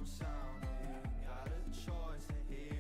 some sound. You ain't got a choice to hearing.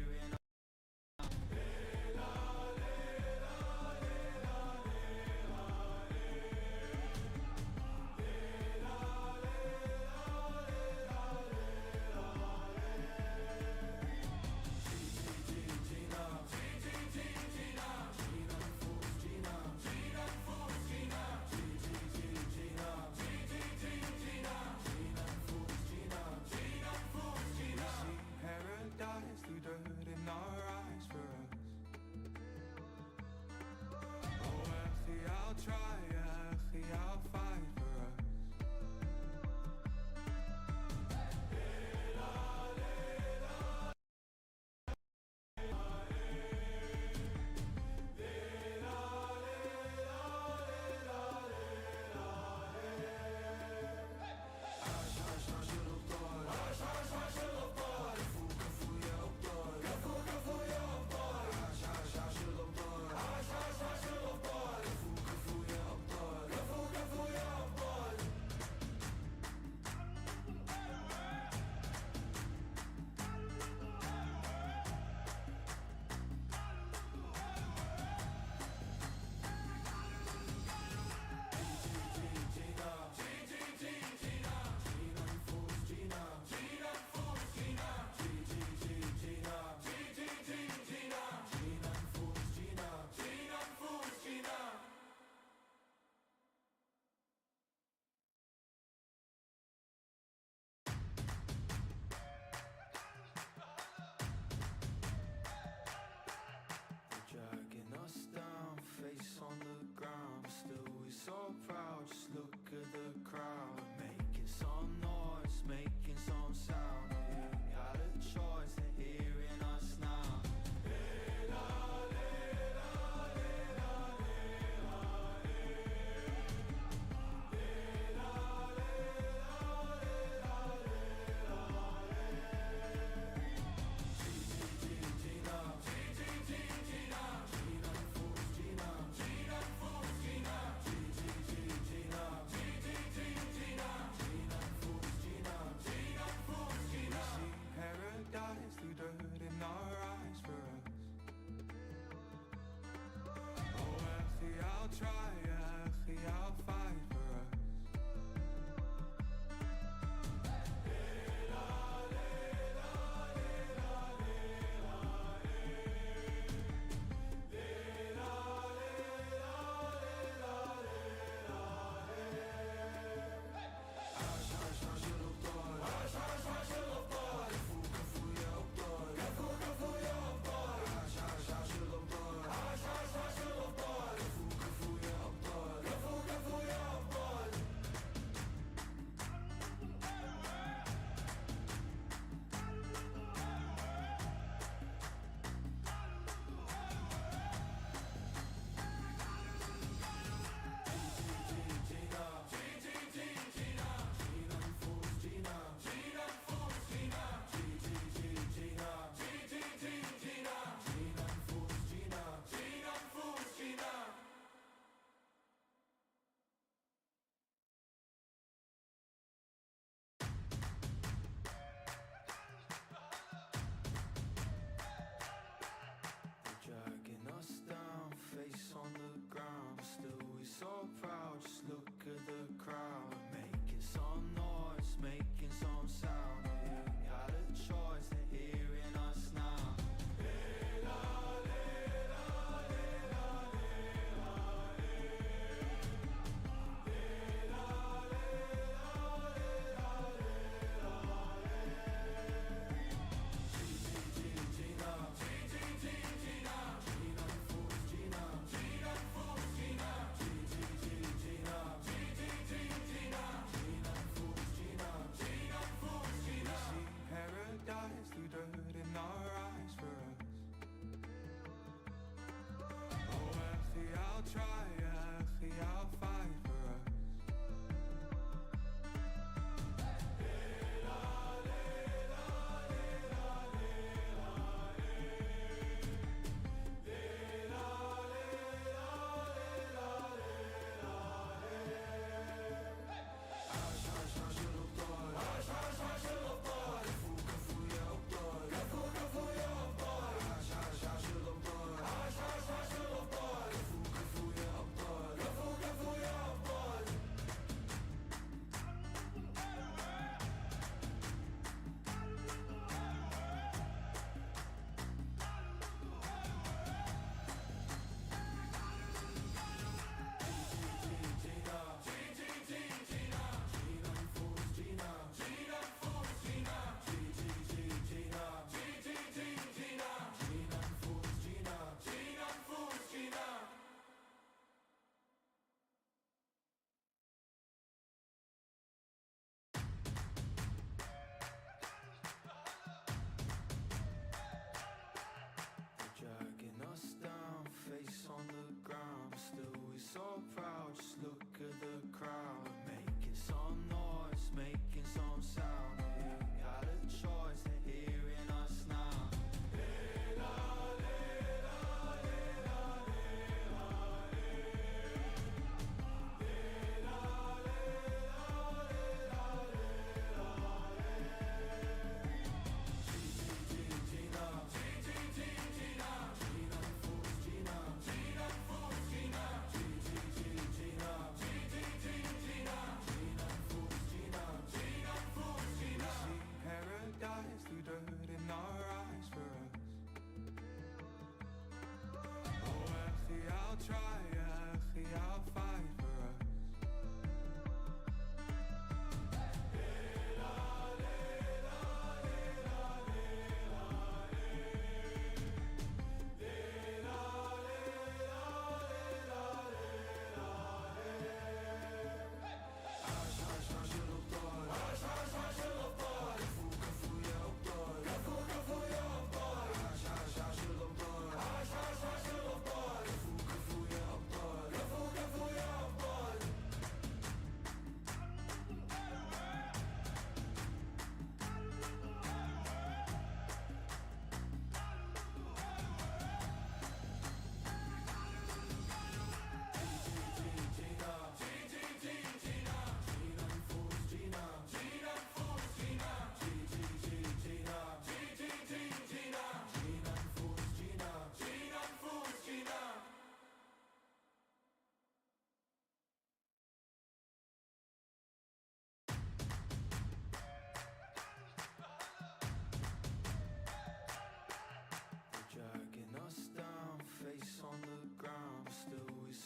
So proud, just look at the crowd, making some noise, making some sound. You ain't got a choice to hearing us now. So proud, just look at the crowd, making some noise, making some sound. You ain't got a choice to hearing us now. Gina,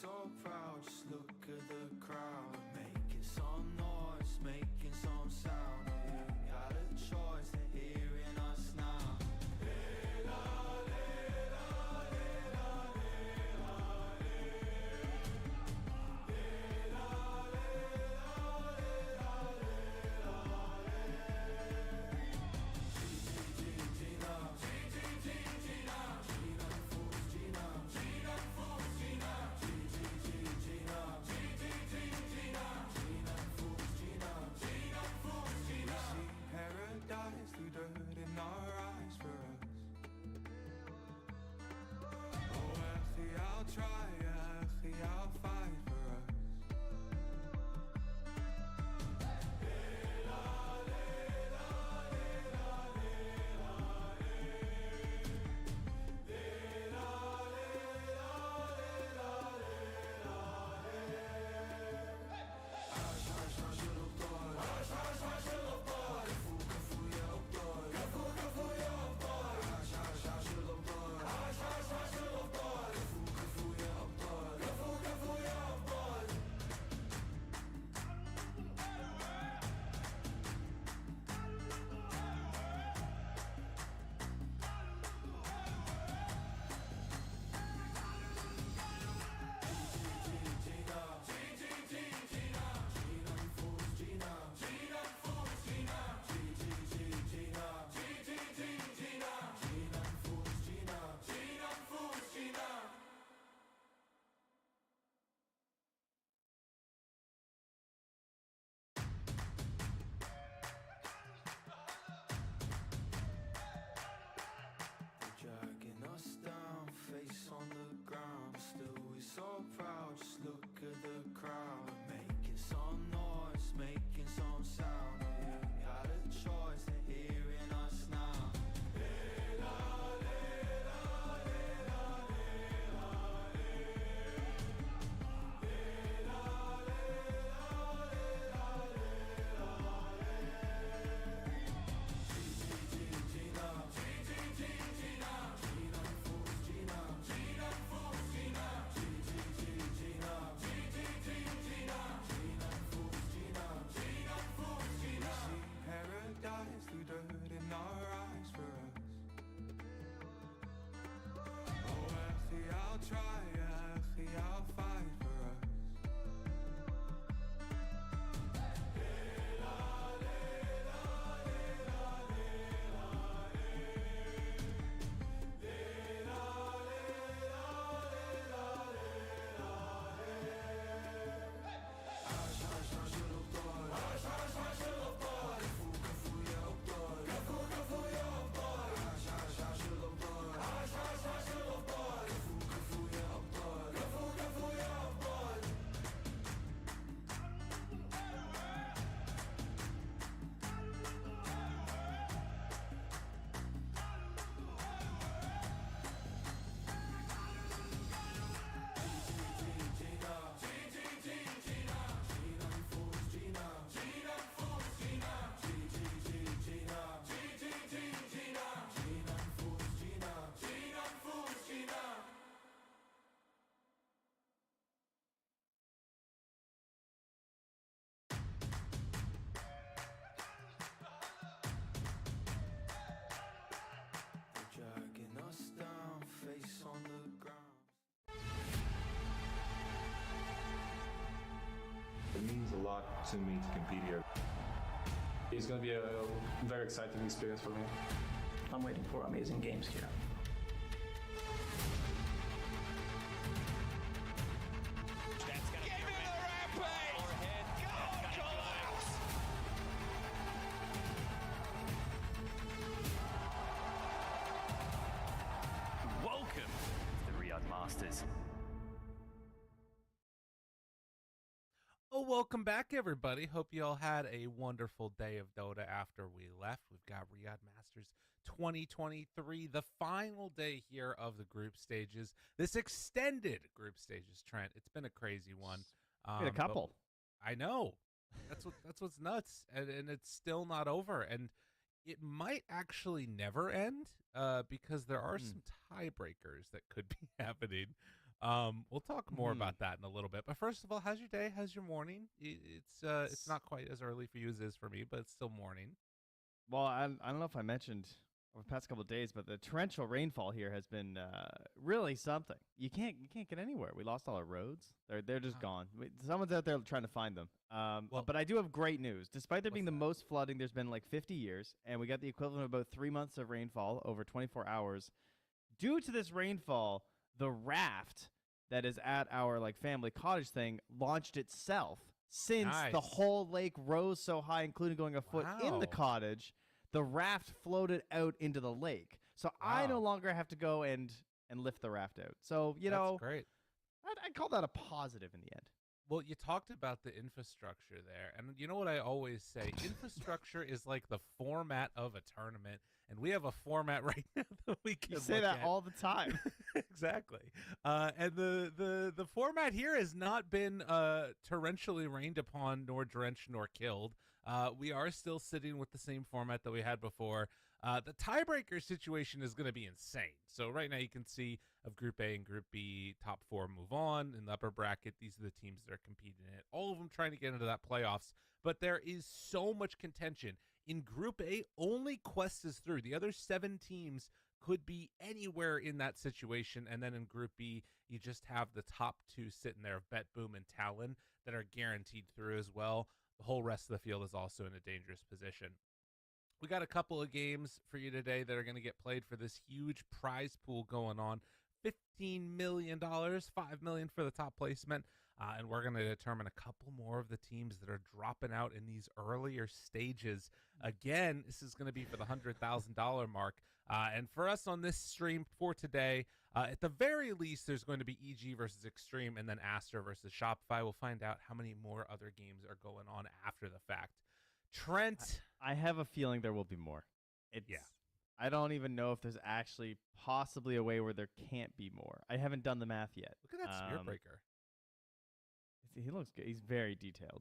so proud, just look at the crowd. Making some noise, making some sound. You got a choice, they're hearing us now. Paradise through dirt in our eyes for us. Oh, actually, I'll try, actually, I'll fight for us. Dragging us down, face on the ground. Still we so proud, just look at the crowd. Making some noise, making some sound. You got a choice, they're hearing us now. Paradise through dirt in our eyes for us. Oh, actually, I'll try, actually, I'll fight for us. Dragging us down, face on the ground. It means a lot to me to compete here. It's going to be a very exciting experience for me. I'm waiting for amazing games here. That's going to give him the rampage! Collapse! Welcome to the Riyadh Masters. Oh, welcome back, everybody. Hope you all had a wonderful day of Dota after we left. We've got Riyadh Masters 2023, the final day here of the group stages. This extended group stages, Trent. It's been a crazy one. A couple. I know. That's what's nuts, and it's still not over. And it might actually never end because there are some tiebreakers that could be happening. We'll talk more about that in a little bit. But first of all, how's your day? How's your morning? It's not quite as early for you as it is for me, but it's still morning. Well, I don't know if I mentioned over the past couple of days, but the torrential rainfall here has been really something. You can't get anywhere. We lost all our roads. They're just gone. Someone's out there trying to find them. But I do have great news. Despite there being the most flooding there's been like 50 years, and we got the equivalent of about 3 months of rainfall over 24 hours. Due to this rainfall, the raft that is at our like family cottage thing launched itself. Since the whole lake rose so high, including going a foot in the cottage, the raft floated out into the lake. So I no longer have to go and lift the raft out. So, That's great. I'd call that a positive in the end. Well, you talked about the infrastructure there, and you know what I always say? Infrastructure is like the format of a tournament, and we have a format right now that we can You say that all the time. Exactly. And the format here has not been torrentially rained upon, nor drenched, nor killed. We are still sitting with the same format that we had before. The tiebreaker situation is going to be insane. So right now you can see of Group A and Group B, top 4 move on. In the upper bracket, these are the teams that are competing in it. All of them trying to get into that playoffs. But there is so much contention. In Group A, only Quest is through. The other 7 teams could be anywhere in that situation. And then in Group B, you just have the top 2 sitting there of Bet Boom and Talon that are guaranteed through as well. The whole rest of the field is also in a dangerous position. We got a couple of games for you today that are going to get played for this huge prize pool going on. $15 million, $5 million for the top placement. And we're going to determine a couple more of the teams that are dropping out in these earlier stages. Again, this is going to be for the $100,000 mark. And for us on this stream for today, at the very least, there's going to be EG versus Extreme and then Aster versus Shopify. We'll find out how many more other games are going on after the fact. Trent. I have a feeling there will be more. I don't even know if there's actually possibly a way where there can't be more. I haven't done the math yet. Look at that spear breaker. He looks good. He's very detailed.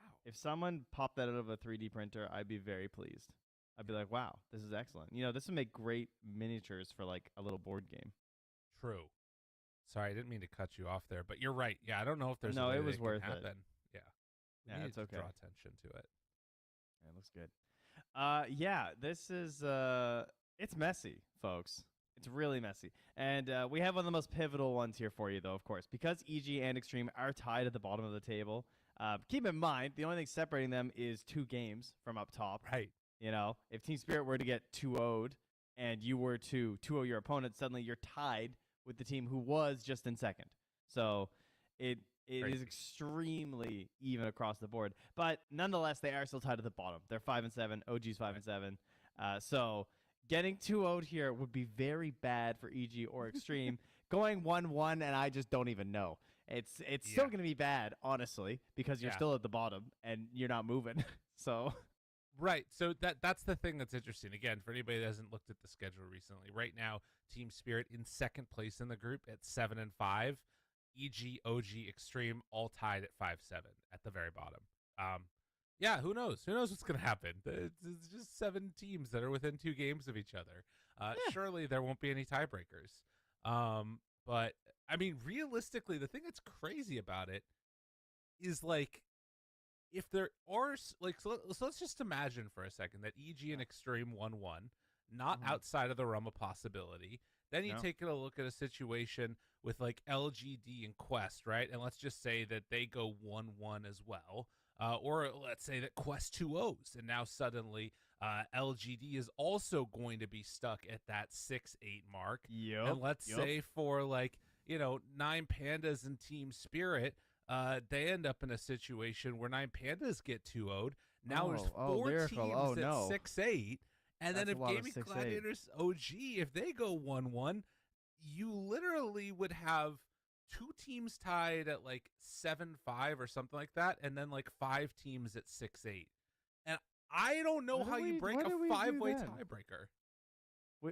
Wow. If someone popped that out of a 3D printer, I'd be very pleased. I'd be like, wow, this is excellent. This would make great miniatures for like a little board game. True. Sorry, I didn't mean to cut you off there, but you're right. Yeah, I don't know if there's a way it was worth happen. it. Yeah, it's okay. Draw attention to it. Yeah, it looks good. This is it's messy, folks. It's really messy. And we have one of the most pivotal ones here for you, though, of course. Because EG and Extreme are tied at the bottom of the table, keep in mind, the only thing separating them is 2 games from up top. Right. If Team Spirit were to get 2-0'd and you were to 2-0 your opponent, suddenly you're tied with the team who was just in second. So it is extremely even across the board. But nonetheless, they are still tied at the bottom. They're 5-7. OG's 5-7. So getting 2-0'd here would be very bad for EG or Extreme. Going 1-1, and I just don't even know. It's still going to be bad, honestly, because you're still at the bottom and you're not moving. So right. So that's the thing that's interesting. Again, for anybody that hasn't looked at the schedule recently, right now, Team Spirit in second place in the group at 7-5. EG, OG, Extreme, all tied at 5-7 at the very bottom. Who knows? Who knows what's going to happen? It's just 7 teams that are within 2 games of each other. Surely there won't be any tiebreakers. But, I mean, realistically, the thing that's crazy about it is, like, if there are, like, so let's just imagine for a second that EG and Extreme 1-1, not outside of the realm of possibility. Then you take a look at a situation with like LGD and Quest, right? And let's just say that they go 1-1 as well. Or let's say that Quest 2-0s. And now suddenly LGD is also going to be stuck at that 6-8 mark. Yep. And let's say for like, 9 Pandas and Team Spirit, they end up in a situation where 9 Pandas get 2-0'd. Now there's 4 teams at 6-8. And then if Gaming Gladiators OG, if they go 1-1, you literally would have 2 teams tied at like 7-5 or something like that, and then like 5 teams at 6-8. And I don't know how you break a 5-way tiebreaker.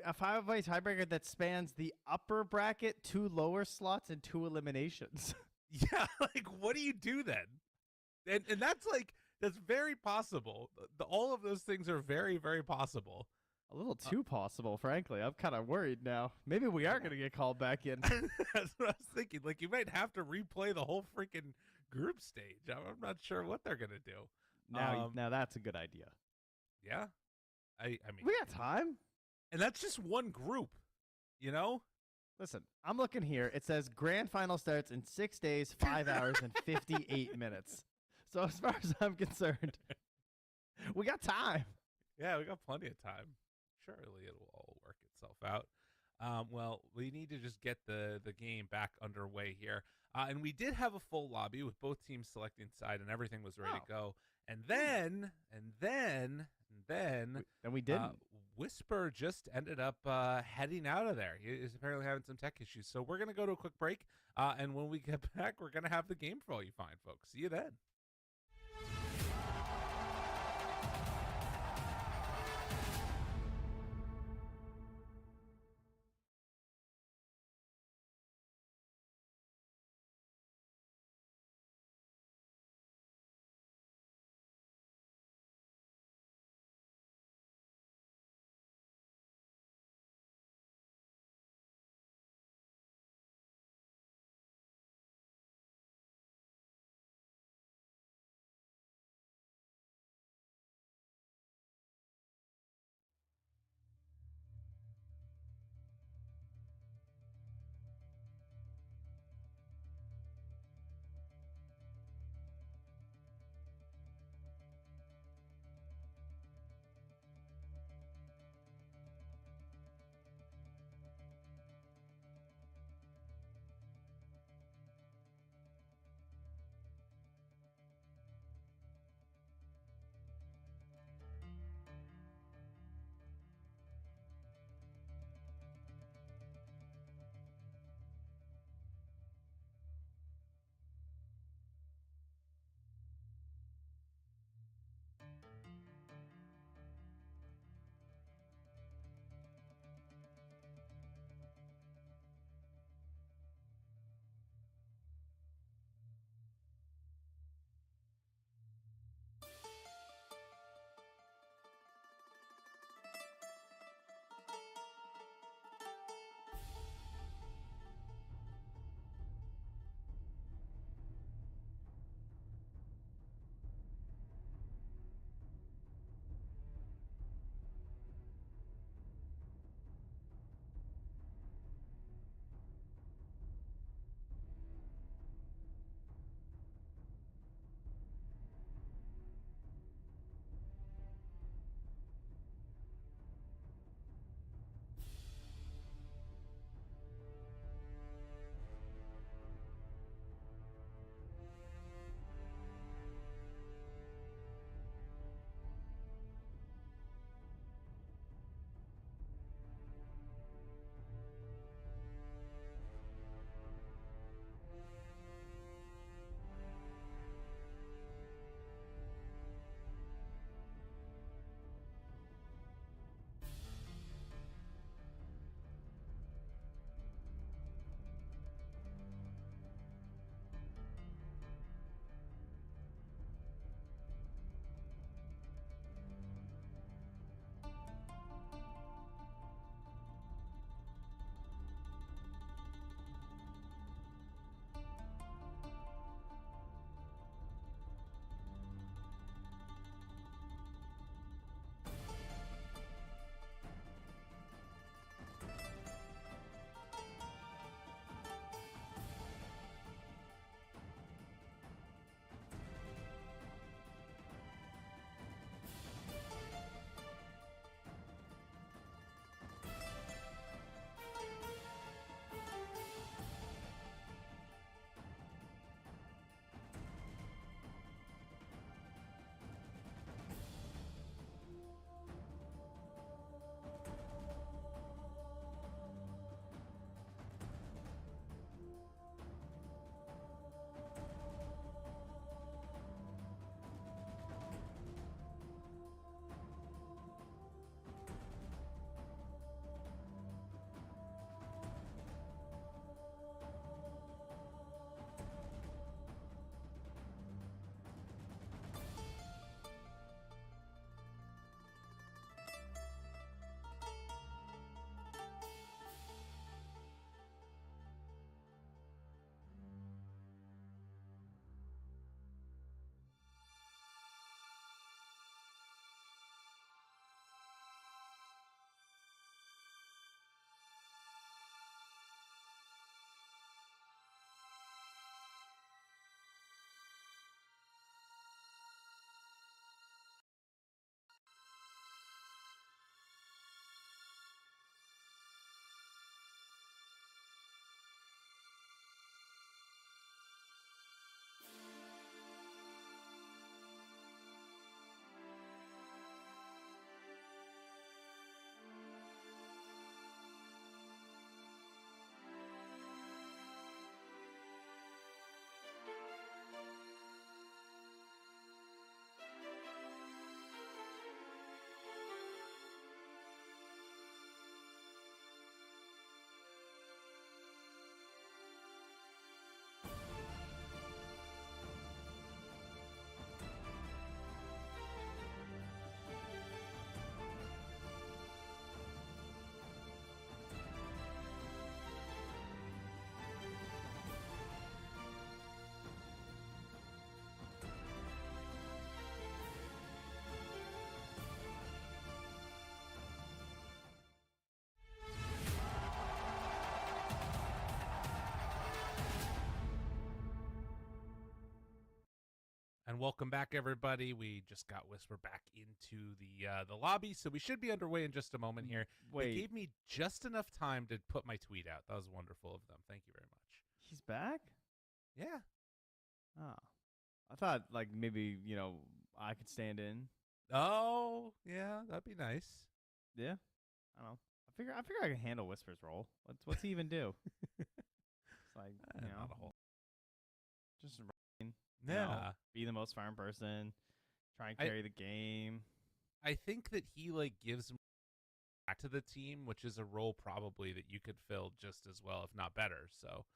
A 5-way tiebreaker that spans the upper bracket, 2 lower slots, and 2 eliminations. Yeah, like what do you do then? And that's like that's very possible. All of those things are very, very possible. A little too possible, frankly. I'm kind of worried now. Maybe we are going to get called back in. That's what I was thinking. Like, you might have to replay the whole freaking group stage. I'm not sure what they're gonna do. Now that's a good idea. Yeah, I mean, We got time. and that's just one group. You know, Listen, I'm looking here. It says grand final starts in 6 days, 5 hours, and 58 minutes. So as far as I'm concerned, we got time. yeah, we got plenty of time. Surely it will all work itself out. Well, we need to just get the game back underway here. And we did have a full lobby with both teams selecting side, and everything was ready to go. And then we didn't. Whisper just ended up heading out of there. He is apparently having some tech issues. So we're going to go to a quick break. And when we get back, we're going to have the game for all you fine folks. See you then. And welcome back, everybody. We just got Whisper back into the lobby, so we should be underway in just a moment here. Wait. They gave me just enough time to put my tweet out. That was wonderful of them. Thank you very much. He's back? Yeah. Oh. I thought, like, maybe, I could stand in. Oh, yeah, that'd be nice. Yeah? I don't know. I figure I can handle Whisper's role. What's he even do? It's like, Not a whole. just Yeah. be the most farm person, try and carry the game. I think that he gives back to the team, which is a role probably that you could fill just as well, if not better. So,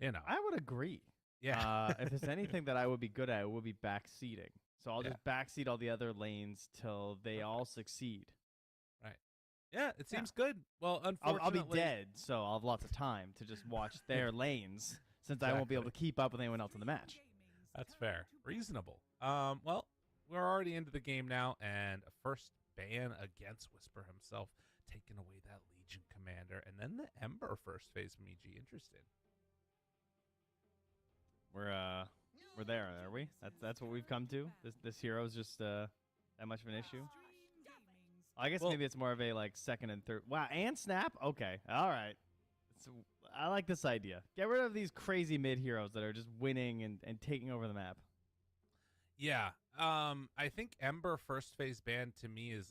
I would agree. Yeah. If there's anything that I would be good at, it would be backseating. So I'll just backseat all the other lanes till they all succeed. Right. Yeah, it seems good. Well, unfortunately, I'll be dead, so I'll have lots of time to just watch their lanes since I won't be able to keep up with anyone else in the match. That's fair. Reasonable. Well, we're already into the game now, and a first ban against Whisper himself, taking away that Legion commander, and then the Ember first phase from EG. Interesting. We're there, are we? That's what we've come to. This hero's just that much of an issue. I guess maybe it's more of a second and third. Wow, and snap. Okay, all right. So I like this idea. Get rid of these crazy mid heroes that are just winning and taking over the map. Yeah. I think Ember first phase ban to me is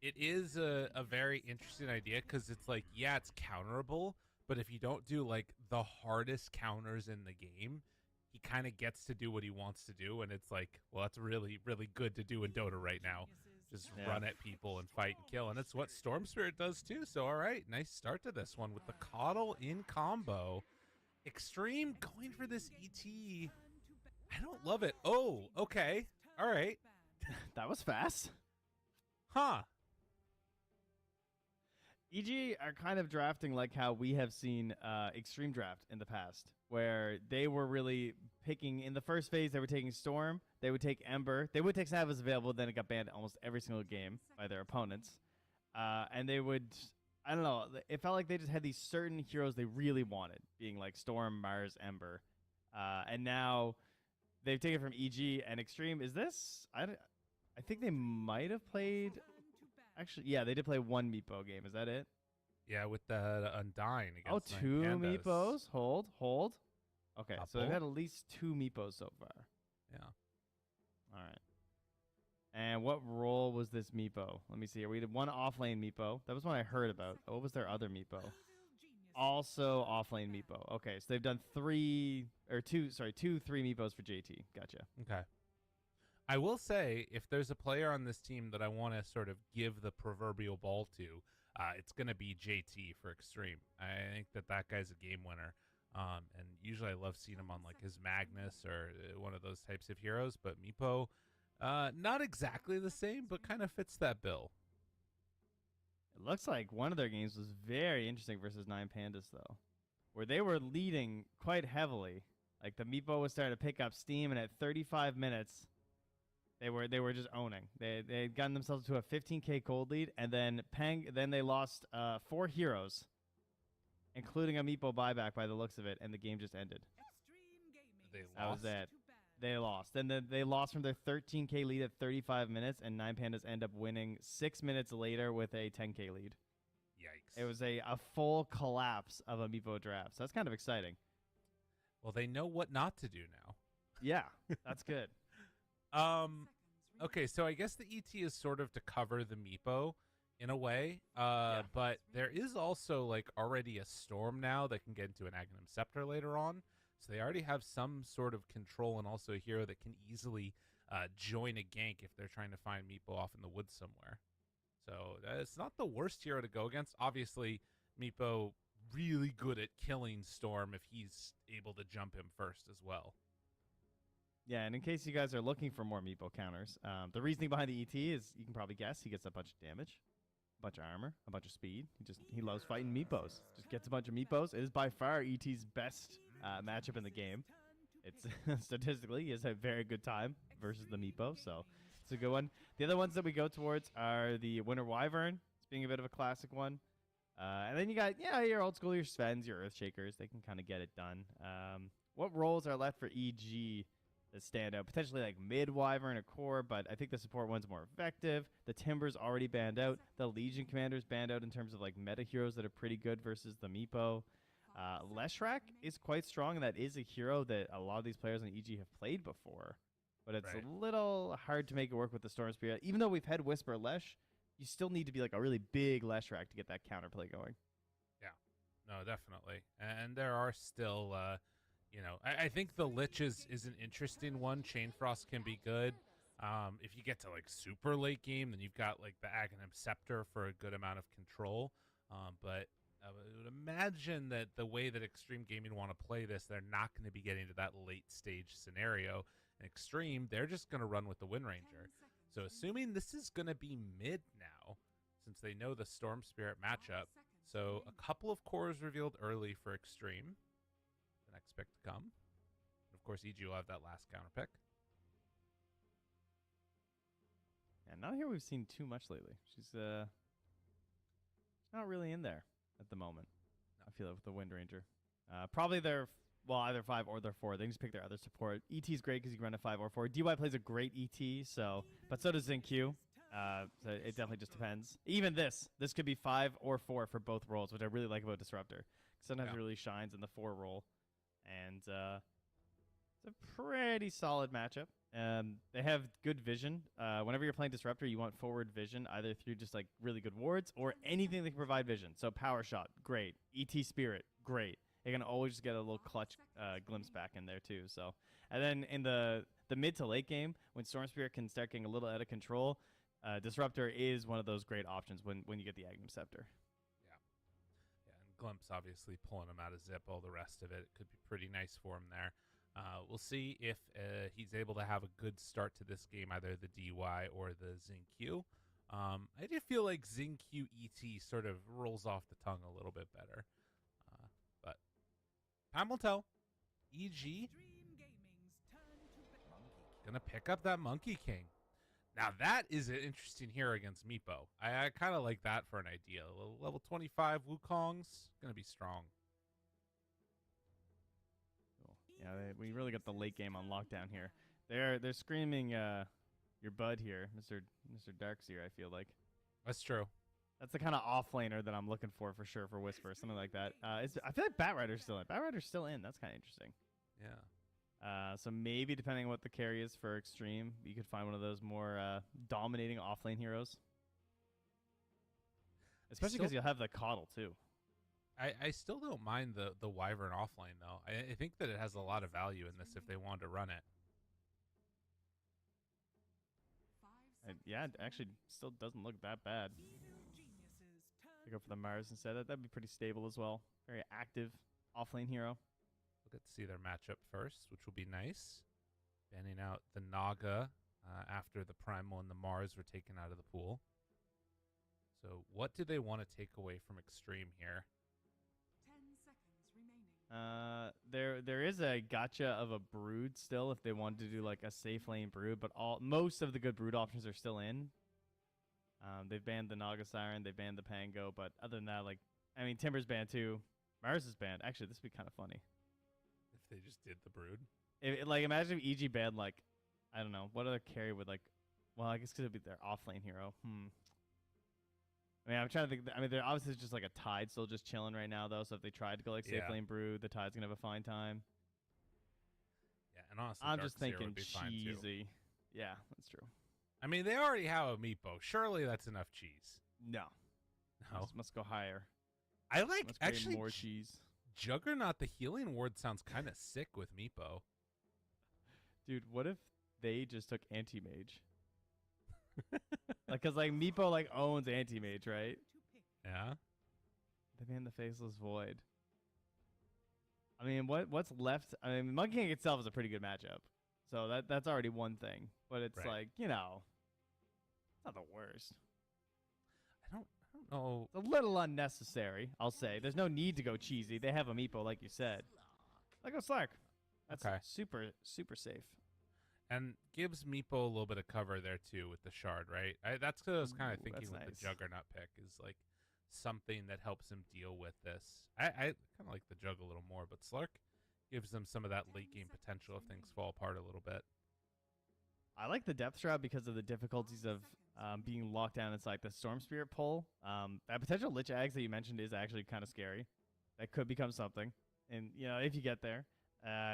it is a very interesting idea because it's it's counterable, but if you don't do the hardest counters in the game, he kind of gets to do what he wants to do, and it's well, that's really, really good to do in Dota right now. Just run at people and fight and kill, and it's what Storm Spirit does too. So, all right, nice start to this one with the Coddle in combo. Extreme going for this ET. I don't love it. Oh, okay. All right. That was fast. Huh. EG are kind of drafting like how we have seen Extreme draft in the past, where they were really picking in the first phase. They were taking Storm, they would take Ember, they would take Snap as available. Then it got banned almost every single game by their opponents, and they would. I don't know. It felt like they just had these certain heroes they really wanted, being Storm, Mars, Ember, and now they've taken from EG and Extreme. Is this? I think they might have played. Actually, yeah, they did play one Meepo game. Is that it? Yeah, with the Undying against Oh, two Meepos. Hold. Okay, so they've Couple. had at least two Meepos so far. Yeah. All right. And what role was this Meepo? Let me see here. We did one offlane Meepo. That was one I heard about. What was their other Meepo? Also offlane Meepo. Okay, so they've done two 3 Meepos for JT. Gotcha. Okay. I will say, if there's a player on this team that I want to sort of give the proverbial ball to, it's going to be JT for Extreme. I think that guy's a game winner. And usually I love seeing him on his Magnus or one of those types of heroes. But Meepo, not exactly the same, but kind of fits that bill. It looks like one of their games was very interesting versus 9 Pandas, though, where they were leading quite heavily. The Meepo was starting to pick up steam, and at 35 minutes... They were just owning. They had gotten themselves to a 15K cold lead, and then they lost 4 heroes, including a Meepo buyback by the looks of it, and the game just ended. That was it. They lost. Then they lost from their 13K lead at 35 minutes, and 9 Pandas end up winning 6 minutes later with a 10K lead. Yikes. It was a full collapse of a Meepo draft. So that's kind of exciting. Well, they know what not to do now. Yeah, that's good. Okay, so I guess the ET is sort of to cover the Meepo in a way, but there is also already a Storm now that can get into an Agnum Scepter later on, so they already have some sort of control and also a hero that can easily join a gank if they're trying to find Meepo off in the woods somewhere. So it's not the worst hero to go against. Obviously, Meepo really good at killing Storm if he's able to jump him first as well. Yeah, and in case you guys are looking for more Meepo counters, the reasoning behind the ET is, you can probably guess, he gets a bunch of damage, a bunch of armor, a bunch of speed. He loves fighting Meepos. Just gets a bunch of Meepos. It is by far ET's best matchup in the game. It's statistically, he has a very good time versus the Meepo, so it's a good one. The other ones that we go towards are the Winter Wyvern, it's being a bit of a classic one. And then you got, your old school, your Svens, your Earthshakers. They can kind of get it done. What roles are left for EG that stand out. Potentially like mid Wyvern or core, but I think the support one's more effective. The Timber's already banned out. The Legion Commander's banned out in terms of like meta heroes that are pretty good versus the Meepo. Leshrac is quite strong, and that is a hero that a lot of these players on EG have played before. But it's a little hard to make it work with the Storm Spirit. Even though we've had Whisper Lesh, you still need to be like a really big Leshrac to get that counterplay going. Yeah, no, definitely. And there are still, I think the Lich is an interesting one. Chain Frost can be good. If you get to like super late game, then you've got like the Aghanim Scepter for a good amount of control. But I would imagine that the way that Extreme Gaming want to play this, they're not going to be getting to that late stage scenario. In Extreme, they're just going to run with the Wind Ranger. So assuming this is going to be mid now, since they know the Storm Spirit matchup, so a couple of cores revealed early for Extreme. The next pick to come. And of course, EG will have that last counter pick. And not here we've seen too much lately. She's not really in there at the moment. I feel it with the Wind Ranger. Probably they're either 5 or they're 4. They can just pick their other support. ET's great because you can run a 5 or 4. DY plays a great ET, but so does XinQ. So it definitely just depends. Even this could be 5 or 4 for both roles, which I really like about Disruptor. Sometimes it really shines in the 4 role, and it's a pretty solid matchup. They have good vision. Whenever you're playing Disruptor, you want forward vision, either through just like really good wards or anything that can provide vision. So Power Shot, great. ET Spirit, great. You can always just get a little clutch glimpse back in there too. So, and then in the mid to late game, when Storm Spirit can start getting a little out of control, Disruptor is one of those great options when you get the Aghanim Scepter. Yeah, and Glimpse obviously pulling him out of zip. All the rest of it could be pretty nice for him there. We'll see if he's able to have a good start to this game, either the DY or the XinQ. I do feel like XinQ ET sort of rolls off the tongue a little bit better. But time will tell. EG gonna pick up that Monkey King. Now that is an interesting hero against Meepo. I kind of like that for an idea. Level 25 Wukong's gonna be strong. Yeah, we really got the late game on lockdown here. They're screaming your bud here, Mr. Darkseer, I feel like. That's true. That's the kind of offlaner that I'm looking for sure for Whisper, something like that. I feel like Batrider's still in. Batrider's still in. That's kind of interesting. Yeah. So maybe depending on what the carry is for Extreme, you could find one of those more dominating offlane heroes. Especially because you'll have the Coddle too. I still don't mind the Wyvern offlane, though. I think that it has a lot of value in this if they wanted to run it. Yeah, it actually still doesn't look that bad. To go for the Mars instead. That'd be pretty stable as well. Very active offlane hero. We'll get to see their matchup first, which will be nice. Banning out the Naga after the Primal and the Mars were taken out of the pool. So what do they want to take away from Extreme here? 10 seconds remaining. There is a gotcha of a Brood still if they wanted to do like a safe lane Brood, but most of the good Brood options are still in. They've banned the Naga Siren, they banned the Pango, but other than that, Timber's banned too. Mars is banned. Actually, this would be kind of funny. If they just did the Brood? Imagine if EG banned, I don't know, what other carry would, I guess because it would be their offlane hero. I'm trying to think. They're obviously just like a Tide still just chilling right now, though, so if they tried to go safe lane Brood, the Tide's going to have a fine time. Yeah, and honestly, I'm just Darkseer thinking would be fine too. cheesy. Yeah, that's true. They already have a Meepo. Surely that's enough cheese. No. Must go higher. I like, actually, more cheese. Juggernaut, the healing ward sounds kind of sick with Meepo. Dude, what if they just took Anti-Mage? Because Meepo owns Anti-Mage, right? Yeah. They banned the Faceless Void. What's left? Monkey King itself is a pretty good matchup, so that's already one thing. But it's right. it's not the worst. I don't know. It's a little unnecessary, I'll say. There's no need to go cheesy. They have a Meepo, like you said. Go Slark. That's super, super safe. And gives Meepo a little bit of cover there, too, with the Shard, right? That's what I was kind of thinking with the Juggernaut pick, is something that helps him deal with this. I kind of like the Jug a little more, but Slark gives them some of that late game potential if things fall apart a little bit. I like the Depth Shroud because of the difficulties of being locked down inside the Storm Spirit pull. That potential Lich Ags that you mentioned is actually kind of scary. That could become something. And, if you get there,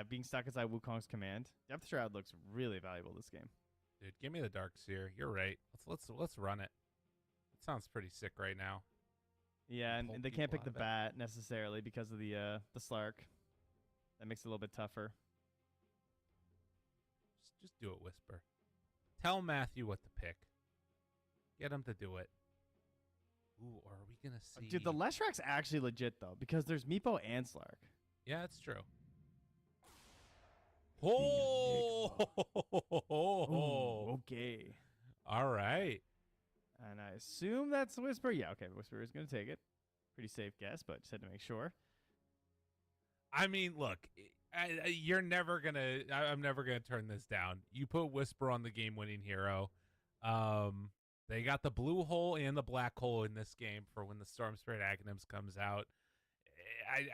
being stuck inside Wukong's command, Depth Shroud looks really valuable this game. Dude, give me the Dark Seer. You're right. Let's run it. It sounds pretty sick right now. Yeah, and they can't pick the bat necessarily because of the Slark. That makes it a little bit tougher. Just do it, Whisper. Tell Matthew what to pick. Get him to do it. Ooh, or are we going to see... Dude, the Leshrak's actually legit, though, because there's Meepo and Slark. Yeah, it's true. Oh! Ooh, okay. All right. And I assume that's Whisper. Yeah, okay, Whisper is going to take it. Pretty safe guess, but just had to make sure. I mean, look, you're never going to... I'm never going to turn this down. You put Whisper on the game-winning hero. They got the blue hole and the black hole in this game for when the Storm Spirit Aghanims comes out.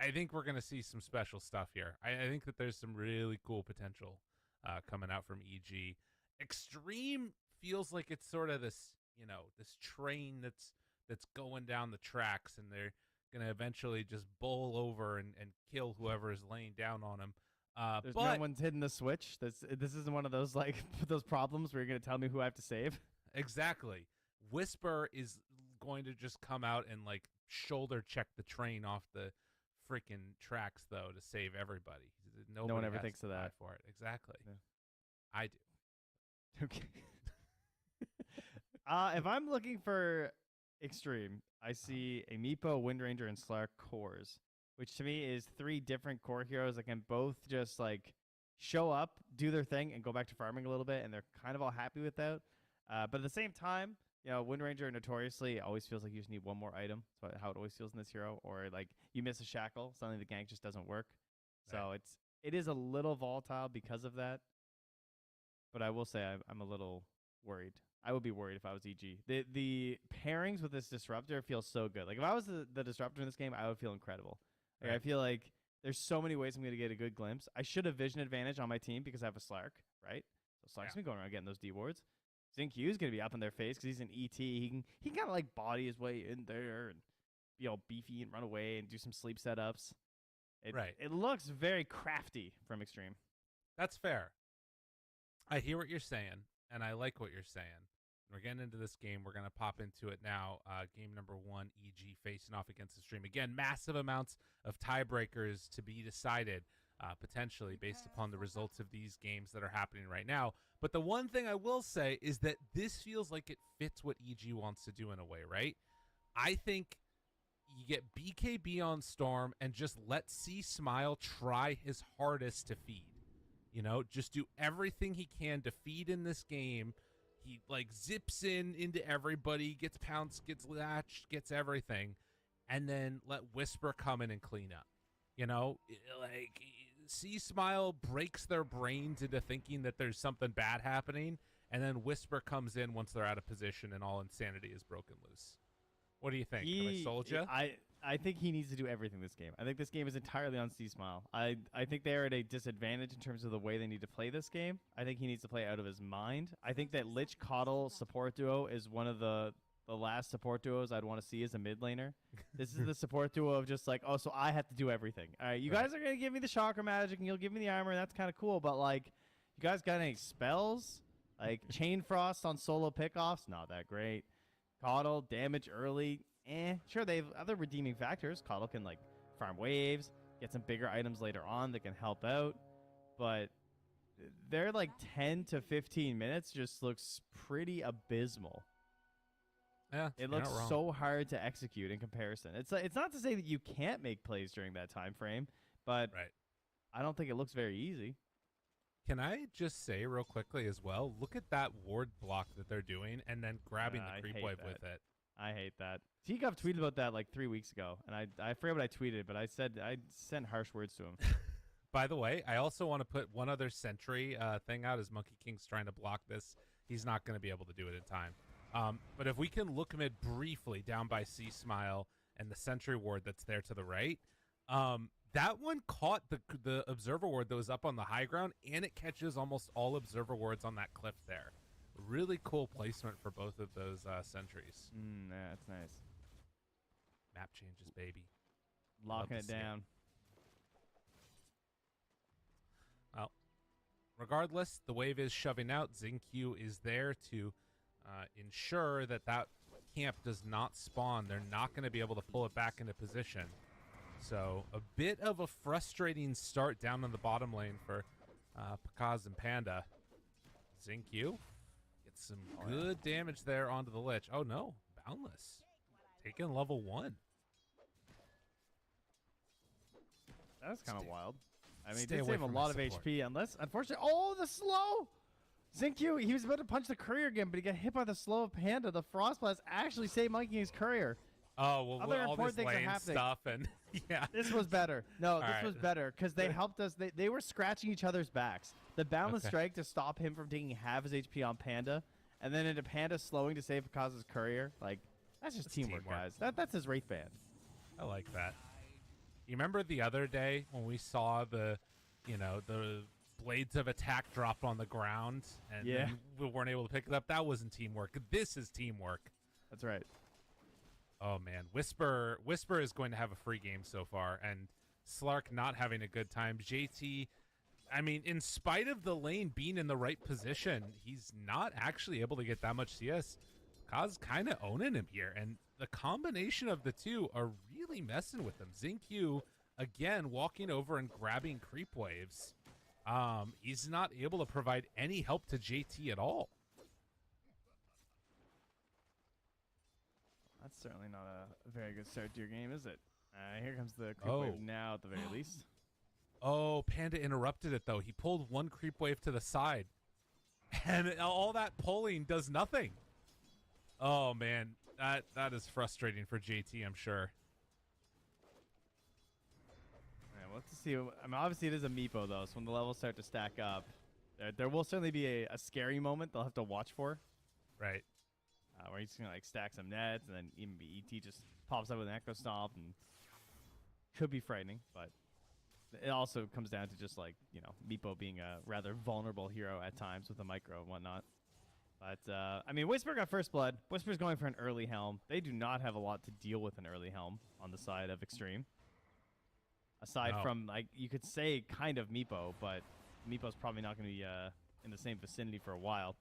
I think we're going to see some special stuff here. I think that there's some really cool potential coming out from EG. Extreme feels like it's sort of this, this train that's going down the tracks, and they're going to eventually just bowl over and kill whoever is laying down on them. There's no one's hitting the switch. This isn't one of those those problems where you're going to tell me who I have to save. Exactly. Whisper is going to just come out and shoulder check the train off the freaking tracks, though, to save everybody. No one ever thinks of that. For it. Exactly. Yeah. I do. Okay. If I'm looking for Extreme, I see a Meepo, Windranger, and Slark cores, which to me is 3 different core heroes that can both just show up, do their thing, and go back to farming a little bit, and they're kind of all happy with that. But at the same time, Windranger notoriously always feels like you just need one more item. That's how it always feels in this hero. Or you miss a shackle, suddenly the gank just doesn't work. So it is a little volatile because of that. But I will say I'm a little worried. I would be worried if I was EG. The pairings with this disruptor feels so good. If I was the disruptor in this game, I would feel incredible. I feel like there's so many ways I'm going to get a good glimpse. I should have vision advantage on my team because I have a Slark, right? So Slark's been going around getting those D wards. Xingqiu is going to be up in their face because he's an ET. He can kind of body his way in there and be all beefy and run away and do some sleep setups. It looks very crafty from Extreme. That's fair. I hear what you're saying, and I like what you're saying. We're getting into this game. We're going to pop into it now. Game number 1, EG facing off against Extreme. Again, massive amounts of tiebreakers to be decided. Potentially based upon the results of these games that are happening right now. But the one thing I will say is that this feels like it fits what EG wants to do in a way, right? I think you get BKB on Storm and just let C Smile try his hardest to feed. Just do everything he can to feed in this game. He zips into everybody, gets pounced, gets latched, gets everything, and then let Whisper come in and clean up. C Smile breaks their brains into thinking that there's something bad happening, and then Whisper comes in once they're out of position and all insanity is broken loose. What do you think? Have I sold you? I think he needs to do everything this game. I think this game is entirely on C Smile. I think they're at a disadvantage in terms of the way they need to play this game. I think he needs to play out of his mind. I think that Lich Coddle support duo is one of the last support duos I'd want to see as a mid laner. This is the support duo of just so I have to do everything. All right, you guys are going to give me the chakra magic and you'll give me the armor, and that's kind of cool, but you guys got any spells? Chain Frost on solo pickoffs? Not that great. Coddle, damage early. Sure, they have other redeeming factors. Coddle can farm waves, get some bigger items later on that can help out, but their 10 to 15 minutes just looks pretty abysmal. Yeah, it looks so hard to execute in comparison. It's not to say that you can't make plays during that time frame, but I don't think it looks very easy. Can I just say real quickly as well, look at that ward block that they're doing and then grabbing the creep wave with it. I hate that. Teaguff tweeted about that 3 weeks ago, and I forget what I tweeted, but I sent harsh words to him. By the way, I also want to put one other sentry thing out as Monkey King's trying to block this. He's not going to be able to do it in time. But if we can look mid briefly down by C Smile and the sentry ward that's there to the right, That one caught the observer ward that was up on the high ground, and it catches almost all observer wards on that cliff there. Really cool placement for both of those sentries. Yeah, that's nice. Map changes, baby. Locking it down. Well, regardless, the wave is shoving out. Xingqiu is there to ensure that camp does not spawn. They're not going to be able to pull it back into position. So a bit of a frustrating start down in the bottom lane for Pakaz and Panda. Xingqiu gets some good damage there onto the Lich. Oh no, Boundless taking level 1. That's kind of wild. I mean, Stay they away save a from lot his of support. HP, unless, unfortunately, the slow! Xingqiu, he was about to punch the courier again, but he got hit by the slow of Panda. The Frost Blast actually saved Monkey King's courier. Oh, well, Other all important this things are lane happening. stuff and yeah. This was better. No, this right. was better because they helped us. They were scratching each other's backs. The Boundless Okay. Strike to stop him from taking half his HP on Panda, and then into Panda slowing to save Pakaz's courier. Like, that's just teamwork, guys. That's his Wraith Band. I like that. You remember the other day when we saw the blades of attack drop on the ground and Yeah. then we weren't able to pick it up? That wasn't teamwork. This is teamwork. That's right. Oh man, Whisper is going to have a free game so far, and Slark not having a good time. JT, I mean, in spite of the lane being in the right position, he's not actually able to get that much CS. Kaz kind of owning him here, and the combination of the two are really messing with him. Xingqiu, again, walking over and grabbing creep waves. He's not able to provide any help to JT at all. That's certainly not a very good start to your game, is it? Here comes the creep wave now, at the very least. Oh, Panda interrupted it, though. He pulled one creep wave to the side, and all that pulling does nothing. Oh, man. That is frustrating for JT, I'm sure. Yeah, we'll have to see. I mean, obviously it is a Meepo, though, so when the levels start to stack up, there will certainly be a scary moment they'll have to watch for. Right. Where he's going to like stack some nets, and then even ET just pops up with an Echo Stomp, and could be frightening, but it also comes down to just like, Meepo being a rather vulnerable hero at times with a micro and whatnot. But, I mean, Whisper got first blood. Whisper's going for an early helm. They do not have a lot to deal with an early helm on the side of Extreme. Aside from, like, you could say kind of Meepo, but Meepo's probably not going to be in the same vicinity for a while.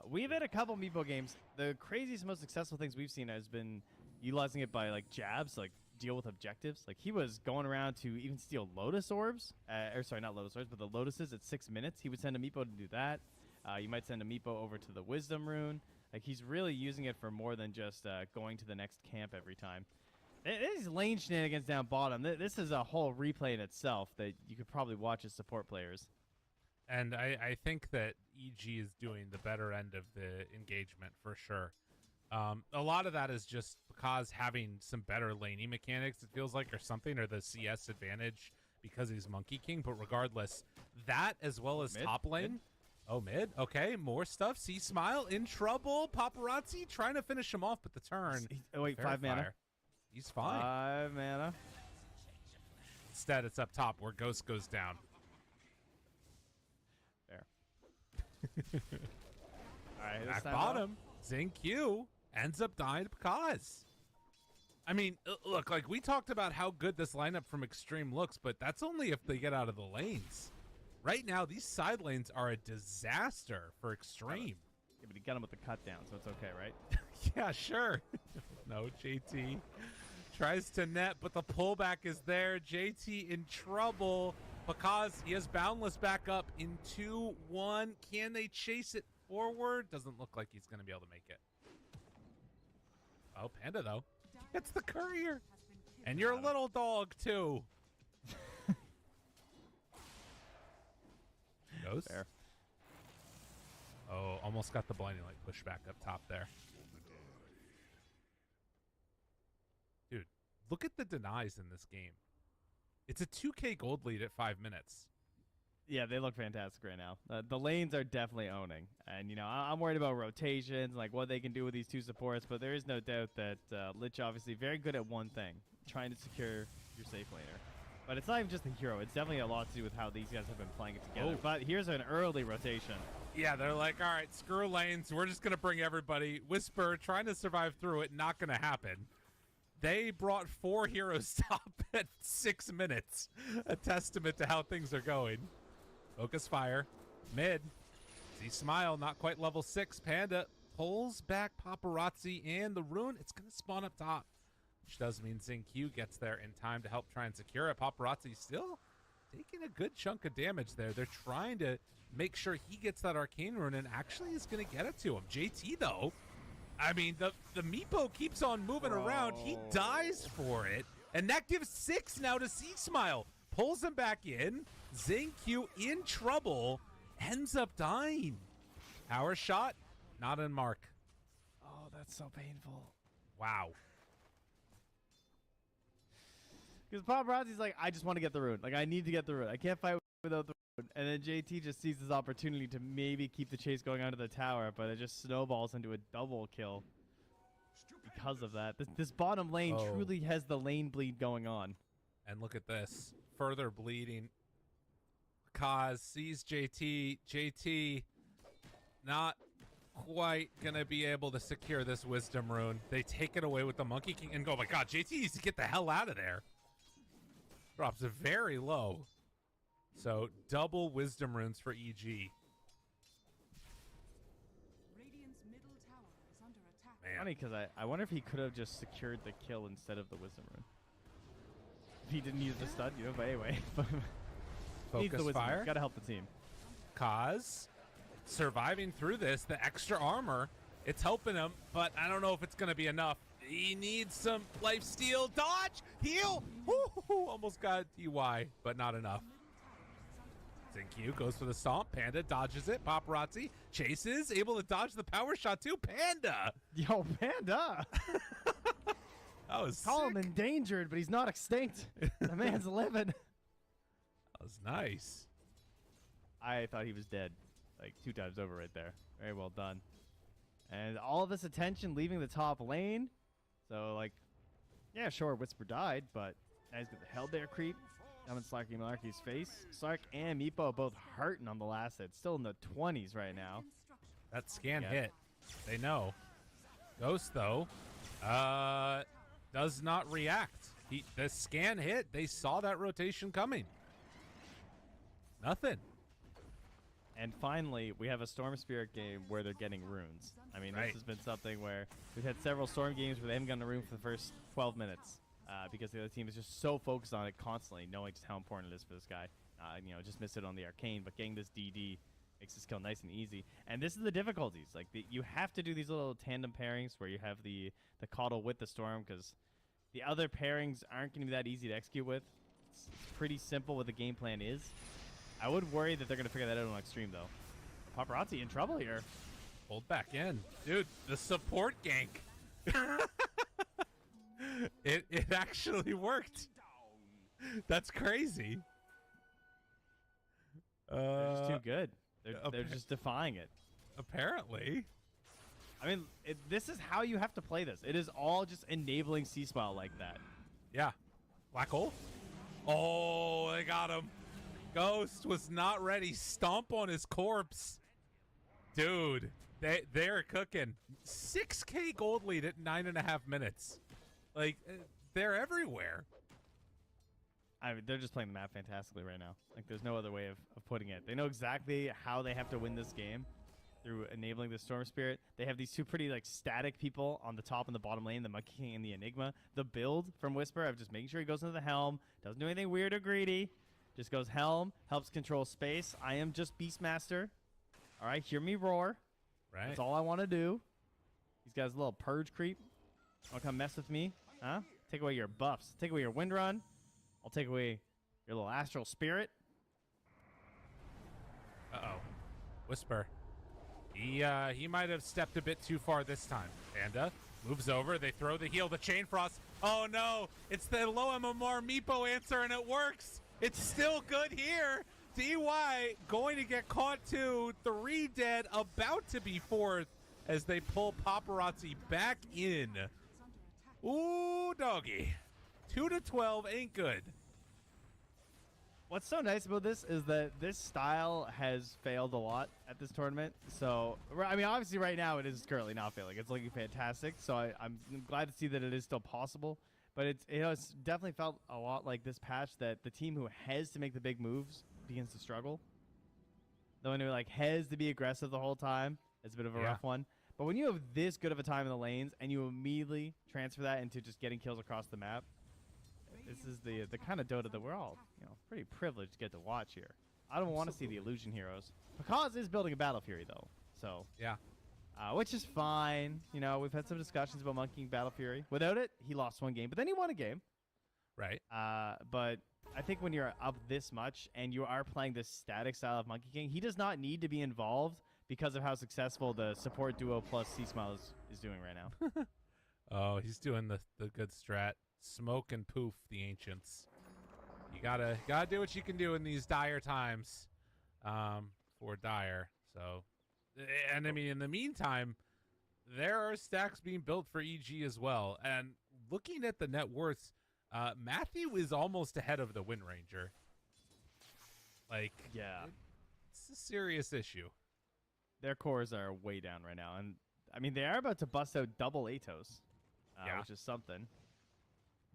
We've had a couple Meepo games. The craziest, most successful things we've seen has been utilizing it by, like, jabs, like, deal with objectives. Like, he was going around to even steal Lotus Orbs. Or, sorry, not Lotus Orbs, but the Lotuses at 6 minutes. He would send a Meepo to do that. You might send a Meepo over to the Wisdom Rune. Like, he's really using it for more than just going to the next camp every time. These lane shenanigans down bottom, this is a whole replay in itself that you could probably watch as support players. And I think that EG is doing the better end of the engagement for sure. A lot of that is just because having some better laning mechanics, it feels like, or something, or the CS advantage because he's Monkey King. But regardless, that as well as top lane. Mid. Oh, mid. Okay, more stuff. See Smile in trouble. Paparazzi trying to finish him off, but the turn. Oh, wait, 5 mana. Fire. He's fine. 5 mana. Instead, it's up top where Ghost goes down. There. All right, this Back time bottom. Xingqiu ends up dying to Pakaz. I mean, look, like we talked about how good this lineup from Extreme looks, but that's only if they get out of the lanes. Right now, these side lanes are a disaster for Extreme. Yeah, but he got him with the cut down, so it's okay, right? Yeah, sure. No, JT tries to net, but the pullback is there. JT in trouble because he has Boundless back up in 2-1. Can they chase it forward? Doesn't look like he's going to be able to make it. Oh, Panda, though. It's the courier. And you're a little dog, too. Goes. Fair. Oh, almost got the blinding light push back up top there. Dude, look at the denies in this game. It's a 2K gold lead at 5 minutes. Yeah, they look fantastic right now. The lanes are definitely owning. And, I'm worried about rotations, like what they can do with these two supports, but there is no doubt that Lich obviously very good at one thing, trying to secure your safe laner. But it's not even just the hero. It's definitely a lot to do with how these guys have been playing it together. Oh. But here's an early rotation. Yeah, they're like, all right, screw lanes. We're just going to bring everybody. Whisper trying to survive through it. Not going to happen. They brought 4 heroes top at 6 minutes. A testament to how things are going. Focus fire. Mid. See Smile, not quite level 6. Panda pulls back Paparazzi and the rune. It's going to spawn up top, which does mean Q gets there in time to help try and secure it. Paparazzi still taking a good chunk of damage there. They're trying to make sure he gets that arcane rune and actually is going to get it to him. JT, though, I mean, the Meepo keeps on moving around. He dies for it, and that gives 6 now to C Smile. Pulls him back in. Q in trouble. Ends up dying. Power shot, not in mark. Oh, that's so painful. Wow. Because Paparazzi's like, I just want to get the rune. Like, I need to get the rune. I can't fight without the rune. And then JT just sees this opportunity to maybe keep the chase going onto the tower, but it just snowballs into a double kill because of that. This bottom lane truly has the lane bleed going on. And look at this. Further bleeding. Kaz sees JT. JT not quite going to be able to secure this wisdom rune. They take it away with the Monkey King and go, oh my god, JT needs to get the hell out of there. Drops it very low. So double wisdom runes for EG. Radiant's middle tower is under attack. Man. Funny, because I wonder if he could have just secured the kill instead of the wisdom rune. If he didn't use the stun, you know, but anyway. Needs the Focus wisdom. fire. Got to help the team. Kaz surviving through this. The extra armor, it's helping him, but I don't know if it's going to be enough. He needs some life steal. Dodge! Heal! Woo-hoo-hoo. Almost got DY, but not enough. Q goes for the stomp. Panda dodges it. Paparazzi chases. Able to dodge the power shot too. Panda! Yo, Panda! That was Call him sick. endangered, but he's not extinct. The man's living. That was nice. I thought he was dead, like 2 times over right there. Very well done. And all of this attention leaving the top lane. So, like, yeah, sure, Whisper died, but now he's got the held there creep coming Slarky Malarkey's face. Slark and Meepo both hurting on the last hit. Still in the 20s right now. That scan hit. They know. Ghost, though, does not react. The scan hit. They saw that rotation coming. Nothing. And finally, we have a Storm Spirit game where they're getting runes. I mean, Right. this has been something where we've had several Storm games where they haven't gotten a rune for the first 12 minutes because the other team is just so focused on it constantly, knowing just how important it is for this guy. You know, just miss it on the arcane, but getting this DD makes this kill nice and easy. And this is the difficulties. Like, you have to do these little tandem pairings where you have the Caudal with the Storm because the other pairings aren't going to be that easy to execute with. It's pretty simple what the game plan is. I would worry that they're going to figure that out on Extreme, though. Paparazzi in trouble here. Pulled back in. Dude, the support gank. It actually worked. That's crazy. They're just too good. They're just defying it. Apparently. I mean, this is how you have to play this. It is all just enabling C-Smile like that. Yeah. Black hole. Oh, they got him. Ghost was not ready. Stomp on his corpse. Dude, they're cooking. 6K gold lead at 9.5 minutes. Like, they're everywhere. I mean, they're just playing the map fantastically right now. Like, there's no other way of putting it. They know exactly how they have to win this game through enabling the Storm Spirit. They have these 2 pretty, like, static people on the top and the bottom lane, the Monkey King and the Enigma. The build from Whisper of just making sure he goes into the Helm, doesn't do anything weird or greedy. Just goes Helm, helps control space. I am just Beastmaster. All right, hear me roar. Right. That's all I want to do. These guys a little purge creep. Want to come mess with me? Huh? Take away your buffs. Take away your wind run. I'll take away your little astral spirit. Uh-oh. Whisper. He might have stepped a bit too far this time. Panda moves over. They throw the heal. The Chain Frost. Oh, no. It's the low MMR Meepo answer, and it works. It's still good here. DY going to get caught too. 3 dead, about to be 4th as they pull Paparazzi back in. Ooh, doggy. 2-12 ain't good. What's so nice about this is that this style has failed a lot at this tournament. So, I mean, obviously right now it is currently not failing. It's looking fantastic. So I'm glad to see that it is still possible. But it's definitely felt a lot like this patch that the team who has to make the big moves begins to struggle. The one who like has to be aggressive the whole time is a bit of a rough one. But when you have this good of a time in the lanes and you immediately transfer that into just getting kills across the map, this is the kind of Dota that we're all pretty privileged to get to watch here. I don't want to see the illusion heroes. Because is building a Battle Fury though, so yeah, which is fine. We've had some discussions about monkeying Battle Fury. Without it, he lost one game, but then he won a game. Right. But I think when you're up this much and you are playing this static style of Monkey King, he does not need to be involved because of how successful the support duo plus C-Smile is doing right now. Oh, he's doing the good strat. Smoke and poof the ancients. You gotta do what you can do in these dire times for dire. So, and I mean, in the meantime, there are stacks being built for EG as well. And looking at the net worths, Matthew is almost ahead of the Wind Ranger. Like, yeah, it's a serious issue. Their cores are way down right now, and I mean they are about to bust out double Atos, which is something.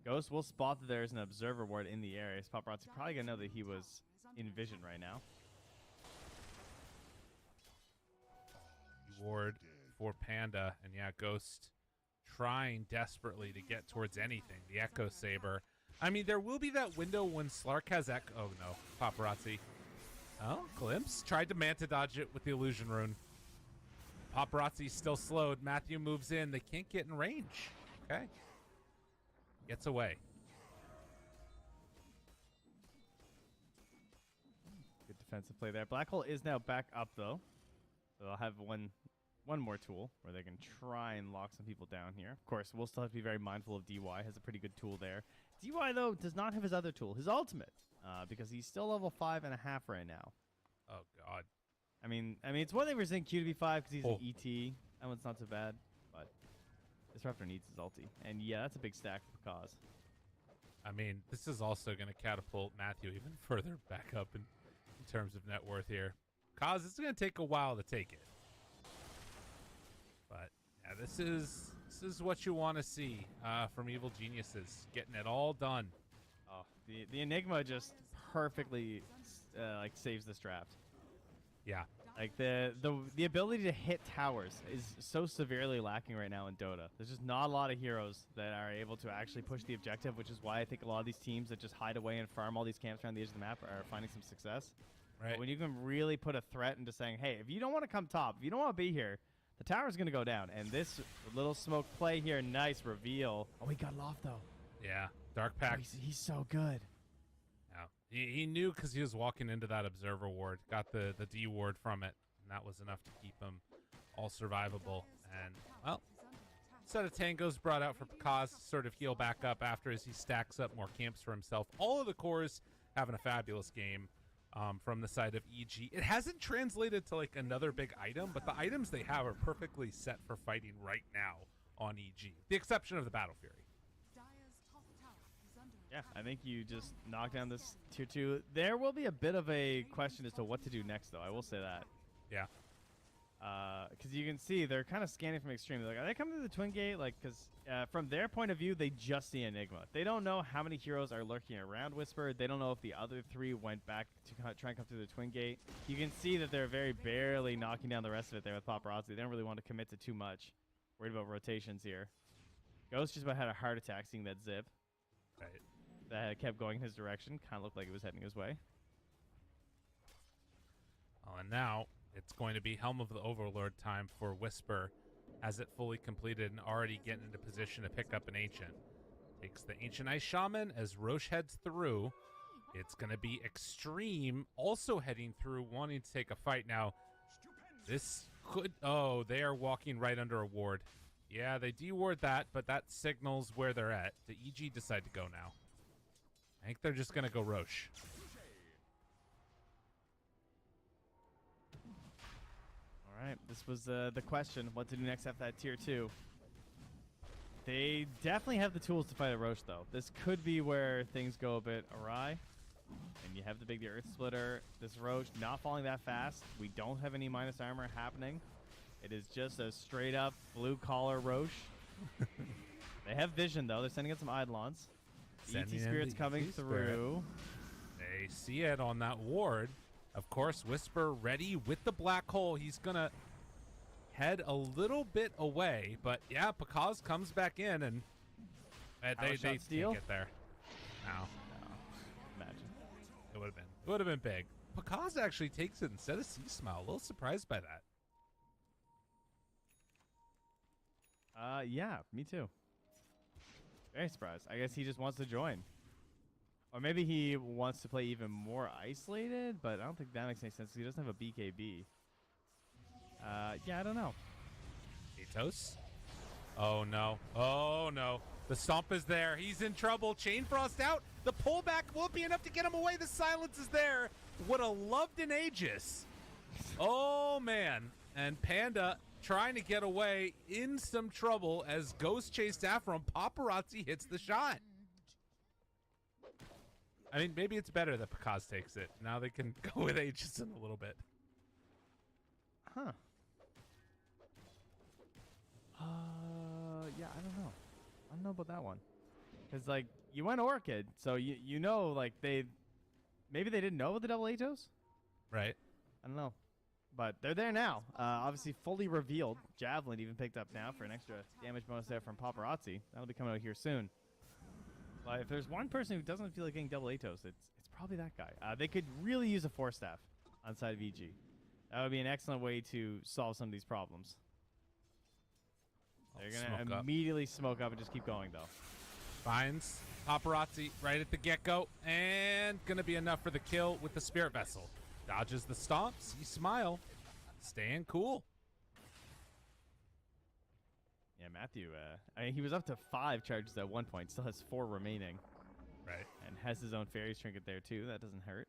Ghost will spot that there is an observer ward in the area. Paparazzi probably gonna know that he was in vision right now. Ward for Panda, and yeah, Ghost trying desperately to get towards anything. The Echo Saber. I mean, there will be that window when Slark has Echo. Oh no, Paparazzi. Oh, Glimpse tried to Manta dodge it with the Illusion Rune. Paparazzi still slowed. Matthew moves in. They can't get in range. Okay. Gets away. Good defensive play there. Black Hole is now back up though, so they'll have one more tool where they can try and lock some people down here. Of course, we'll still have to be very mindful of DY. Has a pretty good tool there. DY though does not have his other tool, his ultimate, because he's still level 5.5 right now. Oh God. I mean, it's one thing for saying Q to be 5 because he's an ET. That one's not so bad, but this Raptor needs his ulti, and yeah, that's a big stack for Cause. I mean, this is also going to catapult Matthew even further back up in terms of net worth here. Cause it's going to take a while to take it. But yeah, this is what you want to see from Evil Geniuses, getting it all done. Oh, the Enigma just perfectly like saves this draft. Yeah, like the ability to hit towers is so severely lacking right now in Dota. There's just not a lot of heroes that are able to actually push the objective, which is why I think a lot of these teams that just hide away and farm all these camps around the edge of the map are finding some success. Right. But when you can really put a threat into saying, hey, if you don't want to come top, if you don't want to be here, the tower's going to go down. And this little smoke play here, nice reveal. Oh, he got loft though. Yeah, Dark Pack. Oh, he's so good. Yeah, he knew because he was walking into that observer ward, got the D ward from it, and that was enough to keep him all survivable. And well, set of tangos brought out for Kaz to sort of heal back up after as he stacks up more camps for himself. All of the cores having a fabulous game from the side of EG. It hasn't translated to like another big item, but the items they have are perfectly set for fighting right now on EG, the exception of the Battle Fury. Yeah, I think you just knock down this tier 2. There will be a bit of a question as to what to do next, though. I will say that. Yeah. Because you can see they're kind of scanning from extreme. They're like, are they coming to the Twin Gate? Like, because from their point of view, they just see Enigma. They don't know how many heroes are lurking around Whisper. They don't know if the other 3 went back to try and come through the Twin Gate. You can see that they're very barely knocking down the rest of it there with Paparazzi. They don't really want to commit to too much. Worried about rotations here. Ghost just about had a heart attack seeing that zip. Right. That kept going his direction. Kind of looked like it was heading his way. Oh, and now it's going to be Helm of the Overlord time for Whisper as it fully completed and already getting into position to pick up an Ancient. Takes the Ancient Ice Shaman as Roche heads through. It's going to be Extreme also heading through, wanting to take a fight. Now, this could... Oh, they are walking right under a ward. Yeah, they de-ward that, but that signals where they're at. The EG decide to go now. I think they're just going to go Roche. All right, this was the question. What to do next after that tier 2. They definitely have the tools to fight a Roche, though. This could be where things go a bit awry. And you have the big Earth Splitter. This Roche not falling that fast. We don't have any minus armor happening. It is just a straight up blue collar Roche. They have vision though. They're sending in some Eidolons. ET Spirit's coming through. They see it on that ward. Of course, Whisper ready with the black hole. He's going to head a little bit away. But yeah, Pakaz comes back in and they can't get there. No. Imagine. It would have been big. Pakaz actually takes it instead of C-Smile. A little surprised by that. Yeah, me too. Very surprised. I guess he just wants to join. Or maybe he wants to play even more isolated, but I don't think that makes any sense because he doesn't have a BKB. Yeah, I don't know. Atos? Oh, no. Oh, no. The stomp is there. He's in trouble. Chain Frost out. The pullback won't be enough to get him away. The silence is there. Would have loved an Aegis. Oh, man. And Panda trying to get away in some trouble as Ghost chased after him. Paparazzi hits the shot. I mean, maybe it's better that Pakaz takes it. Now they can go with Aegis in a little bit. Huh. Yeah, I don't know. I don't know about that one. Because, like, you went Orchid, so you know, like, maybe they didn't know about the double Atos? Right. I don't know. But they're there now. Obviously fully revealed. Javelin even picked up now for an extra damage bonus there from Paparazzi. That'll be coming out here soon. But if there's one person who doesn't feel like getting double Atos, it's probably that guy. They could really use a Force Staff on side of EG. That would be an excellent way to solve some of these problems. They're going to immediately smoke up and just keep going, though. Finds Paparazzi right at the get-go. And going to be enough for the kill with the Spirit Vessel. Dodges the stomps. He smile. Staying cool. Yeah, Matthew, I mean, he was up to 5 charges at one point. Still has 4 remaining. Right. And has his own Fairies Trinket there, too. That doesn't hurt.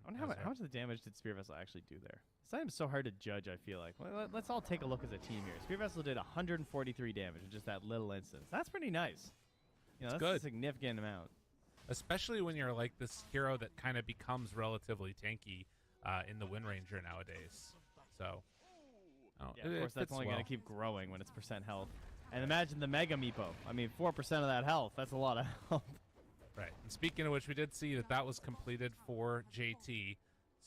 I wonder how much of the damage did Spirit Vessel actually do there? This item's so hard to judge, I feel like. Well, let's all take a look as a team here. Spirit Vessel did 143 damage in just that little instance. That's pretty nice. You know, that's good. A significant amount. Especially when you're like this hero that kind of becomes relatively tanky in the Wind Ranger nowadays. So, yeah, of course, that's only going to keep growing when it's percent health. And imagine the Mega Meepo. I mean, 4% of that health. That's a lot of health. Right. And speaking of which, we did see that was completed for JT.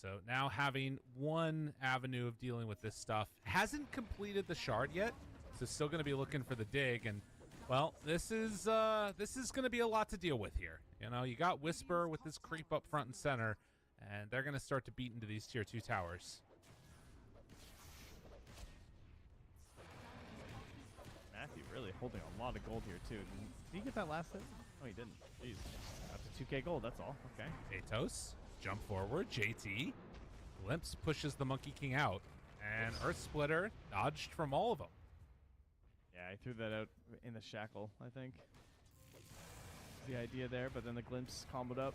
So now having one avenue of dealing with this stuff. Hasn't completed the shard yet. So still going to be looking for the dig. And, well, this is going to be a lot to deal with here. You know, you got Whisper with this creep up front and center. And they're going to start to beat into these tier 2 towers. Matthew really holding a lot of gold here, too. Did he get that last hit? No, he didn't. Jeez. After 2k gold, that's all. Okay. Atos, jump forward. JT. Glimpse pushes the Monkey King out. And Earth Splitter dodged from all of them. Yeah, I threw that out in the shackle, I think. The idea there, but then the Glimpse comboed up.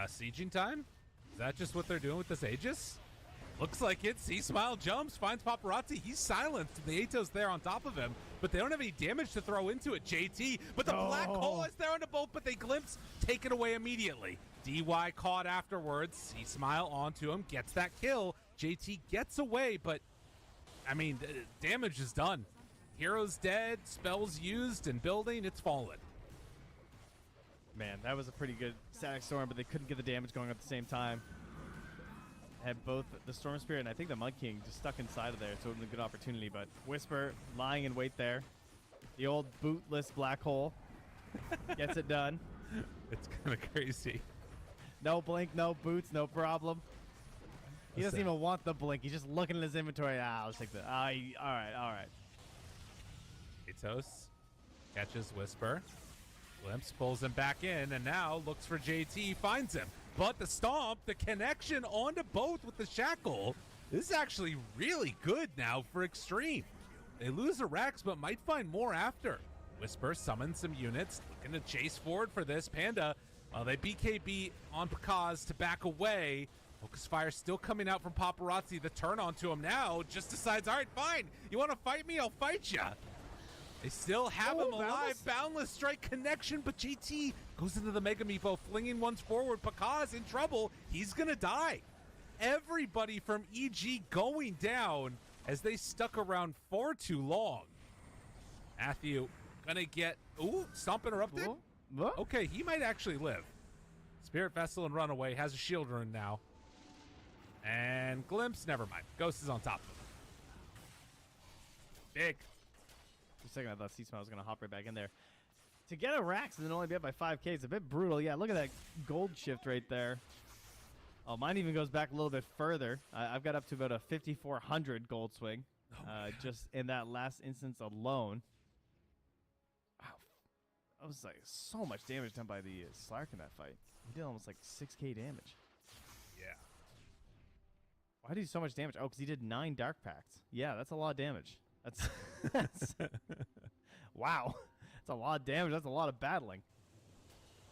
Sieging time? Is that just what they're doing with this Aegis? Looks like it. C-Smile jumps, finds Paparazzi. He's silenced. The Atos there on top of him, but they don't have any damage to throw into it. JT, but the black hole is there on the boat, but they glimpse, take it away immediately. DY caught afterwards. C-Smile onto him, gets that kill. JT gets away, but, I mean, damage is done. Hero's dead, spells used, and building, it's fallen. Man, that was a pretty good static storm, but they couldn't get the damage going at the same time. Had both the Storm Spirit and I think the Mud King just stuck inside of there, so it was a good opportunity. But Whisper lying in wait there. The old bootless black hole gets it done. It's kind of crazy. No blink, no boots, no problem. He doesn't even want the blink. He's just looking at his inventory. I'll take the. All right. Atos catches Whisper. Glimpse pulls him back in, and now looks for JT, finds him. But the stomp, the connection onto both with the shackle, this is actually really good now for Extreme. They lose a Rex, but might find more after. Whisper summons some units, looking to chase forward for this. Panda, well, they BKB on Pakaz to back away. Focus fire still coming out from Paparazzi. The turn onto him now just decides, all right, fine. You want to fight me? I'll fight ya. They still have him alive. Boundless. Boundless strike connection, but JT goes into the Mega Meepo, flinging ones forward. Pakaz in trouble. He's going to die. Everybody from EG going down as they stuck around far too long. Matthew going to get... Ooh, Stomp interrupted. What? Okay, he might actually live. Spirit Vessel and Runaway has a shield rune now. And Glimpse, never mind. Ghost is on top of him. Big. For a second, I thought C-Smile was going to hop right back in there. To get a Rax and then only be up by 5K is a bit brutal. Yeah, look at that gold shift right there. Oh, mine even goes back a little bit further. I've got up to about a 5,400 gold swing just in that last instance alone. Wow. That was like so much damage done by the Slark in that fight. He did almost like 6K damage. Yeah. Why did he do so much damage? Oh, because he did 9 Dark Pacts. Yeah, that's a lot of damage. That's wow. That's a lot of damage. That's a lot of battling.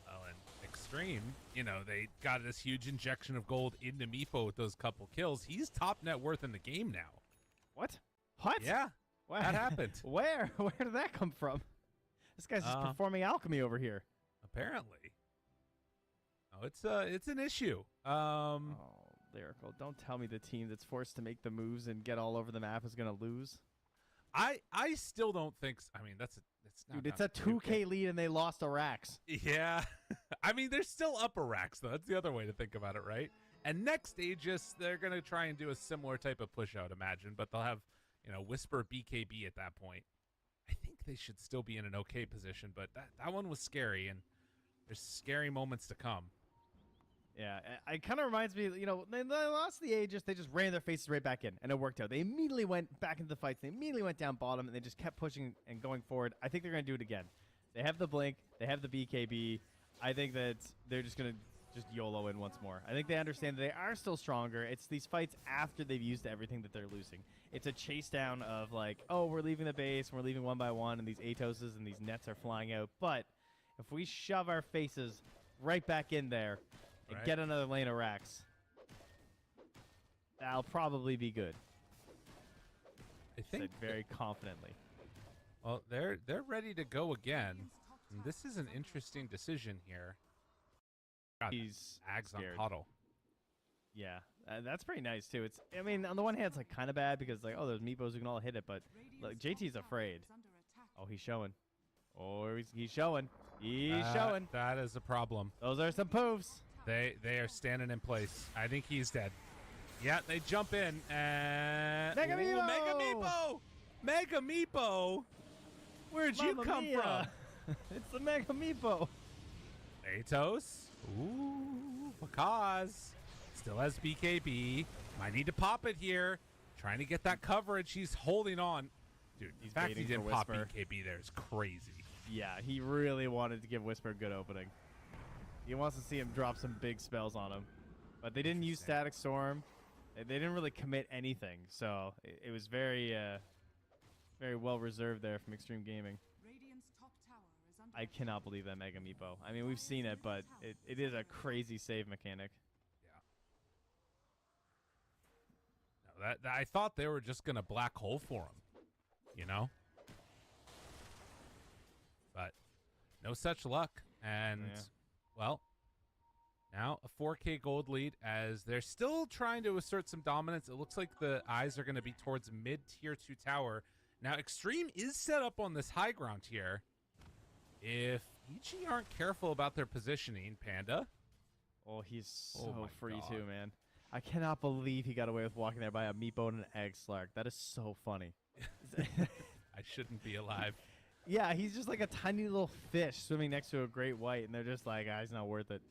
Well, and Extreme, you know, they got this huge injection of gold into Meepo with those couple kills. He's top net worth in the game now. What? What? Yeah, What? that happened. Where? Where did that come from? This guy's just performing alchemy over here. Apparently. Oh, it's an issue. Oh, Lyrical. Don't tell me the team that's forced to make the moves and get all over the map is going to lose. I still don't think I mean, it's not. Dude, it's a 2K lead and they lost a Rax. Yeah. I mean, they're still up a Rax, though. That's the other way to think about it, right? And next Aegis, they're going to try and do a similar type of push out, imagine, but they'll have, you know, Whisper BKB at that point. I think they should still be in an okay position, but that one was scary, and there's scary moments to come. Yeah, it kind of reminds me, you know, they lost the Aegis, they just ran their faces right back in, and it worked out. They immediately went back into the fights, they immediately went down bottom, and they just kept pushing and going forward. I think they're going to do it again. They have the Blink, they have the BKB. I think that they're just going to just YOLO in once more. I think they understand that they are still stronger. It's these fights after they've used everything that they're losing. It's a chase down of like, oh, we're leaving the base, and we're leaving one by one, and these Atoses and these nets are flying out. But if we shove our faces right back in there, and get another lane of Rax, that'll probably be good. I think said very confidently. Well, they're ready to go again. And this is an interesting decision here. God, He's Ags on scared. Huddle. Yeah, that's pretty nice too. It's, I mean, on the one hand, it's like kind of bad because like, oh, there's Meepos who can all hit it, but like JT's afraid. Oh, he's showing. Oh, he's showing. He's showing. That is a problem. Those are some poofs. They are standing in place. I think he's dead. Yeah, they jump in and Mega Meepo! Mega Meepo! Mega Meepo! Where'd you Mamma come mia. It's the Mega Meepo. Atos. Ooh, Pakaz. Still has BKB. Might need to pop it here. Trying to get that coverage. He's holding on. Dude, He's the fact he waiting didn't for pop Whisper. BKB there is crazy. Yeah, he really wanted to give Whisper a good opening. He wants to see him drop some big spells on him. But they didn't use Static Storm. They didn't really commit anything. So it was very very well reserved there from Extreme Gaming. Radiant's top tower is under I cannot believe that Mega Meepo. I mean, we've seen it, but it is a crazy save mechanic. Yeah. No, I thought they were just going to black hole for him, you know? But no such luck. And, well, now a 4K gold lead as they're still trying to assert some dominance. It looks like the eyes are going to be towards mid-tier 2 tower. Now, Extreme is set up on this high ground here. If EG aren't careful about their positioning, Panda. Oh, he's Oh so my free God. too, man. I cannot believe he got away with walking there by a Meepo and an Egg Slark. That is so funny. I shouldn't be alive. Yeah, he's just like a tiny little fish swimming next to a great white, and they're just like, ah, he's not worth it.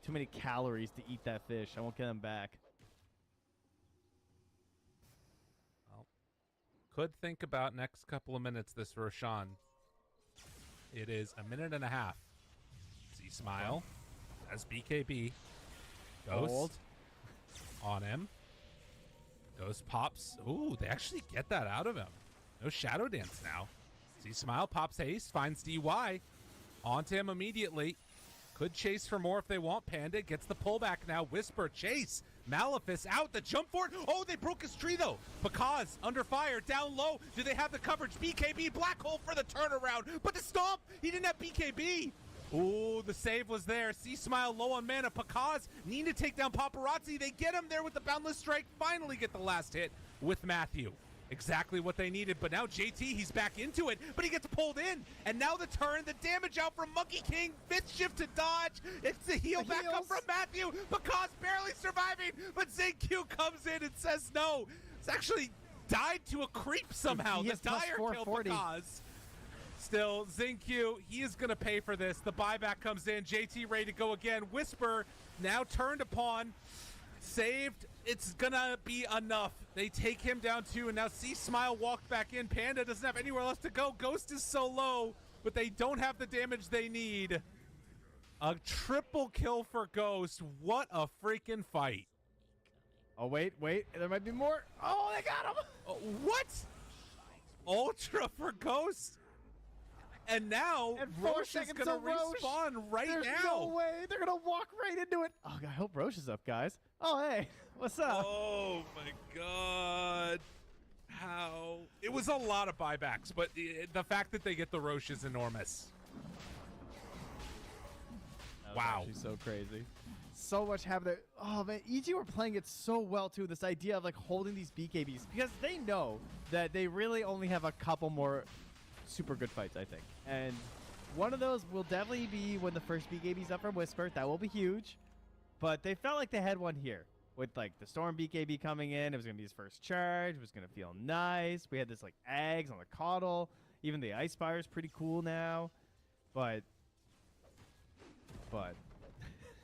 Too many calories to eat that fish. I won't get him back. Well, could think about next couple of minutes this Roshan. It is a minute and a half. See Smile. As BKB. Ghost. Gold. On him. Ghost pops. Ooh, they actually get that out of him. No Shadow Dance now. See Smile pops haste. Finds DY. Onto him immediately. Could chase for more if they want. Panda gets the pullback now. Whisper, chase. Malefice out. The jump for it. Oh, they broke his tree, though. Pakaz under fire. Down low. Do they have the coverage? BKB, black hole for the turnaround. But the stomp, he didn't have BKB. Ooh, the save was there. C-Smile low on mana. Pakaz need to take down Paparazzi. They get him there with the Boundless Strike. Finally get the last hit with Matthew. Exactly what they needed, but now JT, he's back into it, but he gets pulled in. And now the turn, the damage out from Monkey King. Fifth shift to dodge. It's the heal back up from Matthew. Pakaz barely surviving, but ZQ comes in and says no. It's actually died to a creep somehow. The Dire killed Pakaz. Still, Xingqiu, he is going to pay for this. The buyback comes in. JT ready to go again. Whisper now turned upon. Saved. It's going to be enough. They take him down too, and now C-Smile walked back in. Panda doesn't have anywhere else to go. Ghost is so low, but they don't have the damage they need. A triple kill for Ghost. What a freaking fight. Oh, wait. There might be more. Oh, they got him. What? Ultra for Ghost? And now Roche is going to respawn right There's now. No way. They're going to walk right into it. Oh, I hope Roche is up, guys. Oh, hey. What's up? Oh, my God. How? It was a lot of buybacks, but the fact that they get the Roche is enormous. Wow. She's so crazy. So much happening. Oh, man. EG were playing it so well, too. This idea of, like, holding these BKBs. Because they know that they really only have a couple more super good fights, I think. And one of those will definitely be when the first BKB's up from Whisper. That will be huge. But they felt like they had one here. With, like, the Storm BKB coming in. It was going to be his first charge. It was going to feel nice. We had this, like, Eggs on the Coddle. Even the Ice Fire is pretty cool now. But...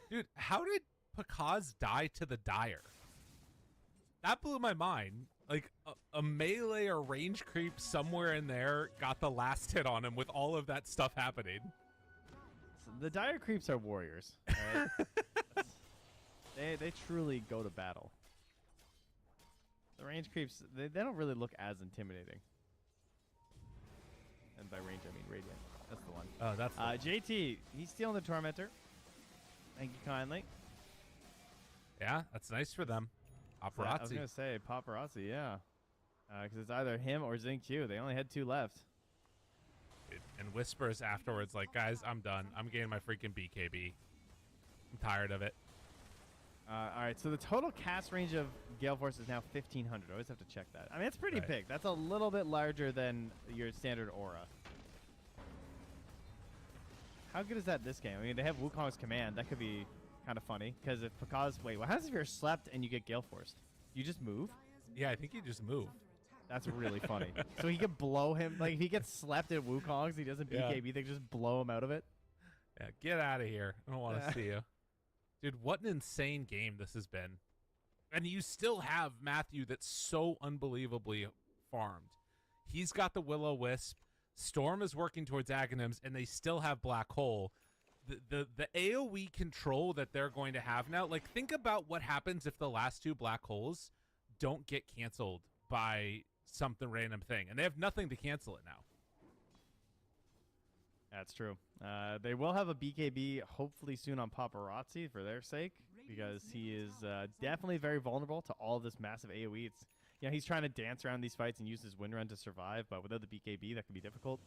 Dude, how did Pakaz die to the Dire? That blew my mind. Like, a melee or range creep somewhere in there got the last hit on him with all of that stuff happening. The Dire creeps are warriors. Right? they truly go to battle. The range creeps, they don't really look as intimidating. And by range, I mean radiant. That's the one. Oh, that's the JT, he's stealing the Tormentor. Thank you kindly. Yeah, that's nice for them. Paparazzi. I was going to say Paparazzi, yeah. Because it's either him or Xingqiu. They only had two left. And Whispers afterwards like, guys, I'm done. I'm getting my freaking BKB. I'm tired of it. All right, so the total cast range of Gale Force is now 1,500. I always have to check that. I mean, it's pretty big. That's a little bit larger than your standard Aura. How good is that this game? I mean, they have Wukong's command. That could be kind of funny. Because if Pakaz... Wait, what happens if you're slept and you get Gale Forced? You just move? Yeah, I think you just move. That's really funny. So he could blow him. Like, if he gets slept at Wukong's, he doesn't BKB. They just blow him out of it. Yeah, get out of here. I don't want to see you. Dude, what an insane game this has been. And you still have Matthew that's so unbelievably farmed. He's got the Will-O-Wisp. Storm is working towards Aghanims, and they still have Black Hole. The AoE control that they're going to have now, like, think about what happens if the last two Black Holes don't get canceled by something random thing. And they have nothing to cancel it now. That's true. They will have a BKB hopefully soon on Paparazzi for their sake, because he is definitely very vulnerable to all this massive AoE. It's, you know, he's trying to dance around these fights and use his win run to survive, but without the BKB, that can be difficult.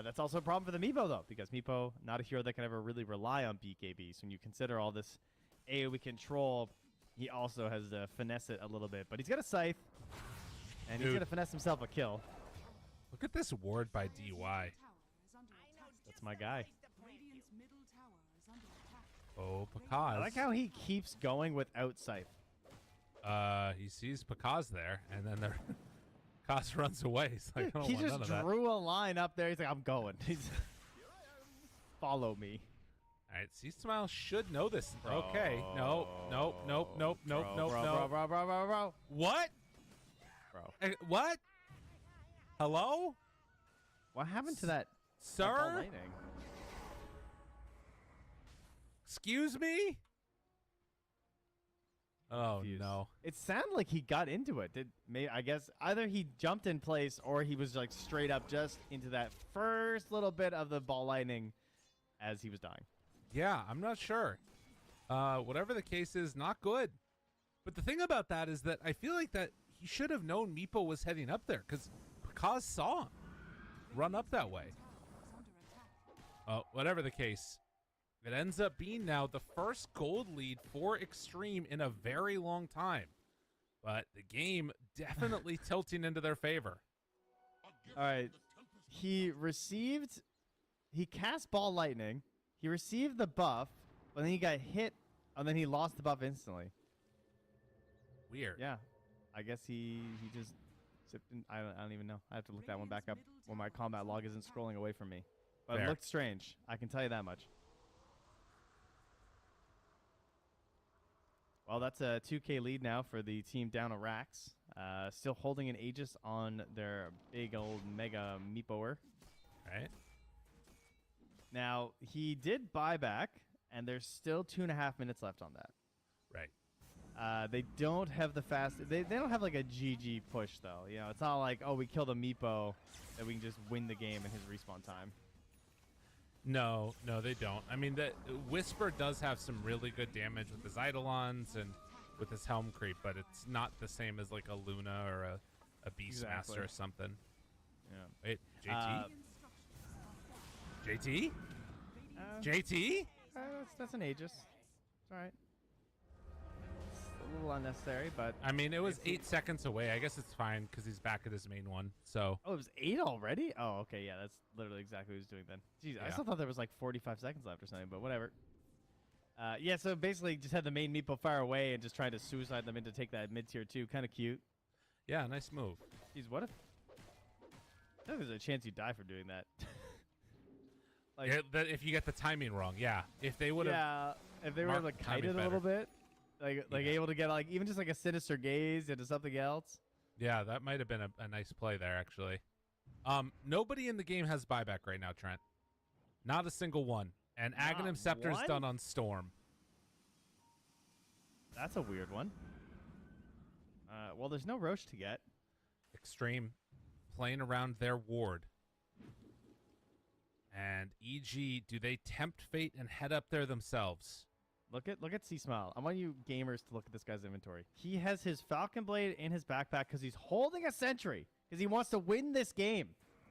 That's also a problem for the Meepo, though, because Meepo, not a hero that can ever really rely on BKB. So when you consider all this AoE control, he also has to finesse it a little bit. But he's got a Scythe, and he's going to finesse himself a kill. Look at this ward by DY. That's my guy. Oh, Pakaz. I like how he keeps going without Scythe. He sees Pakaz there, and then Pakaz runs away. He's like, I don't he want just none of that. drew a line up there. He's like, I'm going. He's follow me. All right, C-Smile should know this. Okay. No. Bro. What? Bro. What? Hello? What happened to that? Sir? Excuse me? Oh, Confused. no. It sounded like he got into it. I guess either he jumped in place or he was like straight up just into that first little bit of the ball lightning as he was dying. Yeah, I'm not sure. Whatever the case is, not good. But the thing about that is that I feel like that he should have known Meepo was heading up there because Kaz saw him run up that way. Whatever the case, it ends up being now the first gold lead for Extreme in a very long time. But the game definitely tilting into their favor. All right. He cast Ball Lightning. He received the buff, but then he got hit, and then he lost the buff instantly. Weird. Yeah. I guess he just sipped in. I don't even know. I have to look that one back up when my combat log isn't scrolling away from me. But Fair. it looked strange. I can tell you that much. Well, that's a 2K lead now for the team down a Rax. Still holding an Aegis on their big old mega Meepoer. Right. Now, he did buy back, and there's still 2.5 minutes left on that. Right. They don't have the fast. They don't have like a GG push though. You know, it's not like, oh, we killed a Meepo that we can just win the game in his respawn time. No, they don't. I mean, the Whisper does have some really good damage with his Eidolons and with his Helm Creep, but it's not the same as like a Luna or a Beastmaster or something. Yeah. Wait, JT? JT? That's an Aegis. It's all right. A little unnecessary, but I mean, it was 8 seconds away. I guess it's fine because he's back at his main one. So. Oh, it was 8 already? Oh, okay. Yeah, that's literally exactly what he was doing then. Jeez, I still thought there was like 45 seconds left or something, but whatever. Yeah, so basically just had the main Meepo fire away and just tried to suicide them in to take that mid-tier 2. Kind of cute. Yeah, nice move. Jeez, what if... I think there's a chance you die for doing that. Like, if you get the timing wrong, yeah. If they would have... Yeah, if they were able to kite it a little bit. Like able to get like even just like a sinister gaze into something else. Yeah, that might have been a nice play there, actually. Nobody in the game has buyback right now, Trent. Not a single one. And Aghanim Scepter's done on Storm. That's a weird one. Well, there's no Roche to get. Extreme playing around their ward. And EG, do they tempt fate and head up there themselves? Look at C-Smile. I want you gamers to look at this guy's inventory. He has his Falcon Blade in his backpack because he's holding a sentry because he wants to win this game.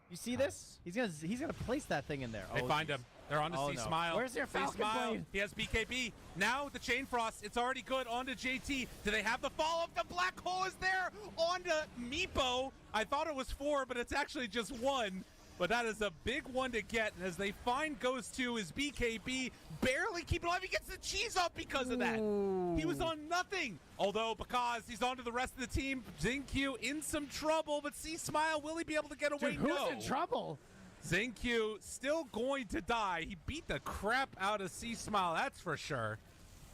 You see this? He's gonna place that thing in there. They find him. They're on to C-Smile. Where's your Falcon Blade? He has BKB. Now the Chain Frost. It's already good. On to JT. Do they have the follow-up? The Black Hole is there. On to Meepo. I thought it was 4, but it's actually just 1. But that is a big one to get. And as they find Goes to his BKB, barely keeping alive. He gets the cheese up because of that. He was on nothing. Although, because he's on to the rest of the team, Xingqiu in some trouble. But C-Smile, will he be able to get away? Dude, who's in trouble? Xingqiu still going to die. He beat the crap out of C-Smile, that's for sure.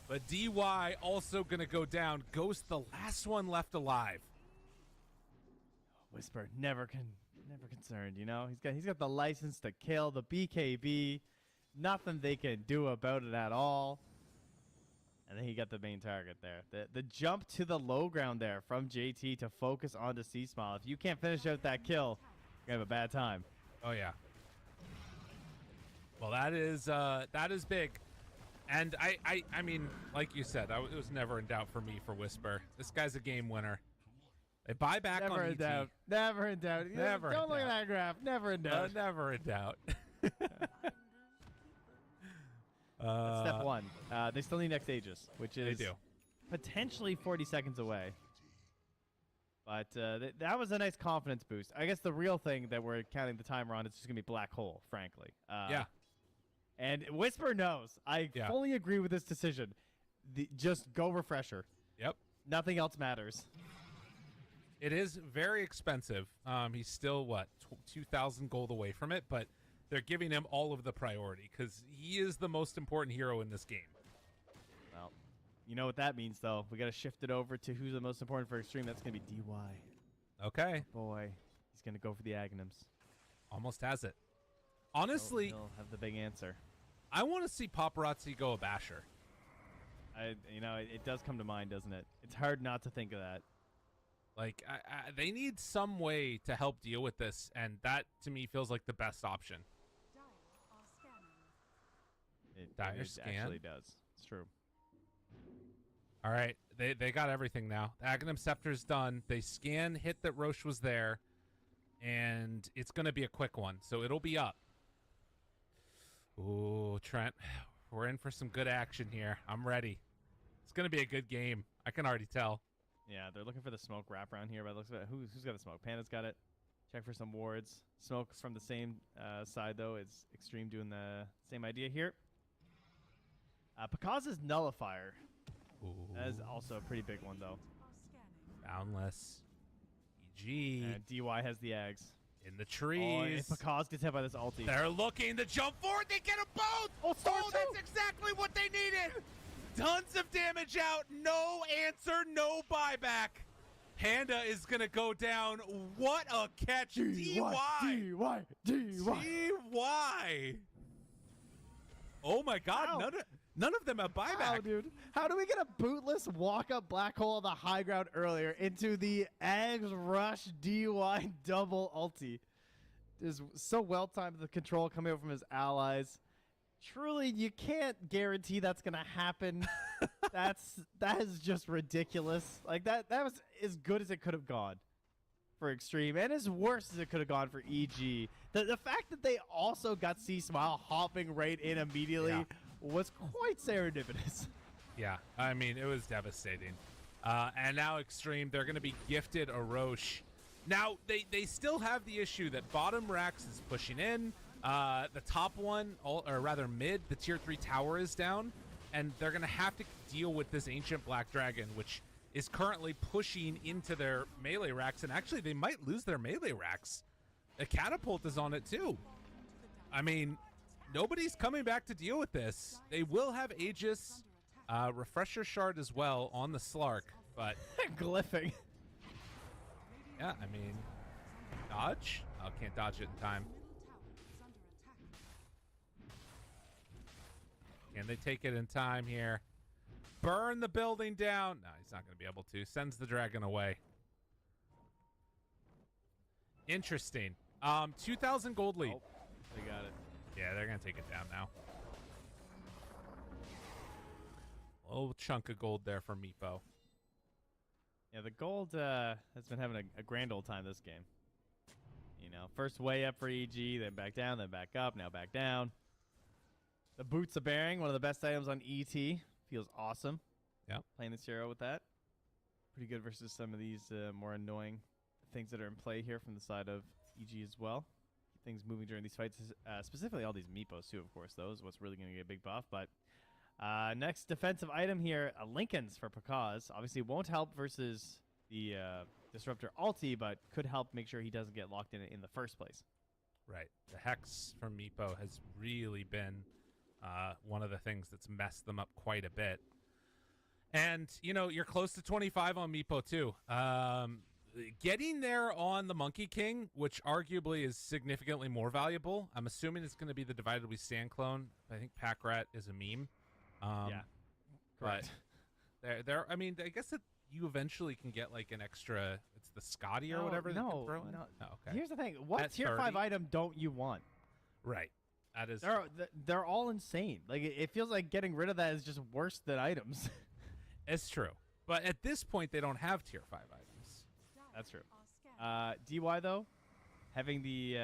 But DY also going to go down. Ghost, the last one left alive. Whisper never concerned, you know. He's got the license to kill, the BKB. Nothing they can do about it at all. And then he got the main target there. The jump to the low ground there from JT to focus onto C-Smile. If you can't finish out that kill, you're gonna have a bad time. Oh yeah. Well, that is big. And I mean, like you said, it was never in doubt for me for Whisper. This guy's a game winner. They buy back never on in ET. Doubt. Never in doubt. Never Don't in look doubt. at that graph. Never in doubt. Never in doubt. That's step 1. They still need next Aegis, which is They do. potentially 40 seconds away. But that was a nice confidence boost. I guess the real thing that we're counting the timer on is just going to be Black Hole, frankly. Yeah. And Whisper knows. I fully agree with this decision. Just go Refresher. Yep. Nothing else matters. It is very expensive. He's still, 2,000 gold away from it, but they're giving him all of the priority because he is the most important hero in this game. Well, you know what that means, though. We got to shift it over to who's the most important for Extreme. That's going to be DY. Okay. Boy, he's going to go for the Aghanims. Almost has it. Honestly, he'll have the big answer. I want to see Paparazzi go a Basher. It does come to mind, doesn't it? It's hard not to think of that. Like, they need some way to help deal with this, and that, to me, feels like the best option. Dire It scan. actually does. It's true. All right, they got everything now. The Aghanim Scepter's done. They scan, hit that Roche was there, and it's going to be a quick one, so it'll be up. Ooh, Trent, we're in for some good action here. I'm ready. It's going to be a good game. I can already tell. Yeah, they're looking for the smoke wrap around here by the looks of it. Who's got the smoke? Panda's got it. Check for some wards. Smoke from the same side, though. It's Extreme doing the same idea here. Pakaz's Nullifier. Ooh. That is also a pretty big one, though. Boundless. EG. And DY has the Ags. In the Oh, and if trees. Pakaz gets hit by this ulti. They're looking to jump forward. They get them both. Oh, Star too. That's exactly what they needed. Tons of damage out. No answer. No buyback. Panda is going to go down. What a catch. DY. Oh, my God. Ow. None of them have buyback. How, dude? How do we get a bootless walk-up black hole on the high ground earlier into the Ags Rush DY double ulti? Is so well-timed the control coming over from his allies. Truly, you can't guarantee that's going to happen. That is just ridiculous. Like, that was as good as it could have gone for Extreme and as worse as it could have gone for EG. The fact that they also got C-Smile hopping right in immediately was quite serendipitous. Yeah, I mean, it was devastating. And now Extreme, they're going to be gifted a Roche. Now, they still have the issue that bottom Rax is pushing in. The top one, or rather mid, the tier 3 tower is down. And they're going to have to deal with this Ancient Black Dragon, which is currently pushing into their melee racks. And actually, they might lose their melee racks. A Catapult is on it, too. I mean, nobody's coming back to deal with this. They will have Aegis, Refresher Shard as well on the Slark, but... Glyphing. Yeah, I mean, dodge? Oh, can't dodge it in time. Can they take it in time here? Burn the building down. No, he's not going to be able to. Sends the dragon away. Interesting. 2,000 gold lead. Oh, they got it. Yeah, they're going to take it down now. A little chunk of gold there for Meepo. Yeah, the gold has been having a grand old time this game. You know, first way up for EG, then back down, then back up, now back down. The Boots of Bearing, one of the best items on ET. Feels awesome. Yep. Playing this hero with that. Pretty good versus some of these more annoying things that are in play here from the side of EG as well. Things moving during these fights, specifically all these Meepos too, of course. Those what's really going to get a big buff. But next defensive item here, Lincoln's for Pakaz. Obviously won't help versus the Disruptor ulti, but could help make sure he doesn't get locked in it in the first place. Right. The Hex from Meepo has really been one of the things that's messed them up quite a bit. And, you know, you're close to 25 on Meepo too. Getting there on the Monkey King, which arguably is significantly more valuable. I'm assuming it's going to be the Divided We Stand clone. I think Packrat is a meme. Yeah. Correct. But there. I mean, I guess that you eventually can get like an extra. It's the Scotty or whatever. that you can throw in. No. Oh, okay. Here's the thing. What At tier 5 30? item don't you want? Right. That is. They're all insane. Like it feels like getting rid of that is just worse than items. It's true. But at this point, they don't have tier 5 items. That's true. DY though, having the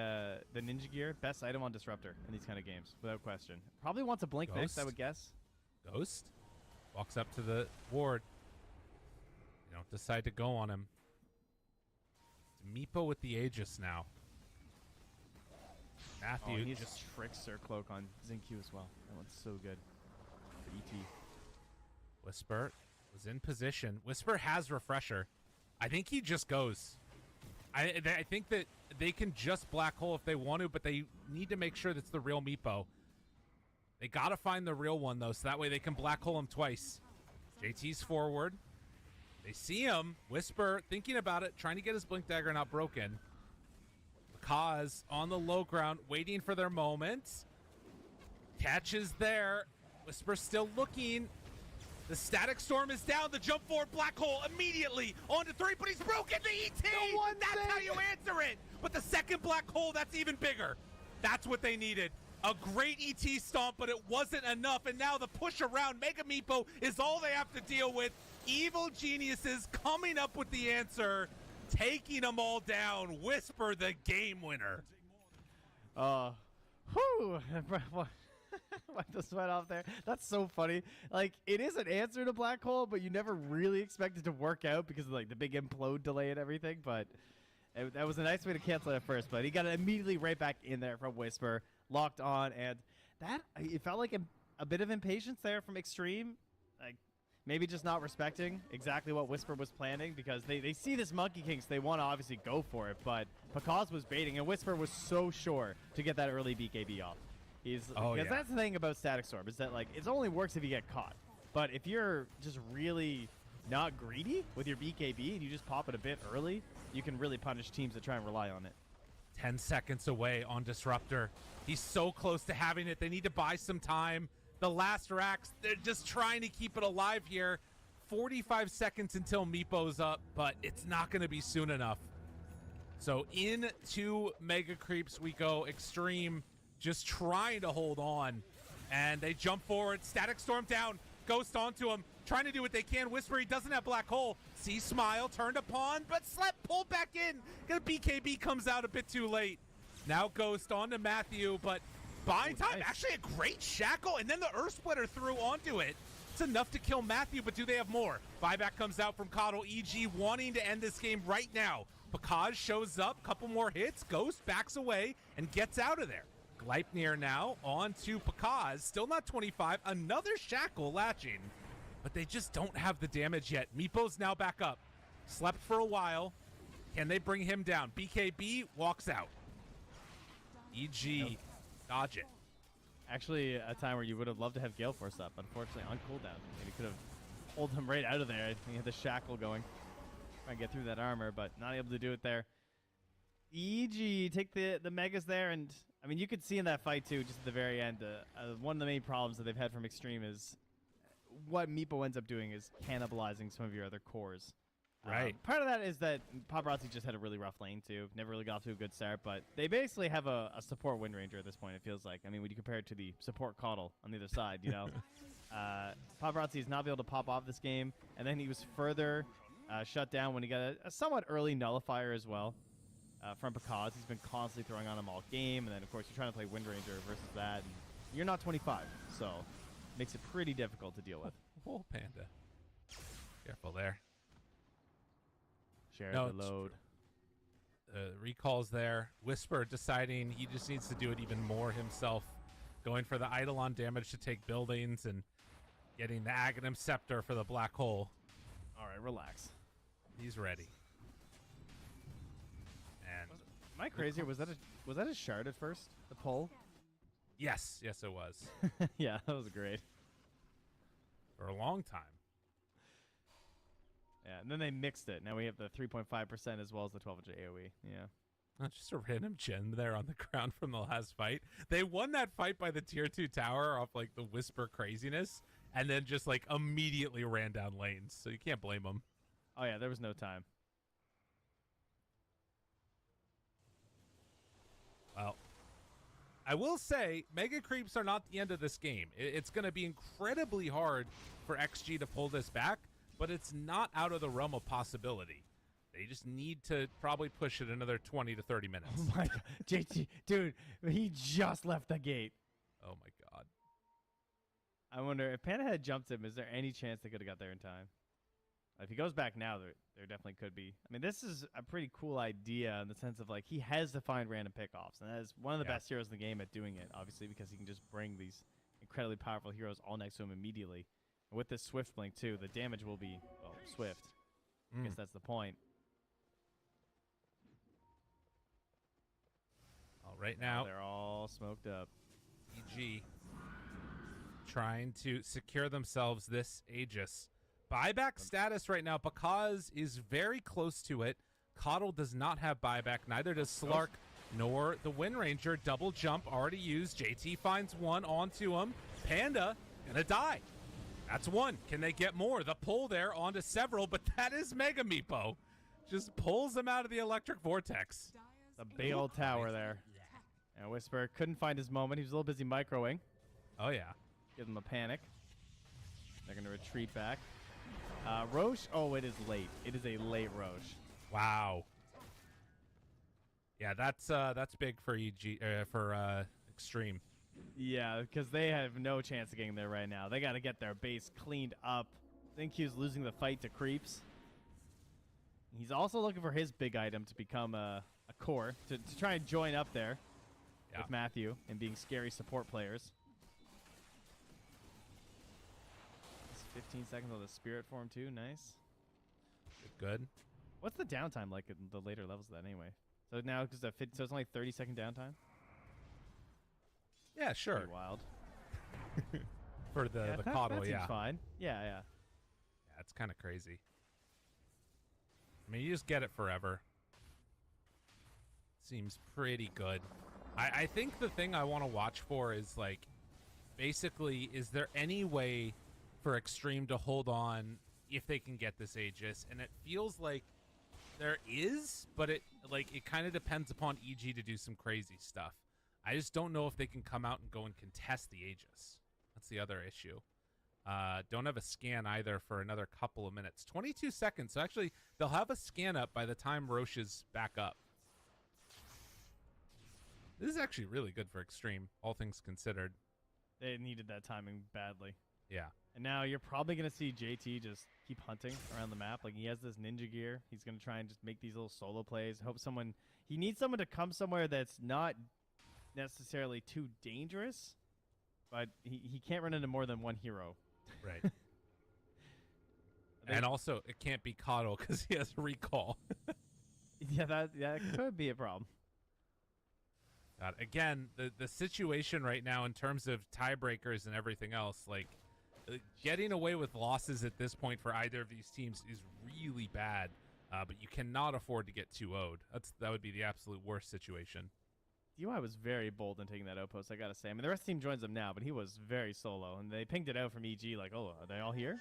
ninja gear, best item on Disruptor in these kind of games, without question. Probably wants a blink next, I Ghost? would guess. Ghost walks up to the ward. You don't decide to go on him. It's Meepo with the Aegis now. Matthew He just Trickster cloak on Xingqiu as well. That one's so good for ET. Whisper was in position. Whisper has Refresher. I think he just goes. I think that they can just black hole if they want to, but they need to make sure that's the real Meepo. They got to find the real one, though, so that way they can black hole him twice. JT's forward. They see him. Whisper thinking about it, trying to get his Blink Dagger not broken. Kaz on the low ground, waiting for their moment. Catch is there. Whisper still looking. The Static Storm is down. The jump forward black hole immediately onto 3, but he's broken the ET. That's how you answer it. But the second black hole, that's even bigger. That's what they needed. A great ET stomp, but it wasn't enough. And now the push around Mega Meepo is all they have to deal with. Evil geniuses coming up with the answer, taking them all down. Whisper the game winner. Whew. Wipe the sweat off there. That's so funny. Like, it is an answer to Black Hole, but you never really expect it to work out because of, like, the big implode delay and everything. But that was a nice way to cancel it at first. But he got it immediately right back in there from Whisper, locked on. And it felt like a bit of impatience there from Extreme. Like, maybe just not respecting exactly what Whisper was planning because they see this Monkey King, so they want to obviously go for it. But Pakaz was baiting, and Whisper was so sure to get that early BKB off. Because that's the thing about Static Storm is that, like, it only works if you get caught. But if you're just really not greedy with your BKB and you just pop it a bit early, you can really punish teams that try and rely on it. 10 seconds away on Disruptor. He's so close to having it. They need to buy some time. The last racks, they're just trying to keep it alive here. 45 seconds until Meepo's up, but it's not going to be soon enough. So into Mega Creeps we go. Extreme just trying to hold on, and they jump forward. Static Storm down, Ghost onto him, trying to do what they can. Whisper, he doesn't have Black Hole. See Smile turned upon, but Slap pulled back in. BKB comes out a bit too late. Now Ghost onto Matthew, but buying time. Nice. Actually a great shackle, and then the Earth Splitter threw onto it. It's enough to kill Matthew, but do they have more? Buyback comes out from Coddle. EG wanting to end this game right now. Pakaz shows up, couple more hits. Ghost backs away and gets out of there. Gleipnir now on to Pakaz, still not 25, another shackle latching, but they just don't have the damage yet. Meepo's now back up, slept for a while. Can they bring him down? BKB walks out. EG, dodge it. Actually, a time where you would have loved to have Gale Force up, unfortunately on cooldown. Maybe could have pulled him right out of there. He had the shackle going, trying to get through that armor, but not able to do it there. EG take the Megas there, and I mean, you could see in that fight too, just at the very end, one of the main problems that they've had from Extreme is what Meepo ends up doing is cannibalizing some of your other cores. Right. Part of that is that Paparazzi just had a really rough lane too. Never really got off to a good start, but they basically have a support Wind Ranger at this point, it feels like. I mean, when you compare it to the support Coddle on the other side, you know. Paparazzi is not able to pop off this game, and then he was further shut down when he got a somewhat early nullifier as well. From Pakaz. He's been constantly throwing on him all game, and then of course you're trying to play Wind Ranger versus that, and you're not 25, so it makes it pretty difficult to deal with. Oh, Panda. Careful there. Share the load. Recalls there. Whisper deciding he just needs to do it even more himself, going for the Eidolon damage to take buildings and getting the Aghanim Scepter for the Black Hole. All right, relax. He's ready. Am I crazy? Was that a shard at first? The pull? Yes, it was. Yeah, that was great. For a long time. Yeah, and then they mixed it. Now we have the 3.5% as well as the 1200 AoE. Yeah. Just a random gem there on the ground from the last fight. They won that fight by the tier 2 tower off like the Whisper craziness, and then just like immediately ran down lanes. So you can't blame them. Oh yeah, there was no time. Well, I will say Mega Creeps are not the end of this game. It's going to be incredibly hard for XG to pull this back, but it's not out of the realm of possibility. They just need to probably push it another 20 to 30 minutes. Oh my God. JT, dude, he just left the gate. Oh my God. I wonder if Panda had jumped him, is there any chance they could have got there in time? If he goes back now, there definitely could be. I mean, this is a pretty cool idea in the sense of, like, he has to find random pickoffs. And that is one of the best heroes in the game at doing it, obviously, because he can just bring these incredibly powerful heroes all next to him immediately. And with this Swift Blink, too, the damage will be, well, swift. I guess that's the point. All right now. They're all smoked up. EG trying to secure themselves this Aegis. Buyback status right now, Pakaz is very close to it. Coddle does not have buyback, neither does Slark nor the Wind Ranger. Double jump already used. JT finds one onto him. Panda gonna die. That's one. Can they get more? The pull there onto several, but that is Mega Meepo. Just pulls them out of the electric vortex. The big old tower there. And Whisper couldn't find his moment. He was a little busy microwing. Oh, yeah. Give them a panic. They're going to retreat back. Roche. Oh, it is late. It is a late Roche. Wow. Yeah, that's big for EG for Extreme. Yeah, because they have no chance of getting there right now. They got to get their base cleaned up. ThinQ's losing the fight to Creeps. He's also looking for his big item to become a core to try and join up there with Matthew and being scary support players. It's 15 seconds on the spirit form too. Nice. Good. What's the downtime like in the later levels of that anyway? So now because so it's only 30-second downtime. Yeah, sure. Pretty wild. For the coddle, that seems fine. Yeah. Yeah, it's kind of crazy. I mean, you just get it forever. Seems pretty good. I think the thing I want to watch for is, like, basically, is there any way for Extreme to hold on if they can get this Aegis? And it feels like there is, but it kind of depends upon EG to do some crazy stuff. I just don't know if they can come out and go and contest the Aegis. That's the other issue. Don't have a scan either for another couple of minutes. 22 seconds. So actually, they'll have a scan up by the time Roche is back up. This is actually really good for Extreme, all things considered. They needed that timing badly. Yeah. And now you're probably going to see JT just keep hunting around the map. Like, he has this ninja gear. He's going to try and just make these little solo plays. Hope someone... He needs someone to come somewhere that's not necessarily too dangerous, but he can't run into more than one hero. Right. And also, it can't be Coddle because he has recall. Yeah, that could be a problem. God, again, the situation right now in terms of tiebreakers and everything else, like, getting away with losses at this point for either of these teams is really bad, but you cannot afford to get 2-0'd. That would be the absolute worst situation. DY was very bold in taking that outpost, I gotta say. I mean, the rest of the team joins them now, but he was very solo, and they pinged it out from EG like, oh, are they all here?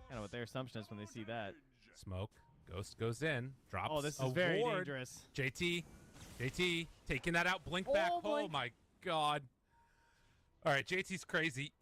I don't know what their assumption is when they see that. Smoke. Ghost goes in. Drops. Oh, this is a very ward. dangerous. JT taking that out. Blink back. Oh, my God. All right, JT's crazy.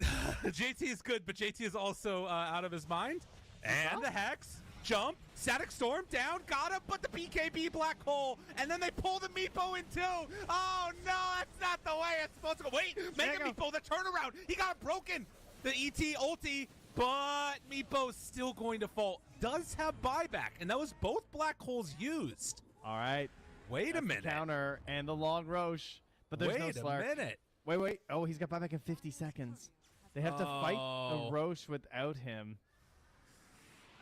JT is good, but JT is also out of his mind. And the Hex. Jump. Static Storm down. Got him. But the BKB black hole. And then they pull the Meepo in too. Oh, no. That's not the way it's supposed to go. Wait. Mega Meepo, the turnaround. He got it broken. The ET ulti. But Meepo's still going to fall. Does have buyback. And that was both black holes used. All right. Wait a minute. Counter and the long Roche. But there's no Slark. Wait a minute. Wait. Oh, he's got buyback in 50 seconds. They have to fight the Roche without him.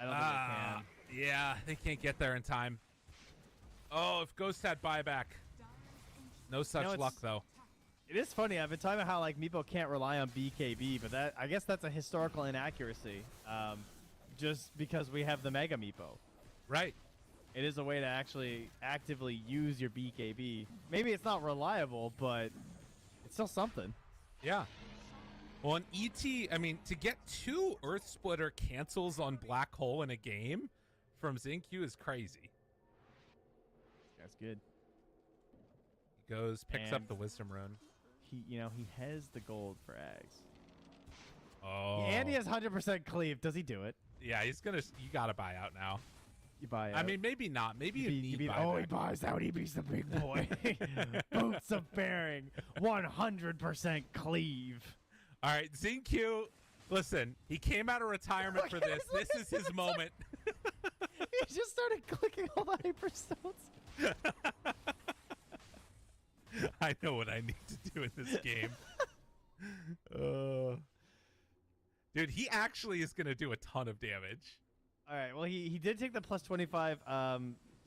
I don't think they can. Yeah, they can't get there in time. Oh, if Ghost had buyback. No such luck, though. It is funny. I've been talking about how, like, Meepo can't rely on BKB, but I guess that's a historical inaccuracy. Just because we have the Mega Meepo. Right. It is a way to actually actively use your BKB. Maybe it's not reliable, but it's still something. Yeah. Well, an ET, I mean, to get 2 Earth Splitter cancels on Black Hole in a game from XinQ is crazy. That's good. He goes, picks up the Wisdom Rune. He has the gold for Ags. Oh. And he has 100% cleave. Does he do it? Yeah, you gotta buy out now. You buy out. I mean, maybe not. Maybe you need buyback. Oh, he buys out. He beats the big boy. Boots of bearing. 100% cleave. All right, XinQ, listen, he came out of retirement for this. This is his moment. He just started clicking all the hyperstones. I know what I need to do in this game. Dude, he actually is going to do a ton of damage. All right, well, he did take the plus 25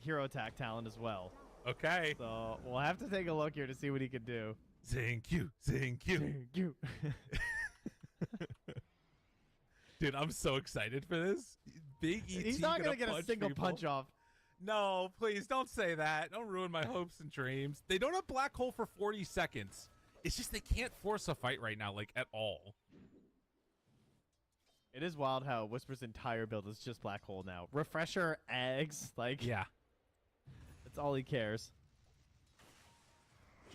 hero attack talent as well. Okay. So we'll have to take a look here to see what he can do. XinQ. Dude, I'm so excited for this. Big ET. He's not going to get a single punch off. No, please don't say that. Don't ruin my hopes and dreams. They don't have Black Hole for 40 seconds. It's just they can't force a fight right now, like, at all. It is wild how Whisper's entire build is just Black Hole now. Refresher, Ags, like... Yeah. That's all he cares.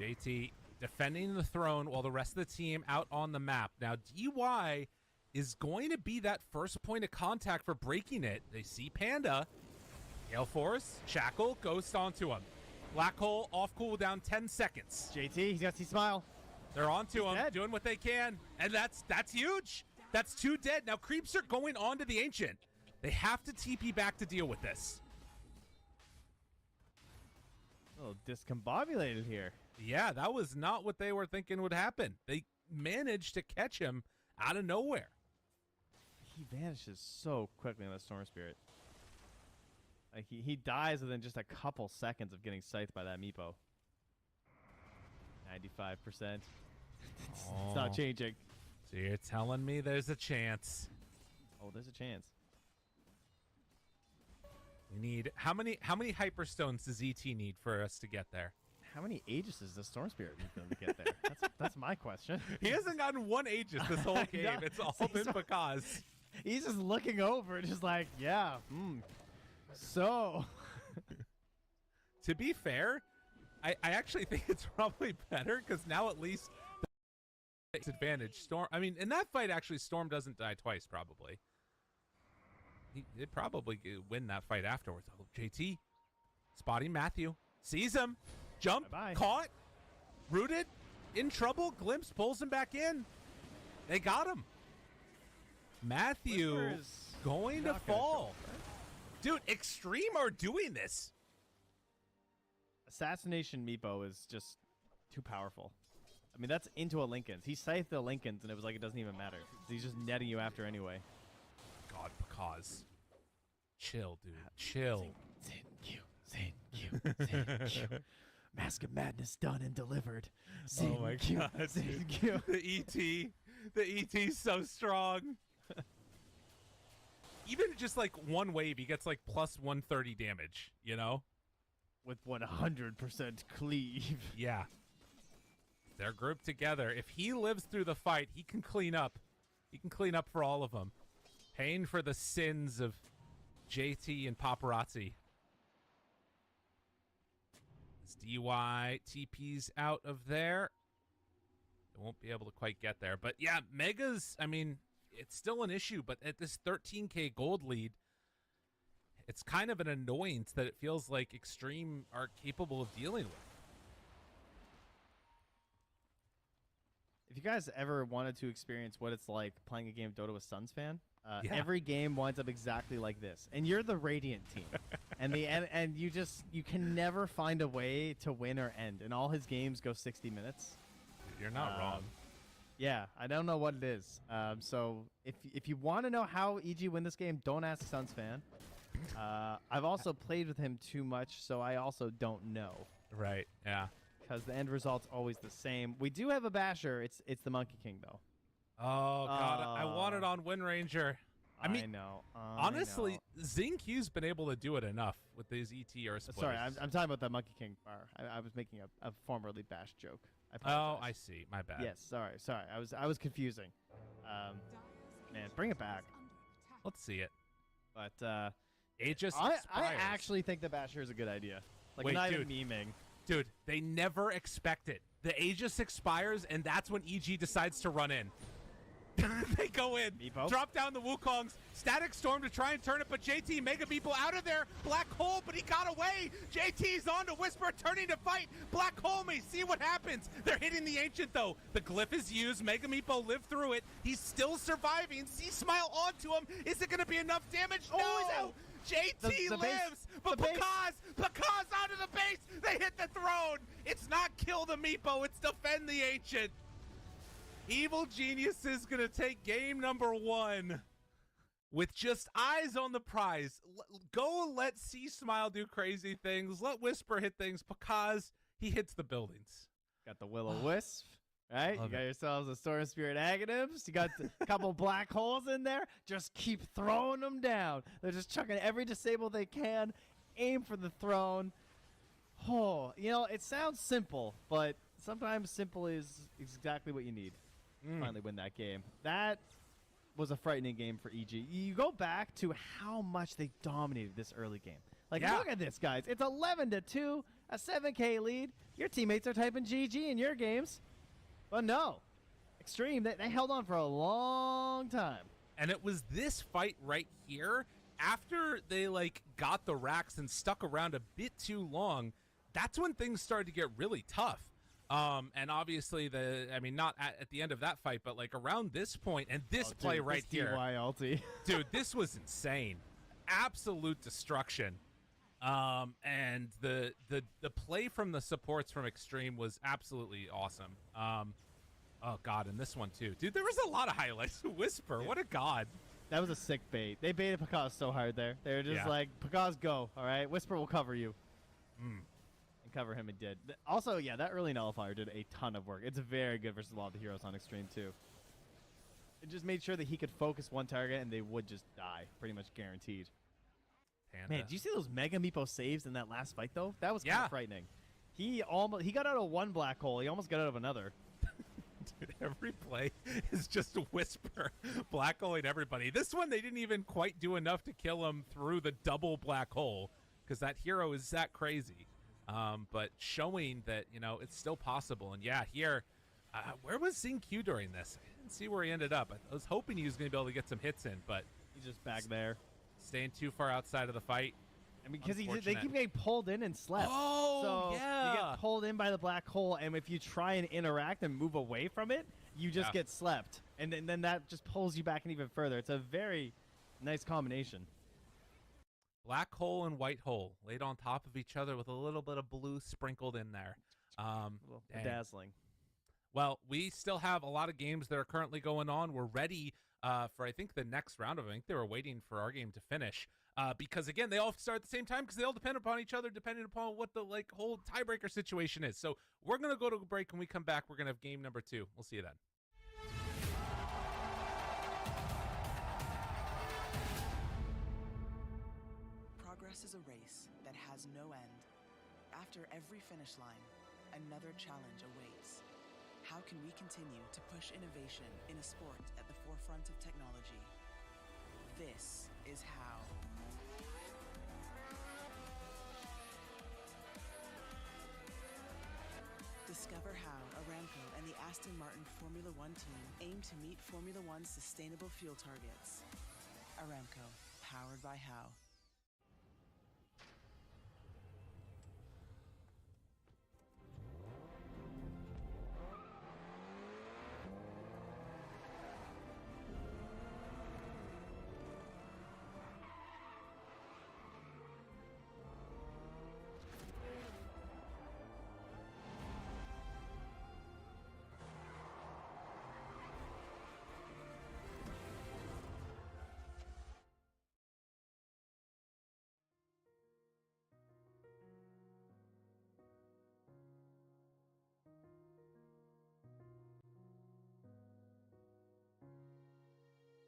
JT defending the throne while the rest of the team out on the map. Now, DY is going to be that first point of contact for breaking it. They see Panda. Gale Force, Shackle, Ghost onto him. Black Hole off cooldown 10 seconds. JT, he's got C-Smile. They're onto him, dead. doing what they can. And that's huge. That's 2 dead. Now, creeps are going on to the Ancient. They have to TP back to deal with this. A little discombobulated here. Yeah, that was not what they were thinking would happen. They managed to catch him out of nowhere. He vanishes so quickly in the Storm Spirit. Like he dies within just a couple seconds of getting scythed by that Meepo. 95%. It's not changing. So you're telling me there's a chance. Oh, there's a chance. We need how many Hyperstones does ET need for us to get there? How many Aegises does Storm Spirit need for them to get there? That's my question. He hasn't gotten one Aegis this whole game. It's all been because he's just looking over, just like, yeah. So, to be fair, I actually think it's probably better because now at least it's advantage. Storm. I mean, in that fight, actually, Storm doesn't die twice. Probably. He'd probably win that fight afterwards. Oh, JT, spotting Matthew, sees him, jump, Bye-bye. caught, rooted, in trouble. Glimpse pulls him back in. They got him. Matthew Whisper's going to not gonna fall. show up, right? Dude, Extreme are doing this. Assassination Meepo is just too powerful. I mean, that's into a Lincoln's. He scythed the Lincoln's, and it was like it doesn't even matter. He's just netting you after anyway. God, because. Chill, dude. Chill. Mask of Madness done and delivered. Oh my God, dude. The ET's so strong. Even just like one wave, he gets like plus 130 damage, you know? With 100% cleave. Yeah. They're grouped together. If he lives through the fight, he can clean up. He can clean up for all of them. Paying for the sins of JT and Paparazzi. As DY TP's out of there. They won't be able to quite get there. But yeah, Megas, I mean, it's still an issue, but at this 13K gold lead, it's kind of an annoyance that it feels like Extreme are capable of dealing with. If you guys ever wanted to experience what it's like playing a game of Dota with Suns fan, Yeah. every game winds up exactly like this, and you're the Radiant team, and you can never find a way to win or end, and all his games go 60 minutes. You're not wrong. Yeah, I don't know what it is. So if you want to know how EG win this game, don't ask Suns fan. I've also played with him too much, so I also don't know. Right, yeah. Because the end result's always the same. We do have a basher. It's the Monkey King, though. Oh, God. I want it on Wind Ranger. I mean, know. honestly, XingQ's been able to do it enough with these ETR splits. Sorry, I'm talking about the Monkey King bar. I was making a formerly bashed joke. Oh, I see. My bad. Yes, sorry. I was confusing. Man, bring it back. Let's see it. But Aegis I expires. actually think the basher is a good idea. Like, Wait, not dude. even memeing. Dude, they never expect it. The Aegis expires, and that's when EG decides to run in. They go in, Meepo. drop down the Wukongs, Static Storm to try and turn it, but JT, Mega Meeple out of there. Black Hole, but he got away. JT's on to Whisper, turning to fight. Black Hole may see what happens. They're hitting the Ancient, though. The Glyph is used. Mega Meeple lived through it. He's still surviving. C-Smile onto him. Is it going to be enough damage? No! he's out. JT The base. lives, but The base. Picaz out of the base. They hit the throne. It's not kill the Meepo. It's defend the Ancient. Evil Genius is going to take game number 1 with just eyes on the prize. Go let C-Smile do crazy things. Let Whisper hit things because he hits the buildings. Got the Will-O-Wisp, right? Love You got it. yourselves a Storm Spirit Aghanims. You got a couple black holes in there. Just keep throwing them down. They're just chucking every disable they can. Aim for the throne. Oh, it sounds simple, but sometimes simple is exactly what you need. Finally win that game. That was a frightening game for EG. You go back to how much they dominated this early game. Like, Yeah. look at this, guys. It's 11-2, a 7K lead. Your teammates are typing GG in your games. But no. Extreme, they held on for a long time. And it was this fight right here, after they like got the racks and stuck around a bit too long, that's when things started to get really tough. And obviously not at the end of that fight, but like around this point and this play dude, right this here. DY ulti. Dude, this was insane. Absolute destruction. And the play from the supports from Extreme was absolutely awesome. Oh god, and this one too. Dude, there was a lot of highlights. Whisper, what a god. That was a sick bait. They baited Pakaz so hard there. They were just like, Pakaz, go, all right? Whisper will cover you. And cover him, and did. Also, yeah, that early nullifier did a ton of work. It's very good versus a lot of the heroes on Extreme, too. It just made sure that he could focus one target, and they would just die. Pretty much guaranteed. Panda. Man, did you see those Mega Meepo saves in that last fight, though? That was kind of frightening. He got out of one black hole. He almost got out of another. Dude, every play is just a Whisper black holing everybody. This one, they didn't even quite do enough to kill him through the double black hole because that hero is that crazy. But showing that, it's still possible. And yeah, here, where was XingQ during this? I didn't see where he ended up. I was hoping he was going to be able to get some hits in, but he's just back there. Staying too far outside of the fight. I mean, because they keep getting pulled in and slept. Oh, so yeah. You get pulled in by the black hole, and if you try and interact and move away from it, you just get slept. And then that just pulls you back in even further. It's a very nice combination. Black hole and white hole laid on top of each other with a little bit of blue sprinkled in there. Dazzling. Well, we still have a lot of games that are currently going on. We're ready for, I think, the next round of it. I think they were waiting for our game to finish. Because, again, they all start at the same time because they all depend upon each other, depending upon what the whole tiebreaker situation is. So we're going to go to a break. When we come back, we're going to have game number 2. We'll see you then. Progress is a race that has no end. After every finish line, another challenge awaits. How can we continue to push innovation in a sport at the forefront of technology? This is how. Discover how Aramco and the Aston Martin Formula One team aim to meet Formula One's sustainable fuel targets. Aramco, powered by How.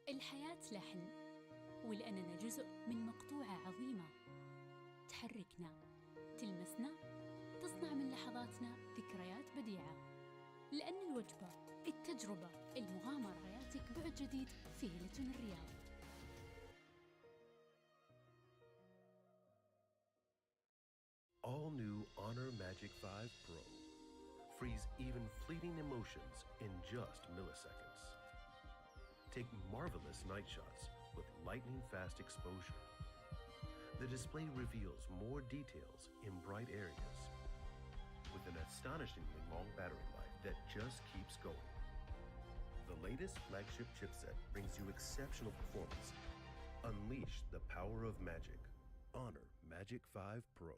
الحياة لحن، ولأننا جزء من مقطوعة عظيمة تحركنا، تلمسنا، تصنع من لحظاتنا ذكريات بديعة. لأن الوجبة، التجربة، المغامرة يأتيك بعد جديد في هيلتون الرياض. All new Honor Magic 5 Pro. Freeze even fleeting emotions in just milliseconds. Take marvelous night shots with lightning-fast exposure. The display reveals more details in bright areas with an astonishingly long battery life that just keeps going. The latest flagship chipset brings you exceptional performance. Unleash the power of magic. Honor Magic 5 Pro.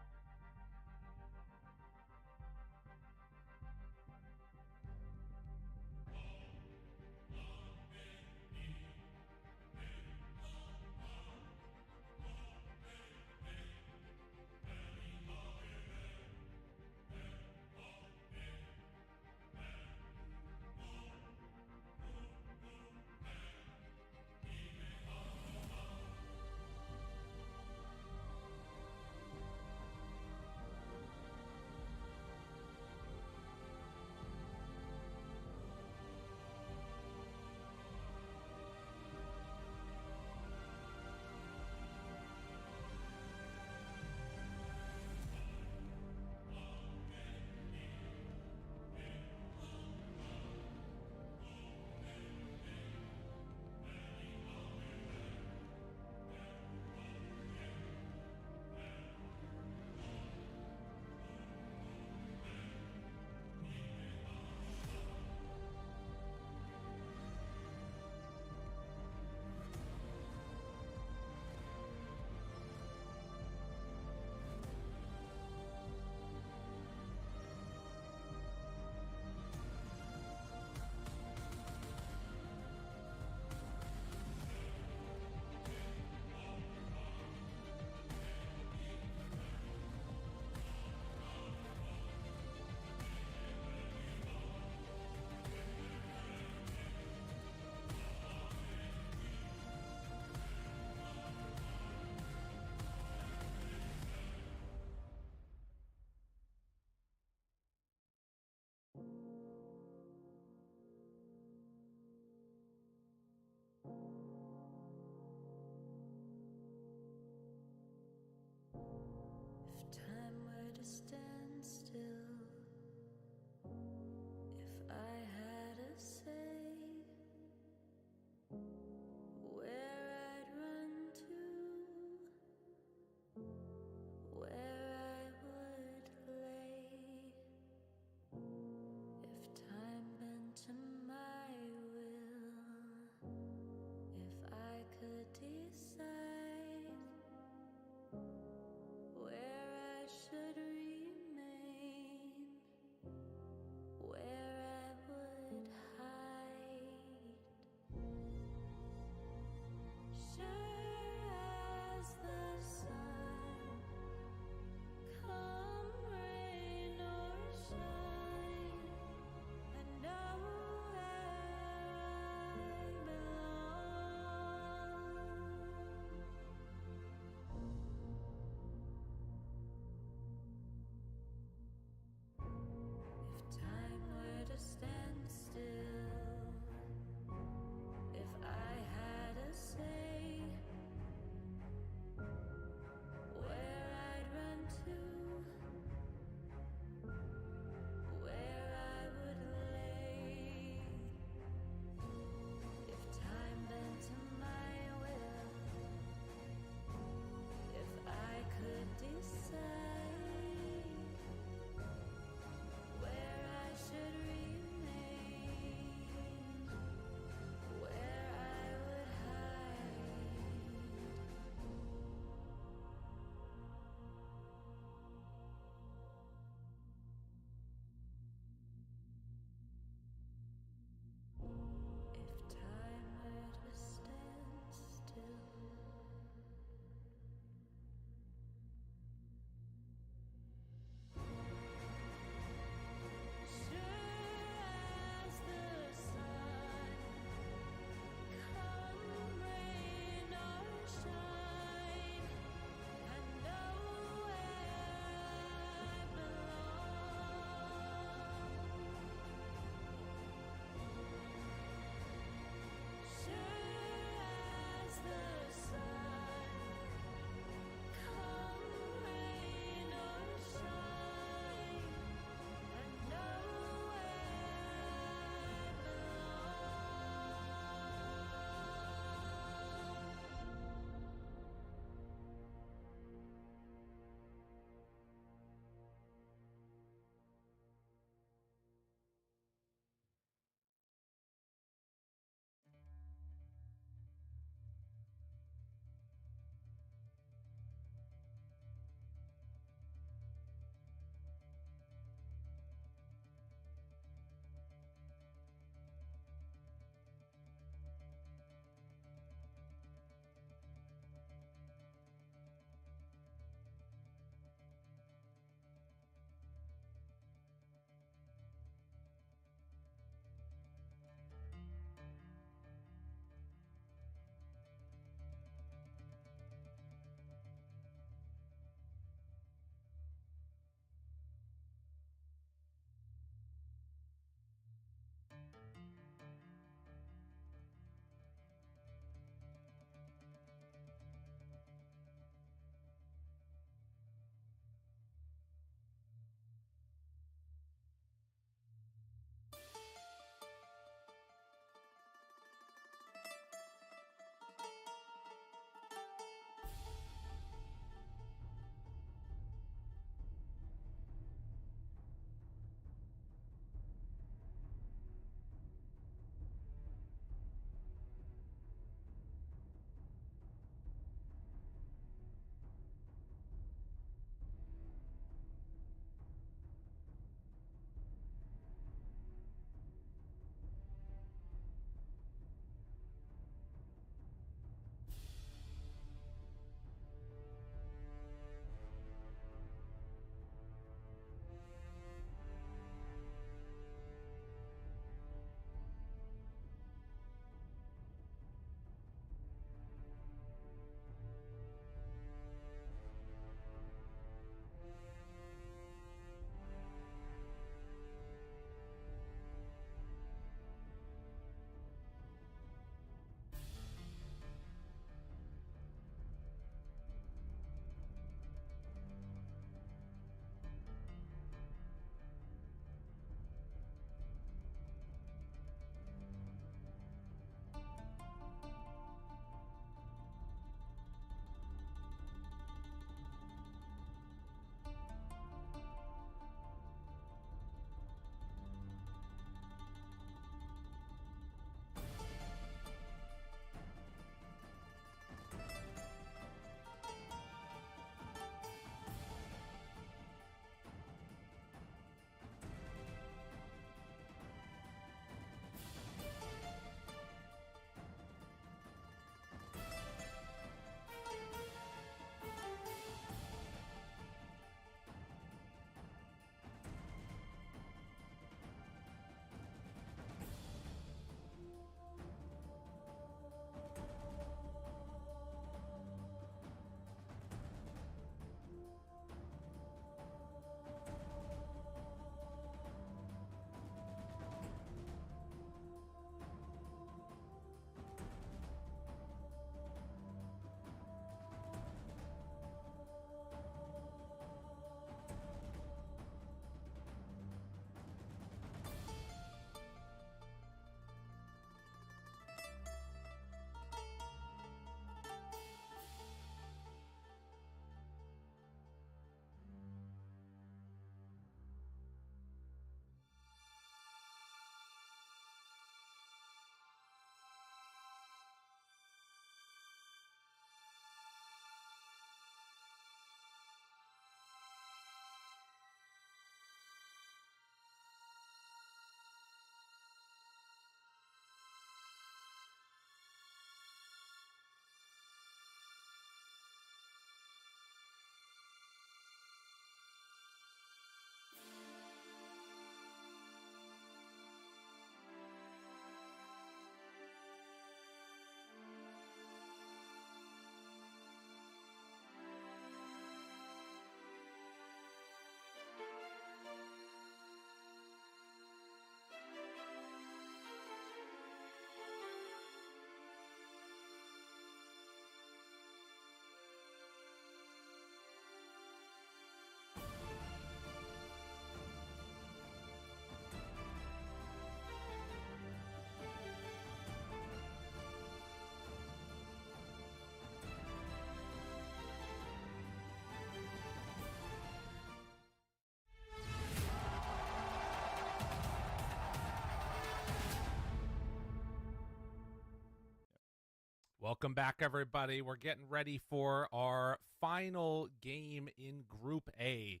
Welcome back, everybody. We're getting ready for our final game in Group A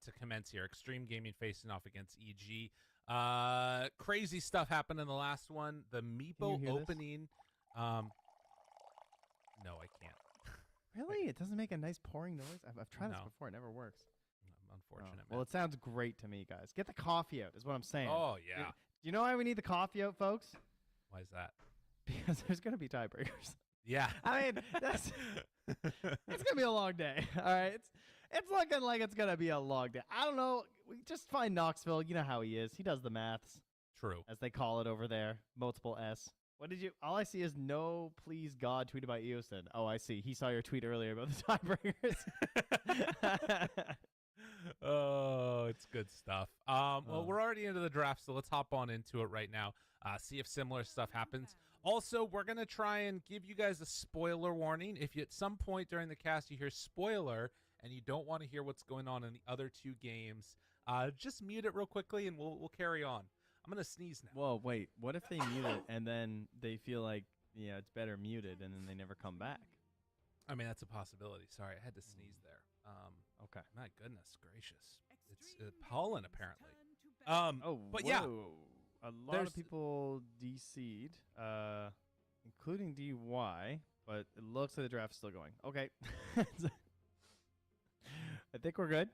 to commence here. Extreme Gaming facing off against EG. Crazy stuff happened in the last one. The Meepo opening. No, I can't. Really? It doesn't make a nice pouring noise? I've tried this before. It never works. Unfortunate. Well, it sounds great to me, guys. Get the coffee out is what I'm saying. Oh, yeah. Do you know why we need the coffee out, folks? Why is that? Because there's going to be tiebreakers. Yeah. I mean, it's going to be a long day. All right. It's looking like it's going to be a long day. I don't know. We just find Knoxville. You know how he is. He does the maths. True. As they call it over there. Multiple S. What did you? All I see is no, please God, tweeted by Eoston. Oh, I see. He saw your tweet earlier about the tiebreakers. Oh, it's good stuff. Well, we're already into the draft, so let's hop on into it right now. See if similar stuff happens. Also, we're going to try and give you guys a spoiler warning. If you, at some point during the cast you hear spoiler and you don't want to hear what's going on in the other two games, just mute it real quickly and we'll carry on. I'm going to sneeze now. Whoa, wait. What if they mute it and then they feel like, it's better muted and then they never come back? I mean, that's a possibility. Sorry, I had to sneeze there. Okay. My goodness gracious. It's pollen, apparently. But whoa. yeah. A lot of people DC'd, including DY, but it looks like the draft's still going. Okay. I think we're good.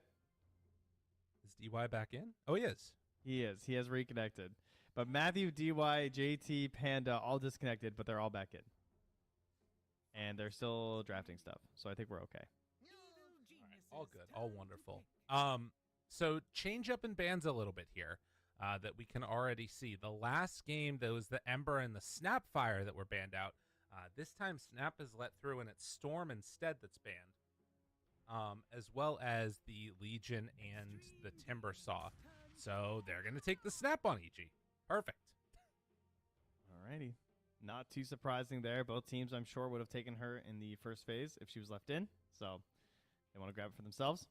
Is DY back in? Oh, he is. He is. He has reconnected. But Matthew, DY, JT, Panda, all disconnected, but they're all back in. And they're still drafting stuff. So I think we're okay. All good. All wonderful. So change up in bands a little bit here that we can already see. The last game, there was the Ember and the Snapfire that were banned out. This time Snap is let through and it's Storm instead that's banned, as well as the Legion and the Timbersaw. So they're going to take the Snap on EG. Perfect. Alrighty. Not too surprising there. Both teams, I'm sure, would have taken her in the first phase if she was left in. So they want to grab it for themselves.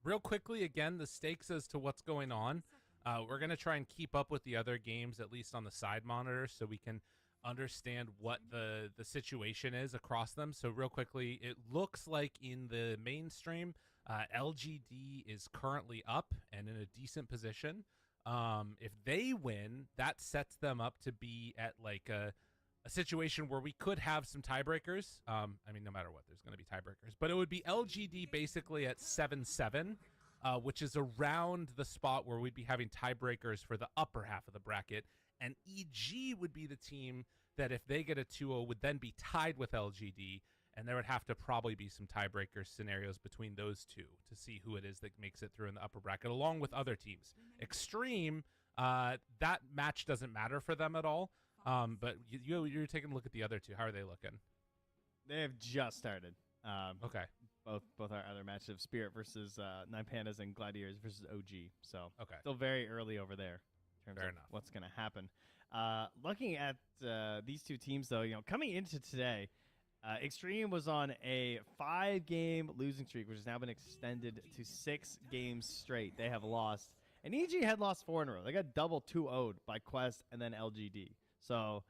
Real quickly, again, the stakes as to what's going on. We're going to try and keep up with the other games, at least on the side monitor, so we can understand what the situation is across them. So real quickly, it looks like in the mainstream, LGD is currently up and in a decent position. If they win, that sets them up to be at like a situation where we could have some tiebreakers. I mean, no matter what, there's going to be tiebreakers. But it would be LGD basically at 7-7, which is around the spot where we'd be having tiebreakers for the upper half of the bracket. And EG would be the team that if they get a 2-0 would then be tied with LGD. And there would have to probably be some tiebreaker scenarios between those two to see who it is that makes it through in the upper bracket, along with other teams. Extreme, that match doesn't matter for them at all. But you're taking a look at the other two. How are they looking? They have just started. Okay. Both our other matches of Spirit versus Nine Pandas and Gladiators versus OG. So okay, still very early over there in terms of what's going to happen. Looking at these two teams, though, coming into today, Extreme was on a 5-game losing streak, which has now been extended to 6 games straight. They have lost. And EG had lost 4 in a row. They got double 2-0'd by Quest and then LGD. So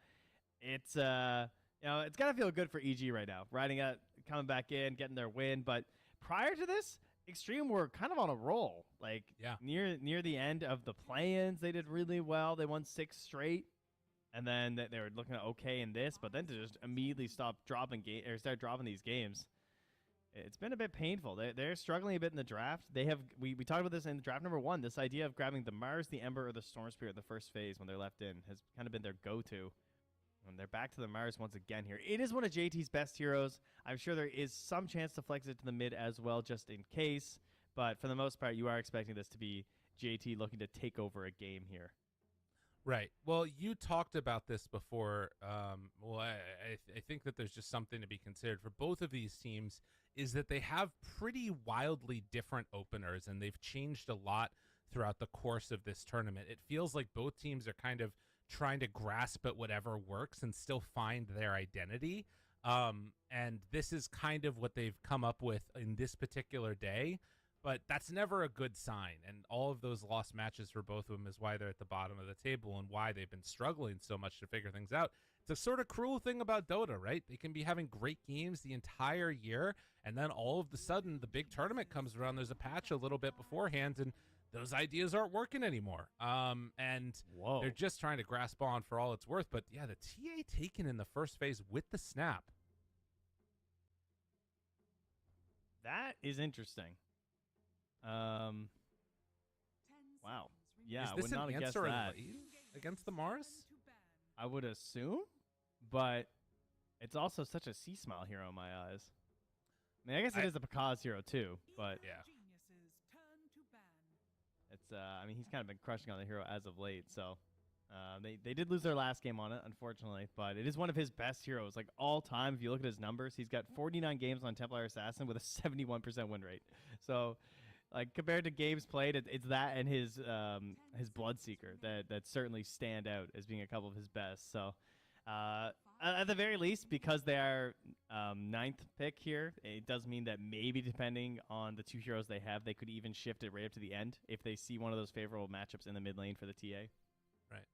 it's it's got to feel good for EG right now. Riding out, coming back in, getting their win. But prior to this, Extreme were kind of on a roll. Like near the end of the play-ins, they did really well. They won 6 straight. And then they were looking okay in this, but then to just immediately start dropping these games, it's been a bit painful. They're struggling a bit in the draft. They have we talked about this in draft number 1. This idea of grabbing the Mars, the Ember, or the Storm Spirit in the first phase when they're left in has kind of been their go-to. And they're back to the Mars once again here. It is one of JT's best heroes. I'm sure there is some chance to flex it to the mid as well, just in case. But for the most part, you are expecting this to be JT looking to take over a game here. Right. Well, you talked about this before. I think that there's just something to be considered for both of these teams is that they have pretty wildly different openers, and they've changed a lot throughout the course of this tournament. It feels like both teams are kind of trying to grasp at whatever works and still find their identity. And this is kind of what they've come up with in this particular day. But that's never a good sign. And all of those lost matches for both of them is why they're at the bottom of the table and why they've been struggling so much to figure things out. It's a sort of cruel thing about Dota, right? They can be having great games the entire year, and then all of a sudden the big tournament comes around. There's a patch a little bit beforehand, and those ideas aren't working anymore. And they're just trying to grasp on for all it's worth. But yeah, the TA taken in the first phase with the snap. That is interesting. Wow. Yeah, Is I this would not an have guessed answer that. against the Mars? I would assume, but it's also such a C-Smile hero in my eyes. I mean, I guess it is a Pakaz hero too, but yeah. It's I mean, he's kind of been crushing on the hero as of late, so they did lose their last game on it, unfortunately, but it is one of his best heroes, like all time. If you look at his numbers, he's got 49 games on Templar Assassin with a 71% win rate. So, like compared to games played, it's that and his Bloodseeker that certainly stand out as being a couple of his best. So, at the very least, because they are 9th pick here, it does mean that maybe depending on the two heroes they have, they could even shift it right up to the end if they see one of those favorable matchups in the mid lane for the TA. Right.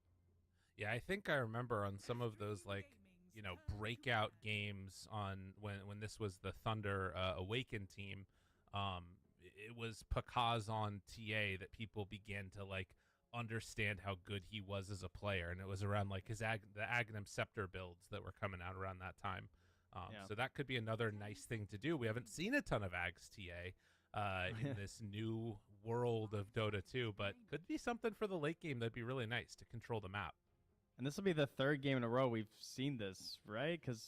Yeah, I think I remember on some of those breakout games on when this was the Thunder Awaken team, it was Pakaz on TA that people began to understand how good he was as a player, and it was around the Aghanim Scepter builds that were coming out around that time. So that could be another nice thing to do. We haven't seen a ton of Ags TA in this new world of Dota 2, but could be something for the late game that'd be really nice to control the map. And this will be the third game in a row we've seen this, right? Because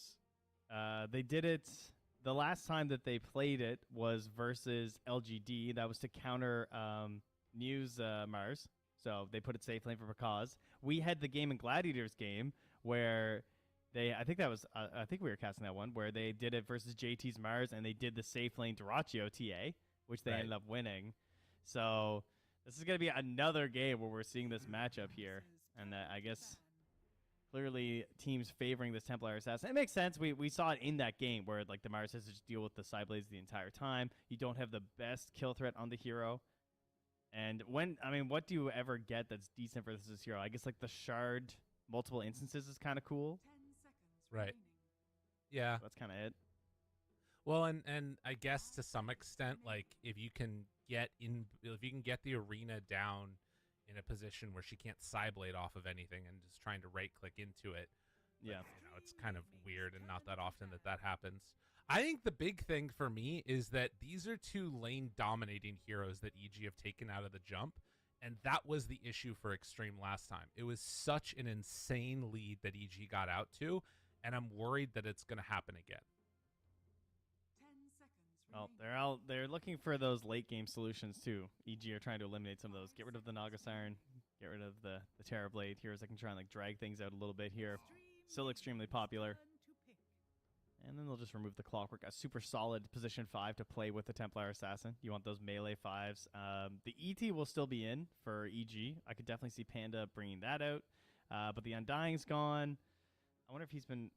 they did it. The last time that they played it was versus LGD. That was to counter Muse Mars. So they put it safe lane for Pakaz. We had the game in Gladiators game where I think we were casting that one, where they did it versus JT's Mars, and they did the safe lane Duraccio TA, which they ended up winning. So this is going to be another game where we're seeing this matchup here. And I guess clearly teams favoring this Templar Assassin. It makes sense. We saw it in that game where the Mars has to just deal with the side blades the entire time. You don't have the best kill threat on the hero. And what do you ever get that's decent for this hero? I guess the Shard multiple instances is kind of cool. Right. Yeah. That's kind of it. Well, and I guess to some extent, if you can get the arena down in a position where she can't Psyblade off of anything and just trying to right click into it. Yeah. It's kind of weird and not that often that happens. I think the big thing for me is that these are two lane dominating heroes that EG have taken out of the jump. And that was the issue for Extreme last time. It was such an insane lead that EG got out to. And I'm worried that it's going to happen again. Well, they're looking for those late game solutions too. EG are trying to eliminate some of those. Get rid of the Naga Siren, get rid of the Terrorblade. Heroes that can try and drag things out a little bit here. Still extremely popular. And then they'll just remove the Clockwork. A super solid position 5 to play with the Templar Assassin. You want those melee 5s. The ET will still be in for EG. I could definitely see Panda bringing that out. But the Undying's gone. I wonder if he's been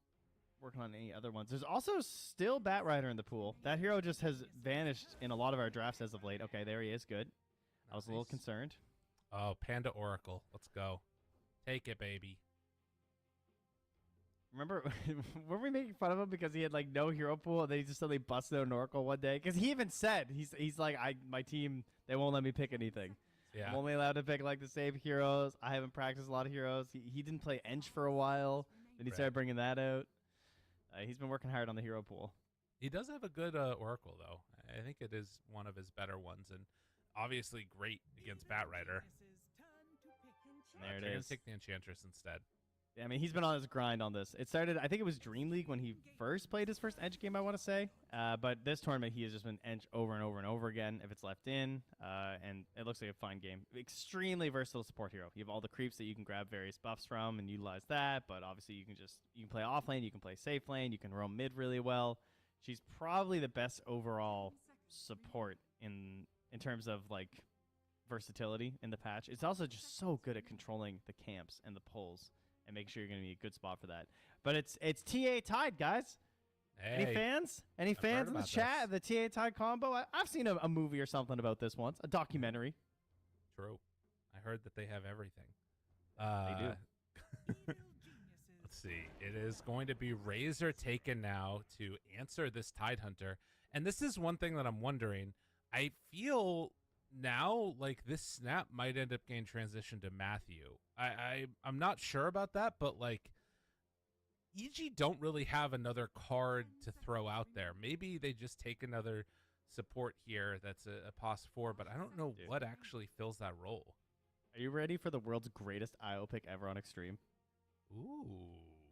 working on any other ones. There's also still Batrider in the pool. That hero just has vanished in a lot of our drafts as of late. Okay, there he is. Good. I was a little concerned. Oh, Panda Oracle. Let's go. Take it, baby. Remember, were we making fun of him because he had no hero pool and then he just suddenly busted out an Oracle one day? Because he even said, he's like, my team, they won't let me pick anything. Yeah. I'm only allowed to pick the same heroes. I haven't practiced a lot of heroes. He didn't play Ench for a while. Then he started bringing that out. He's been working hard on the hero pool. He does have a good Oracle, though. I think it is one of his better ones, and obviously great against Batrider. There it is. You're going to take the Enchantress instead. Yeah, I mean, he's been on his grind on this. It started, I think it was Dream League when he first played his first Ench game, I want to say. But this tournament, he has just been Ench over and over and over again if it's left in. And it looks like a fine game. Extremely versatile support hero. You have all the creeps that you can grab various buffs from and utilize that. But obviously, you can play off lane, you can play safe lane, you can roam mid really well. She's probably the best overall support in terms of versatility in the patch. It's also just so good at controlling the camps and the pulls. And make sure you're going to be a good spot for that. But it's TA tied, guys. Hey, Any fans? Any fans in the chat? The TA tie combo? I've seen a movie or something about this once, a documentary. True. I heard that they have everything. They do. Let's see. It is going to be Razor taken now to answer this Tidehunter. And this is one thing that I'm wondering. I feel now like this snap might end up getting transitioned to Matthew. I'm not sure about that, but like EG don't really have another card to throw out there. Maybe they just take another support here that's a pos 4, but I don't know what actually fills that role. Are you ready for the world's greatest IO pick ever on Extreme? Ooh.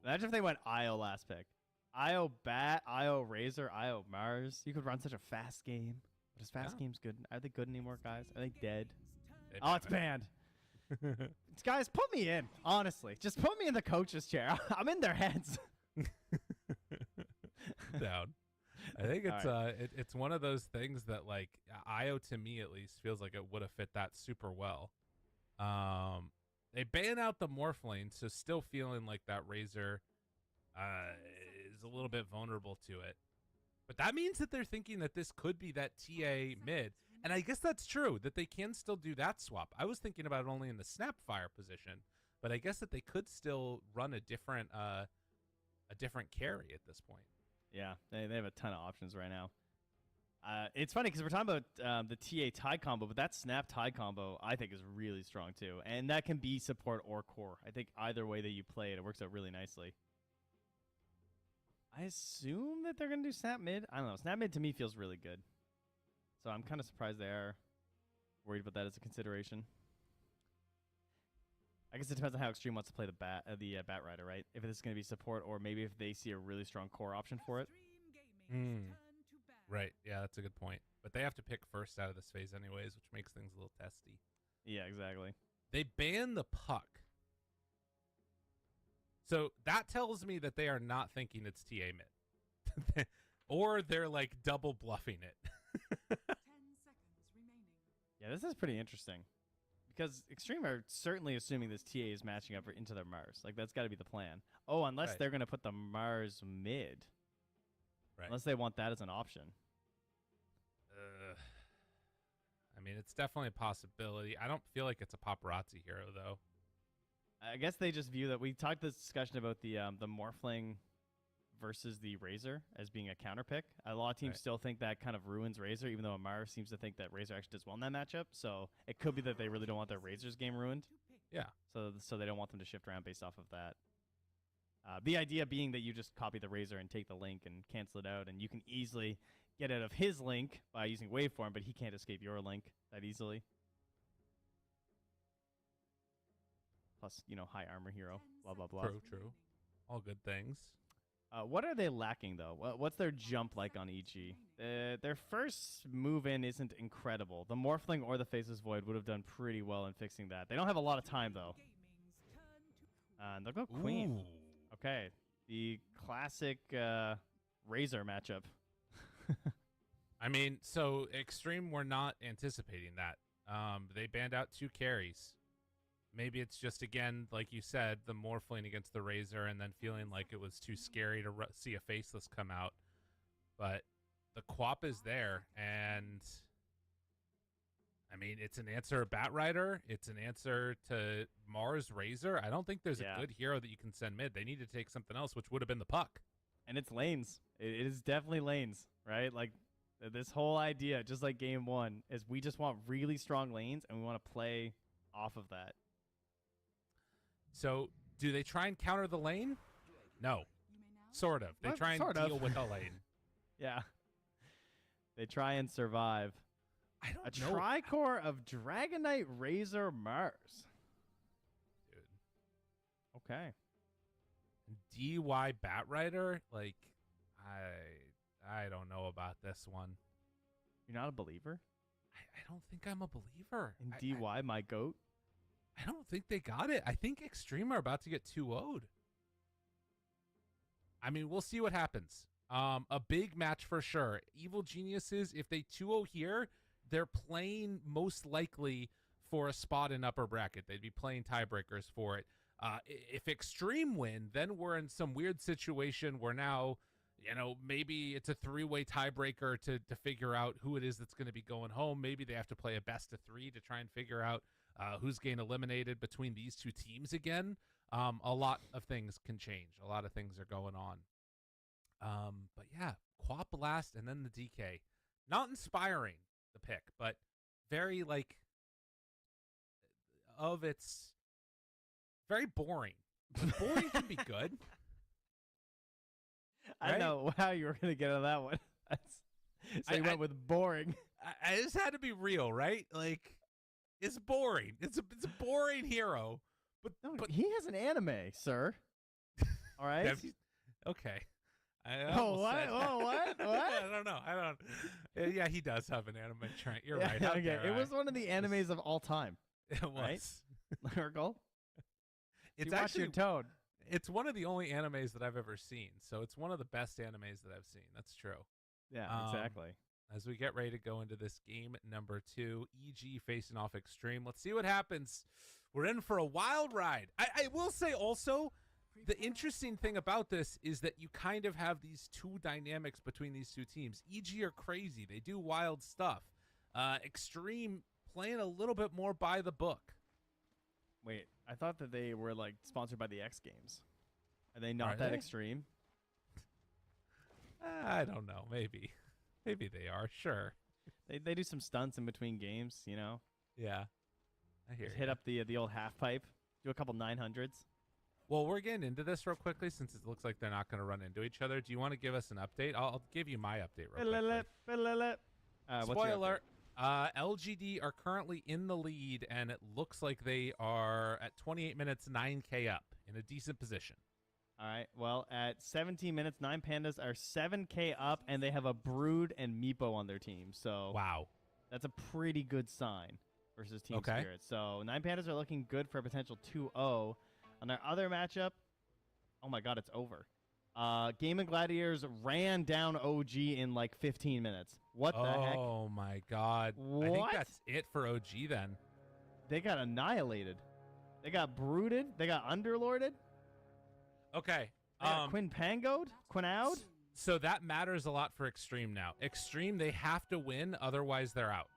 Imagine if they went IO last pick. IO Bat, IO Razor, IO Mars. You could run such a fast game. But is fast games good? Are they good anymore, guys? Are they dead? Oh, it's banned. Guys, put me in. Honestly, just put me in the coach's chair. I'm in their heads. Down. I think it's it's one of those things that like IO to me at least feels like it would have fit that super well. They ban out the morph lane, so still feeling like that Razor is a little bit vulnerable to it. But that means that they're thinking that this could be that TA mid. And I guess that's true, that they can still do that swap. I was thinking about it only in the Snapfire position, but I guess that they could still run a different carry at this point. Yeah, they have a ton of options right now. It's funny because we're talking about the TA tie combo, but that Snap tie combo I think is really strong too. And that can be support or core. I think either way that you play it, it works out really nicely. I assume that they're going to do Snap mid. I don't know. Snap mid to me feels really good. So I'm kind of surprised they are worried about that as a consideration. I guess it depends on how Extreme wants to play the Bat Rider, right? If it's going to be support or maybe if they see a really strong core option for it. Right. Yeah, that's a good point. But they have to pick first out of this phase anyways, which makes things a little testy. Yeah, exactly. They ban the puck. So that tells me that they are not thinking it's TA mid. Or they're like double bluffing it. 10 seconds remaining. Yeah, this is pretty interesting. Because Extreme are certainly assuming this TA is matching up into their Mars. Like, that's got to be the plan. Oh, unless they're going to put the Mars mid. Right. Unless they want that as an option. I mean, it's definitely a possibility. I don't feel like it's a paparazzi hero, though. I guess they just view that. We talked this discussion about the Morphling versus the Razor as being a counter pick. A lot of teams still think that kind of ruins Razor, even though Amara seems to think that Razor actually does well in that matchup. So it could be that they really don't want their Razor's game ruined. Yeah. So they don't want them to shift around based off of that. The idea being that you just copy the Razor and take the link and cancel it out, and you can easily get out of his link by using waveform, but he can't escape your link that easily. Plus, high armor hero, blah, blah, blah. True. All good things. What are they lacking, though? What's their jump like on EG? Their first move-in isn't incredible. The Morphling or the Faceless Void would have done pretty well in fixing that. They don't have a lot of time, though. And they'll go Queen. Ooh. Okay. The classic Razor matchup. I mean, so Extreme were not anticipating that. They banned out 2 carries. Maybe it's just, again, like you said, the Morphling against the Razor and then feeling like it was too scary to see a Faceless come out. But the Quap is there, and I mean, it's an answer to Bat Rider. It's an answer to Mars Razor. I don't think there's a good hero that you can send mid. They need to take something else, which would have been the puck. And it's lanes. It is definitely lanes, right? Like, this whole idea, just like game 1, is we just want really strong lanes, and we want to play off of that. So, do they try and counter the lane? No. Sort of. They try and deal with the lane. Yeah. They try and survive. I don't know. A Tricore of Dragonite Razor Mars. Dude. Okay. DY Bat Rider? Like, I don't know about this one. You're not a believer? I don't think I'm a believer. In DY, my goat? I don't think they got it. I think Extreme are about to get 2-0'd. I mean, we'll see what happens. A big match for sure. Evil Geniuses, if they 2-0 here, they're playing most likely for a spot in upper bracket. They'd be playing tiebreakers for it. If Extreme win, then we're in some weird situation where now, maybe it's a 3-way tiebreaker to figure out who it is that's going to be going home. Maybe they have to play a best of 3 to try and figure out who's getting eliminated between these two teams again. A lot of things can change. A lot of things are going on. But yeah, Quap last and then the DK. Not inspiring, the pick, but very it's very boring. But boring can be good. I don't know how you were going to get on that one. So you went with boring. I just had to be real, right? Like, it's boring. It's a boring hero. But he has an anime, sir. All right. Okay. What? I don't know. Yeah, he does have an anime train. You're right. Okay. It was one of the animes of all time. It was. Right? Lyrical. It's actually your tone. It's one of the only animes that I've ever seen. So it's one of the best animes that I've seen. That's true. Yeah, exactly. As we get ready to go into this game number 2, EG facing off Extreme. Let's see what happens. We're in for a wild ride. I will say also, the interesting thing about this is that you kind of have these two dynamics between these two teams. EG are crazy. They do wild stuff. Extreme playing a little bit more by the book. Wait, I thought that they were sponsored by the X Games. Are they not that extreme? I don't know. Maybe they are. Sure. They do some stunts in between games, Yeah. I hear Just hit up the old half pipe. Do a couple 900s. Well, we're getting into this real quickly since it looks like they're not going to run into each other. Do you want to give us an update? I'll give you my update real quick. Spoiler. LGD are currently in the lead, and it looks like they are at 28 minutes, 9K up in a decent position. All right. Well, at 17 minutes, 9 Pandas are 7K up, and they have a Brood and Meepo on their team. So wow, that's a pretty good sign versus Team Spirit. So 9 Pandas are looking good for a potential 2-0. On their other matchup, oh my God, it's over. Game & Gladiators ran down OG in 15 minutes. What the heck? Oh my God. What? I think that's it for OG then. They got annihilated. They got brooded. They got underlorded. Okay. Quinn out. So that matters a lot for Extreme now. Extreme, they have to win, otherwise they're out.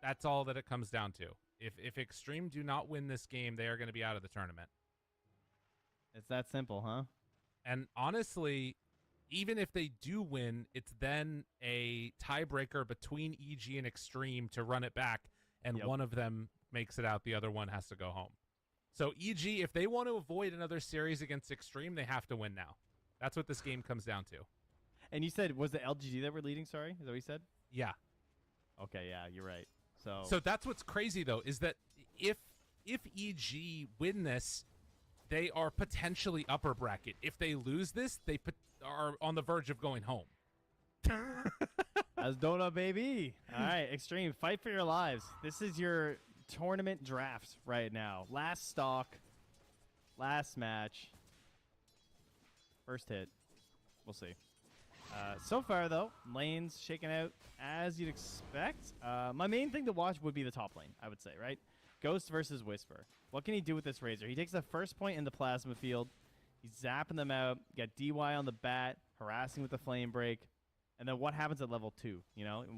That's all that it comes down to. If Extreme do not win this game, they are going to be out of the tournament. It's that simple, huh? And honestly, even if they do win, it's then a tiebreaker between EG and Extreme to run it back, and one of them makes it out, the other one has to go home. So EG, if they want to avoid another series against Extreme, they have to win now. That's what this game comes down to. And you said, was the LGD that were leading, sorry? Is that what you said? Yeah. Okay, yeah, you're right. So that's what's crazy, though, is that if EG win this, they are potentially upper bracket. If they lose this, they are on the verge of going home. As Dota, baby. All right, Extreme, fight for your lives. This is your tournament draft right now. Last stock, last match, first hit. We'll see. So far, though, lanes shaking out as you'd expect. My main thing to watch would be the top lane, I would say, right? Ghost versus Whisper. What can he do with this Razor? He takes the first point in the plasma field. He's zapping them out. You got DY on the bat, harassing with the flame break. And then what happens at level 2?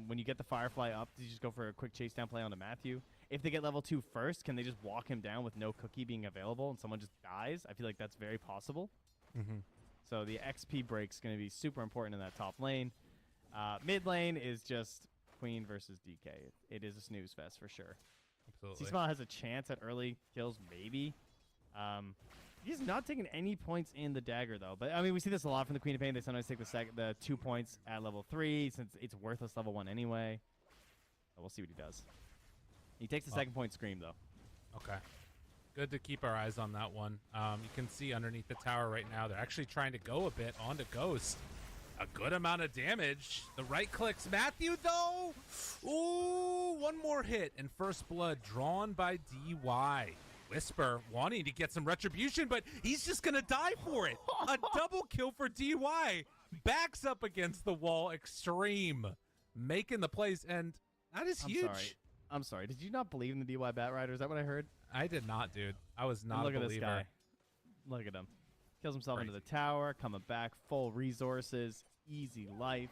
When you get the Firefly up, do you just go for a quick chase down play onto Matthew? If they get level 2 first, can they just walk him down with no cookie being available and someone just dies? I feel like that's very possible. Mm-hmm. So the XP break's going to be super important in that top lane. Mid lane is just Queen versus DK. It is a snooze fest for sure. Absolutely. C-Smile has a chance at early kills, maybe. He's not taking any points in the dagger, though. But, I mean, we see this a lot from the Queen of Pain. They sometimes take the 2 points at level 3 since it's worthless level 1 anyway. So we'll see what he does. He takes the second point Scream, though. Okay. Good to keep our eyes on that one. You can see underneath the tower right now, they're actually trying to go a bit onto Ghost. A good amount of damage. The right clicks. Matthew, though. Ooh, one more hit. And first blood drawn by DY. Whisper wanting to get some retribution, but he's just going to die for it. A double kill for DY. Backs up against the wall. Extreme. Making the plays, and that is huge. I'm sorry. Did you not believe in the DY Bat Rider? Is that what I heard? I did not, dude. I was not a believer. Look at this guy. Look at him. Kills himself into the tower, coming back, full resources, easy life.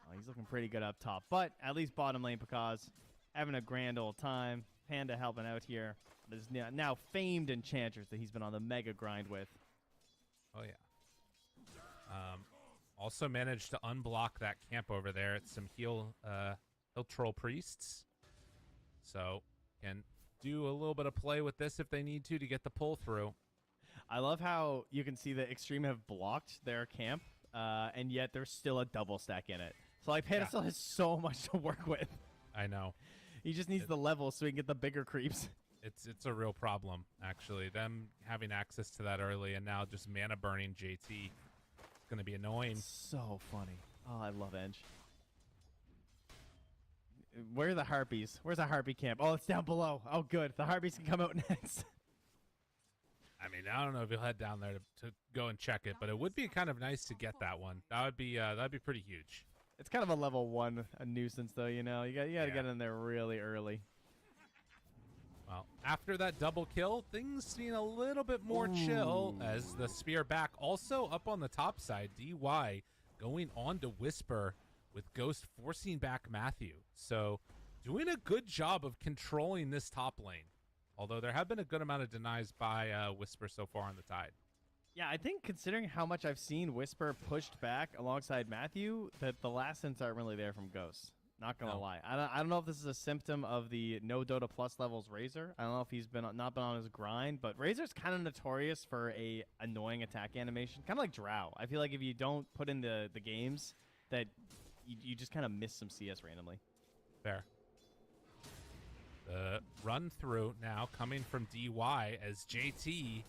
Oh, he's looking pretty good up top. But at least bottom lane, Pakaz having a grand old time. Panda helping out here. There's now famed enchanters that he's been on the mega grind with. Oh, yeah. Also managed to unblock that camp over there. It's some heal troll priests. So can do a little bit of play with this if they need to get the pull through. I love how you can see the Extreme have blocked their camp, and yet there's still a double stack in it. So like Panda still has so much to work with. I know. He just needs the level so he can get the bigger creeps. It's a real problem, actually. Them having access to that early and now just mana burning JT. It's going to be annoying. So funny. Oh, I love Edge. Where are the harpies? Where's the harpy camp? Oh, it's down below. Oh, good. The harpies can come out next. I mean, I don't know if you'll head down there to go and check it, but it would be kind of nice to get that one. That'd be pretty huge. It's kind of a level 1 a nuisance, though. You know, you got to get in there really early. Well, after that double kill, things seem a little bit more chill as the spear back. Also up on the top side, DY going on to Whisper with Ghost forcing back Matthew. So doing a good job of controlling this top lane. Although there have been a good amount of denies by Whisper so far on the tide. Yeah, I think considering how much I've seen Whisper pushed back alongside Matthew, that the last hints aren't really there from Ghost. Not going to lie. I don't know if this is a symptom of the no Dota Plus levels Razor. I don't know if he's not been on his grind, but Razor's kind of notorious for a annoying attack animation. Kind of like Drow. I feel like if you don't put in the games, that you just kind of miss some CS randomly. Fair. The run through now coming from DY as JT.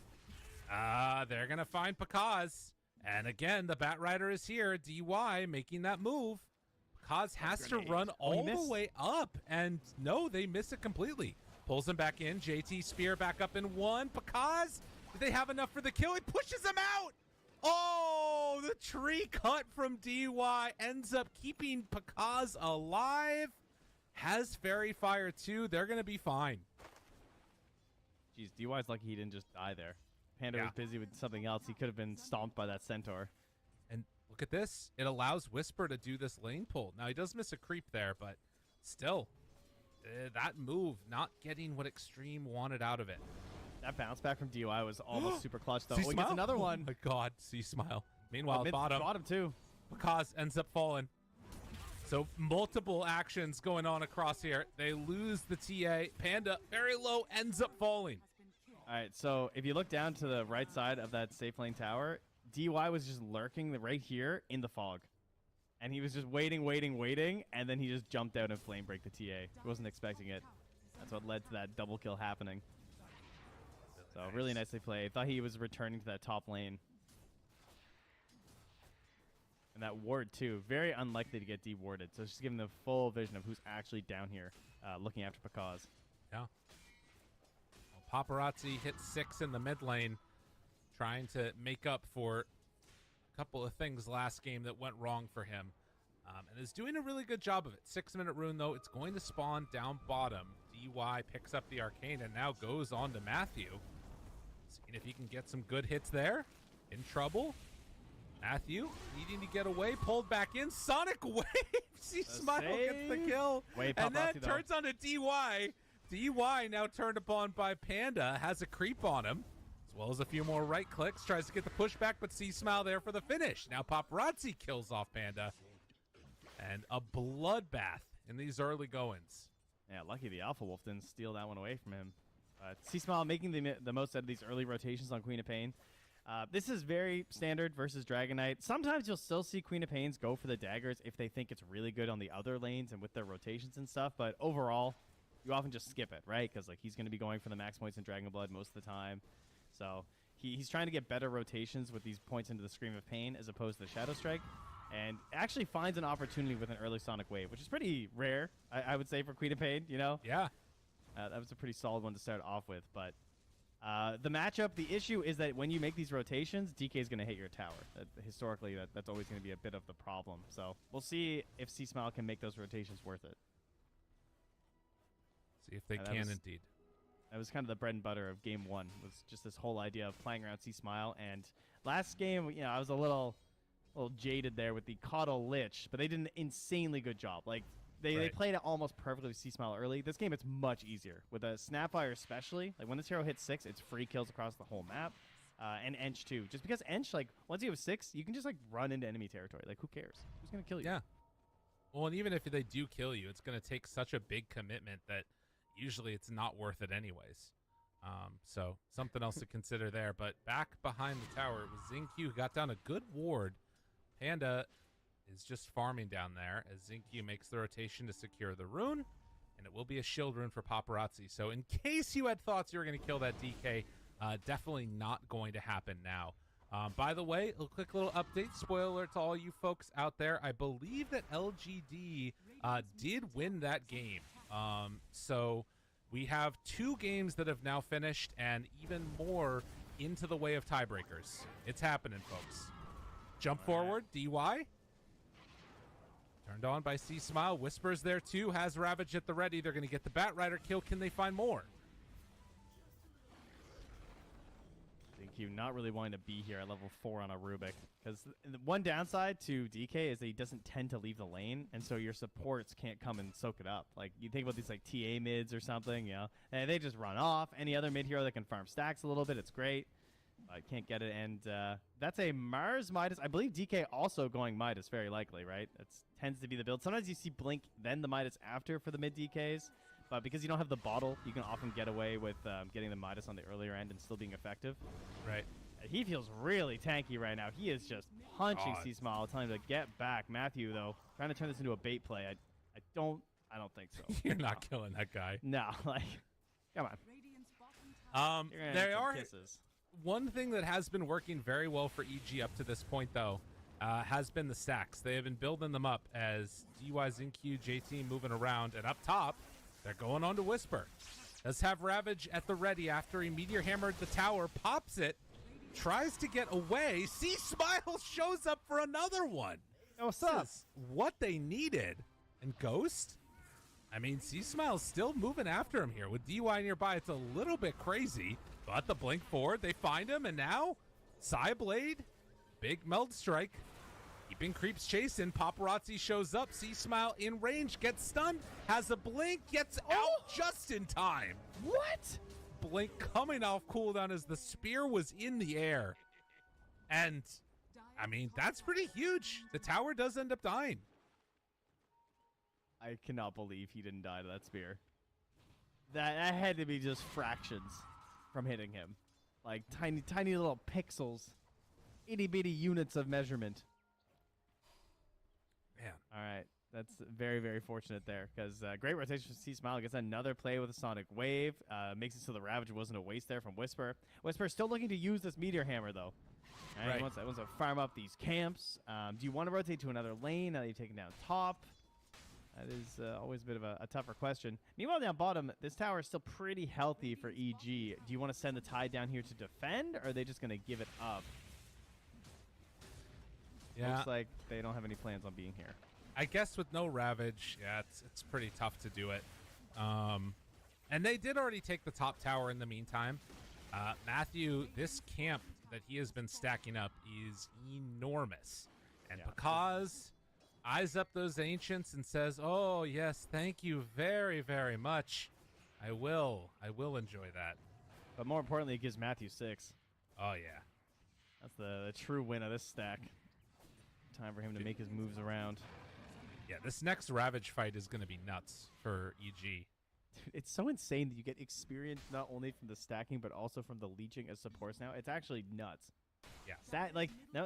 They're going to find Pakaz. And again, the Bat Rider is here. DY making that move. Pakaz has to run all the way up. And no, they miss it completely. Pulls him back in. JT spear back up in one. Pakaz, did they have enough for the kill? It pushes him out. Oh, the tree cut from DY ends up keeping Pakaz alive. Has Fairy Fire too. They're going to be fine. Jeez, DY's lucky he didn't just die there. Panda was busy with something else. He could have been stomped by that centaur. And look at this. It allows Whisper to do this lane pull. Now, he does miss a creep there, but still, that move, not getting what Extreme wanted out of it. That bounce back from DY was almost super clutch, though. See He gets another one. Oh, my God. See Smile. Meanwhile, bottom too. Pakaz ends up falling. So multiple actions going on across here. They lose the TA. Panda, very low, ends up falling. All right, so if you look down to the right side of that safe lane tower, DY was just lurking right here in the fog. And he was just waiting, and then he just jumped out and flame break the TA. He wasn't expecting it. That's what led to that double kill happening. So really nicely played. Thought he was returning to that top lane. And that ward, too. Very unlikely to get de-warded. So it's just giving the full vision of who's actually down here looking after Pakaz. Yeah. Well, Paparazzi hit 6 in the mid lane, trying to make up for a couple of things last game that went wrong for him. And is doing a really good job of it. 6-minute rune, though. It's going to spawn down bottom. DY picks up the Arcane and now goes on to Matthew. Seeing if he can get some good hits there. In trouble. Matthew needing to get away, pulled back in. Sonic waves. Smile gets the kill. And then turns on to DY. DY now turned upon by Panda. Has a creep on him. As well as a few more right clicks. Tries to get the pushback, but Smile there for the finish. Now Paparazzi kills off Panda. And a bloodbath in these early goings. Yeah, lucky the Alpha Wolf didn't steal that one away from him. Smile making the most out of these early rotations on Queen of Pain. This is very standard versus Dragon Knight. Sometimes you'll still see Queen of Pains go for the daggers if they think it's really good on the other lanes and with their rotations and stuff. But overall, you often just skip it, right? Because like he's going to be going for the max points in Dragon Blood most of the time. So he's trying to get better rotations with these points into the Scream of Pain as opposed to the Shadow Strike. And actually finds an opportunity with an early Sonic Wave, which is pretty rare, I would say, for Queen of Pain, you know? Yeah. That was a pretty solid one to start off with. But the matchup, the issue is that when you make these rotations, DK is going to hit your tower. Historically, that's always going to be a bit of the problem. So we'll see if Smile can make those rotations worth it. See if they can indeed. That was kind of the bread and butter of game 1, was just this whole idea of playing around C-Smile. And last game, I was a little jaded there with the Coddle Lich, but they did an insanely good job. Like, they played it almost perfectly with C-Smile early. This game, it's much easier. With a Snapfire especially, like when this hero hits 6, it's free kills across the whole map. And Ench too. Just because Ench, like, once you have 6, you can just, like, run into enemy territory. Like, who cares? Who's going to kill you? Yeah. Well, and even if they do kill you, it's going to take such a big commitment that usually it's not worth it anyways. So something else to consider there. But back behind the tower, it was XinQ who got down a good ward. Panda is just farming down there as XinQ makes the rotation to secure the rune. And it will be a shield rune for Paparazzi. So in case you had thoughts you were going to kill that DK, definitely not going to happen now. By the way, a quick little update. Spoiler alert to all you folks out there. I believe that LGD did win that game. So we have 2 games that have now finished and even more into the way of tiebreakers. It's happening, folks. Jump forward, DY. Turned on by C-Smile. Whispers there too. Has Ravage at the ready. They're going to get the Bat Rider kill. Can they find more? XinQ not really wanting to be here at level 4 on a Rubik. Because the one downside to DK is that he doesn't tend to leave the lane, and so your supports can't come and soak it up. Like, you think about these, like, TA mids or something, and they just run off. Any other mid hero that can farm stacks a little bit, it's great. I can't get it, and that's a Mars Midas. I believe DK also going Midas, very likely, right? That tends to be the build. Sometimes you see Blink, then the Midas after for the mid DKs, but because you don't have the bottle, you can often get away with getting the Midas on the earlier end and still being effective. Right. He feels really tanky right now. He is just punching C-Smile, telling him to get back. Matthew, though, trying to turn this into a bait play. I don't think so. You're not killing that guy. No, like, come on. There are kisses. One thing that has been working very well for EG up to this point, though, has been the stacks. They have been building them up as DY, XinQ, JT moving around, and up top, they're going on to Whisper. Does have Ravage at the ready after he meteor hammered the tower, pops it, tries to get away. C-Smile shows up for another one. What's up? What they needed. And Ghost? I mean, C-Smile's still moving after him here. With DY nearby, it's a little bit crazy. But the blink forward, they find him, and now Psyblade, big meld strike, keeping creeps chasing. Paparazzi shows up. C-Smile in range, gets stunned, has a blink, gets out just in time. What? Blink coming off cooldown as the spear was in the air. And, I mean, that's pretty huge. The tower does end up dying. I cannot believe he didn't die to that spear. That had to be just fractions from hitting him. Like tiny little pixels. Itty bitty units of measurement. Man. All right. That's very, very fortunate there. Because great rotation from C-Smile. Gets another play with a Sonic Wave. Makes it so the Ravage wasn't a waste there from Whisper. Whisper still looking to use this Meteor Hammer, though. Right. He wants to farm up these camps. Do you want to rotate to another lane now that you've taken down top? That is always a bit of a tougher question. Meanwhile, down bottom, this tower is still pretty healthy for EG. Do you want to send the Tide down here to defend, or are they just going to give it up? Yeah. Looks like they don't have any plans on being here. I guess with no Ravage, yeah, it's pretty tough to do it. And they did already take the top tower in the meantime. Matthew, this camp that he has been stacking up is enormous. And because eyes up those ancients and says, oh, yes, thank you very, very much. I will enjoy that. But more importantly, it gives Matthew 6. Oh, yeah. That's the true win of this stack. Time for him to make his moves around. Yeah, this next Ravage fight is going to be nuts for EG. Dude, it's so insane that you get experience not only from the stacking, but also from the leeching as supports now. It's actually nuts. Yeah.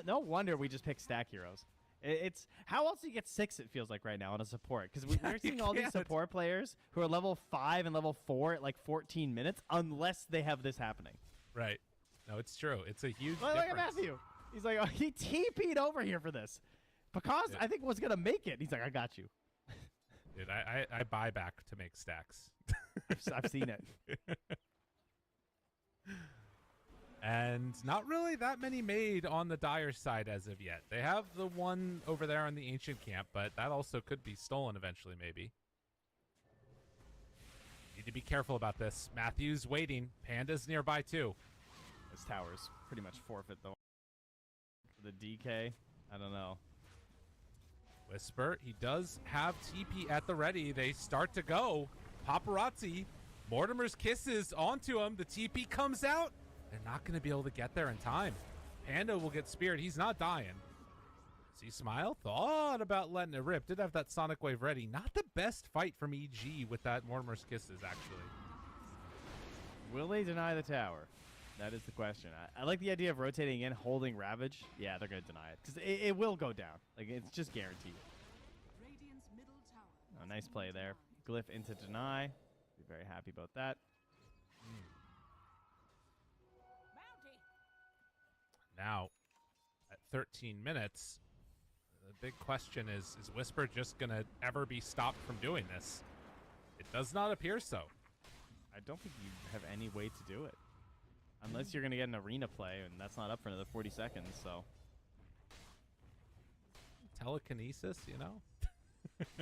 No wonder we just pick stack heroes. It's how else do you get 6? It feels like right now on a support, because we're seeing all these support players who are level 5 and level 4 at like 14 minutes, unless they have this happening. Right. No, it's true. It's a huge Look difference. at Matthew. He's like, oh, he TP'd over here for this, because I think was gonna make it. He's like, I got you. Dude, I buy back to make stacks. I've seen it. And not really that many made on the Dire side as of yet. They have the one over there in the Ancient camp, but that also could be stolen eventually, maybe. Need to be careful about this. Matthew's waiting. Panda's nearby too. This tower's pretty much forfeit though. The DK, I don't know. Whisper, he does have TP at the ready. They start to go. Paparazzi, Mortimer's kisses onto him. The TP comes out. They're not going to be able to get there in time. Panda will get speared. He's not dying. See, Smile thought about letting it rip. Did have that Sonic Wave ready. Not the best fight from EG with that Mortimer's kisses, actually. Will they deny the tower? That is the question. I like the idea of rotating in, holding Ravage. Yeah, they're going to deny it. Because it will go down. Like, it's just guaranteed. Radiant's middle tower. Oh, nice play there. Glyph into deny. Be very happy about that. Now, at 13 minutes, the big question is Whisper just going to ever be stopped from doing this? It does not appear so. I don't think you have any way to do it. Unless you're going to get an arena play, and that's not up for another 40 seconds, so. Telekinesis, you know?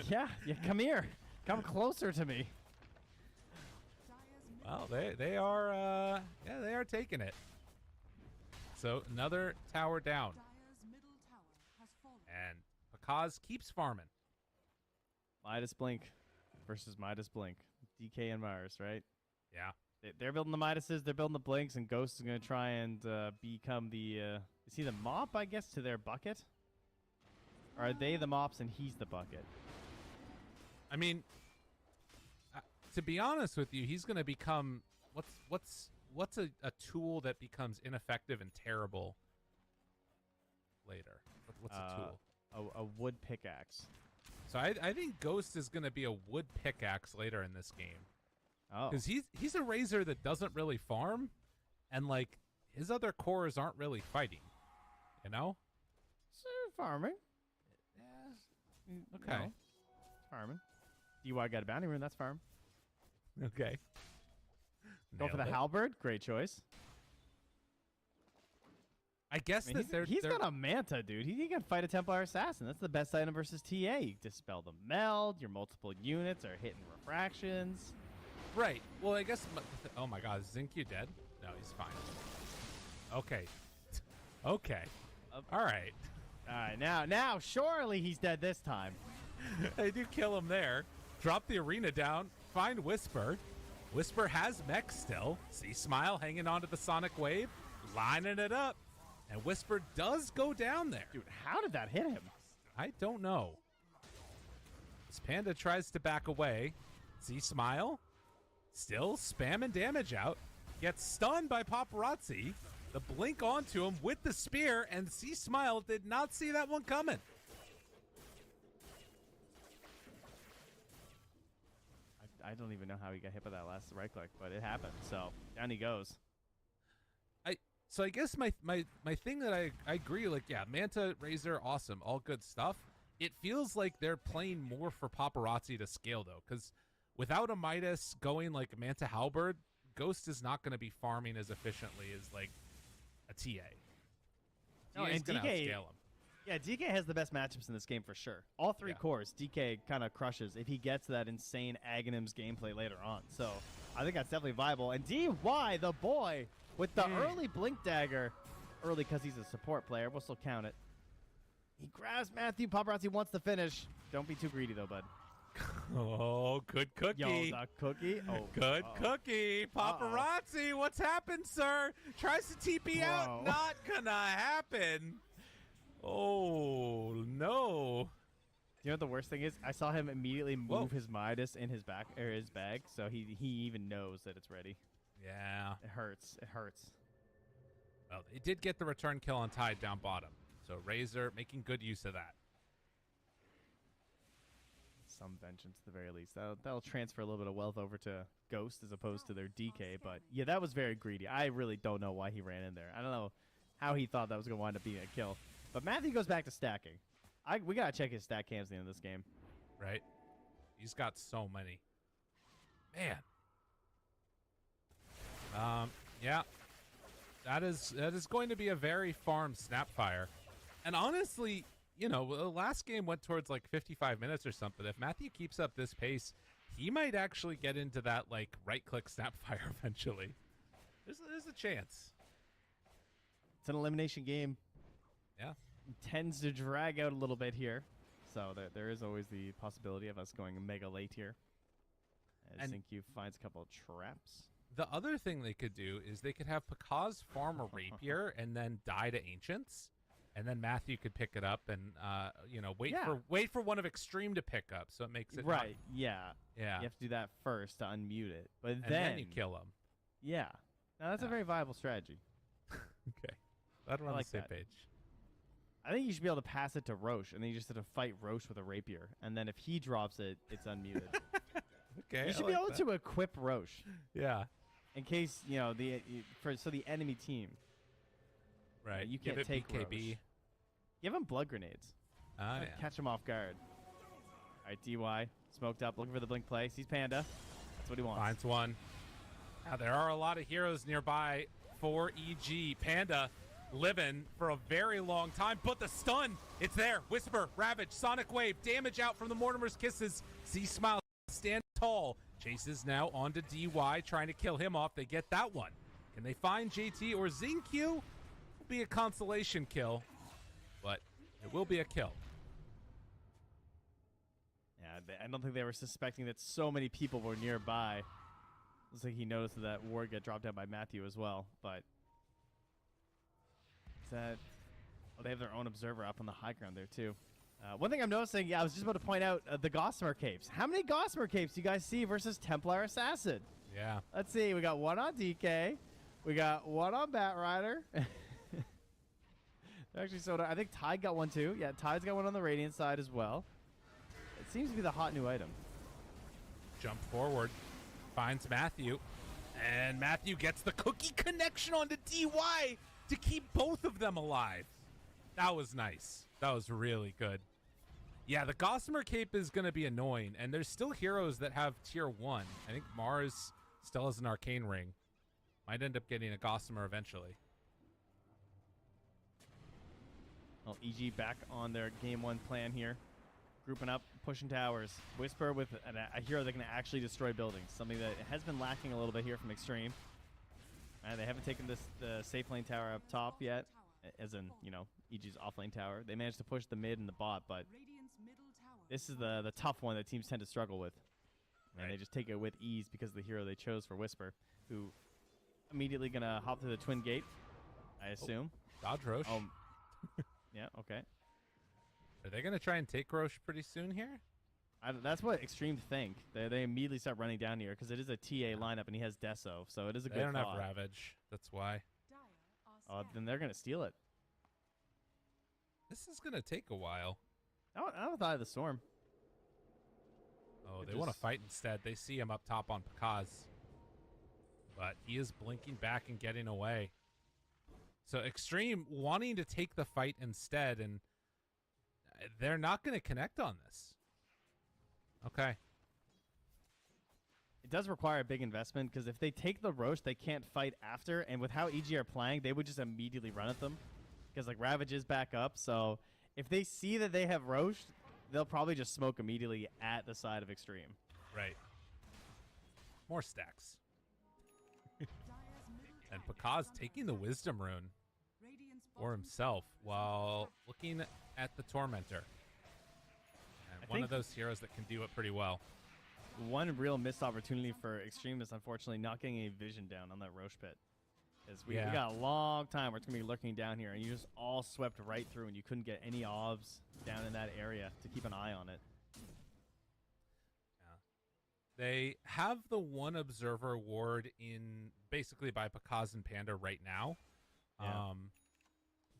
yeah, come here. Come closer to me. Well, they are they are taking it. So another tower down. And Pakaz keeps farming. Midas Blink versus Midas Blink. DK and Mars, right? Yeah. They're building the Midases, they're building the Blinks, and Ghost is going to try and become the... is he the mop, I guess, to their bucket? Or are they the mops and he's the bucket? I mean, to be honest with you, he's going to become... What's a tool that becomes ineffective and terrible later? What's a tool? A wood pickaxe. So I think Ghost is going to be a wood pickaxe later in this game. Oh. Because he's a Razor that doesn't really farm, and like his other cores aren't really fighting, you know? Farming. Yeah. Okay. No. Farming. DY got a bounty rune, that's farm. Okay. Go for the Nailed it. halberd, great choice. I guess he's got a Manta, dude. He can fight a Templar Assassin. That's the best item versus TA. You dispel the meld, your multiple units are hitting refractions. Right. Well, I guess... oh, my God. Is Zincu dead? No, he's fine. Okay. Okay. All right. All right. Now, surely he's dead this time. They do kill him there. Drop the arena down. Find Whisper. Whisper has mech still. See Smile hanging onto the Sonic Wave. Lining it up. And Whisper does go down there. Dude, how did that hit him? I don't know. As Panda tries to back away. See Smile. Still spamming damage out. Gets stunned by Paparazzi. The blink onto him with the spear, and C Smile did not see that one coming. I don't even know how he got hit by that last right click, but it happened. So down he goes. So I guess my thing that I agree, like, yeah, Manta, Razor, awesome, all good stuff. It feels like they're playing more for Paparazzi to scale, though, because without a Midas going like Manta Halberd, Ghost is not going to be farming as efficiently as like a TA. No, TA's and gonna DK, outscale him. Yeah, DK has the best matchups in this game for sure. All three cores, DK kind of crushes if he gets that insane Aghanims gameplay later on. So I think that's definitely viable. And DY, the boy, with the early Blink Dagger, early because he's a support player, we'll still count it. He grabs Matthew. Paparazzi wants the finish. Don't be too greedy, though, bud. Oh, good cookie. Yo, the cookie. Oh, good cookie. Paparazzi, what's happened, sir? Tries to TP out. Not gonna happen. Oh, no. You know what the worst thing is? I saw him immediately move his Midas in his back or his bag, so he even knows that it's ready. Yeah. It hurts. It hurts. Well, they did get the return kill on Tide down bottom, so Razor making good use of that. Some vengeance at the very least. That'll transfer a little bit of wealth over to Ghost as opposed to their DK, but yeah, that was very greedy. I really don't know why he ran in there. I don't know how he thought that was going to wind up being a kill. But Matthew goes back to stacking. We got to check his stack cams at the end of this game. Right. He's got so many. Man. Yeah. That is going to be a very farm Snapfire. And honestly, you know, the last game went towards like 55 minutes or something. If Matthew keeps up this pace, he might actually get into that like right-click snapfire eventually. There's a chance. It's an elimination game. Yeah. It tends to drag out a little bit here. So there is always the possibility of us going mega late here. As Zinkyu finds a couple of traps. The other thing they could do is they could have Pakaz farm a rapier and then die to ancients, and then Matthew could pick it up and wait for one of Extreme to pick up, so it makes it right. Yeah. You have to do that first to unmute it, but and then you kill him. Yeah. Now that's a very viable strategy. Okay, glad we're on the same page. I think you should be able to pass it to Roche, and then you just have to fight Roche with a rapier, and then if he drops it, it's unmuted. Okay, you should be able to equip Roche. Yeah. In case the enemy team. Right. You can't take BKB. Roche. Give him blood grenades. Catch him off guard. All right, DY smoked up, looking for the blink play. Sees Panda. That's what he wants. Finds one. Now there are a lot of heroes nearby for EG. Panda living for a very long time, but the stun, it's there. Whisper, Ravage, Sonic Wave, damage out from the Mortimer's Kisses. See Smile, stand tall. Chases now onto DY, trying to kill him off. They get that one. Can they find JT or Zinkyu? Will be a consolation kill, but it will be a kill. Yeah, I don't think they were suspecting that so many people were nearby. Looks like he noticed that ward got dropped down by Matthew as well, but is that... Oh, they have their own observer up on the high ground there, too. One thing I'm noticing, I was just about to point out the Gossamer Capes. How many Gossamer Capes do you guys see versus Templar Assassin? Yeah. Let's see. We got one on DK. We got one on Bat Rider. Actually, so I think Tide got one, too. Yeah, Tide's got one on the Radiant side as well. It seems to be the hot new item. Jump forward. Finds Matthew. And Matthew gets the cookie connection onto DY to keep both of them alive. That was nice. That was really good. Yeah, the Gossamer Cape is going to be annoying, and there's still heroes that have tier 1. I think Mars still has an Arcane Ring. Might end up getting a Gossamer eventually. Well, EG back on their game 1 plan here. Grouping up, pushing towers. Whisper with a hero that can actually destroy buildings. Something that has been lacking a little bit here from Extreme. They haven't taken the safe lane tower up top yet. As in, EG's offlane tower. They managed to push the mid and the bot, but this is the tough one that teams tend to struggle with. And they just take it with ease because of the hero they chose for Whisper, who immediately going to hop through the twin gate, I assume. Dodge Roche. Yeah, okay. Are they going to try and take Roche pretty soon here? That's what Extreme think. They immediately start running down here because it is a TA lineup and he has Deso, so it is a good They don't thought. have Ravage. That's why. Then they're going to steal it. This is going to take a while. I don't thought of the Storm. Oh, they want to fight instead. They see him up top on Pakaz. But he is blinking back and getting away. So Extreme wanting to take the fight instead, and they're not going to connect on this. Okay. It does require a big investment because if they take the Roche, they can't fight after. And with how EG are playing, they would just immediately run at them because like Ravage is back up. So if they see that they have Roche, they'll probably just smoke immediately at the side of Extreme. Right. More stacks. And Pakaz taking the Wisdom Rune for himself while looking at the Tormentor. And one of those heroes that can do it pretty well. One real missed opportunity for Extreme is unfortunately not getting a vision down on that Roche pit. Because we got a long time where it's going to be lurking down here, and you just all swept right through, and you couldn't get any obs down in that area to keep an eye on it. Yeah. They have the one Observer ward in basically by Pakaz and Panda right now. Yeah.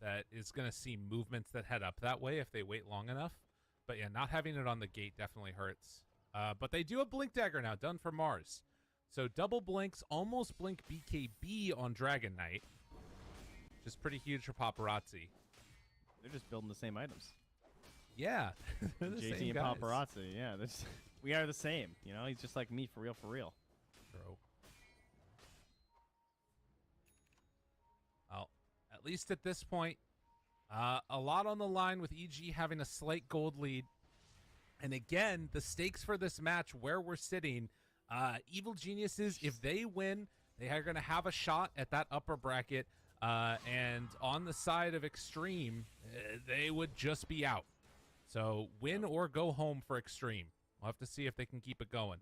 That is going to see movements that head up that way if they wait long enough. But yeah, not having it on the gate definitely hurts. But they do have Blink Dagger now, done for Mars. So double blinks, almost blink BKB on Dragon Knight. Which is pretty huge for Paparazzi. They're just building the same items. Yeah. They're the JT same and guys. Paparazzi, yeah. We are the same. He's just like me, for real, for real. Bro. Well, at least at this point, a lot on the line with EG having a slight gold lead. And again, the stakes for this match, where we're sitting, Evil Geniuses, if they win, they are going to have a shot at that upper bracket. And on the side of Extreme, they would just be out. So win or go home for Extreme. We'll have to see if they can keep it going.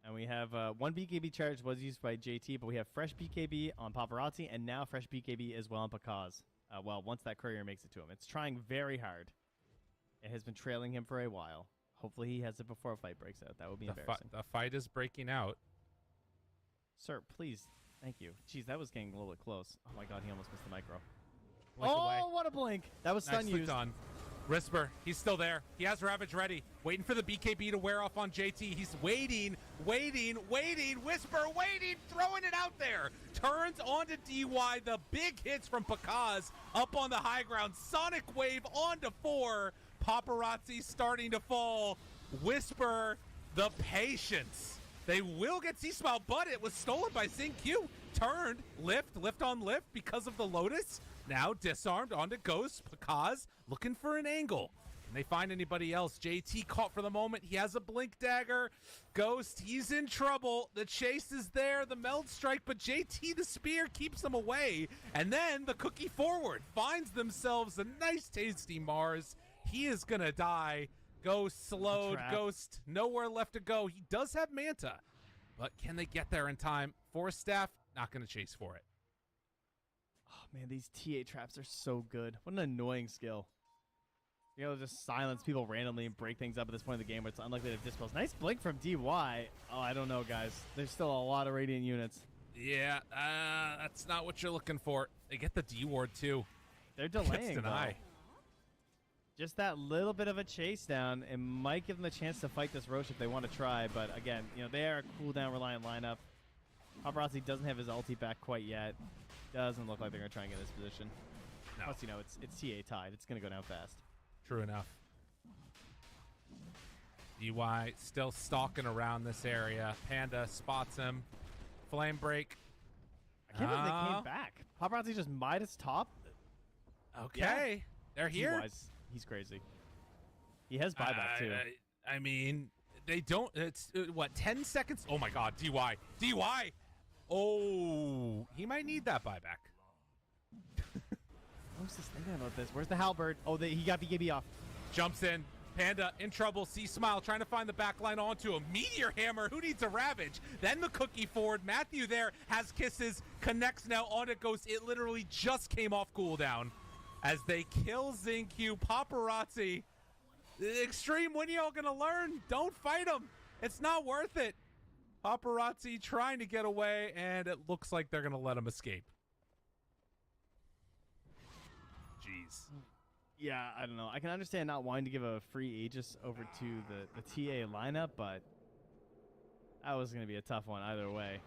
And we have one BKB charge was used by JT, but we have fresh BKB on Paparazzi and now fresh BKB as well on Pakaz. Once that courier makes it to him. It's trying very hard. It has been trailing him for a while. Hopefully he has it before a fight breaks out. That would be embarrassing. The fight is breaking out. Sir, please. Thank you. Jeez, that was getting a little bit close. Oh my god, he almost missed the micro. Blink away. What a blink. That was stun used. Done. Risper, he's still there. He has Ravage ready. Waiting for the BKB to wear off on JT. He's waiting. Whisper, waiting. Throwing it out there. Turns onto DY. The big hits from Pakaz up on the high ground. Sonic Wave onto 4. Paparazzi starting to fall. Whisper, the patience. They will get C-Smile, but it was stolen by Q. Turned, lift on lift because of the Lotus. Now disarmed onto Ghost. Pakaz looking for an angle. Can they find anybody else? JT caught for the moment. He has a blink dagger. Ghost, he's in trouble. The chase is there. The meld strike, but JT, the spear, keeps them away. And then the cookie forward finds themselves a nice tasty Mars. He is going to die. Ghost slowed. Ghost nowhere left to go. He does have Manta, but can they get there in time? Force Staff, not going to chase for it. Oh, man, these TA traps are so good. What an annoying skill. You know, just silence people randomly and break things up at this point in the game where it's unlikely to dispels. Nice blink from DY. Oh, I don't know, guys. There's still a lot of Radiant units. Yeah, that's not what you're looking for. They get the D ward, too. They're delaying, deny. Just that little bit of a chase down. It might give them a chance to fight this Roche if they want to try. But again, you know, they are a cooldown reliant lineup. Paparazzi doesn't have his ulti back quite yet. Doesn't look like they're going to try and get this position. No. Plus, you know, it's TA tied. It's going to go down fast. True enough. DY still stalking around this area. Panda spots him. Flame break. I can't believe they came back. Paparazzi just Midas top. Okay. Yeah. They're here. DY's, he's crazy. He has buyback too. I mean, they don't. It's what, 10 seconds? Oh my God, DY. DY. Oh, he might need that buyback. I was just thinking about this. Where's the halberd? Oh, he got BKB off. Jumps in. Panda in trouble. C-Smile trying to find the back line onto him. Meteor Hammer. Who needs a Ravage? Then the cookie forward. Matthew there has kisses. Connects now on it. Ghost. It literally just came off cooldown as they kill Q. Paparazzi. Extreme, when y'all gonna learn? Don't fight him. It's not worth it. Paparazzi trying to get away, and it looks like they're gonna let him escape. Jeez. Yeah, I don't know. I can understand not wanting to give a free Aegis over to the TA lineup, but that was going to be a tough one either way.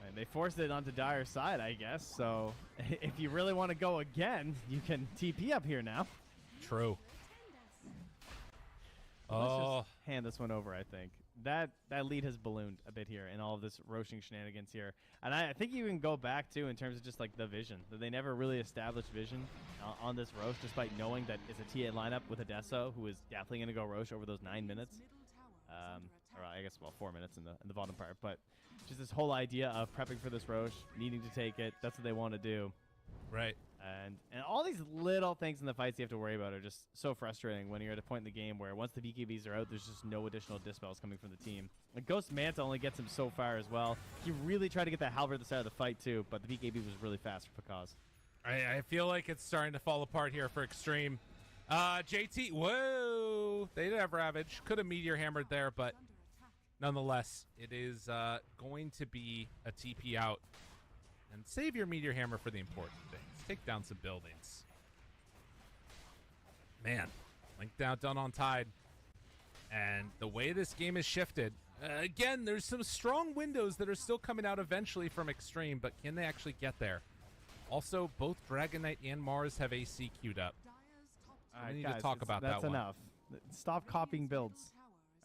And they forced it onto Dire's side, I guess. So if you really want to go again, you can TP up here now. True. Let's just hand this one over, I think. That lead has ballooned a bit here in all of this roaching shenanigans here. And I think you can go back, too, in terms of just, like, the vision. That they never really established vision on this Roche, despite knowing that it's a TA lineup with a Deso, who is definitely going to go Roche over those 9 minutes. Or I guess, well, 4 minutes in the bottom part. But just this whole idea of prepping for this Roche, needing to take it, that's what they want to do. Right. And all these little things in the fights you have to worry about are just so frustrating when you're at a point in the game where once the BKBs are out, there's just no additional dispels coming from the team. Like Ghost Manta only gets him so far as well. He really tried to get that halberd at the start of the fight too, but the BKB was really fast for Pakaz. I feel like it's starting to fall apart here for Extreme. JT, whoa! They did have Ravage. Could have Meteor Hammered there, but nonetheless, it is going to be a TP out. And save your Meteor Hammer for the important things. Take down some buildings. Man, Link down done on Tide. And the way this game is shifted, again, there's some strong windows that are still coming out eventually from Extreme, but can they actually get there? Also, both Dragon Knight and Mars have AC queued up. All right, we need guys, to talk about that one. That's enough. Stop copying builds.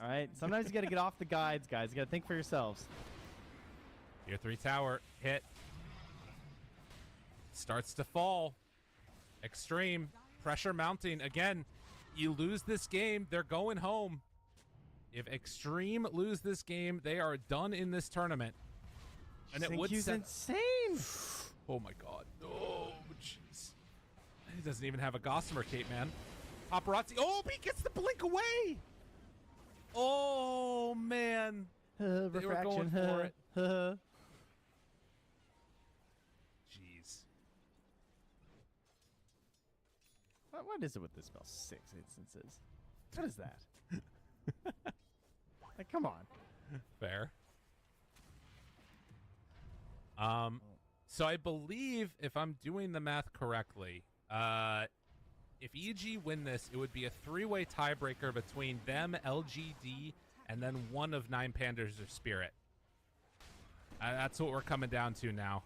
All right? Sometimes you got to get off the guides, guys. You got to think for yourselves. Tier 3 tower hit. Starts to fall. Extreme pressure mounting. Again, you lose this game, they're going home. If Extreme lose this game, they are done in this tournament. And it would insane. Oh my god. Oh, jeez. He doesn't even have a Gossamer cape, man. Paparazzi. Oh, but he gets the blink away. Oh, man. They were going for it. Jeez. What is it with this spell? 6 instances. What is that? Like, come on. Fair. So I believe, if I'm doing the math correctly, if EG win this, it would be a 3-way tiebreaker between them, LGD, and then one of 9 Pandas or Spirit. That's what we're coming down to now.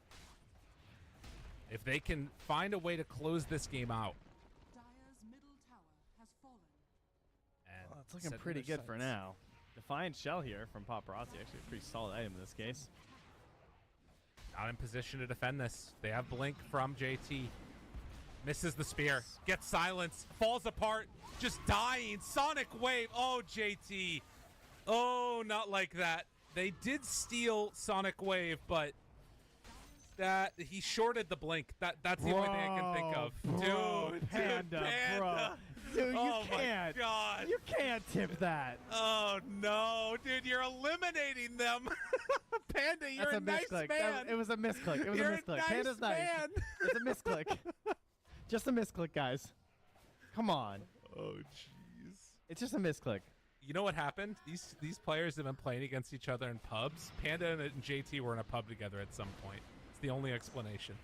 If they can find a way to close this game out. Dire's middle tower has fallen. And Well, it's looking pretty good for now. Defiant Shell here from Paparazzi. Actually, a pretty solid item in this case. Not in position to defend this. They have Blink from JT. Misses the spear. Gets silence. Falls apart. Just dying. Sonic Wave. Oh, JT. Oh, not like that. They did steal Sonic Wave, but that he shorted the Blink. That's the only thing I can think of. Dude, Panda, bro. Dude, you can't. My God. You can't tip that. Oh, no. Dude, you're eliminating them. Panda, you're a nice misclick. man. It was a misclick. It was You're a misclick. nice Panda's nice. man. It's a misclick. Just a misclick, guys. Come on. Oh, jeez. It's just a misclick. You know what happened? These players have been playing against each other in pubs. Panda and JT were in a pub together at some point. It's the only explanation.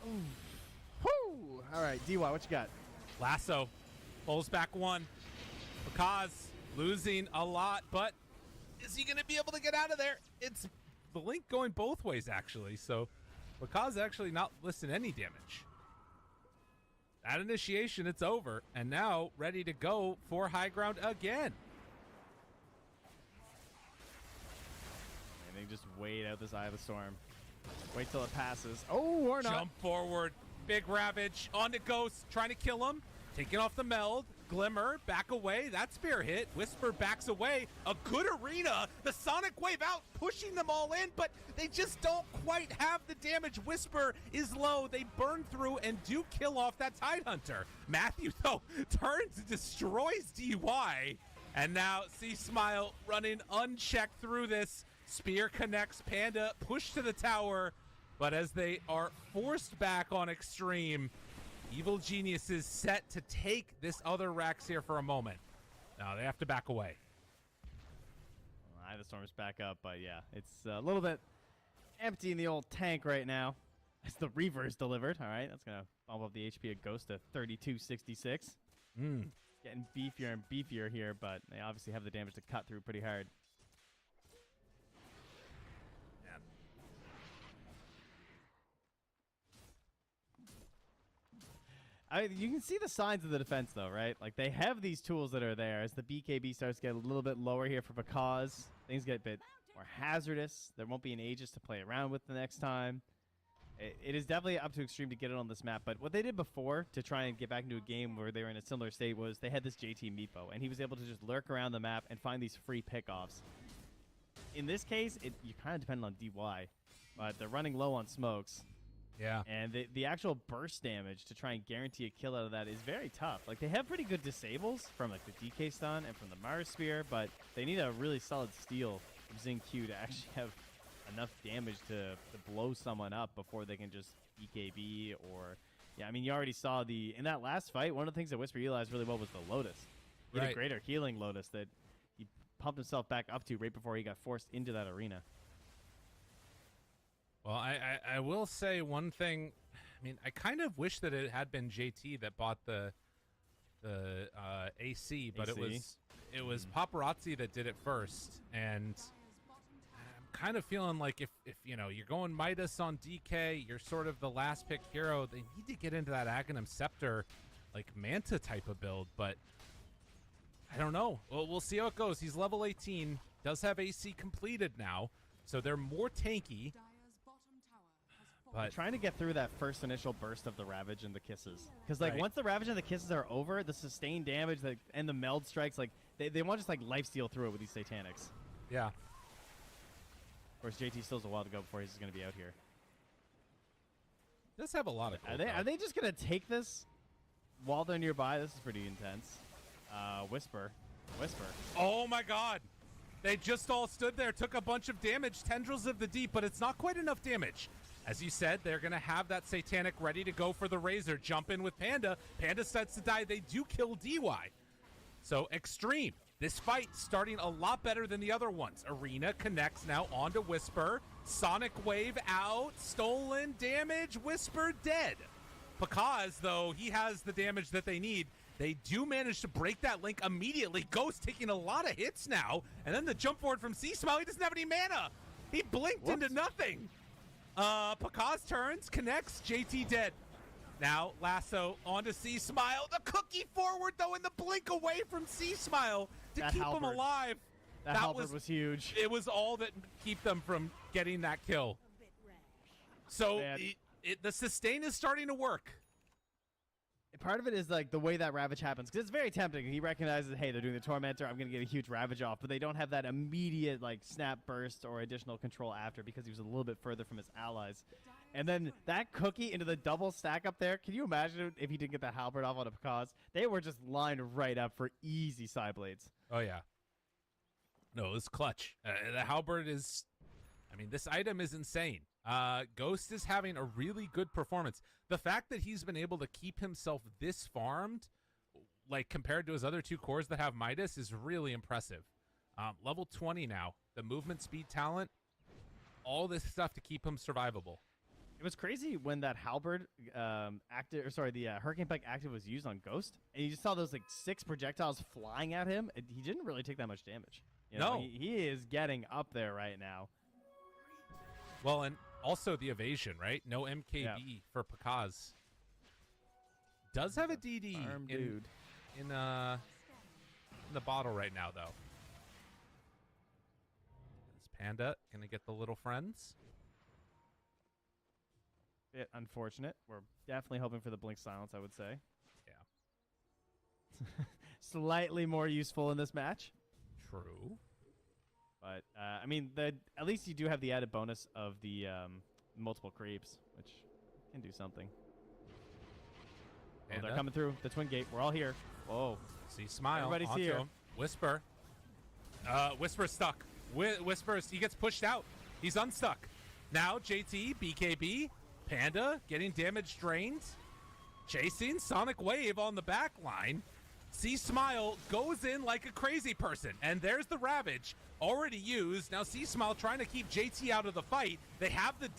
Woo! All right, DY, what you got? Lasso pulls back 1. Because losing a lot, but is he going to be able to get out of there? It's the link going both ways, actually. So Because actually not listing any damage. That initiation, it's over. And now ready to go for high ground again. And they just wait out this Eye of the Storm. Wait till it passes. Oh, or not. Jump forward. Big Ravage onto Ghost. Trying to kill him. Taking off the meld. Glimmer, back away. That spear hit. Whisper backs away. A good arena. The Sonic Wave out, pushing them all in, but they just don't quite have the damage. Whisper is low. They burn through and do kill off that Tidehunter. Matthew, though, turns, destroys DY. And now, see Smile running unchecked through this. Spear connects. Panda pushed to the tower, but as they are forced back on Extreme, Evil Genius is set to take this other Rax here for a moment. Now they have to back away. Eye of the Storm is back up, but yeah, it's a little bit empty in the old tank right now. As the Reaver is delivered. All right, that's going to bump up the HP of Ghost to 3266. Getting beefier and beefier here, but they obviously have the damage to cut through pretty hard. You can see the signs of the defense, though, right? Like, they have these tools that are there. As the BKB starts to get a little bit lower here for because things get a bit more hazardous. There won't be an Aegis to play around with the next time. It is definitely up to Extreme to get it on this map. But what they did before to try and get back into a game where they were in a similar state was they had this JT Meepo, and he was able to just lurk around the map and find these free pickoffs. In this case, you kind of depend on DY, but they're running low on smokes. Yeah. And the actual burst damage to try and guarantee a kill out of that is very tough. Like, they have pretty good disables from, like, the DK stun and from the Mars Spear, but they need a really solid steal from Xing-Q to actually have enough damage to blow someone up before they can just BKB or... Yeah, I mean, you already saw in that last fight, one of the things that Whisper utilized really well was the Lotus. He had a greater healing Lotus that he pumped himself back up to right before he got forced into that arena. Well, I will say one thing. I mean, I kind of wish that it had been JT that bought the AC, but it was Paparazzi that did it first, and I'm kind of feeling like if you know, you're going Midas on DK, you're sort of the last pick hero. They need to get into that Aghanim Scepter, like Manta type of build, but I don't know. Well, we'll see how it goes. He's level 18, does have AC completed now, so they're more tanky. But trying to get through that first initial burst of the Ravage and the Kisses. Because, like, once the Ravage and the Kisses are over, the sustained damage and the meld strikes, like, They want to just like lifesteal through it with these Satanics. Yeah. Of course, JT still has a while to go before he's going to be out here. Does have a lot of. Are they just going to take this while they're nearby? This is pretty intense. Whisper. Oh my God! They just all stood there, took a bunch of damage, Tendrils of the Deep, but it's not quite enough damage. As you said, they're going to have that Satanic ready to go for the Razor. Jump in with Panda. Panda starts to die. They do kill DY. So Extreme. This fight starting a lot better than the other ones. Arena connects now onto Whisper. Sonic Wave out. Stolen damage. Whisper dead. Pakaz, though, he has the damage that they need. They do manage to break that link immediately. Ghost taking a lot of hits now. And then the jump forward from C-Smile. He doesn't have any mana. He blinked into nothing. Pakaz turns, connects. JT dead. Now, Lasso onto C-Smile. The cookie forward, though, in the blink away from C-Smile to keep him alive. That halberd was huge. It was all that keep them from getting that kill. So the sustain is starting to work. Part of it is like the way that Ravage happens, because it's very tempting. He recognizes, hey, they're doing the Tormentor. I'm going to get a huge Ravage off, but they don't have that immediate like snap burst or additional control after because he was a little bit further from his allies. And then that cookie into the double stack up there. Can you imagine if he didn't get that halberd off on a Pakaz? They were just lined right up for easy side blades. Oh, yeah. No, it's clutch. The halberd is, I mean, this item is insane. Ghost is having a really good performance. The fact that he's been able to keep himself this farmed, like compared to his other two cores that have Midas, is really impressive. Level 20 now. The movement speed talent, all this stuff to keep him survivable. It was crazy when that halberd the Hurricane Pike active was used on Ghost, and you just saw those like 6 projectiles flying at him. He didn't really take that much damage. You know, he is getting up there right now. Well, and also the evasion, right? No MKB for Pakaz. Does have a DD in the bottle right now, though. Is Panda going to get the little friends? Bit unfortunate. We're definitely hoping for the blink silence, I would say. Yeah. Slightly more useful in this match. True. But, I mean, at least you do have the added bonus of the multiple creeps, which can do something. Oh, they're coming through the twin gate. We're all here. Whoa. See, Smile. Everybody's here. Him. Whisper. Whisper's stuck. Whisper's, he gets pushed out. He's unstuck. Now, JT, BKB, Panda getting damage drained. Chasing Sonic Wave on the back line. C-Smile goes in like a crazy person. And there's the Ravage already used. Now C-Smile trying to keep JT out of the fight. They have the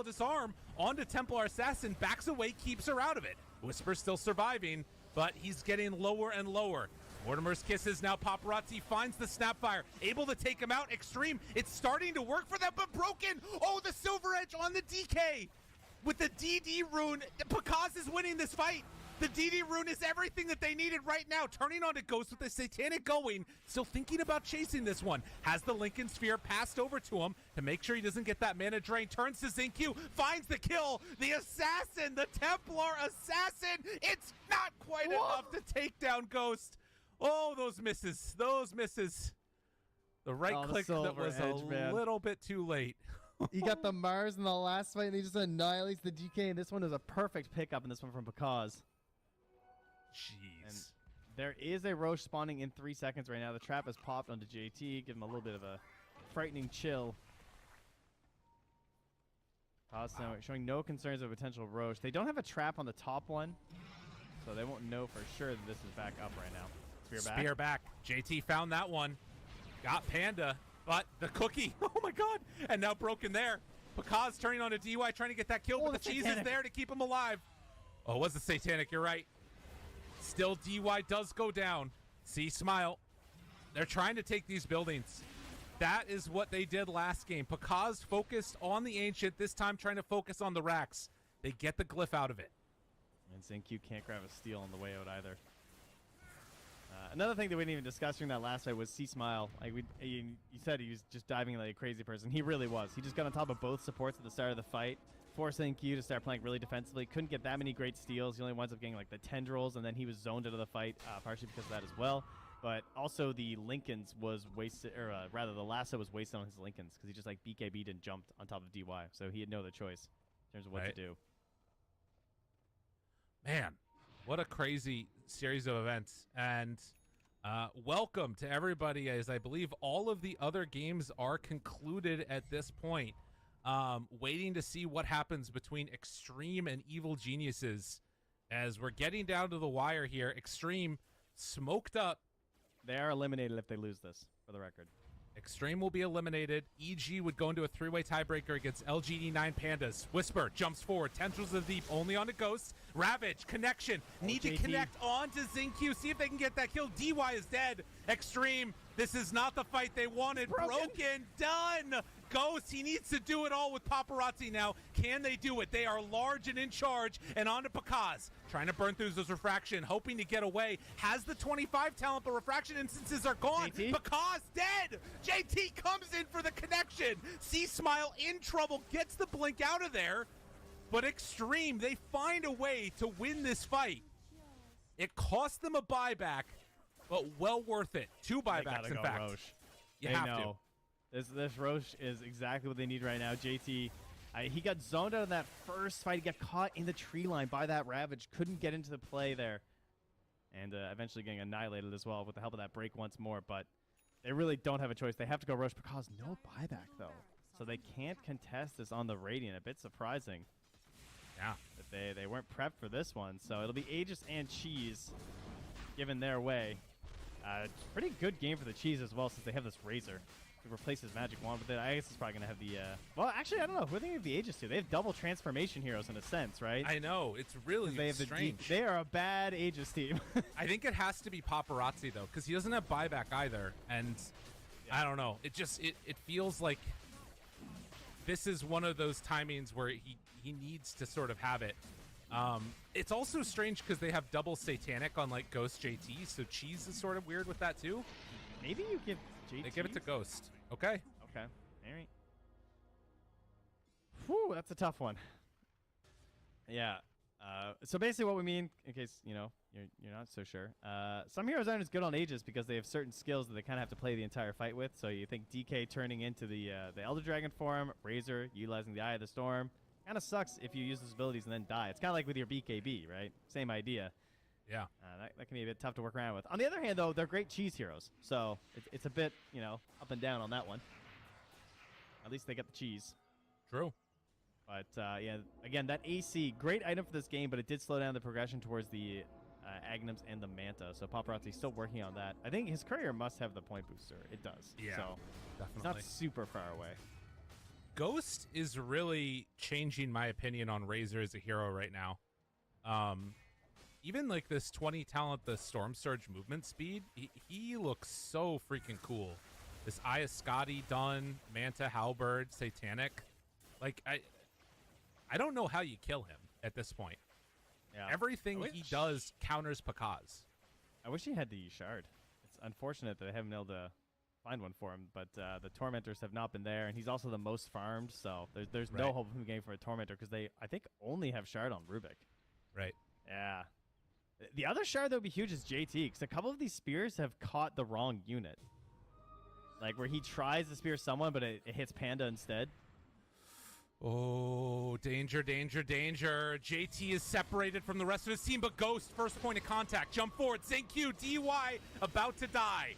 disarm onto Templar Assassin. Backs away, keeps her out of it. Whisper still surviving, but he's getting lower and lower. Mortimer's Kisses now. Paparazzi finds the Snapfire. Able to take him out. Extreme. It's starting to work for them, but broken. Oh, the Silver Edge on the DK. With the DD rune, Pakaz is winning this fight. The DD rune is everything that they needed right now. Turning on to Ghost with the Satanic going. Still thinking about chasing this one. Has the Lincoln Sphere passed over to him to make sure he doesn't get that mana drain. Turns to Zinq, finds the kill. The Assassin, the Templar Assassin. It's not quite enough to take down Ghost. Oh, those misses. Those misses. The right click that was a little bit too late. He got the Mars in the last fight, and he just annihilates the DK, and this one is a perfect pickup in this one from Pakaz. Jeez. And there is a Roche spawning in 3 seconds right now. The trap has popped onto JT, give him a little bit of a frightening chill. Pakaz showing no concerns of potential Roche. They don't have a trap on the top one, so they won't know for sure that this is back up right now. Spear back. JT found that one. Got Panda. But the cookie, oh my god, and now broken there. Pakaz turning on a DY, trying to get that kill, but the cheese is there to keep him alive. Oh, it was the Satanic, you're right. Still, DY does go down. See, Smile. They're trying to take these buildings. That is what they did last game. Pakaz focused on the Ancient, this time trying to focus on the racks. They get the glyph out of it. And Zinq can't grab a steal on the way out either. Another thing that we didn't even discuss during that last fight was C-Smile. Like you said, he was just diving like a crazy person. He really was. He just got on top of both supports at the start of the fight, forcing Q to start playing really defensively. Couldn't get that many great steals. He only winds up getting like the tendrils, and then he was zoned out of the fight, partially because of that as well. But also the Lincolns was wasted, or rather the lasso was wasted on his Lincolns because he just like BKB'd and jumped on top of DY. So he had no other choice in terms of what to do. Man, what a crazy series of events. And welcome to everybody, as I believe all of the other games are concluded at this point. Waiting to see what happens between Extreme and Evil Geniuses as we're getting down to the wire here. Extreme smoked up. They are eliminated if they lose this, for the record. Extreme will be eliminated. EG would go into a three-way tiebreaker against LGD9 Pandas. Whisper jumps forward. Tendrils of the Deep only on to Ghost. Ravage, connection. Need to connect on to Zinq. See if they can get that kill. DY is dead. Extreme, this is not the fight they wanted. Broken. Done. Ghost, he needs to do it all with Paparazzi now. Can they do it? They are large and in charge. And on to Pakaz. Trying to burn through those refraction, hoping to get away. Has the 25 talent, but refraction instances are gone. Pakaz dead. JT comes in for the connection. C-Smile in trouble, gets the blink out of there. But Extreme, they find a way to win this fight. It cost them a buyback, but well worth it. 2 buybacks, in fact. Roche. You have to. This Roche is exactly what they need right now. JT, he got zoned out of that first fight. He got caught in the tree line by that Ravage. Couldn't get into the play there. And eventually getting annihilated as well with the help of that break once more. But they really don't have a choice. They have to go Roche because no buyback, though. So they can't contest this on the Radiant. A bit surprising. Yeah. That they weren't prepped for this one. So it'll be Aegis and Cheese given their way. Pretty good game for the Cheese as well since they have this Razor to replace his magic wand with it. I guess it's probably going to have the... well, actually, I don't know. Who are they going to have the Aegis to? They have double transformation heroes in a sense, right? I know. It's really strange. They are a bad Aegis team. I think it has to be Paparazzi, though, because he doesn't have buyback either. And I don't know. It just... It feels like this is one of those timings where he needs to sort of have it. It's also strange because they have double Satanic on like Ghost JT, so Cheese is sort of weird with that too. Maybe you give JT. They give it to Ghost. Okay. Okay. All right. Whew, that's a tough one. Yeah. So basically what we mean, in case, you know, you're not so sure, some heroes aren't as good on Aegis because they have certain skills that they kind of have to play the entire fight with. So you think DK turning into the Elder Dragon form, Razor utilizing the Eye of the Storm. Kind of sucks if you use those abilities and then die. It's kind of like with your BKB, right? Same idea. Yeah. That can be a bit tough to work around with. On the other hand, though, they're great Cheese heroes. So it's a bit, you know, up and down on that one. At least they get the cheese. True. But, yeah, again, that AC, great item for this game, but it did slow down the progression towards the Agnums and the Manta. So Paparazzi's still working on that. I think his courier must have the point booster. It does. Yeah, so definitely. It's not super far away. Ghost is really changing my opinion on Razor as a hero right now. Even like this 20 talent, the Storm Surge movement speed, he looks so freaking cool. This Iascati done, Manta Halberd, Satanic. Like, I don't know how you kill him at this point. Yeah. Everything he does counters Pakaz. I wish he had the Shard. It's unfortunate that I haven't been able to find one for him, but the Tormentors have not been there, and he's also the most farmed, so there's no hope of him getting for a Tormentor because they, I think, only have Shard on Rubik. Right. Yeah. The other Shard that would be huge is JT, because a couple of these spears have caught the wrong unit. Like, where he tries to spear someone, but it hits Panda instead. Oh, danger, danger, danger. JT is separated from the rest of his team, but Ghost, first point of contact. Jump forward. Zinq, DY, about to die.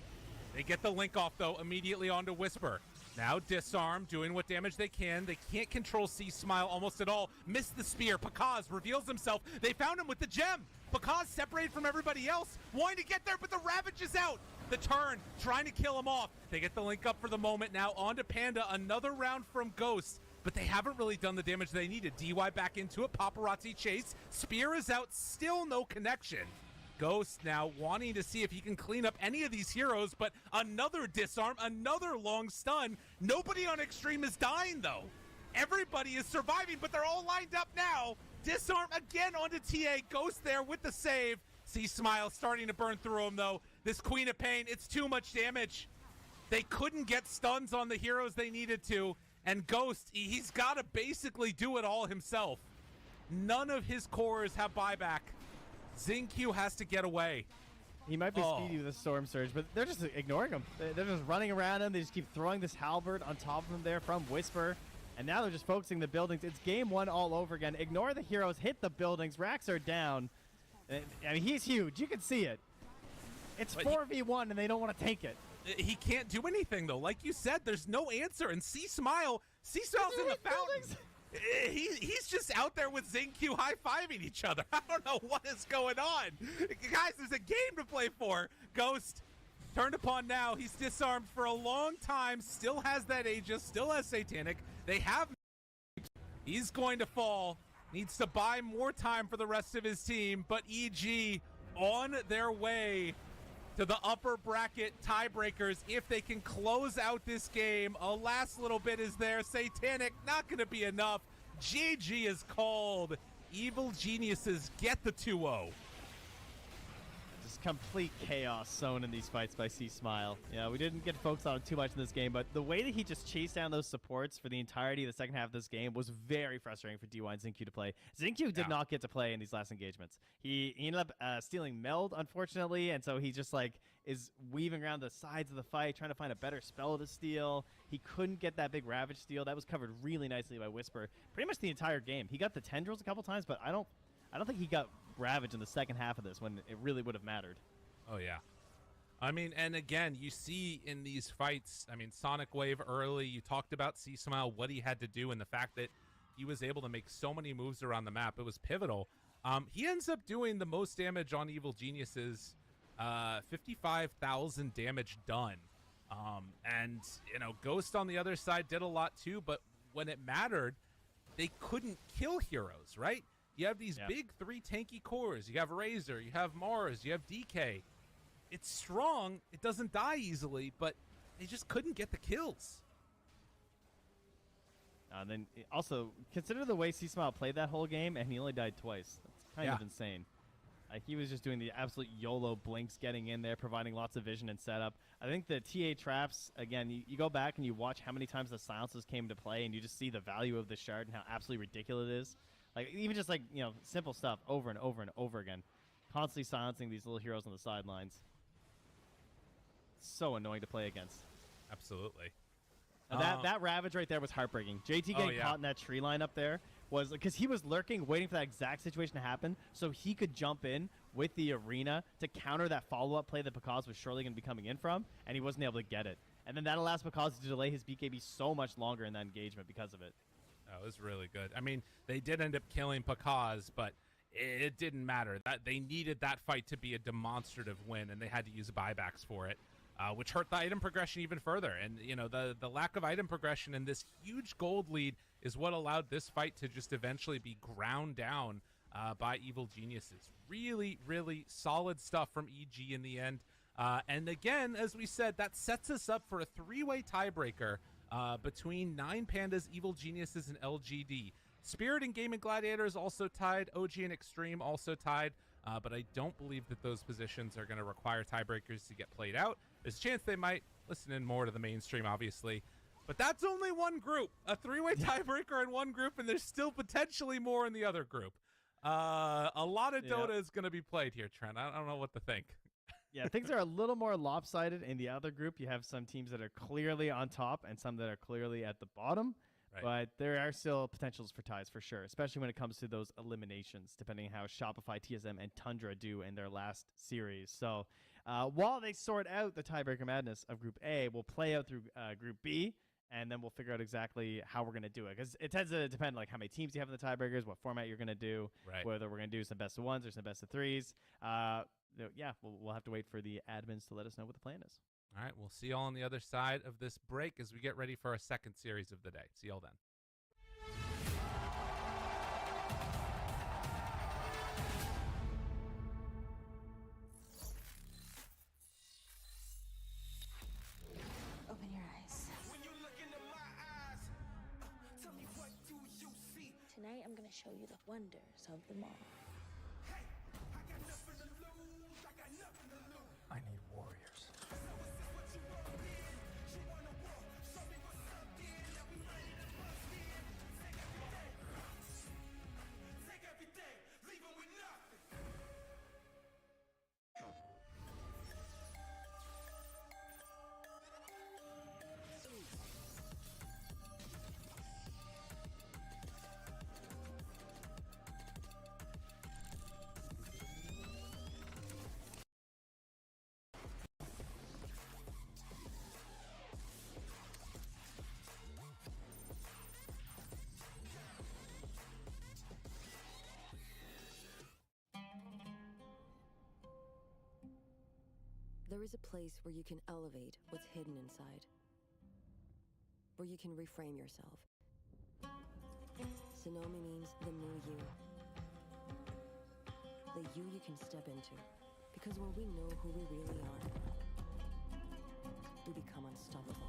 They get the link off, though, immediately onto Whisper. Now Disarm, doing what damage they can. They can't control C-Smile almost at all. Missed the spear. Pakaz reveals himself. They found him with the gem. Pakaz separated from everybody else, wanting to get there, but the Ravage is out. The turn, trying to kill him off. They get the link up for the moment now. Onto Panda, another round from Ghost, but they haven't really done the damage they needed. DY back into it. Paparazzi chase. Spear is out. Still no connection. Ghost now wanting to see if he can clean up any of these heroes, but another disarm, another long stun. Nobody on Extreme is dying, though. Everybody is surviving, but they're all lined up now. Disarm again onto TA. Ghost there with the save. C-Smile starting to burn through him, though. This Queen of Pain, it's too much damage. They couldn't get stuns on the heroes they needed to, and Ghost, he's got to basically do it all himself. None of his cores have buyback. Zinq has to get away. He might be speedy with a Storm Surge, but they're just ignoring him. They're just running around him. They just keep throwing this halberd on top of him there from Whisper. And now they're just focusing the buildings. It's game one all over again. Ignore the heroes. Hit the buildings. Racks are down. I mean, he's huge. You can see it. It's 4v1, and they don't want to take it. He can't do anything, though. Like you said, there's no answer. And C-Smile's in the fountain. He's just out there with XinQ high-fiving each other. I don't know what is going on. Guys, there's a game to play for. Ghost turned upon now. He's disarmed for a long time. Still has that Aegis. Still has Satanic. They have... He's going to fall. Needs to buy more time for the rest of his team. But EG on their way to the upper bracket tiebreakers if they can close out this game. A last little bit is there. Satanic, not going to be enough. GG is called. Evil Geniuses get the 2-0. Just complete chaos sown in these fights by C-Smile. Yeah, we didn't get focused on it too much in this game, but the way that he just chased down those supports for the entirety of the second half of this game was very frustrating for DY and XinQ to play. XinQ did not get to play in these last engagements. He ended up stealing Meld, unfortunately, and so he just is weaving around the sides of the fight, trying to find a better spell to steal. He couldn't get that big Ravage steal. That was covered really nicely by Whisper pretty much the entire game. He got the Tendrils a couple times, but I don't think he got Ravage in the second half of this when it really would have mattered. Oh, yeah. I mean, and again, you see in these fights, I mean, Sonic Wave early, you talked about C-Smile, what he had to do, and the fact that he was able to make so many moves around the map. It was pivotal. He ends up doing the most damage on Evil Geniuses, 55,000 damage done. And, you know, Ghost on the other side did a lot too, but when it mattered, they couldn't kill heroes, right? You have these big 3 tanky cores. You have Razor, you have Mars, you have DK. It's strong. It doesn't die easily, but they just couldn't get the kills. Then also, consider the way C-Smile played that whole game, and he only died twice. That's kind of insane. He was just doing the absolute YOLO blinks, getting in there, providing lots of vision and setup. I think the TA traps, again, you go back and you watch how many times the silences came to play, and you just see the value of the shard and how absolutely ridiculous it is. Even just simple stuff over and over and over again. Constantly silencing these little heroes on the sidelines. So annoying to play against. Absolutely. That Ravage right there was heartbreaking. JT getting caught in that tree line up there was because he was lurking, waiting for that exact situation to happen so he could jump in with the arena to counter that follow-up play that Pakaz was surely going to be coming in from, and he wasn't able to get it. And then that allows Pakaz to delay his BKB so much longer in that engagement because of it. That was really good. I mean, they did end up killing Pakaz, but it didn't matter. They needed that fight to be a demonstrative win, and they had to use buybacks for it, which hurt the item progression even further. And, you know, the lack of item progression and this huge gold lead is what allowed this fight to just eventually be ground down by Evil Geniuses. Really, really solid stuff from EG in the end. And again, as we said, that sets us up for a 3-way tiebreaker between 9 Pandas, Evil Geniuses, and LGD. Spirit and Gaming Gladiators also tied. OG and Extreme also tied. But I don't believe that those positions are going to require tiebreakers to get played out. There's a chance they might. Listen in more to the mainstream, obviously. But that's only one group. A 3-way tiebreaker in one group, and there's still potentially more in the other group. A lot of Dota is going to be played here, Trent. I don't know what to think. Yeah, things are a little more lopsided in the other group. You have some teams that are clearly on top and some that are clearly at the bottom. Right. But there are still potentials for ties for sure, especially when it comes to those eliminations, depending on how Shopify, TSM, and Tundra do in their last series. So while they sort out the tiebreaker madness of Group A, we'll play out through Group B, and then we'll figure out exactly how we're going to do it. Because it tends to depend how many teams you have in the tiebreakers, what format you're going to do, whether we're going to do some best of ones or some best of threes. We'll have to wait for the admins to let us know what the plan is. All right, we'll see you all on the other side of this break as we get ready for our second series of the day. See you all then. Open your eyes. When you look into my eyes, tell me, what do you see? Tonight I'm going to show you the wonders of them all. Hey, I got nothing to lose. I got nothing to lose. I need warriors. There is a place where you can elevate what's hidden inside, where you can reframe yourself. Sonomi means the new you. The you can step into. Because when we know who we really are, we become unstoppable.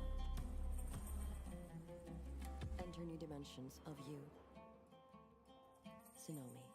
Enter new dimensions of you. Sonomi.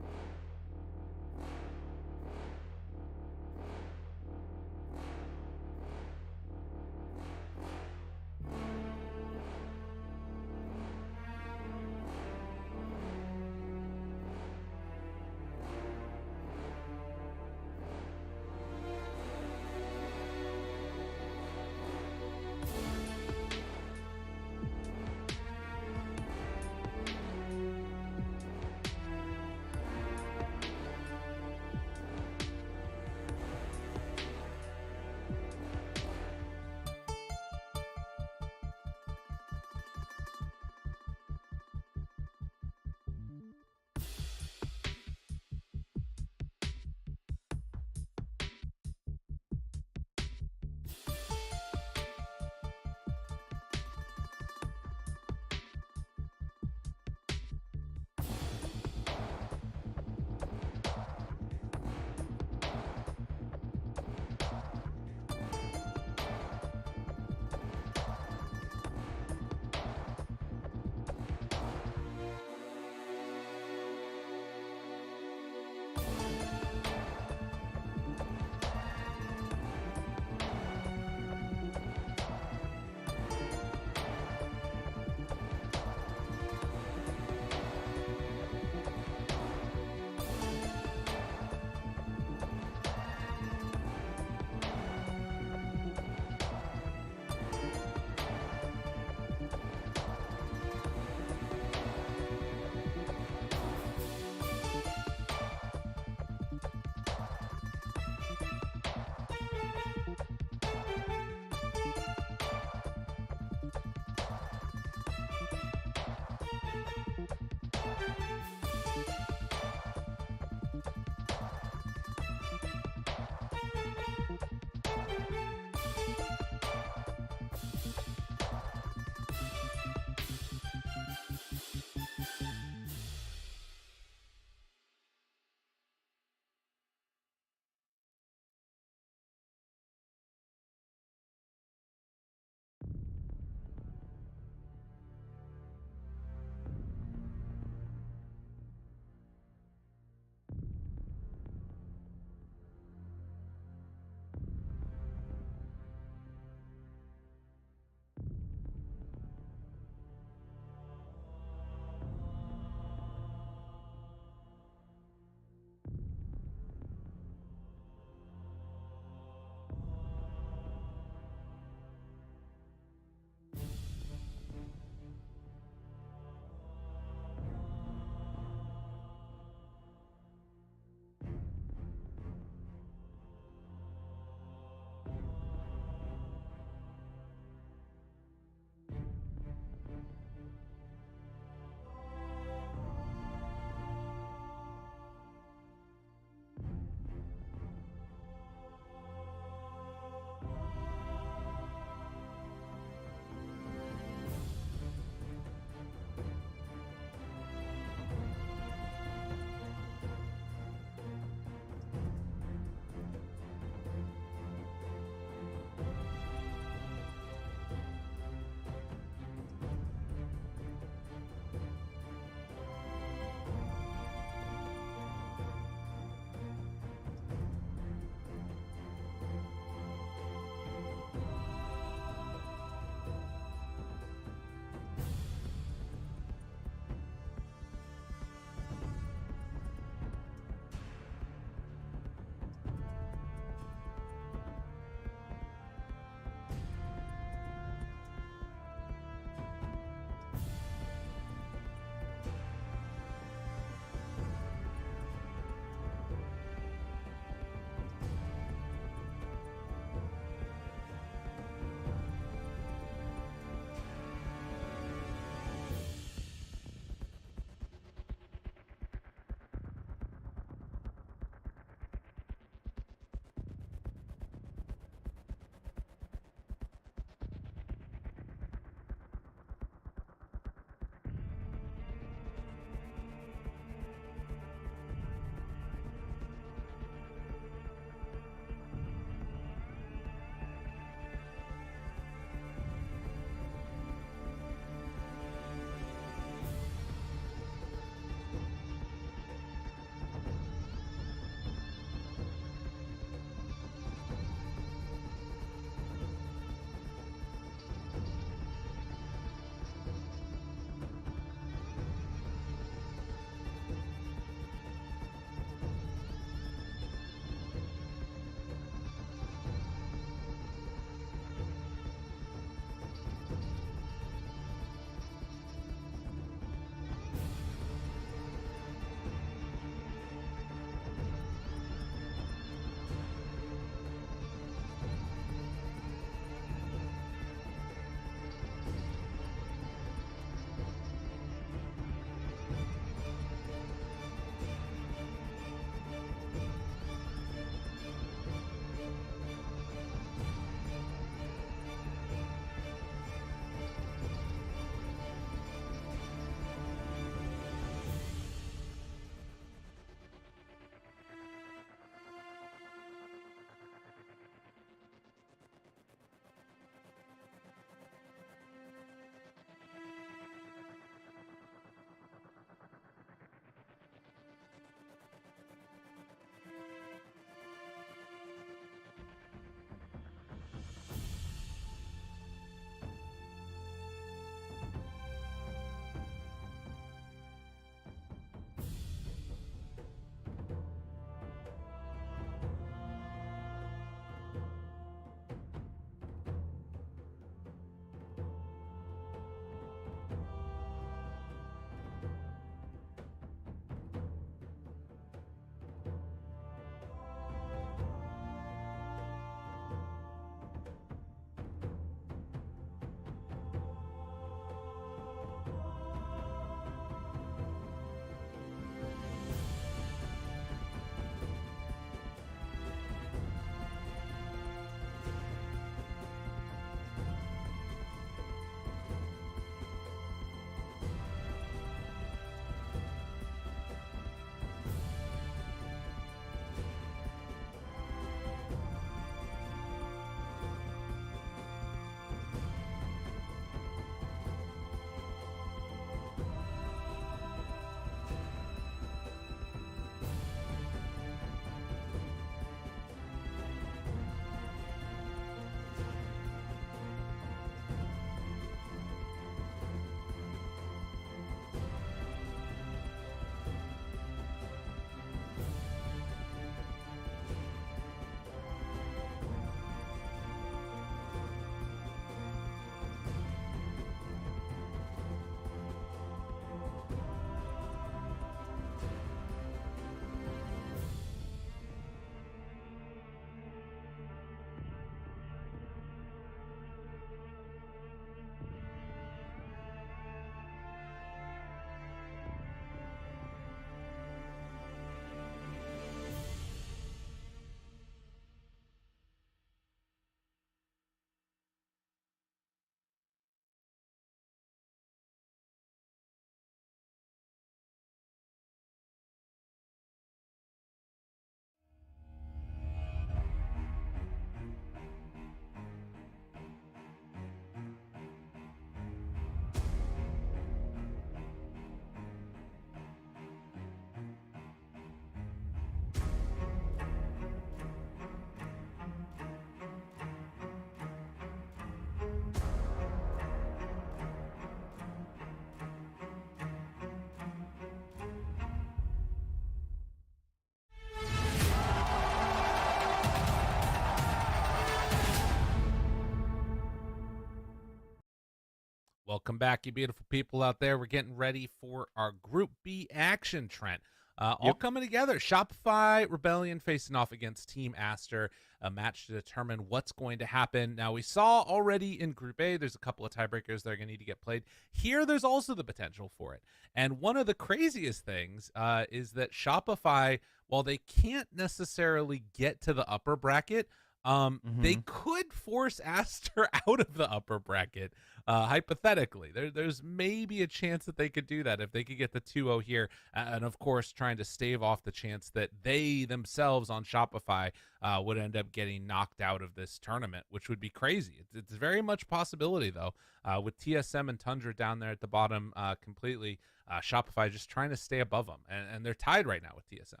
Welcome back, you beautiful people out there. We're getting ready for our Group B action, Trent. All coming together. Shopify Rebellion facing off against Team Aster, a match to determine what's going to happen. Now, we saw already in Group A, there's a couple of tiebreakers that are going to need to get played. Here, there's also the potential for it. And one of the craziest things is that Shopify, while they can't necessarily get to the upper bracket, they could force Aster out of the upper bracket, hypothetically. There's maybe a chance that they could do that if they could get the 2-0 here, and of course trying to stave off the chance that they themselves on Shopify would end up getting knocked out of this tournament, which would be crazy. It's very much a possibility, though, with TSM and Tundra down there at the bottom completely. Shopify just trying to stay above them, and they're tied right now with TSM.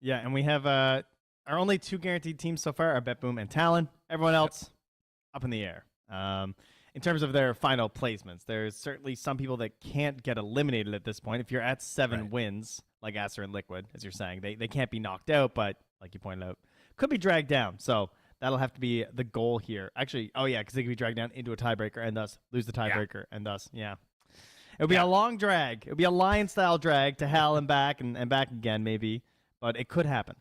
Yeah, and we have our only 2 guaranteed teams so far are BetBoom and Talon. Everyone else up in the air. In terms of their final placements, there's certainly some people that can't get eliminated at this point. If you're at 7 wins, like Aster and Liquid, as you're saying, they can't be knocked out, but like you pointed out, could be dragged down. So that'll have to be the goal here. Actually, because they could be dragged down into a tiebreaker and thus lose the tiebreaker and thus, it would be a long drag. It would be a lion-style drag to hell and back and back again, maybe, but it could happen.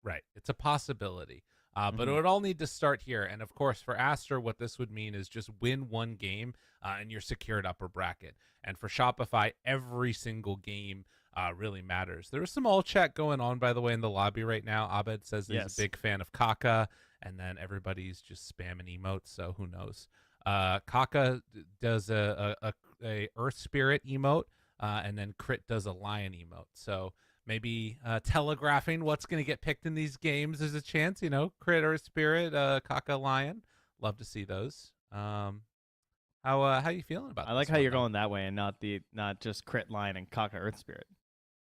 Right. It's a possibility. But it would all need to start here. And, of course, for Aster, what this would mean is just win 1 game and you're secured upper bracket. And for Shopify, every single game really matters. There is some all chat going on, by the way, in the lobby right now. Abed says he's a big fan of Kaka, and then everybody's just spamming emotes, so who knows. Kaka does a Earth Spirit emote, and then Crit does a Lion emote. So maybe telegraphing what's going to get picked in these games. There's a chance, Crit or Spirit, Kaka Lion. Love to see those. How you feeling about? I like how you're going that way and not just Crit Lion and Kaka Earth Spirit.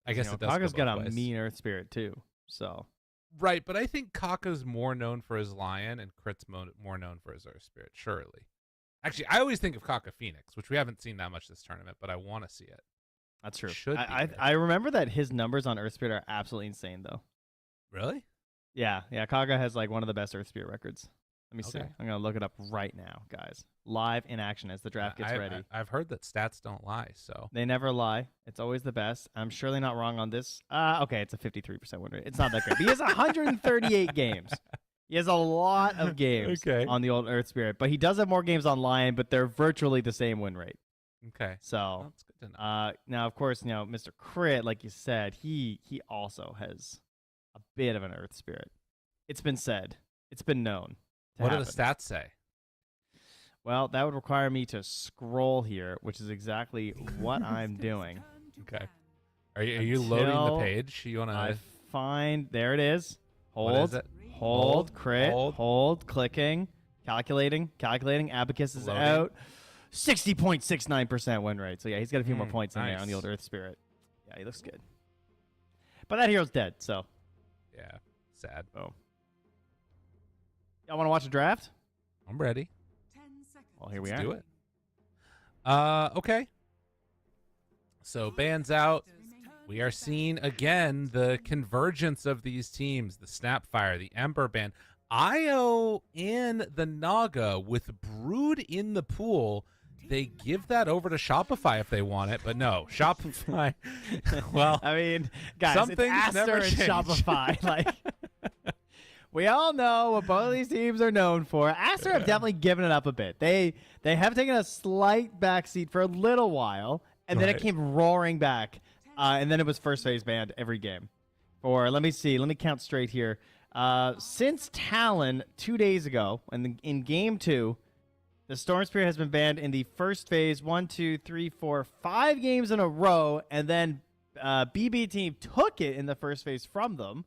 I guess it does. Kaka's got a mean Earth Spirit too. So right, but I think Kaka's more known for his Lion and Crit's more known for his Earth Spirit. Surely, actually, I always think of Kaka Phoenix, which we haven't seen that much this tournament, but I want to see it. That's true. I remember that his numbers on Earth Spirit are absolutely insane, though. Really? Yeah. Kaka has like one of the best Earth Spirit records. Let me see. I'm gonna look it up right now, guys. Live in action as the draft gets ready. I've heard that stats don't lie, so they never lie. It's always the best. I'm surely not wrong on this. Okay, it's a 53% win rate. It's not that great. But he has 138 games. He has a lot of games on the old Earth Spirit, but he does have more games on Lion, but they're virtually the same win rate. Okay. So that's good to know. Now, of course, Mr. Crit, like you said, he also has a bit of an Earth Spirit. It's been said. It's been known. What do the stats say? Well, that would require me to scroll here, which is exactly what I'm doing. Okay. Are you loading the page? You want to find? There it is. Hold. What is it? Hold. Crit. Hold. Clicking. Calculating. Abacus is out. 60.69% win rate. So, yeah, he's got a few more points in there on the old Earth Spirit. Yeah, he looks good. But that hero's dead, so. Yeah, sad. Oh. Y'all want to watch a draft? I'm ready. 10 seconds. Well, here we Let's are. do it. Okay. So, bands out. We are seeing, again, the convergence of these teams. The Snapfire, the Ember Band. IO and the Naga with Brood in the pool. They give that over to Shopify if they want it, but no, Shopify. Well, I mean, guys, some it's things Aster never and change. Shopify. Like, we all know what both of these teams are known for. Aster have definitely given it up a bit. They have taken a slight backseat for a little while, and then it came roaring back, and then it was first phase banned every game. Let me count straight here. Since Talon 2 days ago, and in game 2, the Storm Spirit has been banned in the first phase 1, 2, 3, 4, 5 games in a row, and then BB team took it in the first phase from them,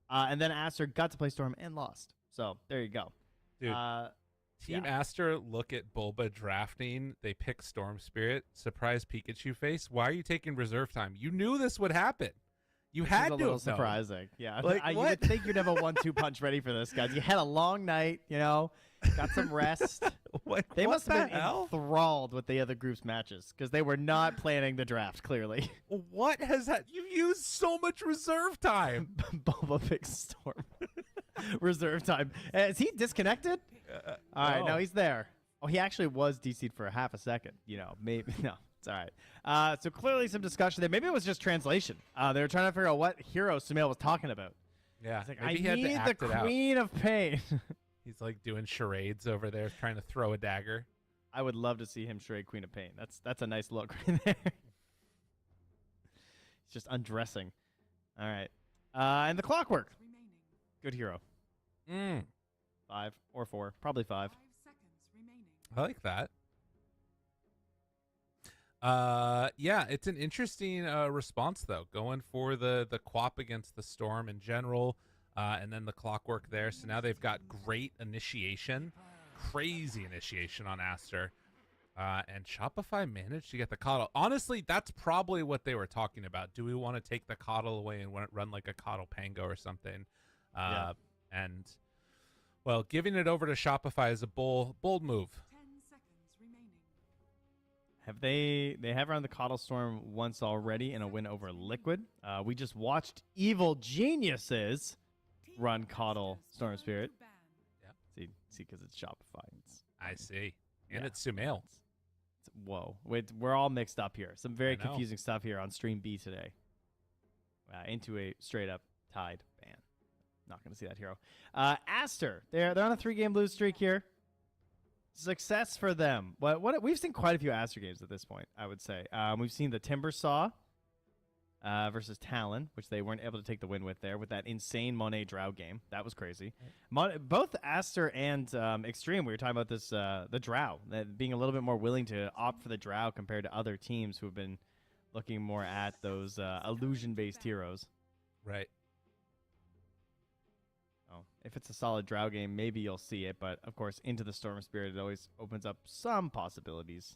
and then Aster got to play Storm and lost. So there you go. Dude, Team Aster look at Bulba drafting. They pick Storm Spirit. Surprise Pikachu face. Why are you taking reserve time? You knew this would happen. You had to. A little surprising. Yeah. Like, you would think you'd have a 1-2 punch ready for this, guys. You had a long night, got some rest. They must have been enthralled with the other group's matches because they were not planning the draft, clearly. What has that? You've used so much reserve time. Bulba picks Storm. Reserve time. Is he disconnected? All right, now he's there. Oh, he actually was DC'd for a half a second. Maybe. No, it's all right. So clearly some discussion there. Maybe it was just translation. They were trying to figure out what hero Sumail was talking about. Yeah, Like, maybe I he had to need act the it out. Queen of Pain. He's like doing charades over there, trying to throw a dagger. I would love to see him charade Queen of Pain. That's a nice look right there. He's just undressing. All right. And the Clockwork. Good hero. 5 or 4. Probably 5. I like that. Yeah, it's an interesting response though, going for the Quap against the Storm in general, and then the Clockwork there. So now they've got great initiation, crazy initiation on Aster, and Shopify managed to get the Coddle. Honestly, that's probably what they were talking about. Do we want to take the Coddle away and run like a Coddle Pango or something? Yeah. And well, giving it over to Shopify is a bold move. They have run the Coddle Storm once already in a win over Liquid. We just watched Evil Geniuses run Coddle Storm Spirit. Yeah. See, because it's Shopify. I see. And it's Sumail. Whoa. We're all mixed up here. Some very I know. confusing stuff here on Stream B today. Into a straight-up tied ban. Not going to see that hero. Aster. They're on a 3-game lose streak here. Success for them. What we've seen quite a few Aster games at this point, I would say. We've seen the Timber Saw versus Talon, which they weren't able to take the win with there, with that insane Monet Drow game. That was crazy. Both Aster and Extreme, we were talking about this, the Drow, being a little bit more willing to opt for the Drow compared to other teams who have been looking more at those illusion-based heroes. Right. If it's a solid Drow game, maybe you'll see it, but of course, Into the Storm Spirit, it always opens up some possibilities.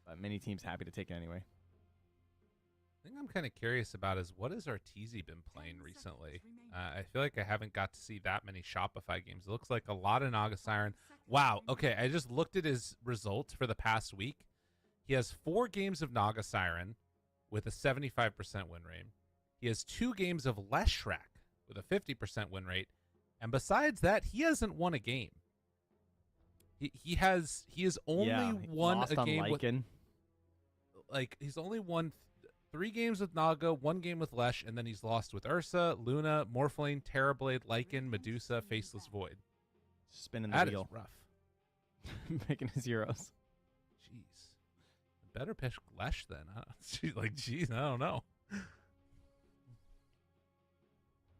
But many teams happy to take it anyway. The thing I'm kind of curious about is what has Arteezy been playing recently? I feel like I haven't got to see that many Shopify games. It looks like a lot of Naga Siren. Wow. Okay, I just looked at his results for the past week. He has 4 games of Naga Siren with a 75% win rate. He has 2 games of Leshrac with a 50% win rate, and besides that, he hasn't won a game. He has only won a game with, like, he's only won 3 games with Naga, 1 game with Lesh, and then he's lost with Ursa, Luna, Morphling, Terrorblade, Lycan, Medusa, Faceless Void. Spinning the wheel. That is rough. Making his heroes. Jeez. Better pitch Lesh then. Jeez, I don't know.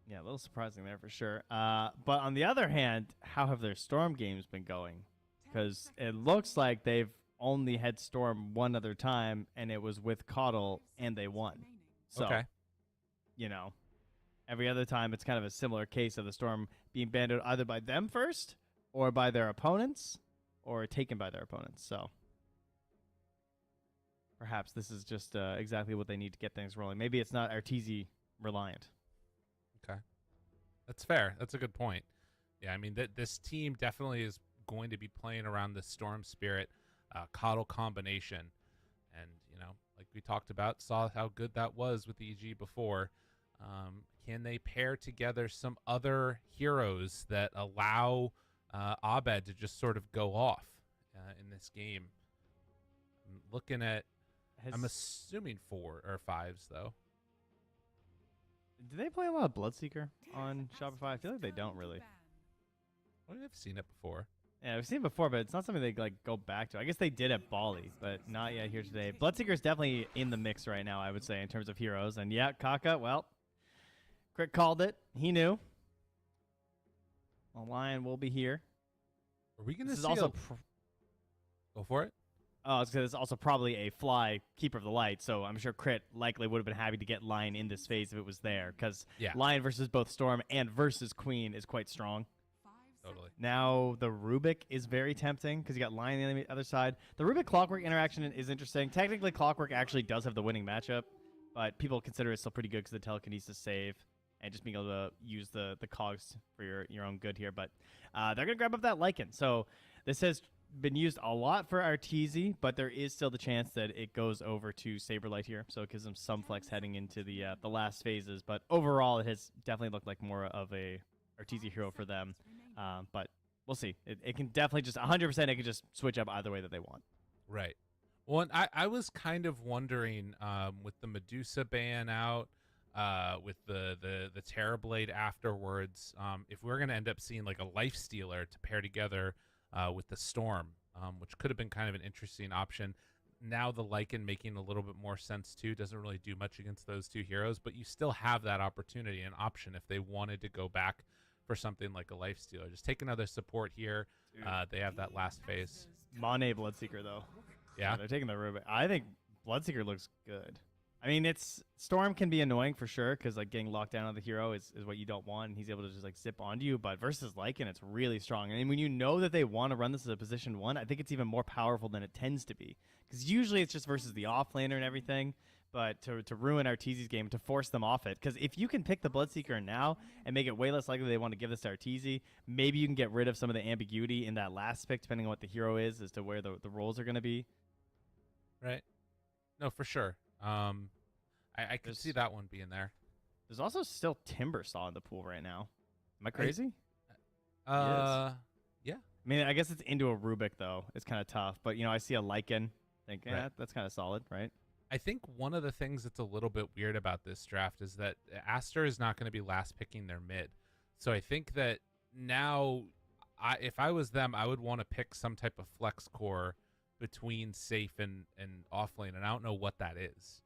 Yeah, a little surprising there for sure. But on the other hand, how have their Storm games been going? Because it looks like they've only had Storm one other time, and it was with Coddle, and they won. So, okay. Every other time it's kind of a similar case of the Storm being banned out either by them first, or by their opponents, or taken by their opponents. So perhaps this is just exactly what they need to get things rolling. Maybe it's not Arteezy reliant. Okay. That's fair. That's a good point. Yeah, I mean, this team definitely is going to be playing around the Storm Spirit Coddle combination. And, like we talked about, saw how good that was with EG before. Can they pair together some other heroes that allow Abed to just sort of go off in this game? I'm looking at, I'm assuming 4 or 5s, though. Do they play a lot of Bloodseeker on Shopify? I feel like they don't really. Well, I've seen it before. Yeah, we've seen it before, but it's not something they go back to. I guess they did at Bali, but not yet here today. Bloodseeker is definitely in the mix right now, I would say, in terms of heroes. And yeah, Kaka, well, Crit called it. He knew. Well, Lion will be here. Are we going to see also go for it? Oh, it's also probably a fly Keeper of the Light, so I'm sure Crit likely would have been happy to get Lion in this phase if it was there, because Lion versus both Storm and versus Queen is quite strong. Totally. Now the Rubik is very tempting because you got Lion on the other side. The Rubik Clockwork interaction is interesting. Technically, Clockwork actually does have the winning matchup, but people consider it still pretty good because the telekinesis save and just being able to use the cogs for your own good here. But they're going to grab up that Lycan. So this has been used a lot for Arteezy, but there is still the chance that it goes over to Saberlight here. So it gives them some flex heading into the last phases. But overall, it has definitely looked like more of a Arteezy hero for them. But we'll see. It can definitely just 100%. It can just switch up either way that they want. Right. Well, and I was kind of wondering with the Medusa ban out, with the Terrorblade afterwards, if we're going to end up seeing like a Life Stealer to pair together with the Storm, which could have been kind of an interesting option. Now the Lycan making a little bit more sense too. Doesn't really do much against those two heroes, but you still have that opportunity and option if they wanted to go back for something like a Life Stealer. Just take another support here. They have that last phase. Monet Bloodseeker though. Yeah, they're taking the Rubik. I think Bloodseeker looks good. I mean, Storm can be annoying for sure because like getting locked down on the hero is what you don't want. And he's able to just like zip onto you. But versus Lycan, it's really strong. And when you know that they want to run this as a position 1, I think it's even more powerful than it tends to be. Because usually it's just versus the offlaner and everything. But to ruin Arteezy's game, to force them off it. Because if you can pick the Bloodseeker now and make it way less likely they want to give this to Arteezy, maybe you can get rid of some of the ambiguity in that last pick, depending on what the hero is, as to where the roles are going to be. Right. No, for sure. I could see that one being there. There's also still Timbersaw in the pool right now. Am I crazy? Yeah. I mean, I guess it's into a Rubik, though. It's kind of tough. But, I see a Lycan. Think, Right. That's kind of solid, right? I think one of the things that's a little bit weird about this draft is that Aster is not going to be last picking their mid. So I think that now, if I was them, I would want to pick some type of flex core between safe and offlane, and I don't know what that is.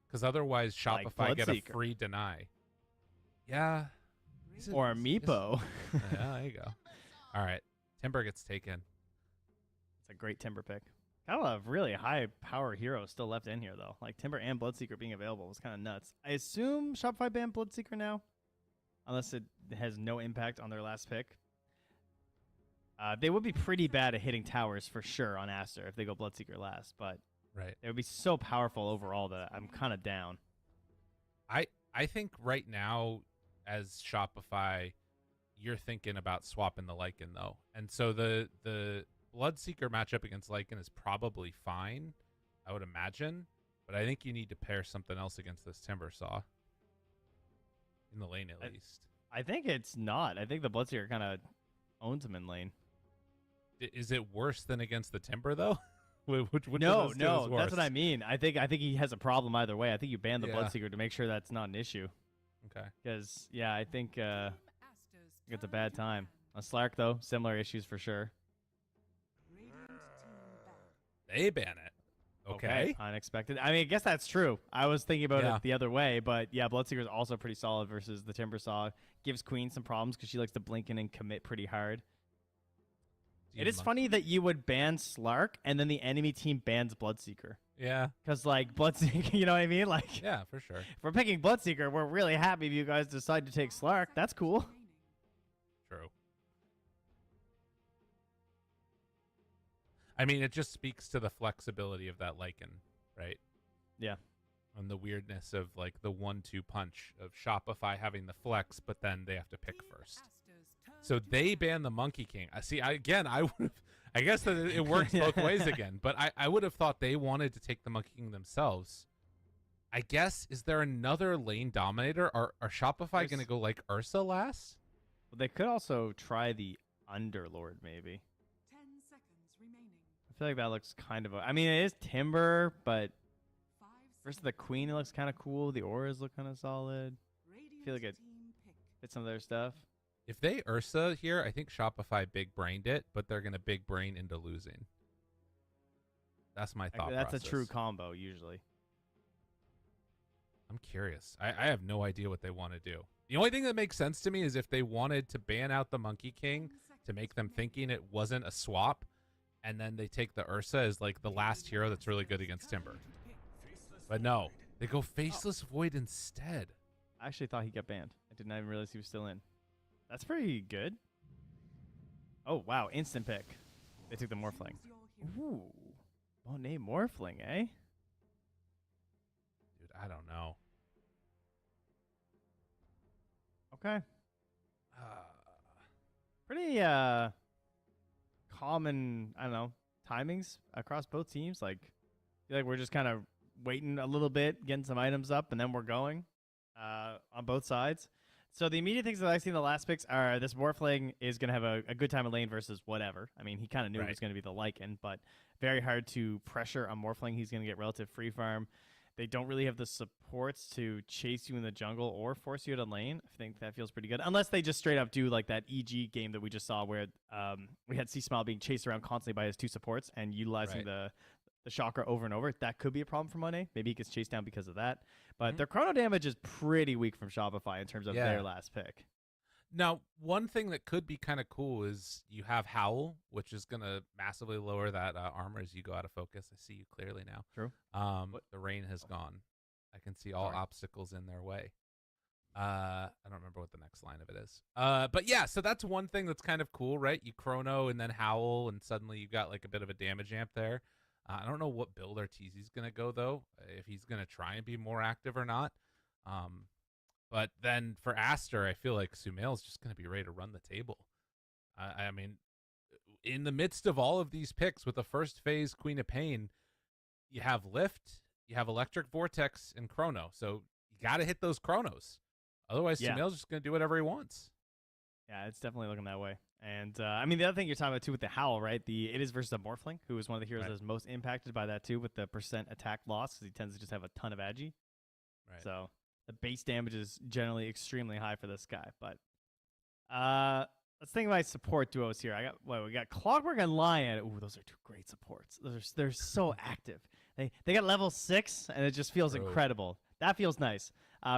Because otherwise, Shopify get a free deny. Yeah. Or a Meepo. Yeah, there you go. All right. Timber gets taken. It's a great Timber pick. Got a lot of really high power heroes still left in here, though. Like Timber and Bloodseeker being available was kind of nuts. I assume Shopify banned Bloodseeker now, unless it has no impact on their last pick. They would be pretty bad at hitting towers for sure on Aster if they go Bloodseeker last, but right, it would be so powerful overall that I'm kind of down. I think right now, as Shopify, you're thinking about swapping the Lycan though, and so the Bloodseeker matchup against Lycan is probably fine, I would imagine, but I think you need to pair something else against this Timbersaw in the lane at least. I think it's not. I think the Bloodseeker kind of owns him in lane. Is it worse than against the Timber though? which no, that's what I mean. I think he has a problem either way. I think you ban the Bloodseeker to make sure that's not an issue. Okay. Because I think it's a bad time. On Slark though, similar issues for sure. They ban it. Okay. Unexpected. I mean, I guess that's true. I was thinking about it the other way, but yeah, Bloodseeker is also pretty solid versus the Timbersaw. Gives Queen some problems because she likes to blink in and commit pretty hard. It is funny that you would ban Slark and then the enemy team bans Bloodseeker. Yeah. Because, like, Bloodseeker, you know what I mean? Like, yeah, for sure. If we're picking Bloodseeker, we're really happy if you guys decide to take Slark. That's cool. True. I mean, it just speaks to the flexibility of that Lycan, right? Yeah. And the weirdness of, like, the 1-2 punch of Shopify having the flex, but then they have to pick first. So they ban the Monkey King. I guess that it works both ways again, but I would have thought they wanted to take the Monkey King themselves. I guess, is there another lane dominator? Are Shopify going to go like Ursa last? Well, they could also try the Underlord, maybe. 10 seconds remaining. I feel like that looks kind of I mean, it is Timber, but versus the Queen, it looks kind of cool. The auras look kind of solid. I feel like it fits some of their stuff. If they Ursa here, I think Shopify big-brained it, but they're going to big-brain into losing. That's my thought That's process. a true combo, usually. I'm curious. I have no idea what they want to do. The only thing that makes sense to me is if they wanted to ban out the Monkey King to make them thinking it wasn't a swap, and then they take the Ursa as like the last hero that's really good against Timber. But no, they go Faceless Void instead. I actually thought he got banned. I did not even realize he was still in. That's pretty good. Oh, wow. Instant pick. They took the Morphling. Ooh. Monet Morphling, eh? Dude, I don't know. Okay. Pretty common, I don't know, timings across both teams. Like, I feel like we're just kind of waiting a little bit, getting some items up, and then we're going on both sides. So the immediate things that I see in the last picks are this Morphling is going to have a good time in lane versus whatever. I mean, he kind of knew it was going to be the Lycan, but very hard to pressure on Morphling. He's going to get relative free farm. They don't really have the supports to chase you in the jungle or force you out of lane. I think that feels pretty good. Unless they just straight up do like that EG game that we just saw where we had C-Smile being chased around constantly by his 2 supports and utilizing the chakra over and over. That could be a problem for Monet. Maybe he gets chased down because of that. But their chrono damage is pretty weak from Shopify in terms of their last pick. Now, one thing that could be kind of cool is you have Howl, which is going to massively lower that armor as you go out of focus. I see you clearly now. True. The rain has gone. I can see all obstacles in their way. I don't remember what the next line of it is. But yeah, so that's one thing that's kind of cool, right? You chrono and then Howl, and suddenly you've got like a bit of a damage amp there. I don't know what build Arteezy's going to go, though, if he's going to try and be more active or not. But then for Aster, I feel like Sumail's just going to be ready to run the table. I mean, in the midst of all of these picks with the first phase Queen of Pain, you have Lift, you have Electric Vortex, and Chrono. So you got to hit those Chronos. Otherwise, Sumail's just going to do whatever he wants. Yeah, it's definitely looking that way. And, I mean, the other thing you're talking about, too, with the Howl, right? It is versus a Morphling, who is one of the heroes that is most impacted by that, too, with the % attack loss, because he tends to just have a ton of agi. Right. So the base damage is generally extremely high for this guy. But let's think about support duos here. We got Clockwork and Lion. Ooh, those are 2 great supports. They're so active. They got level 6, and it just feels incredible. That feels nice.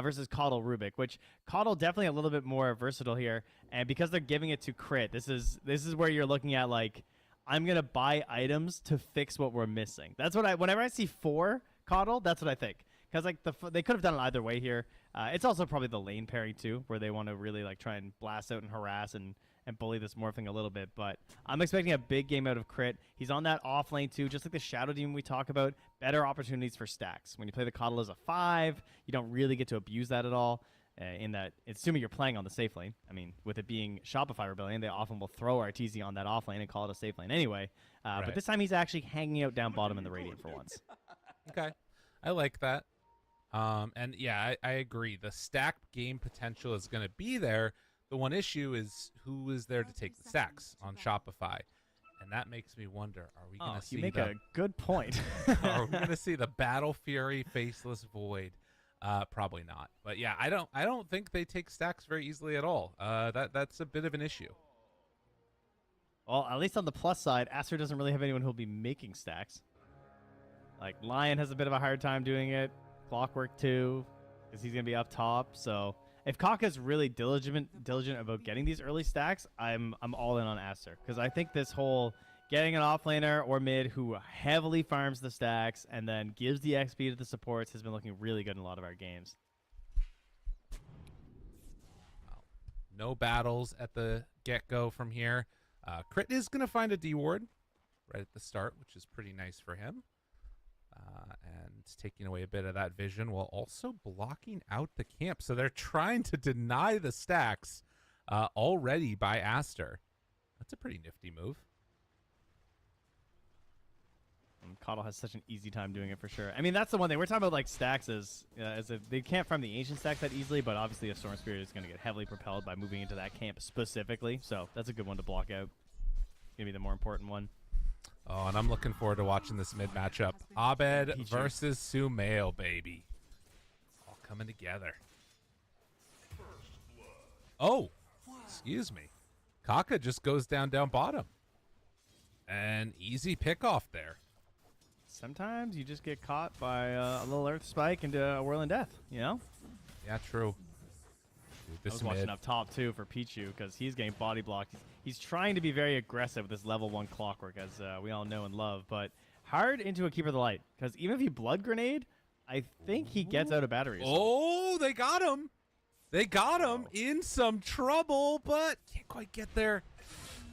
Versus Coddle Rubik, which Coddle definitely a little bit more versatile here. And because they're giving it to crit, this is where you're looking at, like, I'm going to buy items to fix what we're missing. That's what whenever I see 4 Coddle, that's what I think. Because like they could have done it either way here. It's also probably the lane pairing too, where they want to really like try and blast out and harass and bully this Morphling a little bit. But I'm expecting a big game out of crit. He's on that off lane too, just like the Shadow Demon we talk about. Better opportunities for stacks. When you play the Coddle as a 5, you don't really get to abuse that at all. In that, assuming you're playing on the safe lane. I mean, with it being Shopify Rebellion, they often will throw Arteezy on that off lane and call it a safe lane anyway. But this time he's actually hanging out down bottom in the Radiant for once. Okay, I like that. And yeah, I agree. The stack game potential is going to be there. The one issue is who is there to take the stacks on Shopify. And that makes me wonder, are we going to see you make a good point. Are we going to see the Battle Fury Faceless Void? Probably not. But yeah, I don't think they take stacks very easily at all. That's a bit of an issue. Well, at least on the plus side, Aster doesn't really have anyone who'll be making stacks. Like Lion has a bit of a hard time doing it. Clockwork too, because he's gonna be up top. So if Kaka's really diligent about getting these early stacks, I'm all in on Aster, because I think this whole getting an offlaner or mid who heavily farms the stacks and then gives the XP to the supports has been looking really good in a lot of our games. Well, no battles at the get-go from here. Crit is going to find a D-ward right at the start, which is pretty nice for him. And it's taking away a bit of that vision while also blocking out the camp. So they're trying to deny the stacks already by Aster. That's a pretty nifty move. Coddle has such an easy time doing it for sure. I mean, that's the one thing. We're talking about like stacks as if they can't farm the ancient stacks that easily, but obviously a Storm Spirit is going to get heavily propelled by moving into that camp specifically. So that's a good one to block out. Maybe the more important one. Oh, and I'm looking forward to watching this mid matchup. Abed versus Sumail, baby. It's all coming together. Oh, excuse me. Kaka just goes down bottom. An easy pick off there. Sometimes you just get caught by a little earth spike into a whirling death, you know? Yeah, true. Dude, I was watching up top, too, for Pichu, because he's getting body blocked. He's trying to be very aggressive with this level 1 Clockwork, as we all know and love, but hard into a Keeper of the Light, because even if he Blood Grenade, I think he gets out of battery. Oh, they got him. They got him in some trouble, but can't quite get there.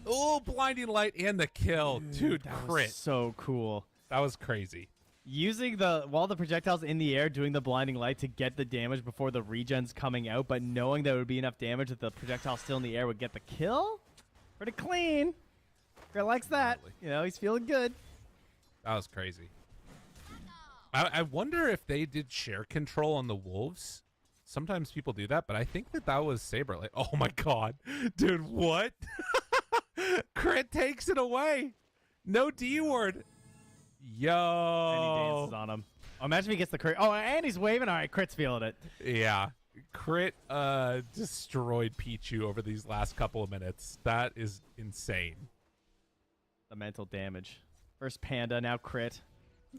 Oh, Blinding Light and the kill. Dude, that crit. Was so cool. That was crazy. Using while the projectile's in the air, doing the Blinding Light to get the damage before the regen's coming out, but knowing that it would be enough damage that the projectile still in the air would get the kill? Pretty clean. Guy likes that. You know, he's feeling good. That was crazy. I wonder if they did share control on the Wolves sometimes people do that, but I think that was Saber. Like, oh my god, dude, what? Crit takes it away. No D word. Yo. And he dances on him. Oh, imagine if he gets the crit. Oh, and he's waving. All right, Crit's feeling it. Yeah. Crit destroyed Pichu over these last couple of minutes. That is insane. The mental damage. First Panda, now Crit.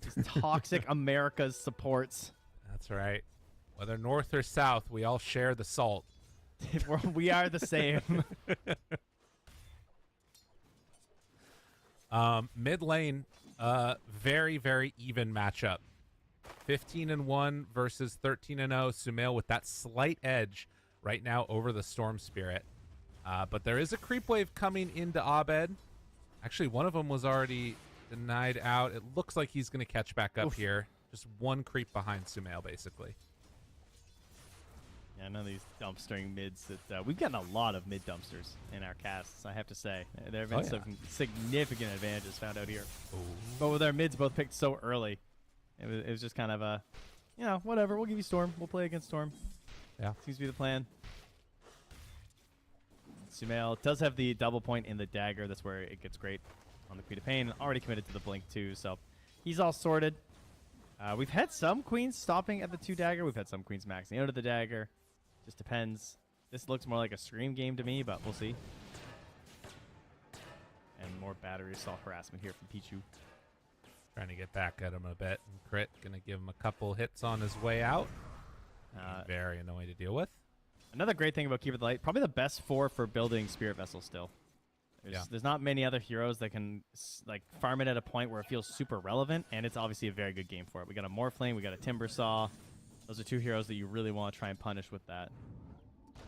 These toxic America's supports. That's right. Whether north or south, we all share the salt. We are the same. Mid lane, very, very even matchup. 15-1 versus 13-0. Sumail with that slight edge right now over the Storm Spirit. But there is a creep wave coming into Abed. Actually, one of them was already denied out. It looks like he's going to catch back up here. Just one creep behind Sumail, basically. Yeah, none of these dumpstering mids that we've gotten a lot of mid dumpsters in our casts, I have to say. There have been some significant advantages found out here. Ooh. But with our mids both picked so early, it was just kind of a, whatever. We'll give you Storm. We'll play against Storm. Yeah. Seems to be the plan. Sumail does have the double point in the dagger. That's where it gets great on the Queen of Pain. Already committed to the blink too, so he's all sorted. We've had some queens stopping at the 2 dagger. We've had some queens maxing out of the dagger. Just depends. This looks more like a Scream game to me, but we'll see. And more battery assault harassment here from Pichu. Trying to get back at him a bit. And Crit going to give him a couple hits on his way out. Very annoying to deal with. Another great thing about Keeper of the Light, probably the best 4 for building Spirit Vessel still. There's not many other heroes that can farm it at a point where it feels super relevant, and it's obviously a very good game for it. We got a Morphling, we got a Timber Saw. Those are 2 heroes that you really want to try and punish with that.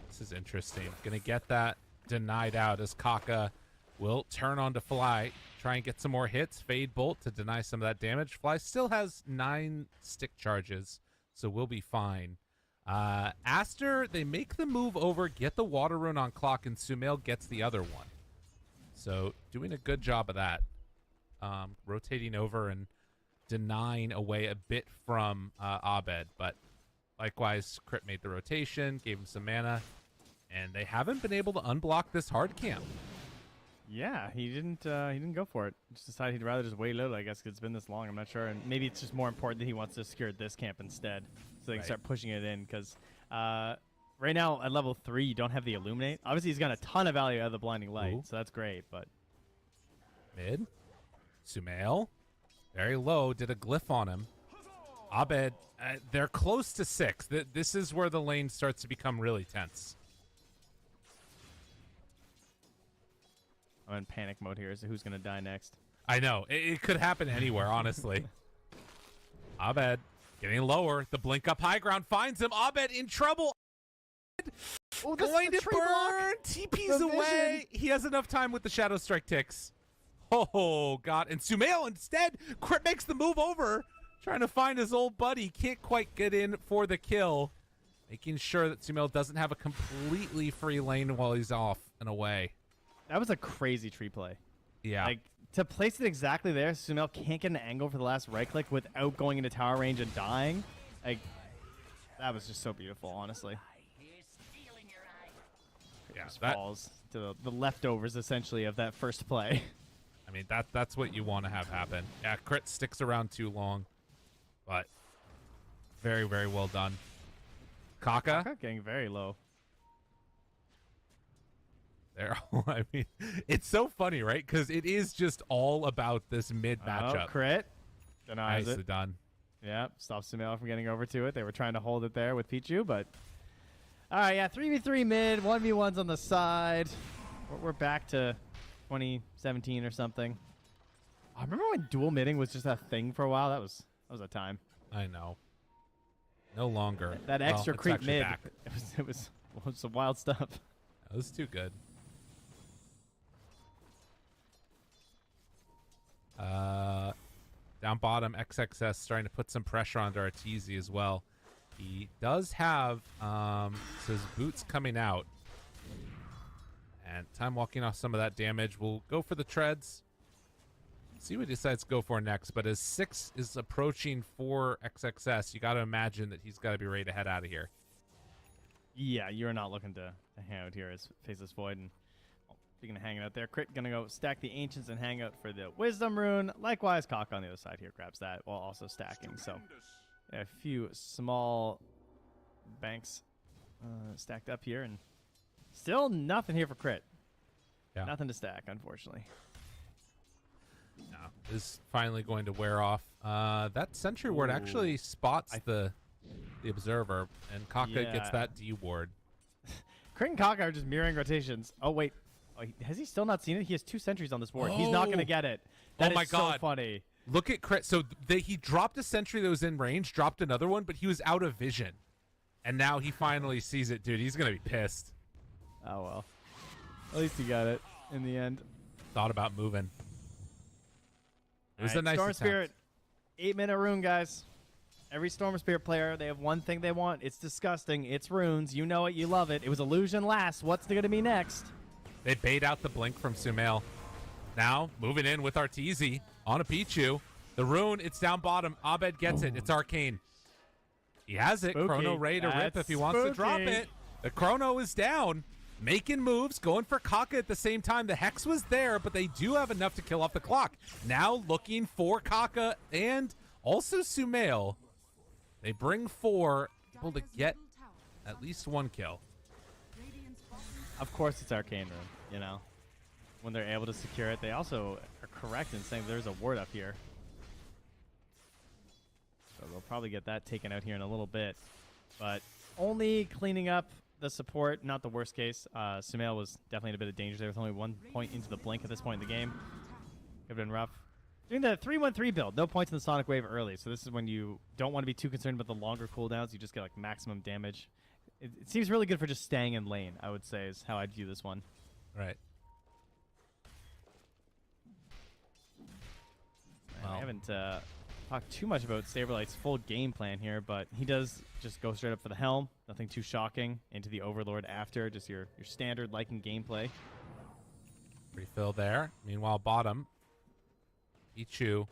This is interesting. Gonna get that denied out as Kaka will turn on to Fly, try and get some more hits. Fade Bolt to deny some of that damage. Fly still has 9 stick charges, so we'll be fine. Aster, they make the move over, get the Water Rune on Clock, and Sumail gets the other one. So doing a good job of that. Rotating over and denying away a bit from Abed, but likewise, Crit made the rotation, gave him some mana, and they haven't been able to unblock this hard camp. Yeah, he didn't go for it. Just decided he'd rather just wait a little, I guess, because it's been this long. I'm not sure. And maybe it's just more important that he wants to secure this camp instead, so they can start pushing it in. Because right now, at level 3, you don't have the Illuminate. Obviously, he's got a ton of value out of the Blinding Light, so that's great. But Mid. Sumail. Very low. Did a glyph on him. Abed. They're close to 6. This is where the lane starts to become really tense. I'm in panic mode here as to who's going to die next. I know. It could happen anywhere, honestly. Abed getting lower. The blink up high ground finds him. Abed in trouble. Oh, going to burn. TP's away. He has enough time with the Shadow Strike ticks. Oh, God. And Sumail instead. Crit makes the move over. Trying to find his old buddy. Can't quite get in for the kill. Making sure that Sumail doesn't have a completely free lane while he's off and away. That was a crazy tree play. Yeah. Like, to place it exactly there, Sumail can't get an angle for the last right click without going into tower range and dying. Like, that was just so beautiful, honestly. Yeah, just falls to the leftovers, essentially, of that first play. I mean, that's what you want to have happen. Yeah, Crit sticks around too long, but very, very well done. Kaka getting very low. There, I mean, it's so funny, right? Because it is just all about this mid matchup. Crit denies Nicely it. done. Yeah, stops Sumail from getting over to it. They were trying to hold it there with Pichu, but all right, yeah, 3v3 mid, 1v1s on the side. We're back to 2017 or something. I remember when dual midding was just a thing for a while. That was a time. I know. No longer. That extra it's creep mid. back. It was some wild stuff. That was too good. Down bottom, XXS starting to put some pressure onto Arteezy as well. He does have his boots coming out. And time walking off some of that damage. We'll go for the treads. See what he decides to go for next. But as 6 is approaching for XXS, you got to imagine that he's got to be ready to head out of here. Yeah, you're not looking to hang out here as Faceless Void. And speaking of hanging out there, Crit going to go stack the Ancients and hang out for the Wisdom Rune. Likewise, Kaka on the other side here grabs that while also stacking. So a few small banks stacked up here, and still nothing here for Crit. Yeah. Nothing to stack, unfortunately. No, this is finally going to wear off. That Sentry Ward actually spots the Observer, and Kaka gets that D ward. Crit and Kaka are just mirroring rotations. Oh, wait. Oh, has he still not seen it? He has 2 sentries on this board. He's not going to get it. That my is God. so funny. Look at Crit. So he dropped a sentry that was in range, dropped another one, but he was out of vision. And now he finally sees it, dude. He's going to be pissed. Oh, well. At least he got it in the end. Thought about moving. It was a nice Storm attempt. Spirit, 8-minute rune, guys. Every Storm Spirit player, they have one thing they want. It's disgusting. It's runes. You know it. You love it. It was Illusion last. What's going to be next? They bait out the blink from Sumail. Now, moving in with Arteezy on a Pichu. The rune, it's down bottom. Abed gets it. It's Arcane. He has it. Spooky. Chrono ready to rip if he wants to drop spooky. it. The Chrono is down. Making moves, going for Kaka at the same time. The Hex was there, but they do have enough to kill off the clock. Now looking for Kaka and also Sumail. They bring 4, able to get at least 1 kill. Of course it's Arcane Rune, you know. When they're able to secure it. They also are correct in saying there's a ward up here. So they'll probably get that taken out here in a little bit. But only cleaning up the support, not the worst case. Sumail was definitely in a bit of danger there with only 1 point into the blink at this point in the game. Could have been rough. Doing the 3-1-3 build, no points in the Sonic Wave early. So this is when you don't want to be too concerned about the longer cooldowns. You just get like maximum damage. It seems really good for just staying in lane, I would say, is how I'd view this one. Right. I haven't talked too much about Saberlight's full game plan here, but he does just go straight up for the Helm. Nothing too shocking. Into the Overlord after, just your standard Lycan gameplay. Refill there. Meanwhile, bottom, Pichu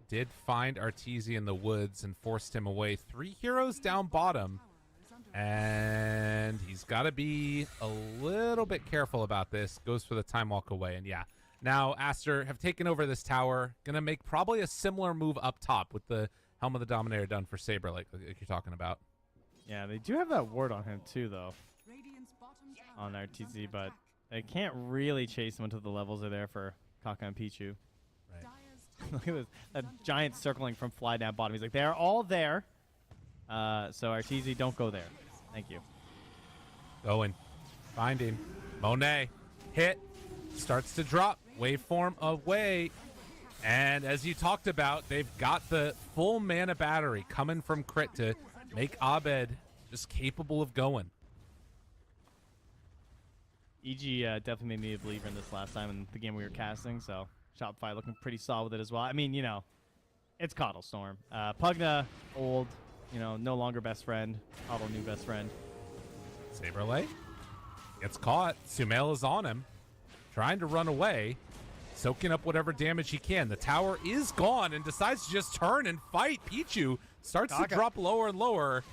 did find Arteezy in the woods and forced him away. 3 heroes down bottom, and he's got to be a little bit careful about this. Goes for the time walk away, and yeah. Now, Aster have taken over this tower. Going to make probably a similar move up top with the Helm of the Dominator done for Saber, like you're talking about. Yeah, they do have that ward on him too, though, on RTZ, but they can't really chase him until the levels are there for Kaka and Pichu. Right. Look at this, that giant circling from fly down bottom. He's like, they're all there. So RTZ, don't go there. Thank you. Going. Finding. Monet. Hit. Starts to drop. Waveform away. And as you talked about, they've got the full mana battery coming from Crit to make Abed just capable of going. EG definitely made me a believer in this last time in the game we were casting, so Shopify looking pretty solid with it as well. I mean, you know, it's Cottlestorm. Pugna, old, you know, no longer best friend. Cottle, new best friend. Saberlight gets caught. Sumail is on him, trying to run away, soaking up whatever damage he can. The tower is gone and decides to just turn and fight. Pichu starts to drop lower and lower,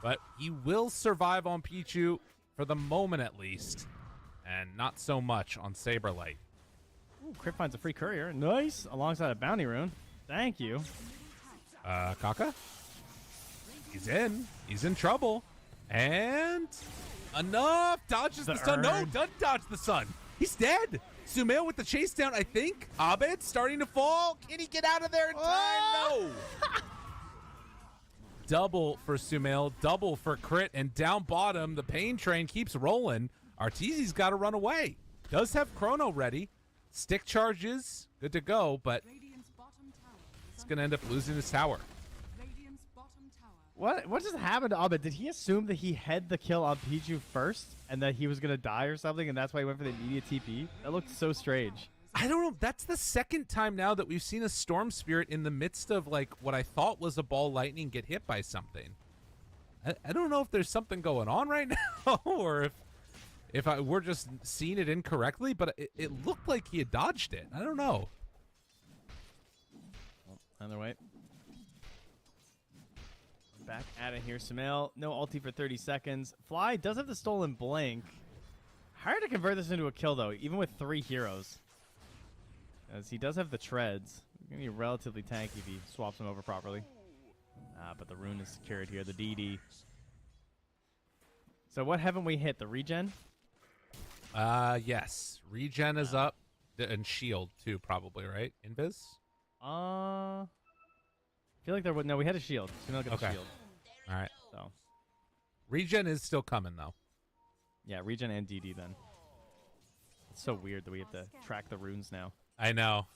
but he will survive on Pichu for the moment at least, and not so much on Saberlight. Ooh, Crit finds a free courier. Nice. Alongside a bounty rune. Thank you. Kaka? He's in. He's in trouble. And enough. Dodges the sun. No, doesn't dodge the sun. He's dead. Sumail with the chase down, I think. Abed starting to fall. Can he get out of there in time? No. Double for Sumail, double for Crit, and down bottom, the pain train keeps rolling. Arteezy's got to run away. Does have Chrono ready. Stick charges, good to go, but it's going to end up losing his tower. What just happened to Abed? Did he assume that he had the kill on Pichu first and that he was going to die or something, and that's why he went for the immediate TP? That looked so strange. I don't know. That's the second time now that we've seen a Storm Spirit in the midst of like what I thought was a ball lightning get hit by something. I don't know if there's something going on right now or if we're just seeing it incorrectly, but it looked like he had dodged it. I don't know. Either way. Back at it here, Sumail. No ulti for 30 seconds. Fly does have the stolen blink. Hard to convert this into a kill, though, even with 3 heroes. As he does have the treads. Going to be relatively tanky if he swaps them over properly. But the rune is secured here, the DD. So what haven't we hit? The regen? Yes. Regen is up. And shield, too, probably, right? Invis? I feel like there would... No, we had a shield. So we don't get the shield. All right. So regen is still coming, though. Yeah, regen and DD then. It's so weird that we have to track the runes now. I know.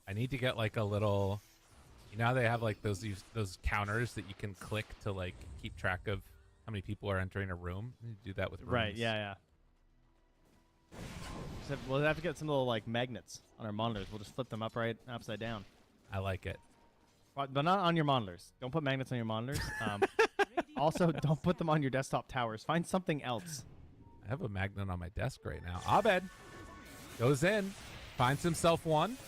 I need to get like a little... You know how they have like those counters that you can click to like keep track of how many people are entering a room? You need to do that with runes. Right, yeah. We'll have to get some little like magnets on our monitors. We'll just flip them upside down. I like it. But not on your monitors. Don't put magnets on your monitors. Also, don't put them on your desktop towers. Find something else. I have a magnet on my desk right now. Abed goes in, finds himself one.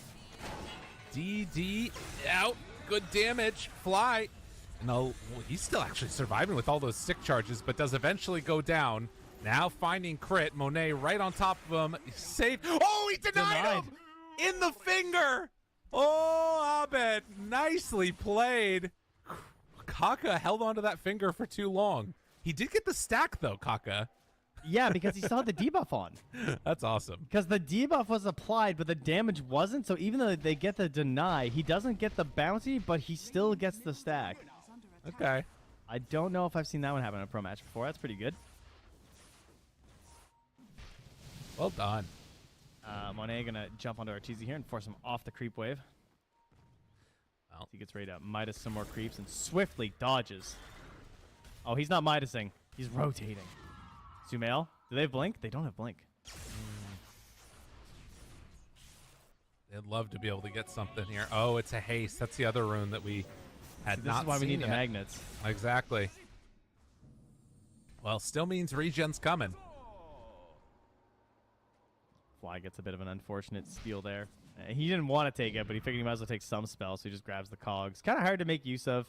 DD out. Good damage. Fly. No, he's still actually surviving with all those sick charges, but does eventually go down. Now finding crit. Monet right on top of him. Safe. Oh, he denied him! In the finger! Oh, Abed. Nicely played. Kaka held onto that finger for too long. He did get the stack, though, Kaka. Yeah, because he still had the debuff on. That's awesome. Because the debuff was applied, but the damage wasn't. So even though they get the deny, he doesn't get the bounty, but he still gets the stack. Okay. I don't know if I've seen that one happen in a pro match before. That's pretty good. Well done. Monet going to jump onto Arteezy here and force him off the creep wave. Well, he gets ready to Midas some more creeps and swiftly dodges. Oh, he's not Midasing. He's rotating. Sumail, do they have blink? They don't have blink. They'd love to be able to get something here. Oh, it's a haste. That's the other rune that we had not seen. This is why we need yet. the magnets. Exactly. Well, still means regen's coming. Fly gets a bit of an unfortunate steal there. He didn't want to take it, but he figured he might as well take some spell, so he just grabs the cogs. Kind of hard to make use of.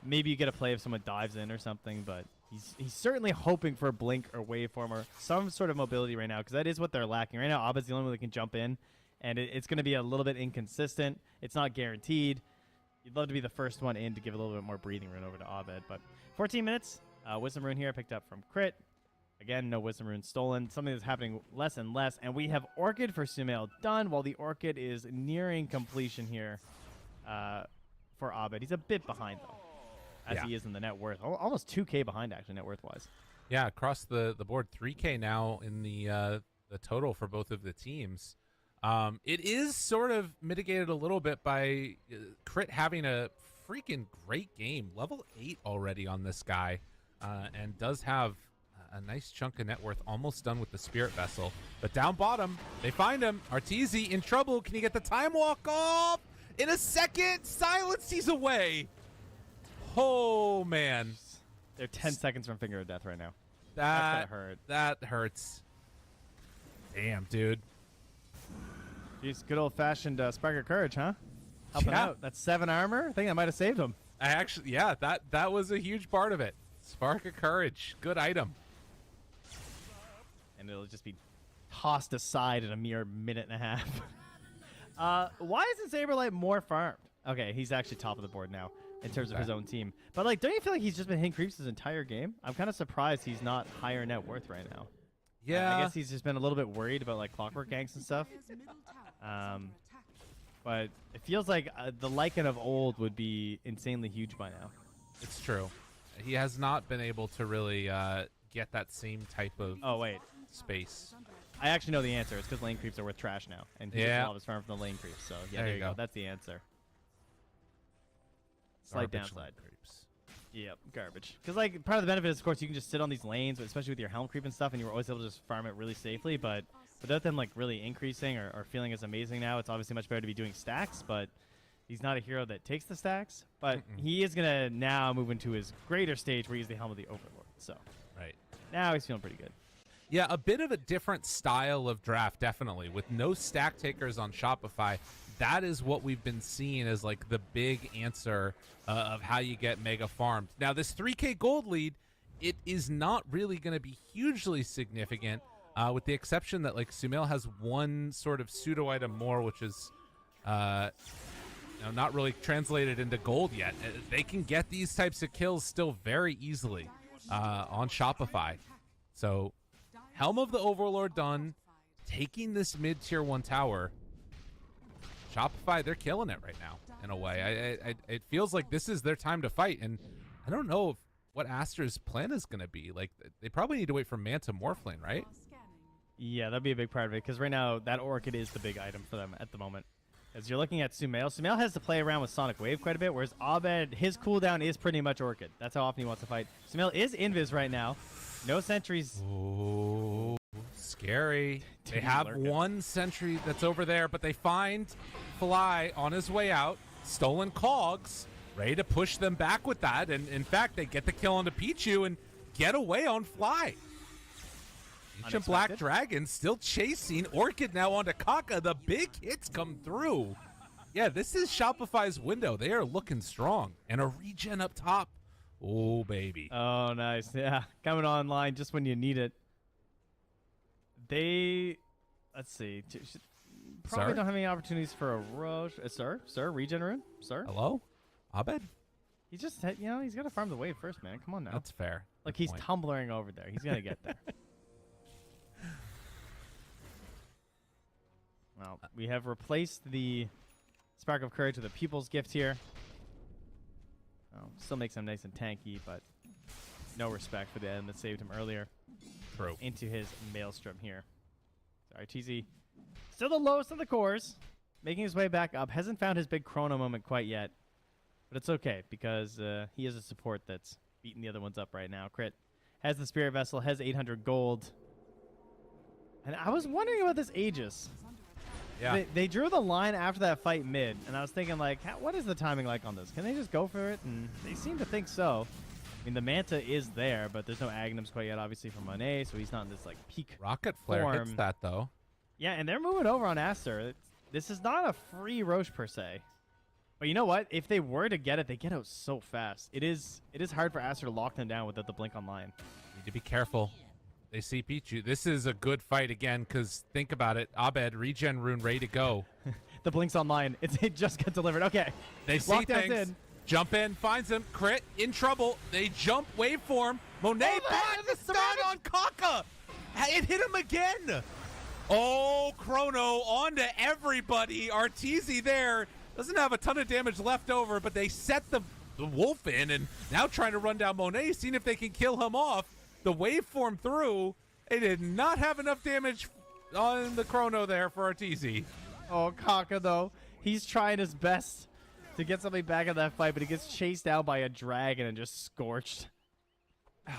Maybe you get a play if someone dives in or something, but he's certainly hoping for a blink or waveform or some sort of mobility right now, because that is what they're lacking. Right now, Abba's the only one that can jump in, and it's going to be a little bit inconsistent. It's not guaranteed. You'd love to be the first one in to give a little bit more breathing room over to Abed, but 14 minutes. Wisdom Rune here picked up from Crit. Again, no Wisdom Rune stolen. Something that's happening less and less, and we have Orchid for Sumail done, while the Orchid is nearing completion here for Abed. He's a bit behind, though. As he is in the net worth. Almost 2K behind, actually, net worth-wise. Yeah, across the board, 3K now in the total for both of the teams. It is sort of mitigated a little bit by Crit having a freaking great game. Level 8 already on this guy, and does have a nice chunk of net worth, almost done with the Spirit Vessel. But down bottom, they find him. Arteezy in trouble. Can he get the time walk off? In a second, silence, he's away. Oh, man. They're 10 seconds from Finger of Death right now. That's gonna hurt. That hurts. Damn, dude. Jeez, good old-fashioned Spark of Courage, huh? Helping out. That's 7 armor. I think that might have saved him. Yeah, that was a huge part of it. Spark of Courage. Good item. And it'll just be tossed aside in a mere minute and a half. Why isn't Saberlight more farmed? Okay, he's actually top of the board now in terms of his own team. But, like, don't you feel like he's just been hitting creeps his entire game? I'm kind of surprised he's not higher net worth right now. Yeah. I guess he's just been a little bit worried about, like, clockwork ganks and stuff. But it feels like the Lycan of old would be insanely huge by now. It's true. He has not been able to really get that same type of space. I actually know the answer. It's because lane creeps are worth trash now. And he gets a lot of his farm from the lane creeps. So, yeah, there you go. That's the answer. Slight downside. Yep, garbage. Because, like, part of the benefit is, of course, you can just sit on these lanes, especially with your helm creep and stuff, and you're always able to just farm it really safely. But without them, like, really increasing or feeling as amazing now, it's obviously much better to be doing stacks. But he's not a hero that takes the stacks. But he is going to now move into his greater stage where he's the helm of the Overlord. So right now he's feeling pretty good. Yeah, a bit of a different style of draft, definitely. With no stack takers on Shopify, that is what we've been seeing as like the big answer of how you get mega farmed. Now, this 3K gold lead, it is not really going to be hugely significant, with the exception that like Sumail has one sort of pseudo item more, which is not really translated into gold yet. They can get these types of kills still very easily on Shopify. So Helm of the Overlord done, taking this mid tier 1 tower. Shopify, they're killing it right now in a way. It feels like this is their time to fight, and I don't know what Aster's plan is going to be. Like, they probably need to wait for Manta Morphlane, right? Yeah, that'd be a big part of it, because right now that Orchid is the big item for them at the moment. As you're looking at Sumail, Sumail has to play around with Sonic Wave quite a bit, whereas Abed, his cooldown is pretty much Orchid. That's how often he wants to fight. Sumail is invis right now. No sentries. Oh, scary. They have one sentry that's over there, but they find Fly on his way out. Stolen Cogs, ready to push them back with that. And in fact, they get the kill onto Pichu and get away on Fly. Ancient Black Dragon still chasing. Orchid now onto Kaka. The big hits come through. Yeah, this is Shopify's window. They are looking strong. And a regen up top. Oh, baby. Oh, nice. Yeah, coming online just when you need it. They, let's see. Probably don't have any opportunities for a rush. Sir, regen rune? Sir? Hello? Abed? He just, he's got to farm the wave first, man. Come on now. That's fair. Like, he's tumbling over there. He's going to get there. Well, we have replaced the Spark of Courage with a People's Gift here. Oh, still makes him nice and tanky, but no respect for the item that saved him earlier. True. Into his Maelstrom here. Sorry, TZ. Still the lowest of the cores. Making his way back up. Hasn't found his big chrono moment quite yet. But it's okay, because he is a support that's beating the other ones up right now. Crit has the Spirit Vessel, has 800 gold. And I was wondering about this Aegis. Yeah. They drew the line after that fight mid, and I was thinking, like, what is the timing like on this? Can they just go for it? And they seem to think so. I mean, the Manta is there, but there's no Agnums quite yet, obviously, from Monet, so he's not in this, like, peak Rocket Flare form. hits that, though. Yeah, and they're moving over on Aster. This is not a free Roche, per se. But you know what? If they were to get it, they get out so fast. It is hard for Aster to lock them down without the blink online. Need to be careful. They see Pichu. This is a good fight again, because think about it. Abed, regen rune ready to go. The blink's online. It just got delivered. Okay. They see Lockdown's things. in. Jump in, finds him. Crit, in trouble. They jump waveform. Monet back the stun on Kaka. It hit him again. Oh, Chrono onto everybody. Arteezy there. Doesn't have a ton of damage left over, but they set the wolf in and now trying to run down Monet, seeing if they can kill him off. The waveform through. They did not have enough damage on the Chrono there for Arteezy. Oh, Kaka, though. He's trying his best to get something back in that fight, but he gets chased down by a dragon and just scorched.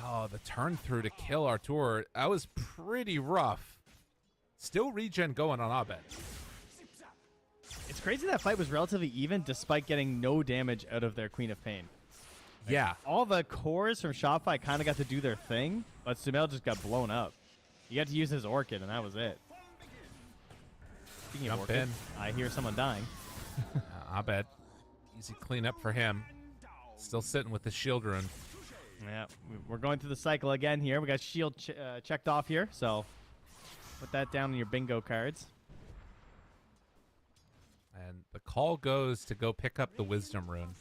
Oh, the turn through to kill Artur. That was pretty rough. Still regen going on Abed. It's crazy that fight was relatively even despite getting no damage out of their Queen of Pain. Like, yeah. All the cores from Shopify kind of got to do their thing, but Sumail just got blown up. He got to use his Orchid, and that was it. Speaking of Orchid, I hear someone dying. Abed. Easy cleanup for him. Still sitting with the shield rune. Yeah, we're going through the cycle again here. We got shield checked off here, so put that down in your bingo cards. And the call goes to go pick up the wisdom rune.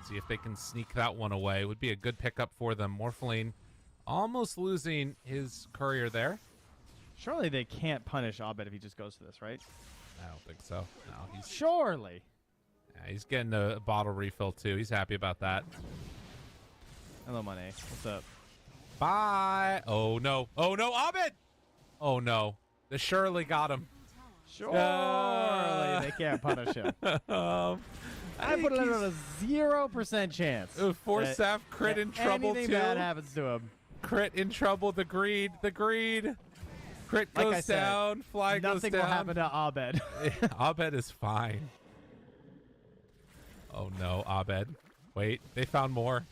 See if they can sneak that one away. Would be a good pickup for them. Morphlane almost losing his courier there. Surely they can't punish Abed if he just goes for this, right? I don't think so. No, he's surely. Yeah, he's getting a bottle refill too. He's happy about that. Hello, Monet. What's up? Bye. Oh no. Oh no, Abed. Oh no. The Shirley got him. Surely they can't punish him. I put it at a 0% chance. Force Staff crit in trouble anything too. bad happens to him. Crit in trouble. The greed. Crit goes like down. Fly goes down. Nothing will happen to Abed. Abed is fine. Oh no, Abed. Wait, they found more.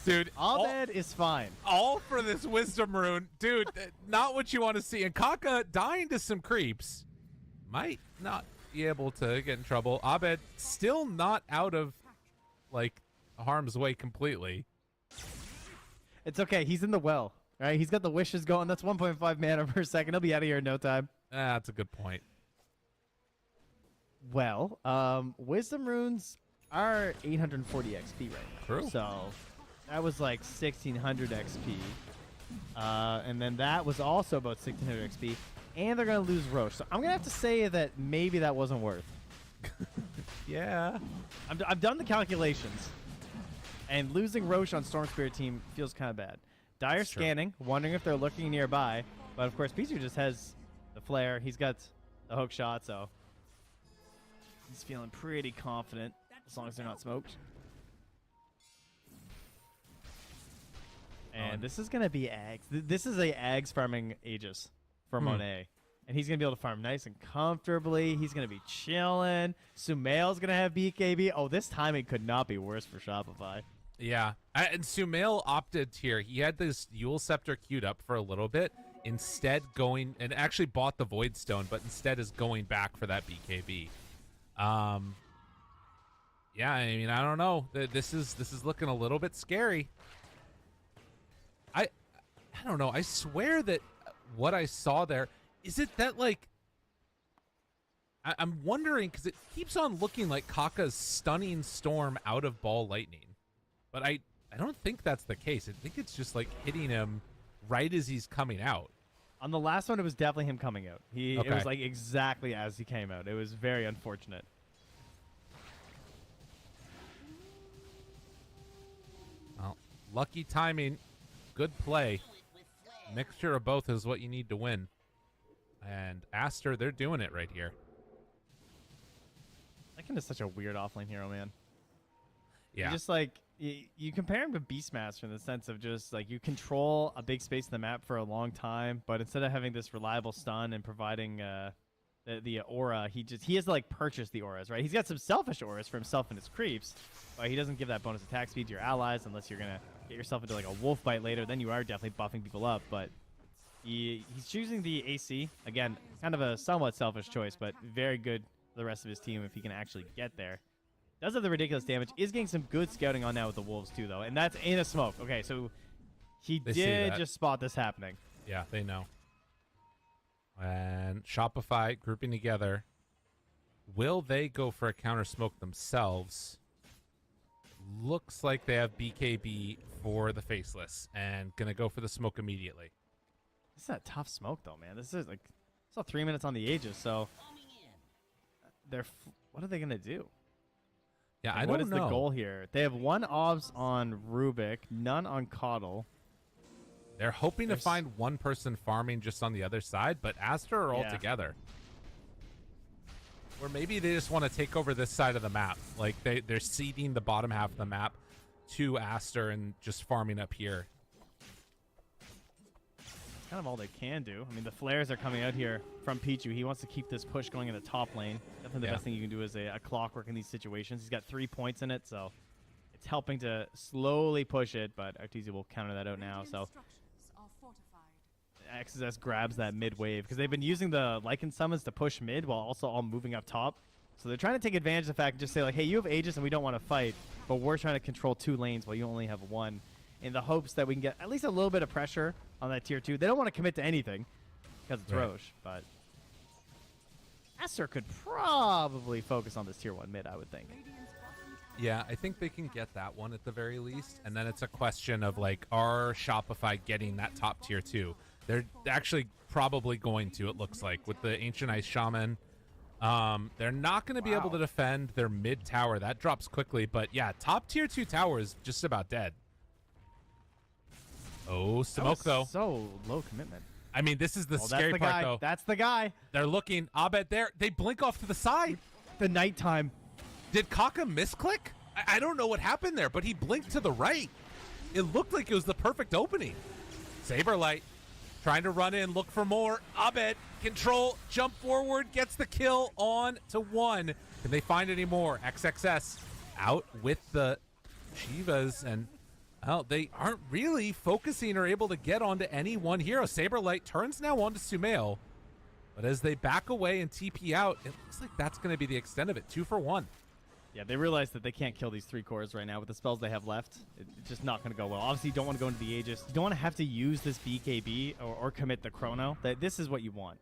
Dude, Abed is fine. All for this wisdom rune. Dude, not what you want to see. And Kaka dying to some creeps. Might not be able to get in trouble. Abed still not out of, like, harm's way completely. It's okay. He's in the well. All right, he's got the wishes going. That's 1.5 mana per second. He'll be out of here in no time. That's a good point. Well, wisdom runes are 840 XP right now. True. So that was like 1600 XP. And then that was also about 1600 XP. And they're going to lose Roche. So I'm going to have to say that maybe that wasn't worth. Yeah. I've done the calculations. And losing Roche on Storm Spirit team feels kind of bad. Dire scanning, wondering if they're looking nearby. But of course, Pichu just has the flare. He's got the hook shot, so he's feeling pretty confident as long as they're not smoked. And this is going to be Ags. This is a Ags farming Aegis for Monet. And he's going to be able to farm nice and comfortably. He's going to be chilling. Sumail's going to have BKB. Oh, this timing could not be worse for Shopify. Yeah. And Sumail opted here. He had this Yule Scepter queued up for a little bit. Instead going and actually bought the Void Stone, but instead is going back for that BKB. Yeah, I mean, I don't know. This is looking a little bit scary. I don't know. I swear that what I saw there, is it that, like, I'm wondering, because it keeps on looking like Kaka's stunning Storm out of Ball Lightning. But I don't think that's the case. I think it's just, like, hitting him right as he's coming out. On the last one, it was definitely him coming out. It was, like, exactly as he came out. It was very unfortunate. Well, lucky timing. Good play. Mixture of both is what you need to win. And Aster, they're doing it right here. Lycan is such a weird offlane hero, man. Yeah. Just like, you compare him to Beastmaster in the sense of just, like, you control a big space in the map for a long time, but instead of having this reliable stun and providing the aura, he has to, like, purchase the auras, right? He's got some selfish auras for himself and his creeps, but he doesn't give that bonus attack speed to your allies unless you're going to get yourself into, like, a wolf bite later. Then you are definitely buffing people up, but he's choosing the AC. Again, kind of a somewhat selfish choice, but very good for the rest of his team if he can actually get there. Does have the ridiculous damage. Is getting some good scouting on now with the Wolves, too, though. And that's in a smoke. Okay, so he did just spot this happening. Yeah, they know. And Shopify grouping together. Will they go for a counter smoke themselves? Looks like they have BKB for the Faceless and going to go for the smoke immediately. This is a tough smoke, though, man. This is, like, it's all 3 minutes on the Aegis, so what are they going to do? Yeah, like, I don't know. What is the goal here? They have one obs on Rubik, none on Coddle. They're hoping to find one person farming just on the other side, but Aster are all together. Or maybe they just want to take over this side of the map. Like, they're ceding the bottom half of the map to Aster and just farming up here. It's kind of all they can do. I mean, the flares are coming out here from Pichu. He wants to keep this push going in the top lane. Definitely the best thing you can do is a clockwork in these situations. He's got 3 points in it, so it's helping to slowly push it, but Arteezy will counter that out now. So XSS grabs that mid wave because they've been using the Lycan summons to push mid while also all moving up top. So they're trying to take advantage of the fact and just say, like, hey, you have Aegis and we don't want to fight, but we're trying to control 2 lanes while you only have 1, in the hopes that we can get at least a little bit of pressure on that tier 2. They don't want to commit to anything because it's Roche, but Aster could probably focus on this tier 1 mid, I would think. Yeah, I think they can get that one at the very least. And then it's a question of, like, are Shopify getting that top tier 2? They're actually probably going to, it looks like, with the Ancient Ice Shaman. They're not going to be able to defend their mid tower. That drops quickly. But, yeah, top tier 2 tower is just about dead. Oh, smoke, though. So low commitment. I mean, this is the scary part, though. That's the guy. They're looking. Abed there. They blink off to the side. The nighttime. Did Kaka misclick? I don't know what happened there, but he blinked to the right. It looked like it was the perfect opening. Saberlight trying to run in, look for more. Abed, control, jump forward, gets the kill on to 1. Can they find any more? XXS out with the Shivas, and Well, they aren't really focusing or able to get onto any one hero. Saberlight turns now onto Sumail. But as they back away and TP out, it looks like that's going to be the extent of it. 2 for 1. Yeah, they realize that they can't kill these 3 cores right now with the spells they have left. It's just not going to go well. Obviously, you don't want to go into the Aegis. You don't want to have to use this BKB or commit the Chrono. This is what you want.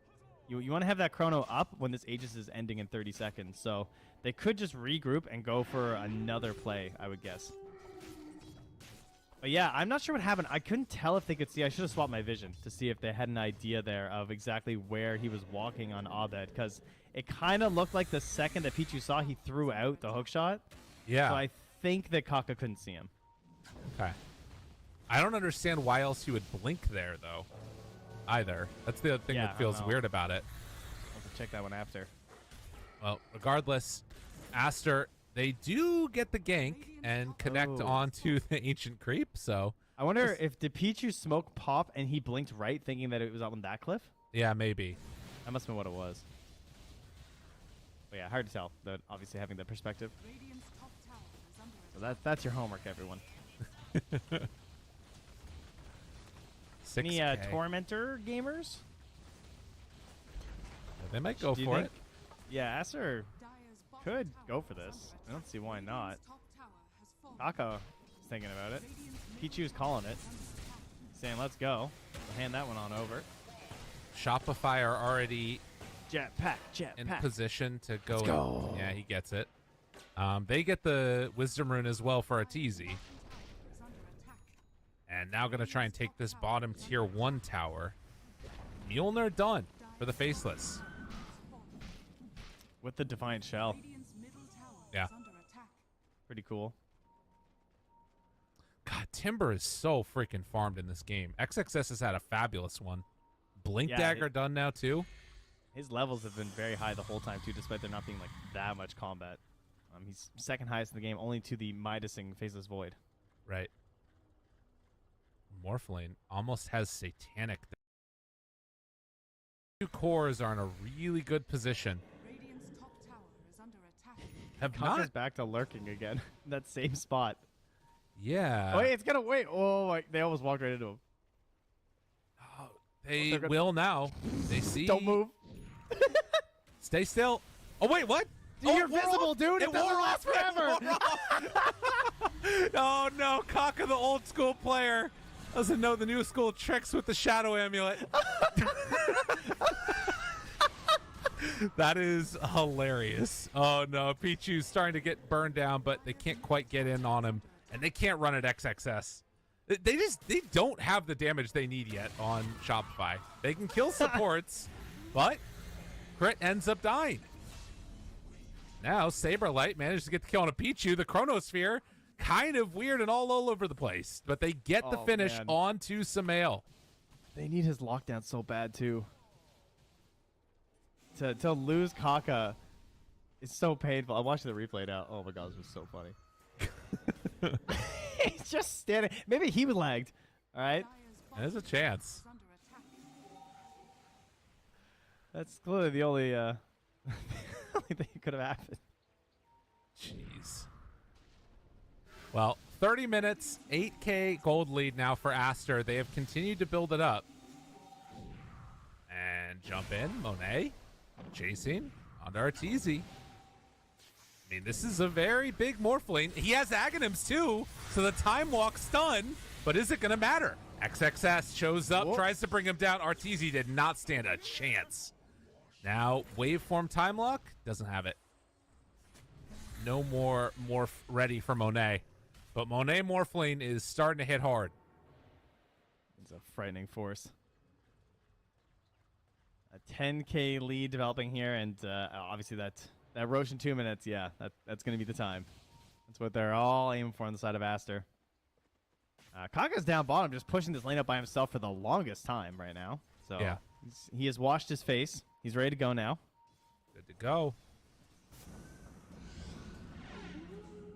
You want to have that Chrono up when this Aegis is ending in 30 seconds. So they could just regroup and go for another play, I would guess. But yeah, I'm not sure what happened. I couldn't tell if they could see. I should have swapped my vision to see if they had an idea there of exactly where he was walking on Abed, because it kind of looked like the second that Pichu saw, he threw out the hook shot. Yeah. So I think that Kaka couldn't see him. Okay. I don't understand why else you would blink there, though, either. That's the other thing that feels weird about it. I'll have to check that one after. Well, regardless, Aster, they do get the gank and connect onto the Ancient Creep, so... I wonder if did Pichu smoke pop and he blinked right thinking that it was on that cliff? Yeah, maybe. That must have been what it was. But yeah, hard to tell, but obviously having that perspective. So that's your homework, everyone. Any Tormentor gamers? They might go for it. Yeah, Aster could go for this. I don't see why not. Kaka is thinking about it. Pichu's calling it. Saying, let's go. We'll hand that one on over. Shopify are already jetpack in position to go. Let's go. Yeah, he gets it. They get the Wisdom Rune as well for Arteezy. And now going to try and take this bottom tier 1 tower. Mjolnir done for the Faceless. With the Defiant Shell. Yeah. Pretty cool. God, Timber is so freaking farmed in this game. XXS has had a fabulous one. Blink Dagger done now, too. His levels have been very high the whole time, too, despite there not being, like, that much combat. He's second highest in the game, only to the Midasing Faceless Void. Right. Morphling almost has Satanic. 2 cores are in a really good position. Have Kaka's not back to lurking again. That same spot. Yeah. Oh, wait, it's gonna wait. Oh, my, they almost walked right into him. Oh, they will now. They see. Don't move. Stay still. Oh, wait, what? You're visible, dude. It doesn't last forever. Oh, no. Kaka, the old school player, doesn't know the new school tricks with the Shadow Amulet. That is hilarious. Oh, no. Pichu's starting to get burned down, but they can't quite get in on him, and they can't run at XXS. They don't have the damage they need yet on Shopify. They can kill supports, but Crit ends up dying. Now, Saberlight managed to get the kill on a Pichu. The Chronosphere, kind of weird and all over the place, but they get the finish onto Sumail. They need his lockdown so bad, too. To lose Kaka is so painful. I watched the replay now. Oh, my God, this was so funny. He's just standing. Maybe he was lagged. All right? There's a chance. That's clearly the only thing that could have happened. Jeez. Well, 30 minutes, 8K gold lead now for Aster. They have continued to build it up. And jump in, Monet. Chasing onto Arteezy. I mean, this is a very big Morphling. He has Aghanims too, so the time walk's done, but is it going to matter? XXS shows up, tries to bring him down. Arteezy did not stand a chance. Now, waveform time lock, doesn't have it. No more Morph ready for Monet. But Monet Morphling is starting to hit hard. It's a frightening force. A 10K lead developing here, and obviously that Roshan 2 minutes, yeah, that's going to be the time. That's what they're all aiming for on the side of Aster. Kaka's down bottom, just pushing this lane up by himself for the longest time right now. So yeah. He has washed his face. He's ready to go now. Good to go.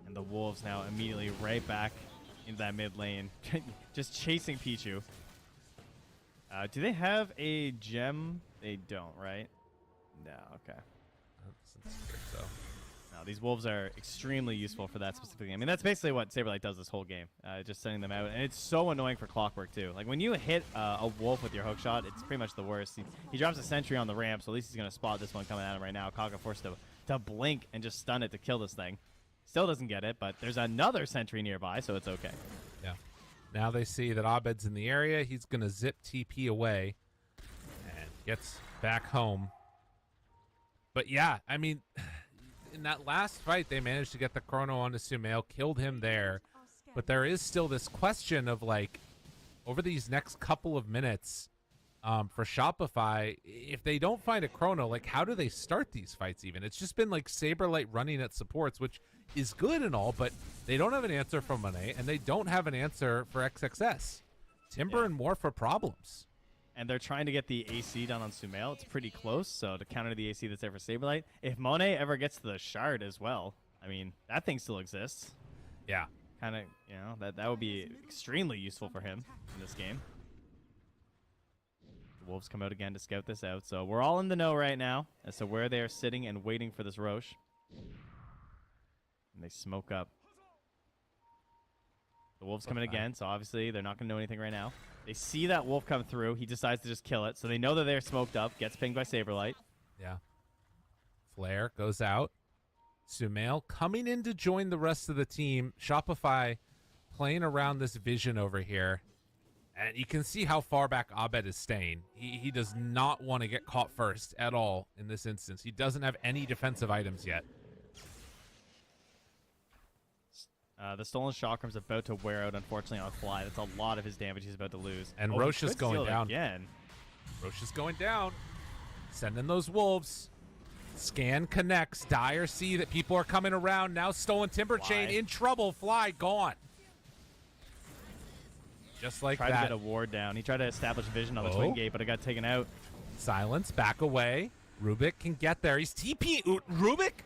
And the Wolves now immediately right back into that mid lane, just chasing Pichu. Do they have a gem? They don't, right? No, okay. So. No, these wolves are extremely useful for that specifically. I mean, that's basically what Saberlight does this whole game, just sending them out. And it's so annoying for Clockwork, too. Like, when you hit a wolf with your hook shot, it's pretty much the worst. He drops a sentry on the ramp, so at least he's going to spot this one coming at him right now. Kaka forced to blink and just stun it to kill this thing. Still doesn't get it, but there's another sentry nearby, so it's okay. Yeah. Now they see that Abed's in the area. He's going to zip TP away and gets back home. But, yeah, I mean... in that last fight, they managed to get the chrono onto Sumail, killed him there. But there is still this question of, like, over these next couple of minutes for Shopify, if they don't find a chrono, like, how do they start these fights even? It's just been, like, Saberlight running at supports, which is good and all, but they don't have an answer for Monet, and they don't have an answer for XXS. Timber and Morph are problems. And they're trying to get the AC done on Sumail. It's pretty close, so to counter the AC that's there for Saberlight. If Monet ever gets to the Shard as well, I mean, that thing still exists. Yeah. Kind of, you know, that would be extremely useful for him in this game. The Wolves come out again to scout this out, so we're all in the know right now as to where they are sitting and waiting for this Roche. And they smoke up. The Wolves come in again, so obviously they're not going to know anything right now. They see that wolf come through. He decides to just kill it. So they know that they're smoked up. Gets pinged by Saberlight. Yeah. Flare goes out. Sumail coming in to join the rest of the team. Shopify playing around this vision over here. And you can see how far back Abed is staying. He does not want to get caught first at all in this instance. He doesn't have any defensive items yet. The stolen chakram's about to wear out, unfortunately, on Fly. That's a lot of his damage he's about to lose. And Roche is going down. Again. Roche is going down. Sending those wolves. Scan connects. Dire see that people are coming around. Now stolen timber chain in trouble. Fly gone. Just like that. Tried to get a ward down. He tried to establish vision on the twin gate, but it got taken out. Silence. Back away. Rubik can get there. He's TP. Rubik?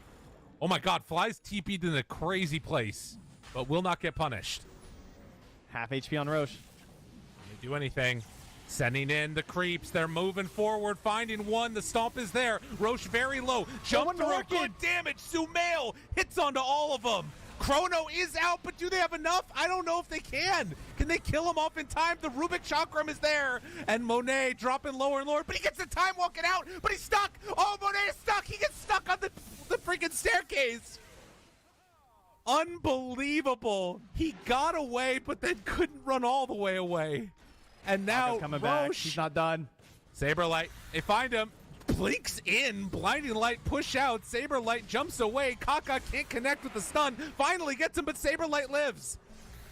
Oh my God. Fly's TP'd in a crazy place. But will not get punished. Half HP on Roche. Can't do anything. Sending in the creeps. They're moving forward. Finding one. The stomp is there. Roche very low. Jump through. Good damage. Sumail hits onto all of them. Chrono is out, but do they have enough? I don't know if they can. Can they kill him off in time? The Rubik Chakram is there. And Monet dropping lower and lower. But he gets the time walking out. But he's stuck. Oh, Monet is stuck. He gets stuck on the freaking staircase. Unbelievable. He got away, but then couldn't run all the way away. And now coming Roche, back. He's not done. Saberlight, they find him. Blinks in. Blinding light push out. Saberlight jumps away. Kaka can't connect with the stun. Finally gets him, but Saberlight lives.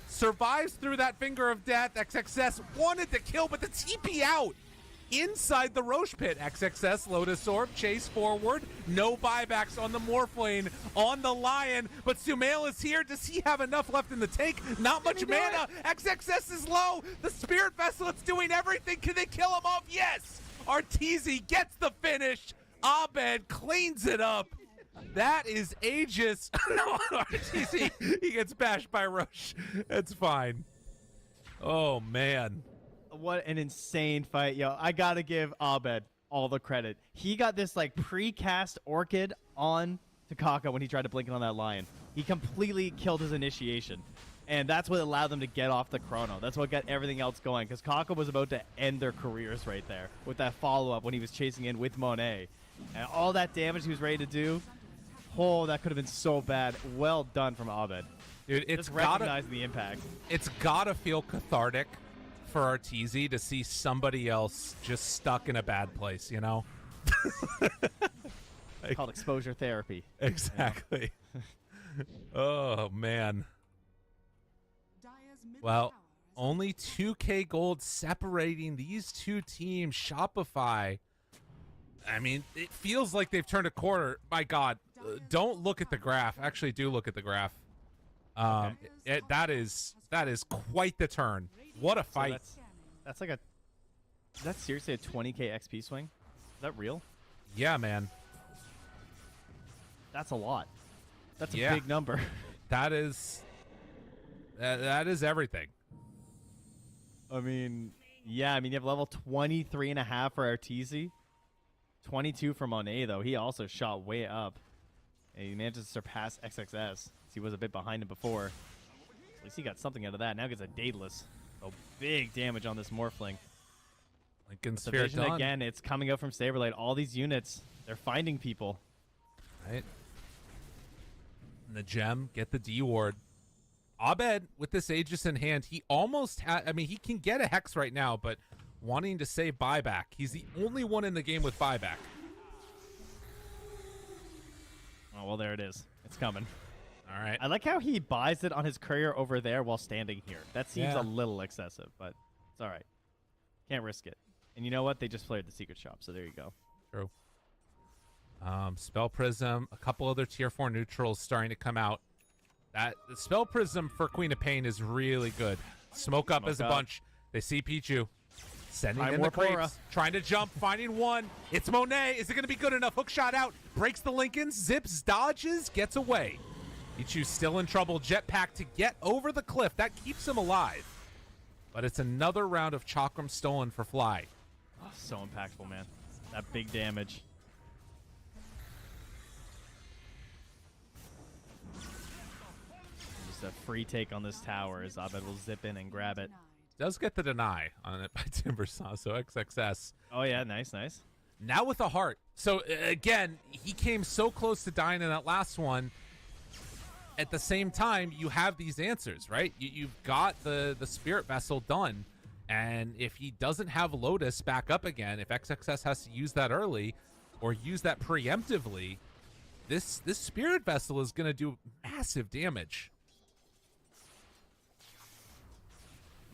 Survives through that finger of death. XXS wanted to kill, but the TP out. Inside the Roche pit. XXS, Lotus Orb, chase forward. No buybacks on the Morphlane, on the Lion. But Sumail is here. Does he have enough left in the tank? Not much mana. XXS is low. The Spirit Vessel, it's doing everything. Can they kill him off? Yes. Arteezy gets the finish. Abed cleans it up. That is Aegis. No, Arteezy, he gets bashed by Roche. It's fine. Oh, man. What an insane fight, yo. I gotta give Abed all the credit. He got this like pre-cast Orchid on Takaka when he tried to blink it on that Lion. He completely killed his initiation. And that's what allowed them to get off the chrono. That's what got everything else going. Because Kaka was about to end their careers right there with that follow-up when he was chasing in with Monet. And all that damage he was ready to do, oh, that could have been so bad. Well done from Abed. Dude, it's just recognizing the impact. It's gotta feel cathartic for Arteezy to see somebody else just stuck in a bad place, you know? It's called exposure therapy. Exactly. Oh, man. Well, only 2K gold separating these two teams. Shopify, I mean, it feels like they've turned a corner. My God, don't look at the graph. Actually, do look at the graph. That is quite the turn. What a fight. So that's like is that seriously a 20k XP swing? Is that real? Yeah, man. That's a lot. That's a big number. That is everything. I mean, yeah, I mean, you have level 23.5 for Arteezy. 22 for Monet, though. He also shot way up. And he managed to surpass XXS. He was a bit behind him before. At least he got something out of that. Now gets a Daedalus. So big damage on this Morphling. Lincoln Sphere done. Again, it's coming out from Saberlight. All these units, they're finding people. Right. And the gem, get the D ward. Abed with this Aegis in hand, he almost had. I mean, he can get a Hex right now, but wanting to save buyback. He's the only one in the game with buyback. Oh well, there it is. It's coming. All right. I like how he buys it on his courier over there while standing here. That seems a little excessive, but it's all right. Can't risk it. And you know what? They just played the secret shop, so there you go. True. Spell Prism, a couple other tier 4 neutrals starting to come out. The Spell Prism for Queen of Pain is really good. Smoke up as a bunch. They see Pichu. Sending in the creeps. Trying to jump, finding one. It's Monet. Is it going to be good enough? Hook shot out. Breaks the Lincolns. Zips, dodges, gets away. Pichu's still in trouble. Jetpack to get over the cliff. That keeps him alive. But it's another round of Chakram stolen for Fly. Oh, so impactful, man. That big damage. Just a free take on this tower as Abed will zip in and grab it. Does get the deny on it by Timbersaw, so XXS. Oh, yeah, nice, nice. Now with a heart. So, again, he came so close to dying in that last one. At the same time, you have these answers, right? You've got the Spirit Vessel done. And if he doesn't have Lotus back up again, if XXS has to use that early or use that preemptively, this Spirit Vessel is going to do massive damage.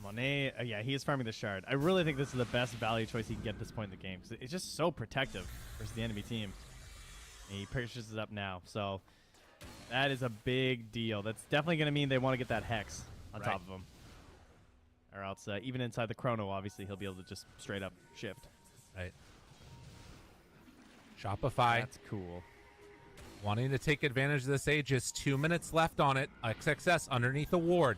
Monet, yeah, he is farming the shard. I really think this is the best value choice he can get at this point in the game because it's just so protective versus the enemy team. And he purchases it up now, so that is a big deal. That's definitely going to mean they want to get that Hex on top of him. Or else, even inside the Chrono, obviously, he'll be able to just straight up shift. Right. Shopify. That's cool. Wanting to take advantage of this Aegis. 2 minutes left on it. XXS underneath the ward.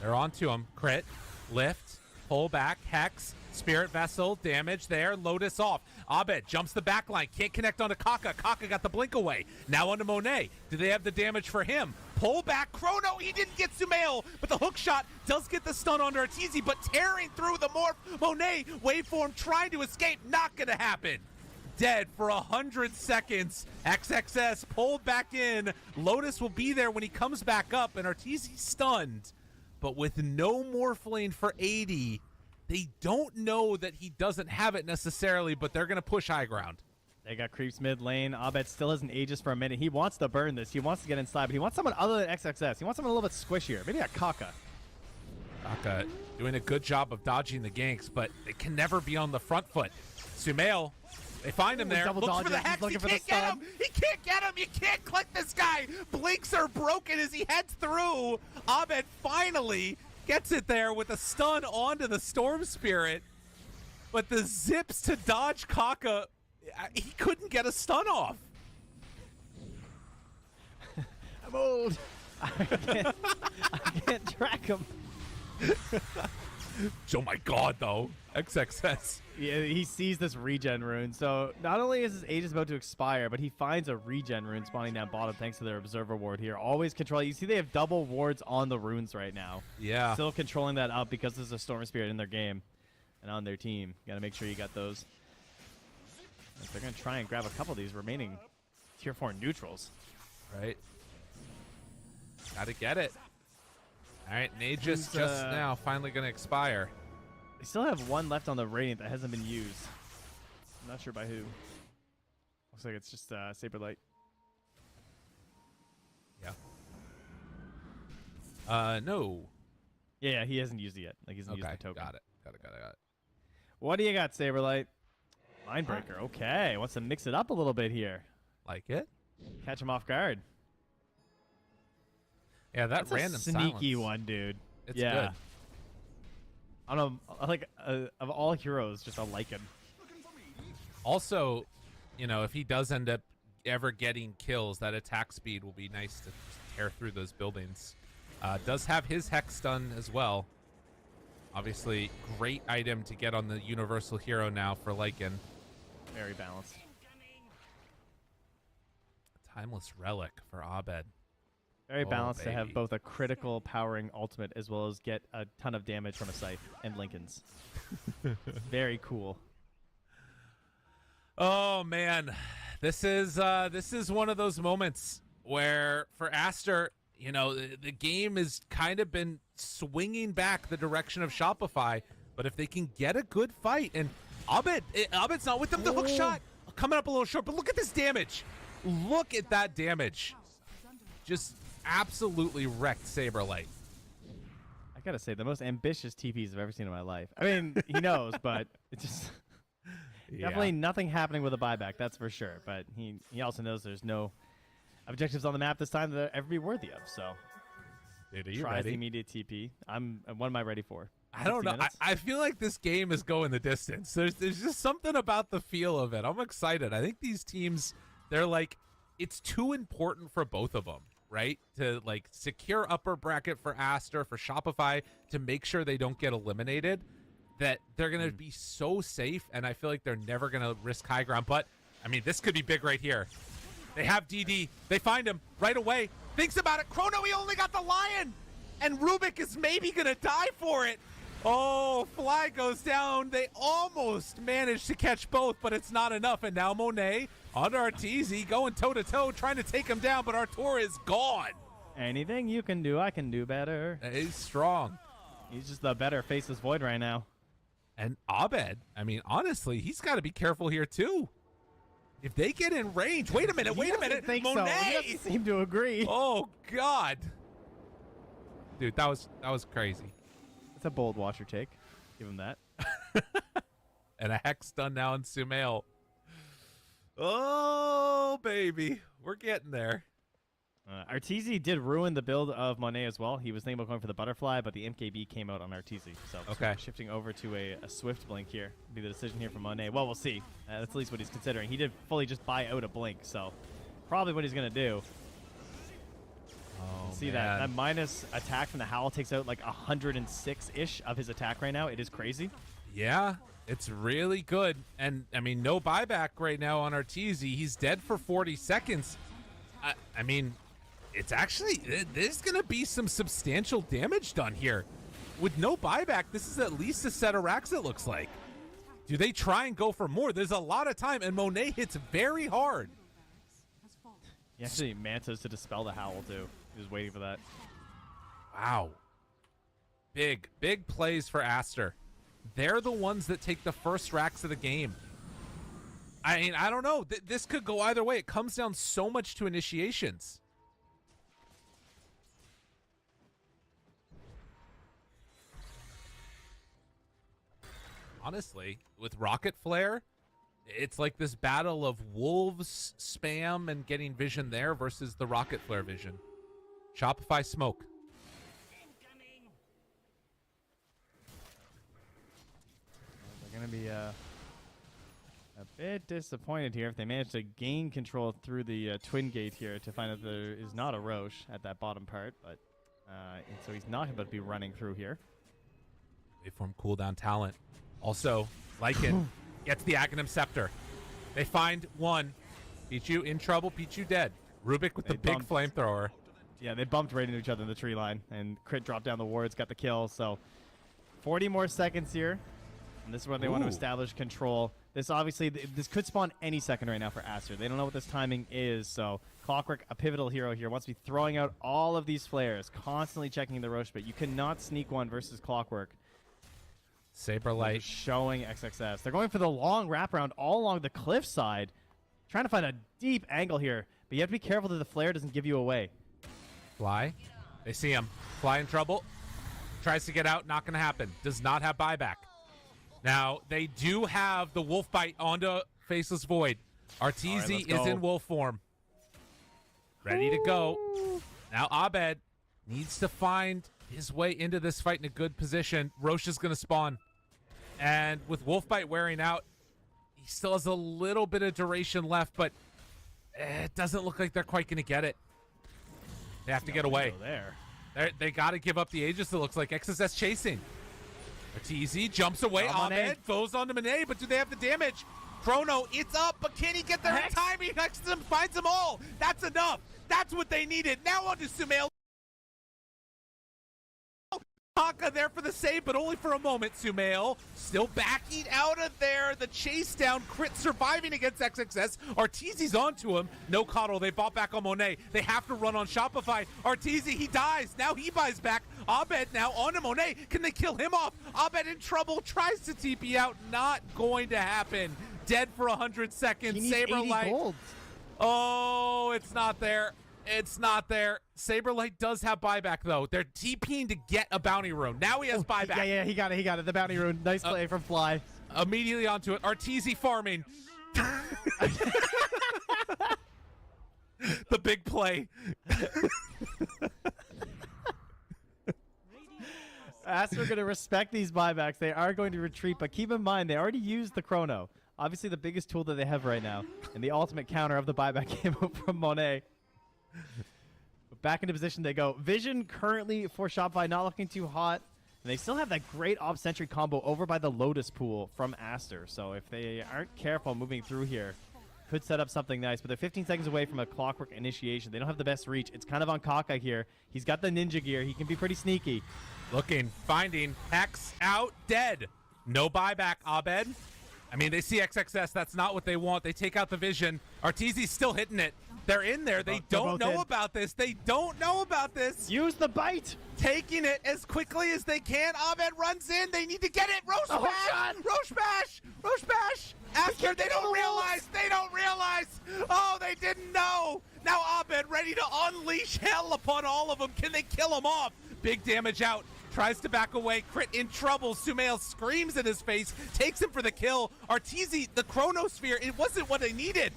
They're onto him. Crit. Lift. Pull back. Hex. Spirit Vessel. Damage there. Lotus off. Abed jumps the back line. Can't connect onto Kaka. Kaka got the blink away. Now onto Monet. Do they have the damage for him? Pull back. Chrono. He didn't get Sumail, but the hook shot does get the stun onto Arteezy, but tearing through the morph. Monet, waveform, trying to escape. Not going to happen. Dead for 100 seconds. XXS pulled back in. Lotus will be there when he comes back up, and Arteezy stunned. But with no Morphling for 80, they don't know that he doesn't have it necessarily, but they're going to push high ground. They got creeps mid lane. Abed still has an Aegis for a minute. He wants to burn this. He wants to get inside, but he wants someone other than XXS. He wants someone a little bit squishier. Maybe a Kaka. Kaka doing a good job of dodging the ganks, but it can never be on the front foot. Sumail, they find him there. Looks for the Hex. He can't get him. He can't get him. You can't click this guy. Blinks are broken as he heads through. Abed finally gets it there with a stun onto the Storm Spirit. But the zips to dodge Kaka, he couldn't get a stun off. I'm old. I can't track him. Oh my god, though. XXS. Yeah, he sees this regen rune. So not only is his Aegis about to expire, but he finds a regen rune spawning down bottom thanks to their Observer ward here. Always control. You see they have double wards on the runes right now. Yeah. Still controlling that up because there's a Storm Spirit in their game and on their team. Got to make sure you got those. They're going to try and grab a couple of these remaining tier 4 neutrals. Right. Got to get it. All right, Aegis just now finally going to expire. They still have one left on the Radiant that hasn't been used. I'm not sure by who. Looks like it's just Saberlight. Yeah. No. Yeah, he hasn't used it yet. Like, he hasn't used the token. Got it. What do you got, Saberlight? Mindbreaker. Okay. Wants to mix it up a little bit here. Like it? Catch him off guard. Yeah, that's random a sneaky silence. one, dude. It's good. I don't know. Like, of all heroes, just I like him. Also, you know, if he does end up ever getting kills, that attack speed will be nice to tear through those buildings. Does have his Hex stun as well. Obviously, great item to get on the Universal Hero now for Lycan. Very balanced. Timeless Relic for Abed. Very balanced to have baby. both a critical powering ultimate as well as get a ton of damage from a scythe and Lincoln's. Very cool. Oh man, this is one of those moments where for Aster, you know, the game has kind of been swinging back the direction of Shopify, but if they can get a good fight, and Abed's not with them, the hook shot coming up a little short, but look at this damage. Look at that damage. Just absolutely wrecked Saberlight. I gotta say, the most ambitious TPs I've ever seen in my life. I mean, he knows, but it's just definitely nothing happening with a buyback, that's for sure. But he also knows there's no objectives on the map this time that ever be worthy of. So, dude, are you tries ready? the immediate TP. What am I ready for? I don't know. I feel like this game is going the distance. There's just something about the feel of it. I'm excited. I think these teams, they're like, it's too important for both of them, right? To like secure upper bracket for Aster, for Shopify, to make sure they don't get eliminated, that they're going to be so safe. And I feel like they're never going to risk high ground. But I mean, this could be big right here. They have DD. They find him right away. Thinks about it. Chrono, he only got the lion. And Rubik is maybe going to die for it. Oh, Fly goes down. They almost managed to catch both, but it's not enough. And now Monet onto Arteezy, going toe-to-toe, trying to take him down, but Artur is gone. Anything you can do, I can do better. He's strong. He's just the better Faceless Void right now. And Abed, I mean, honestly, he's got to be careful here, too. If they get in range, wait a minute. Monet! So. He doesn't seem to agree. Oh, God. Dude, that was crazy. It's a bold watcher take. Give him that. And a hex done now in Sumail. Oh, baby. We're getting there. Arteezy did ruin the build of Monet as well. He was thinking about going for the butterfly, but the MKB came out on Arteezy. So shifting over to a Swift Blink here. Be the decision here for Monet. Well, we'll see. That's at least what he's considering. He did fully just buy out a Blink, so probably what he's going to do. Oh, see that minus attack from the Howl takes out like 106-ish of his attack right now. It is crazy. Yeah, it's really good. And, I mean, no buyback right now on Arteezy. He's dead for 40 seconds. I mean, it's actually, there's going to be some substantial damage done here. With no buyback, this is at least a set of racks, it looks like. Do they try and go for more? There's a lot of time, and Monet hits very hard. He actually mantas to dispel the Howl, too. He was waiting for that. Wow. Big plays for Aster. They're the ones that take the first racks of the game. I mean, I don't know. This could go either way. It comes down so much to initiations. Honestly, with Rocket Flare, it's like this battle of Wolves spam and getting vision there versus the Rocket Flare vision. Shopify smoke. They're going to be a bit disappointed here if they manage to gain control through the Twin Gate here to find that there is not a Roche at that bottom part. But and so he's not about to be running through here. Waveform cooldown talent. Also, Lycan gets the Aghanim Scepter. They find one. Pichu in trouble. Pichu dead. Rubik with the big flamethrower. Yeah, they bumped right into each other in the tree line, and Crit dropped down the wards, got the kill. So 40 more seconds here, and this is where they want to establish control. This obviously, this could spawn any second right now for Aster. They don't know what this timing is, so Clockwork, a pivotal hero here, wants to be throwing out all of these flares, constantly checking the Roche, but you cannot sneak one versus Clockwork. Saberlight showing XXS. They're going for the long wraparound all along the cliff side, trying to find a deep angle here, but you have to be careful that the flare doesn't give you away. Fly. They see him. Fly in trouble. Tries to get out. Not going to happen. Does not have buyback. Now, they do have the Wolf Bite onto Faceless Void. Arteezy is in wolf form. Ready to go. Now, Abed needs to find his way into this fight in a good position. Roche is going to spawn. And with Wolf Bite wearing out, he still has a little bit of duration left, but it doesn't look like they're quite going to get it. They have to get away. They got to give up the Aegis, it looks like. XSS chasing. Arteezy jumps away. Ahmed goes on to Monet, but do they have the damage? Chrono, it's up, but can he get there in time? He hexes them, finds them all. That's enough. That's what they needed. Now on to Sumail. Haka there for the save, but only for a moment. Sumail still backing out of there. The chase down, Crit surviving against XXS. Arteezy's onto him. No coddle. They bought back on Monet. They have to run on Shopify. Arteezy, he dies. Now he buys back. Abed now onto Monet. Can they kill him off? Abed in trouble. Tries to TP out. Not going to happen. Dead for 100 seconds. Saberlight. Oh, it's not there. It's not there. Saberlight does have buyback, though. They're TPing to get a bounty rune. Now he has buyback. Yeah, he got it. The bounty rune. Nice play from Fly. Immediately onto it. Arteezy farming. The big play. Aster are going to respect these buybacks. They are going to retreat, but keep in mind, they already used the Chrono. Obviously, the biggest tool that they have right now. And the ultimate counter of the buyback came out from Monet. Back into position they go. Vision currently for Shopify not looking too hot. And they still have that great Op Sentry combo over by the Lotus pool from Aster. So if they aren't careful moving through here, could set up something nice. But they're 15 seconds away from a clockwork initiation. They don't have the best reach. It's kind of on Kaka here. He's got the ninja gear. He can be pretty sneaky. Looking, finding, Hex out, dead. No buyback, Abed. I mean, they see XXS. That's not what they want. They take out the vision. Arteezy's still hitting it. They're in there. They don't know about this. They don't know about this. Use the bite. Taking it as quickly as they can. Abed runs in. They need to get it. Roche bash. Roche bash. Roche bash. Aster, they don't realize. They don't realize. Oh, they didn't know. Now Abed ready to unleash hell upon all of them. Can they kill him off? Big damage out. Tries to back away. Crit in trouble. Sumail screams in his face. Takes him for the kill. Arteezy, the Chronosphere, it wasn't what they needed.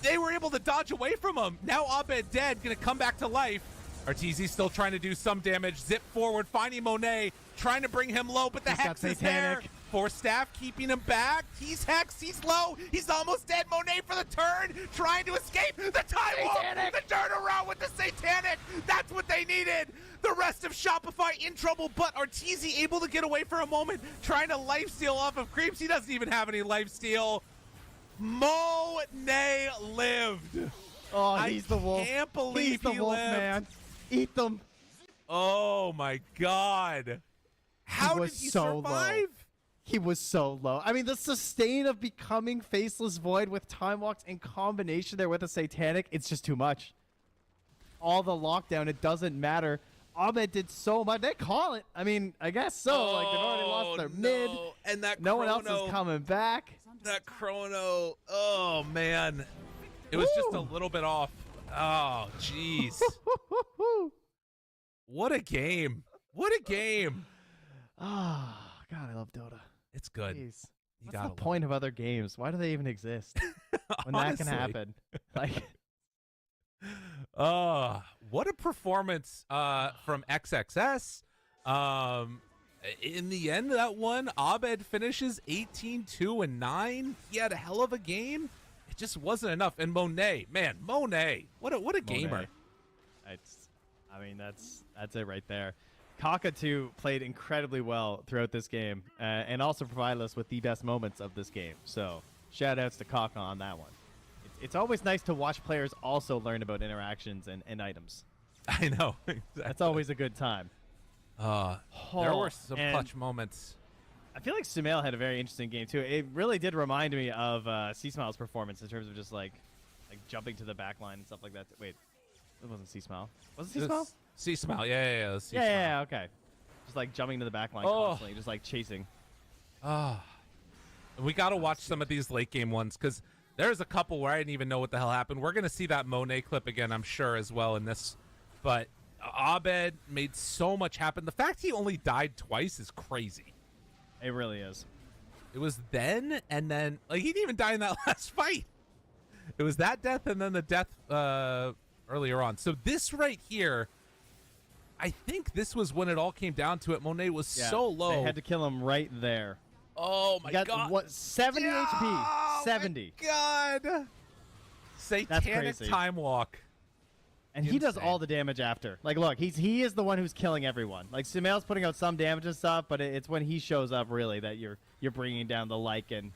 They were able to dodge away from him. Now Abed dead, gonna come back to life. Arteezy still trying to do some damage. Zip forward, finding Monet, trying to bring him low, but the Hex is there. Force staff keeping him back. He's Hex, he's low, he's almost dead. Monet for the turn, trying to escape. The time warp, the turnaround with the Satanic. That's what they needed. The rest of Shopify in trouble, but Arteezy able to get away for a moment, trying to lifesteal off of Creeps. He doesn't even have any lifesteal. Monet lived. Oh, he's the wolf. I can't believe he wolf, lived. Man. Eat them. Oh my God. How did he survive? Low. He was so low. I mean, the sustain of becoming Faceless Void with Time Walks in combination there with a Satanic, it's just too much. All the lockdown, it doesn't matter. Abed did so much. They call it. I mean, I guess so. Like, they've already lost their mid. And that no one else is coming back. That Chrono. Oh, man. It was just a little bit off. Oh, jeez. What a game. What a game. Oh, God, I love Dota. It's good. Jeez. What's the point of other games? Why do they even exist? When that can happen. Like, what a performance from XXS. In the end of that one, Abed finishes 18-2-9. He had a hell of a game. It just wasn't enough. And Monet, man, Monet, what a gamer. I mean, that's it right there. Kaka too played incredibly well throughout this game, and also provided us with the best moments of this game. So shout outs to Kaka on that one. It's always nice to watch players also learn about interactions and items. I know. Exactly. That's always a good time. There were some clutch moments. I feel like Sumail had a very interesting game too. It really did remind me of C-Smile's performance in terms of just like jumping to the back line and stuff like that. Wait, it wasn't C-Smile. Was it C-Smile? C-Smile, yeah. Yeah, okay. Just like jumping to the back line constantly, just like chasing. We got to watch some of these late game ones because there's a couple where I didn't even know what the hell happened. We're going to see that Monet clip again, I'm sure, as well in this. But Abed made so much happen. The fact he only died twice is crazy. It really is. It was then, and then, like, he didn't even die in that last fight. It was that death and then the death earlier on. So this right here, I think this was when it all came down to it. Monet was so low. They had to kill him right there. Oh, my God. What, 70 HP? 70. My God. Satanic time walk. And he does all the damage after. Like, look, he is the one who's killing everyone. Like, Sumail's putting out some damage and stuff, but it's when he shows up, really, that you're bringing down the Lycan.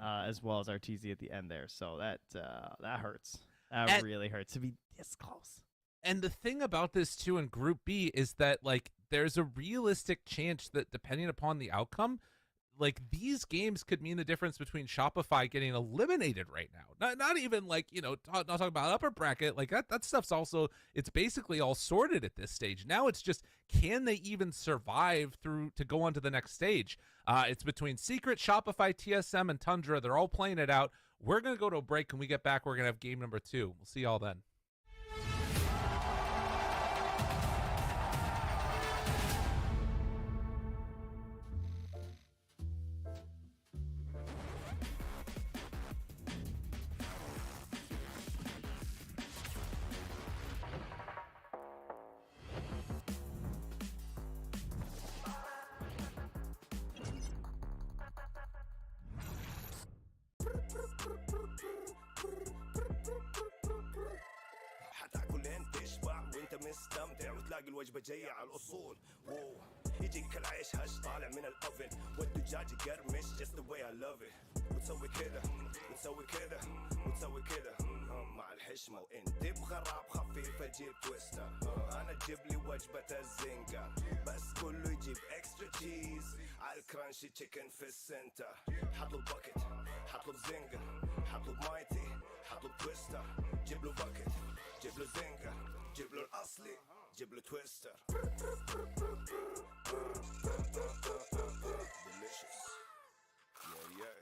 as well as Arteezy at the end there. So that hurts. And Really hurts to be this close. And the thing about this too in Group B is that like there's a realistic chance that depending upon the outcome, like these games could mean the difference between Shopify getting eliminated right now. Not even like, not talking about upper bracket, like that stuff's also, it's basically all sorted at this stage. Now it's just, can they even survive through to go on to the next stage? It's between Secret, Shopify, TSM, and Tundra. They're all playing it out. We're going to go to a break. When we get back, we're going to have game number 2. We'll see y'all then. حتاكلين تشبع وانت مستمتع وتلاقي الوجبة جاية على الأصول. واو يجيك العيش هش طالع من الأوفن والدجاج يقرمش just the way I love it. وتسوي كده وتسوي كده وتسوي كده مع الحشمة وانت بغراب خفيفة جيب تويستر. أنا جيب لي وجبة الزنجر بس كله يجيب اكسترا تشيز على الكرانشي تشيكن في السنتر. حطلب باكت حطلب زنجر حطلب مايتي حطلب تويستر. جيب له باكت جيب له زنجر جيب له الأصلي جيب له تويستر. Delicious. Yeah, yeah.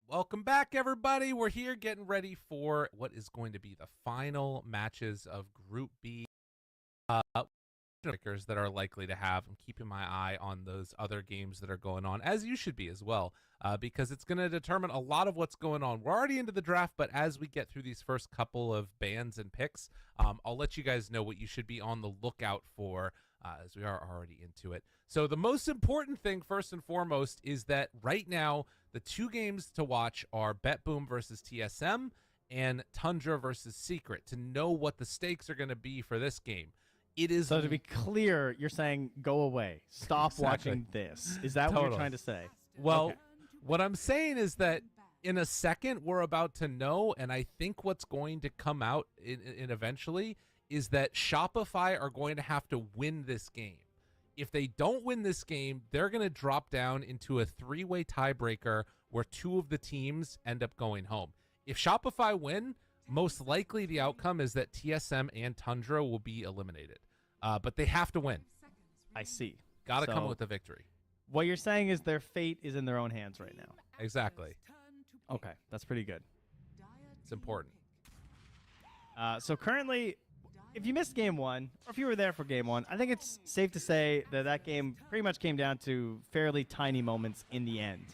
Welcome back, everybody. We're here getting ready for what is going to be the final matches of Group B. That are likely to have. I'm keeping my eye on those other games that are going on, as you should be as well, because it's going to determine a lot of what's going on. We're already into the draft, but as we get through these first couple of bans and picks, I'll let you guys know what you should be on the lookout for, as we are already into it. So the most important thing, first and foremost, is that right now the two games to watch are Bet Boom versus TSM and Tundra versus Secret, to know what the stakes are going to be for this game. It is, so to be clear, you're saying go away. Stop watching this. Is that what you're trying to say? Well, what I'm saying is that in a second we're about to know, and I think what's going to come out in eventually is that Shopify are going to have to win this game. If they don't win this game, they're going to drop down into a three-way tiebreaker where two of the teams end up going home. If Shopify win, most likely the outcome is that TSM and Tundra will be eliminated. But they have to win. I see. Got to come with a victory. What you're saying is their fate is in their own hands right now. Exactly. Okay, that's pretty good. It's important. So currently, if you missed game one, or if you were there for game one, I think it's safe to say that that game pretty much came down to fairly tiny moments in the end.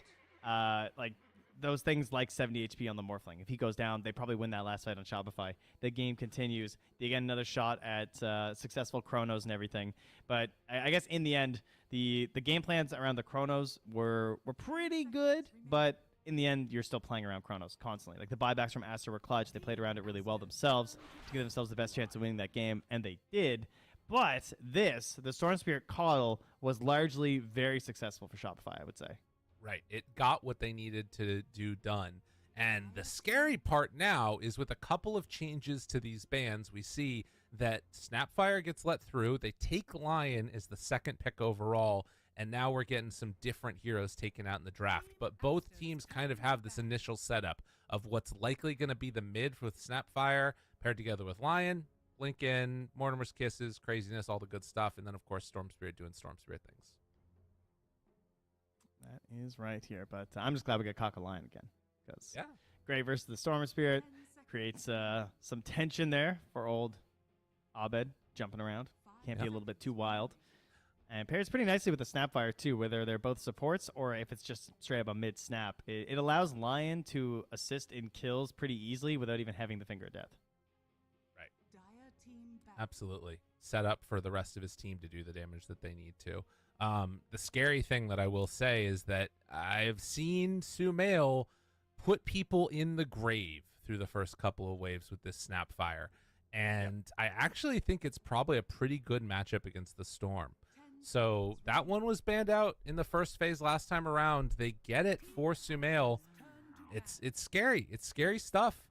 Like those things like 70 HP on the Morphling. If he goes down, they probably win that last fight on Shopify. The game continues. They get another shot at successful chronos and everything. But I guess in the end, the game plans around the chronos were pretty good, but in the end, you're still playing around chronos constantly. Like the buybacks from Aster were clutch. They played around it really well themselves to give themselves the best chance of winning that game, and they did. But the Storm Spirit Coddle was largely very successful for Shopify, I would say. Right. It got what they needed to do done. And the scary part now is with a couple of changes to these bans, we see that Snapfire gets let through. They take Lion as the second pick overall, and now we're getting some different heroes taken out in the draft. But both teams kind of have this initial setup of what's likely going to be the mid with Snapfire paired together with Lion, Lincoln, Mortimer's Kisses, craziness, all the good stuff, and then, of course, Storm Spirit doing Storm Spirit things. That is right here, but I'm just glad we got Cock a Lion again, because Gray versus the Storm Spirit creates some tension there for old Abed jumping around. Can't be a little bit too wild. And pairs pretty nicely with the Snapfire too, whether they're both supports or if it's just straight up a mid-snap. It allows Lion to assist in kills pretty easily without even having the Finger of Death. Right. Absolutely. Set up for the rest of his team to do the damage that they need to. The scary thing that I will say is that I've seen Sumail put people in the grave through the first couple of waves with this Snapfire. And I actually think it's probably a pretty good matchup against the Storm. So that one was banned out in the first phase last time around. They get it for Sumail. It's scary. It's scary stuff.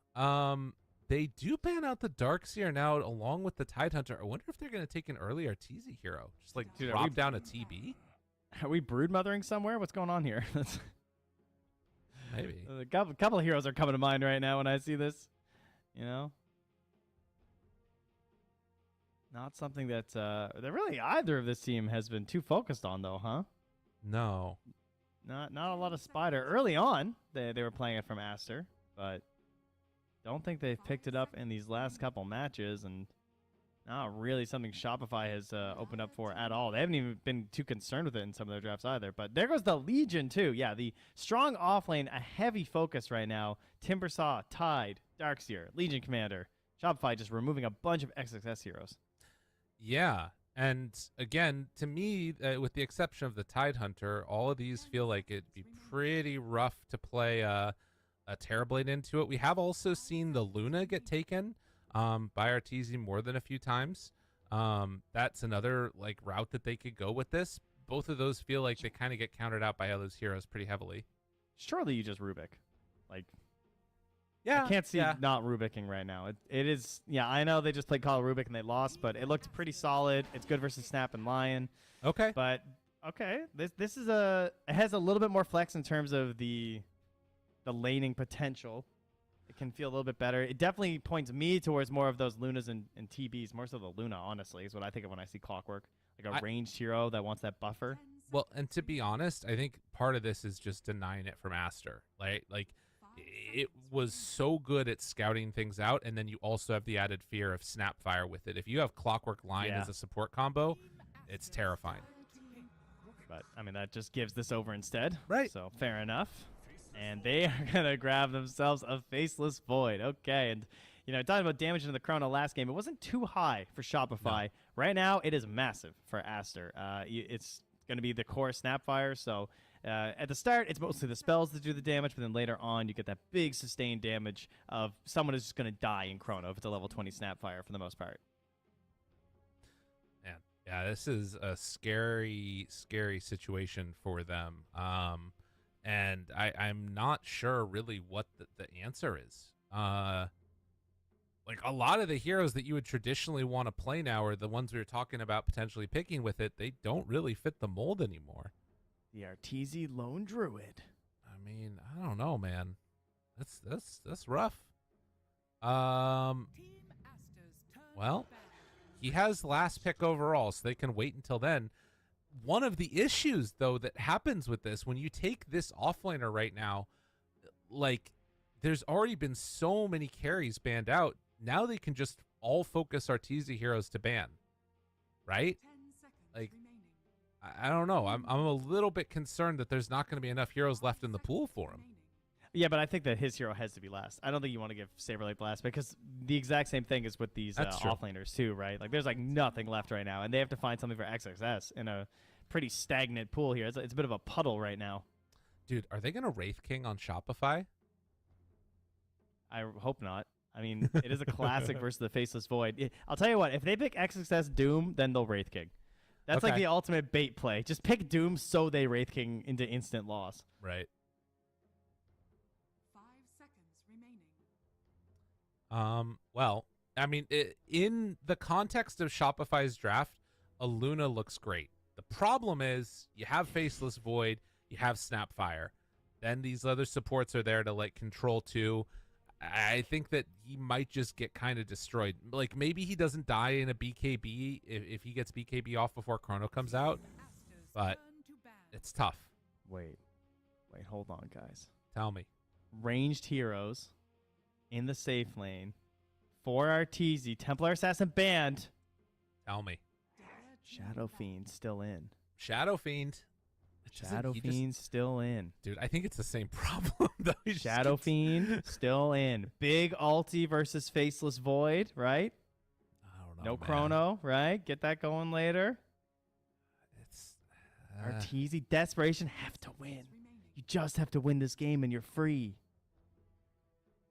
They do ban out the Darkseer now along with the Tidehunter. I wonder if they're going to take an early Arteezy hero. Just like drop down a TB. Are we broodmothering somewhere? What's going on here? Maybe. A couple of heroes are coming to mind right now when I see this. You know? Not something that really either of this team has been too focused on, though, huh? No. Not a lot of Spider. Early on, they were playing it from Aster, but don't think they've picked it up in these last couple matches, and not really something Shopify has opened up for at all. They haven't even been too concerned with it in some of their drafts either. But there goes the Legion, too. Yeah, the strong offlane, a heavy focus right now. Timbersaw, Tide, Darkseer, Legion Commander. Shopify just removing a bunch of XXS heroes. Yeah, and again, to me, with the exception of the Tidehunter, all of these feel like it'd be pretty rough to play a Terrorblade into it. We have also seen the Luna get taken by Arteezy more than a few times. That's another route that they could go with this. Both of those feel like they kind of get countered out by other heroes pretty heavily. Surely you just Rubik. Yeah, I can't see not Rubicking right now. It is, I know they just played Call of Rubik and they lost, but it looked pretty solid. It's good versus Snap and Lion. Okay. But, okay, this is it has a little bit more flex in terms of the laning potential. It can feel a little bit better. It definitely points me towards more of those Lunas and TBs, more so the Luna, honestly, is what I think of when I see Clockwork. Like a ranged hero that wants that buffer. Well, and to be honest, I think part of this is just denying it from Aster. Like it was so good at scouting things out, and then you also have the added fear of Snapfire with it. If you have Clockwork Line as a support combo, it's terrifying. But, I mean, that just gives this over instead. Right. So, fair enough. And they are going to grab themselves a Faceless Void. Okay, and, you know, talking about damage into the Chrono last game, it wasn't too high for Shopify. No. Right now, it is massive for Aster. It's going to be the core Snapfire, so at the start, it's mostly the spells that do the damage, but then later on, you get that big sustained damage of someone is just going to die in Chrono if it's a level 20 Snapfire for the most part. Man, yeah, this is a scary, scary situation for them. And I'm not sure really what the answer is. Like a lot of the heroes that you would traditionally want to play now are the ones we were talking about potentially picking with it. They don't really fit the mold anymore. The Arteezy Lone Druid. I mean, I don't know, man. That's rough. Well, he has last pick overall, so they can wait until then. One of the issues, though, that happens with this, when you take this offlaner right now, like, there's already been so many carries banned out. Now they can just all focus Arteezy heroes to ban, right? Like, I don't know. I'm a little bit concerned that there's not going to be enough heroes left in the pool for him. Yeah, but I think that his hero has to be last. I don't think you want to give Saberlight last because the exact same thing is with these offlaners too, right? Like there's like nothing left right now, and they have to find something for XXS in a pretty stagnant pool here. It's a bit of a puddle right now. Dude, are they going to Wraith King on Shopify? I hope not. I mean, it is a classic versus the Faceless Void. I'll tell you what, if they pick XXS Doom, then they'll Wraith King. That's like the ultimate bait play. Just pick Doom so they Wraith King into instant loss. Right. 5 seconds remaining. Well, I mean, in the context of Shopify's draft, a Luna looks great. The problem is you have Faceless Void, you have Snapfire. Then these other supports are there to like control too. I think that he might just get kind of destroyed. Like maybe he doesn't die in a BKB if he gets BKB off before Chrono comes out, but it's tough. Wait, hold on, guys. Tell me. Ranged heroes in the safe lane for Arteezy. Templar Assassin banned. Tell me. Shadow Fiend still in. Shadow Fiend. Shadow Fiend still in. Dude, I think it's the same problem. Though. Shadow Fiend still in. Big ulti versus Faceless Void, right? I don't know. No Chrono, right? Get that going later. It's Arteezy, Desperation, have to win. You just have to win this game and you're free.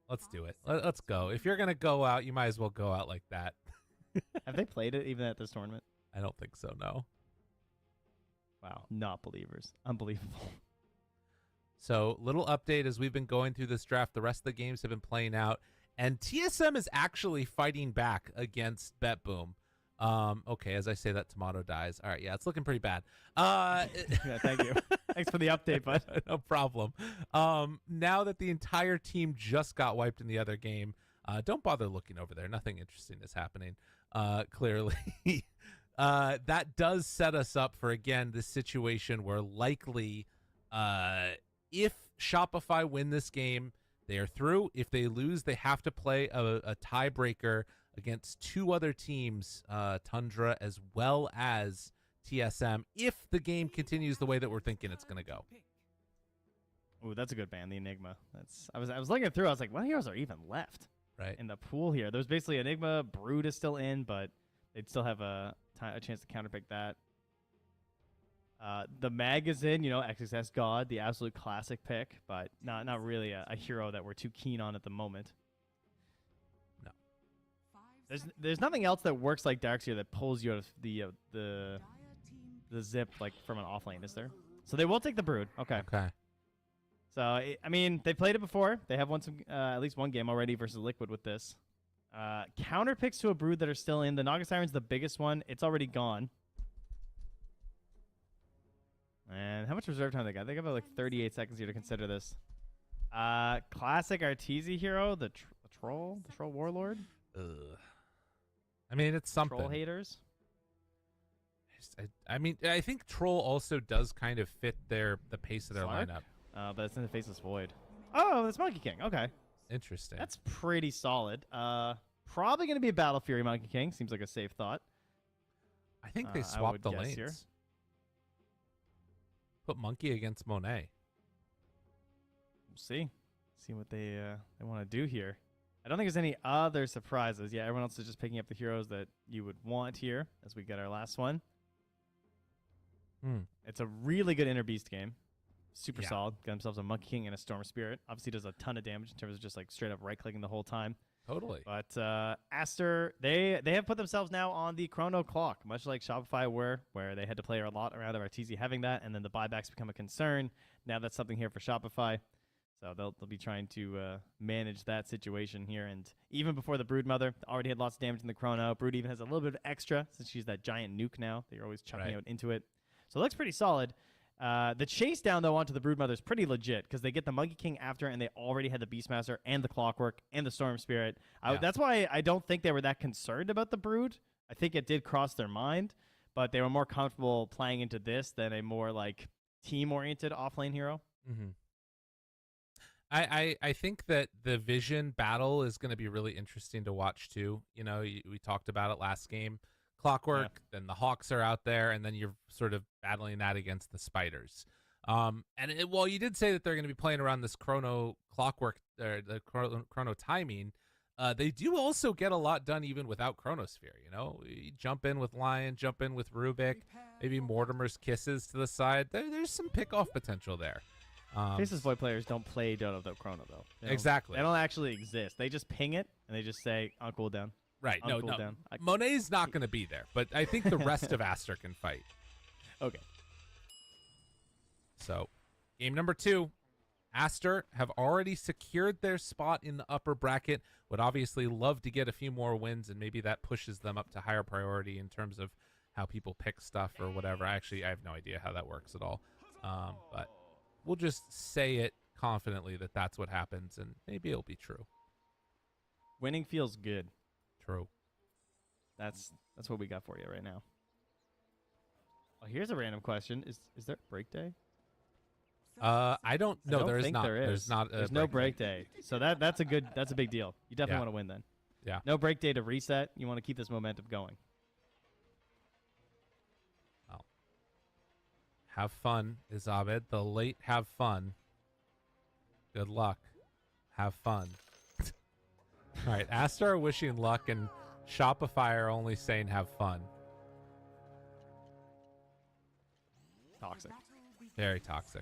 Let's do it. Let's go. If you're going to go out, you might as well go out like that. Have they played it even at this tournament? I don't think so, no. Wow, not believers. Unbelievable. So, little update as we've been going through this draft. The rest of the games have been playing out, and TSM is actually fighting back against BetBoom. Okay, as I say that, Tomato dies. All right, yeah, it's looking pretty bad. Yeah, thank you. Thanks for the update, bud. No problem. Now that the entire team just got wiped in the other game, don't bother looking over there. Nothing interesting is happening, clearly. That does set us up for, again, this situation where likely if Shopify win this game, they are through. If they lose, they have to play a tiebreaker against two other teams, Tundra as well as TSM, if the game continues the way that we're thinking it's going to go. Ooh, that's a good ban, the Enigma. I was looking through, I was like, what heroes are even left in the pool here? There's basically Enigma, Brood is still in, but they'd still have a chance to counterpick that. The Mag is in, XXS God, the absolute classic pick, but not really a hero that we're too keen on at the moment. No. There's nothing else that works like Darksteel that pulls you out of the zip like from an offlane, is there? So they will take the Brood. Okay. So I mean, they played it before. They have won some at least one game already versus Liquid with this. Counter picks to a Brood that are still in. The Naga Siren's the biggest one. It's already gone. And how much reserve time they got? They got about like 38 seconds here to consider this. Classic Arteezy hero, the Troll Warlord. I mean, it's something. Troll haters. I mean, I think Troll also does kind of fit the pace of their Slark? lineup. But it's in the Faceless Void. Oh, that's Monkey King. Okay. Interesting. That's pretty solid. Probably going to be a Battle Fury Monkey King. Seems like a safe thought. I think they swapped the lanes. Here. Put Monkey against Monet. We'll see. See what they want to do here. I don't think there's any other surprises. Yeah, everyone else is just picking up the heroes that you would want here as we get our last one. It's a really good Inner Beast game. Super solid. Got themselves a Monkey King and a Storm Spirit. Obviously does a ton of damage in terms of just like straight up right-clicking the whole time. Totally. But Aster, they have put themselves now on the chrono clock, much like Shopify were, where they had to play a lot around of RTZ having that, and then the buybacks become a concern. Now that's something here for Shopify. So they'll be trying to manage that situation here. And even before the Broodmother, already had lots of damage in the chrono. Brood even has a little bit of extra since she's that giant nuke now that you're always chucking out into it. So it looks pretty solid. The chase down, though, onto the Broodmother is pretty legit because they get the Monkey King after, and they already had the Beastmaster and the Clockwork and the Storm Spirit. That's why I don't think they were that concerned about the Brood. I think it did cross their mind, but they were more comfortable playing into this than a more like team-oriented offlane hero. Mm-hmm. I think that the Vision battle is going to be really interesting to watch too. You know, we talked about it last game. Clockwork, then the Hawks are out there, and then you're sort of battling that against the Spiders. While you did say that they're going to be playing around this Chrono Clockwork, the Chrono timing, they do also get a lot done even without Chronosphere. You know, you jump in with Lion, jump in with Rubik, maybe Mortimer's Kisses to the side. There's some pick-off potential there. Faceless Void players don't play Dota without Chrono, though. Exactly. They don't actually exist. They just ping it, and they just say, on cooldown. Right. On No. cooldown. Monet's not going to be there, but I think the rest of Aster can fight. Okay. So, game number 2. Aster have already secured their spot in the upper bracket. Would obviously love to get a few more wins, and maybe that pushes them up to higher priority in terms of how people pick stuff or whatever. I have no idea how that works at all. But we'll just say it confidently that that's what happens, and maybe it'll be true. Winning feels good. True. That's what we got for you right now. Oh, here's a random question: Is there a break day? I don't know. There is think not. there is. There's not. There's no break day. So that's a big deal. You definitely want to win then. Yeah. No break day to reset. You want to keep this momentum going. Well, have fun, Izabed. The late have fun. Good luck. Have fun. All right, Aster are wishing luck, and Shopify are only saying have fun. Toxic. Very toxic.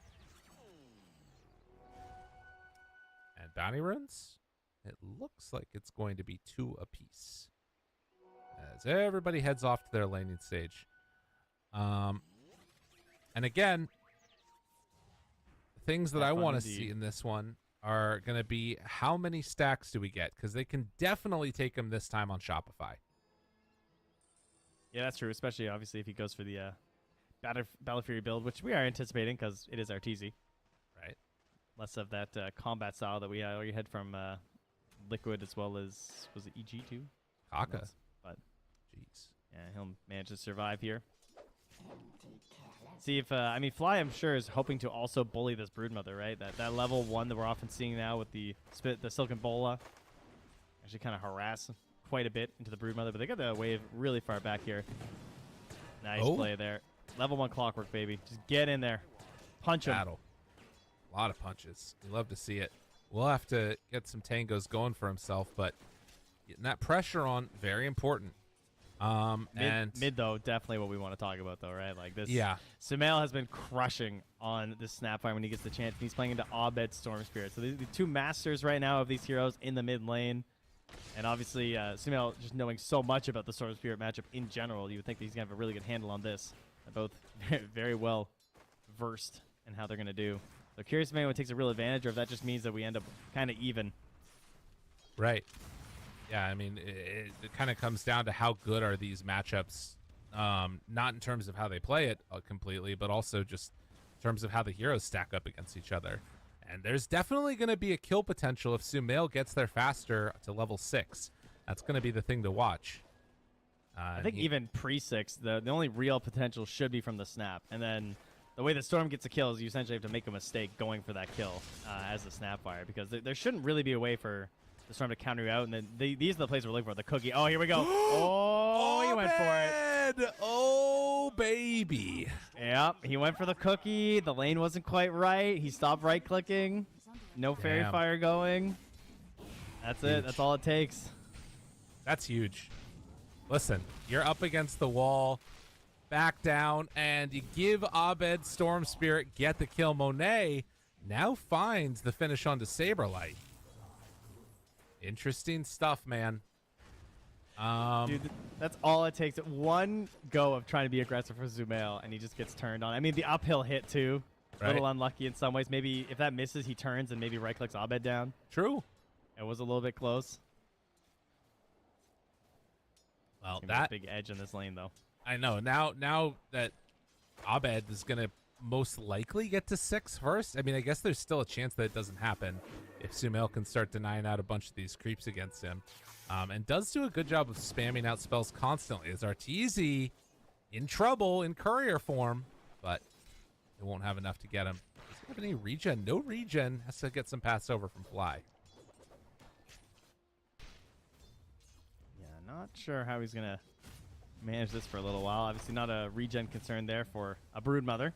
And bounty runes? It looks like it's going to be 2 apiece. As everybody heads off to their laning stage. And again, things that I want to see in this one are going to be how many stacks do we get? Because they can definitely take them this time on Shopify. Yeah, that's true. Especially, obviously, if he goes for the Battle Fury build, which we are anticipating because it is RTZ. Right. Less of that combat style that we already had from Liquid, as well as, was it EG too? Kaka. But, jeez. Yeah, he'll manage to survive here. See if, Fly, I'm sure, is hoping to also bully this Broodmother, right? That level 1 that we're often seeing now with the Silken Bola. Actually kind of harass quite a bit into the Broodmother, but they got the wave really far back here. Nice play there. Level 1 Clockwork, baby. Just get in there. Punch him. Battle. A lot of punches. You love to see it. We'll have to get some tangos going for himself, but getting that pressure on, very important. Mid though, definitely what we want to talk about though, right? Like this. Yeah. Sumail has been crushing on this Snapfire when he gets the chance. He's playing into Abed Storm Spirit. So the 2 masters right now of these heroes in the mid lane. And obviously, Sumail just knowing so much about the Storm Spirit matchup in general, you would think that he's going to have a really good handle on this. They're both very well versed in how they're going to do. So curious if anyone takes a real advantage or if that just means that we end up kind of even. Right. Yeah, I mean, it kind of comes down to how good are these matchups, not in terms of how they play it completely, but also just in terms of how the heroes stack up against each other. And there's definitely going to be a kill potential if Sumail gets there faster to level 6. That's going to be the thing to watch. I think even pre-6, the only real potential should be from the snap. And then the way the Storm gets a kill is you essentially have to make a mistake going for that kill as the Snapfire, because there shouldn't really be a way for the Storm to counter you out. And then these are the plays we're looking for. The cookie. Oh, here we go. Oh, he went for it. Oh, baby. Yep, he went for the cookie. The lane wasn't quite right. He stopped right-clicking. No fairy fire going. That's it. That's all it takes. That's huge. Listen, you're up against the wall, back down, and you give Abed Storm Spirit, get the kill. Monet now finds the finish onto Saberlight. Interesting stuff, man. Dude, that's all it takes. One go of trying to be aggressive for Zumail, and he just gets turned on. I mean, the uphill hit, too. A little unlucky in some ways. Maybe if that misses, he turns and maybe right-clicks Abed down. True. It was a little bit close. Well, that big edge in this lane, though. I know. Now that Abed is going to most likely get to 6 first, I mean, I guess there's still a chance that it doesn't happen if Sumail can start denying out a bunch of these creeps against him. And does do a good job of spamming out spells constantly. As Arteezy in trouble in courier form, but it won't have enough to get him. Does he have any regen? No regen. Has to get some pass over from Fly. Not sure how he's going to manage this for a little while. Obviously not a regen concern there for a Broodmother.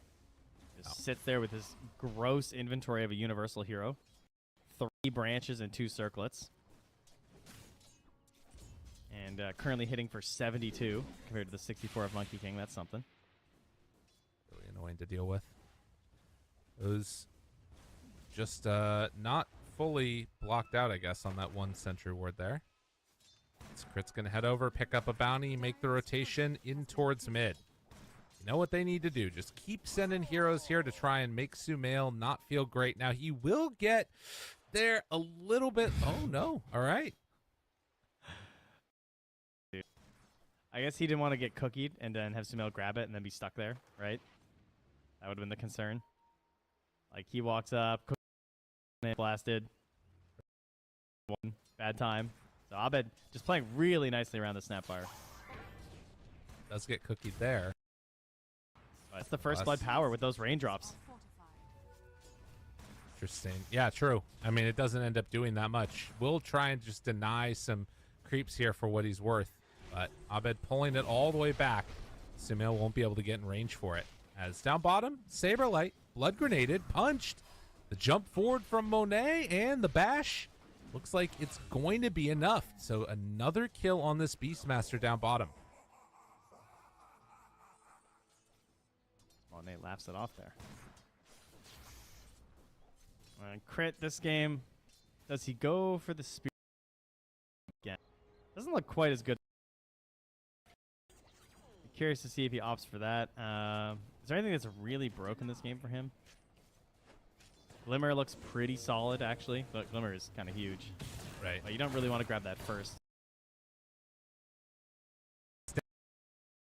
Just sits there with his gross inventory of a universal hero. 3 branches and 2 circlets. And currently hitting for 72 compared to the 64 of Monkey King. That's something. Really annoying to deal with. Those just not fully blocked out, I guess, on that 1 sentry ward there. Crit's going to head over, pick up a bounty, make the rotation in towards mid. You know what they need to do. Just keep sending heroes here to try and make Sumail not feel great. Now, he will get there a little bit. Oh, no. All right. I guess he didn't want to get cookied and then have Sumail grab it and then be stuck there, right? That would have been the concern. Like, he walks up, blasted. 1 bad time. So Abed just playing really nicely around the Snapfire. Does get cookied there. That's the first blood power with those raindrops. Interesting. Yeah, true. I mean, it doesn't end up doing that much. We'll try and just deny some creeps here for what he's worth. But Abed pulling it all the way back. Sumail won't be able to get in range for it. As down bottom, Saberlight, blood grenaded, punched. The jump forward from Monet and the bash. Looks like it's going to be enough. So another kill on this Beastmaster down bottom. Monet laughs it off there. And crit this game. Does he go for the spear again? Doesn't look quite as good. Curious to see if he opts for that. Is there anything that's really broken this game for him? Glimmer looks pretty solid, actually, but Glimmer is kind of huge. Right. But you don't really want to grab that first.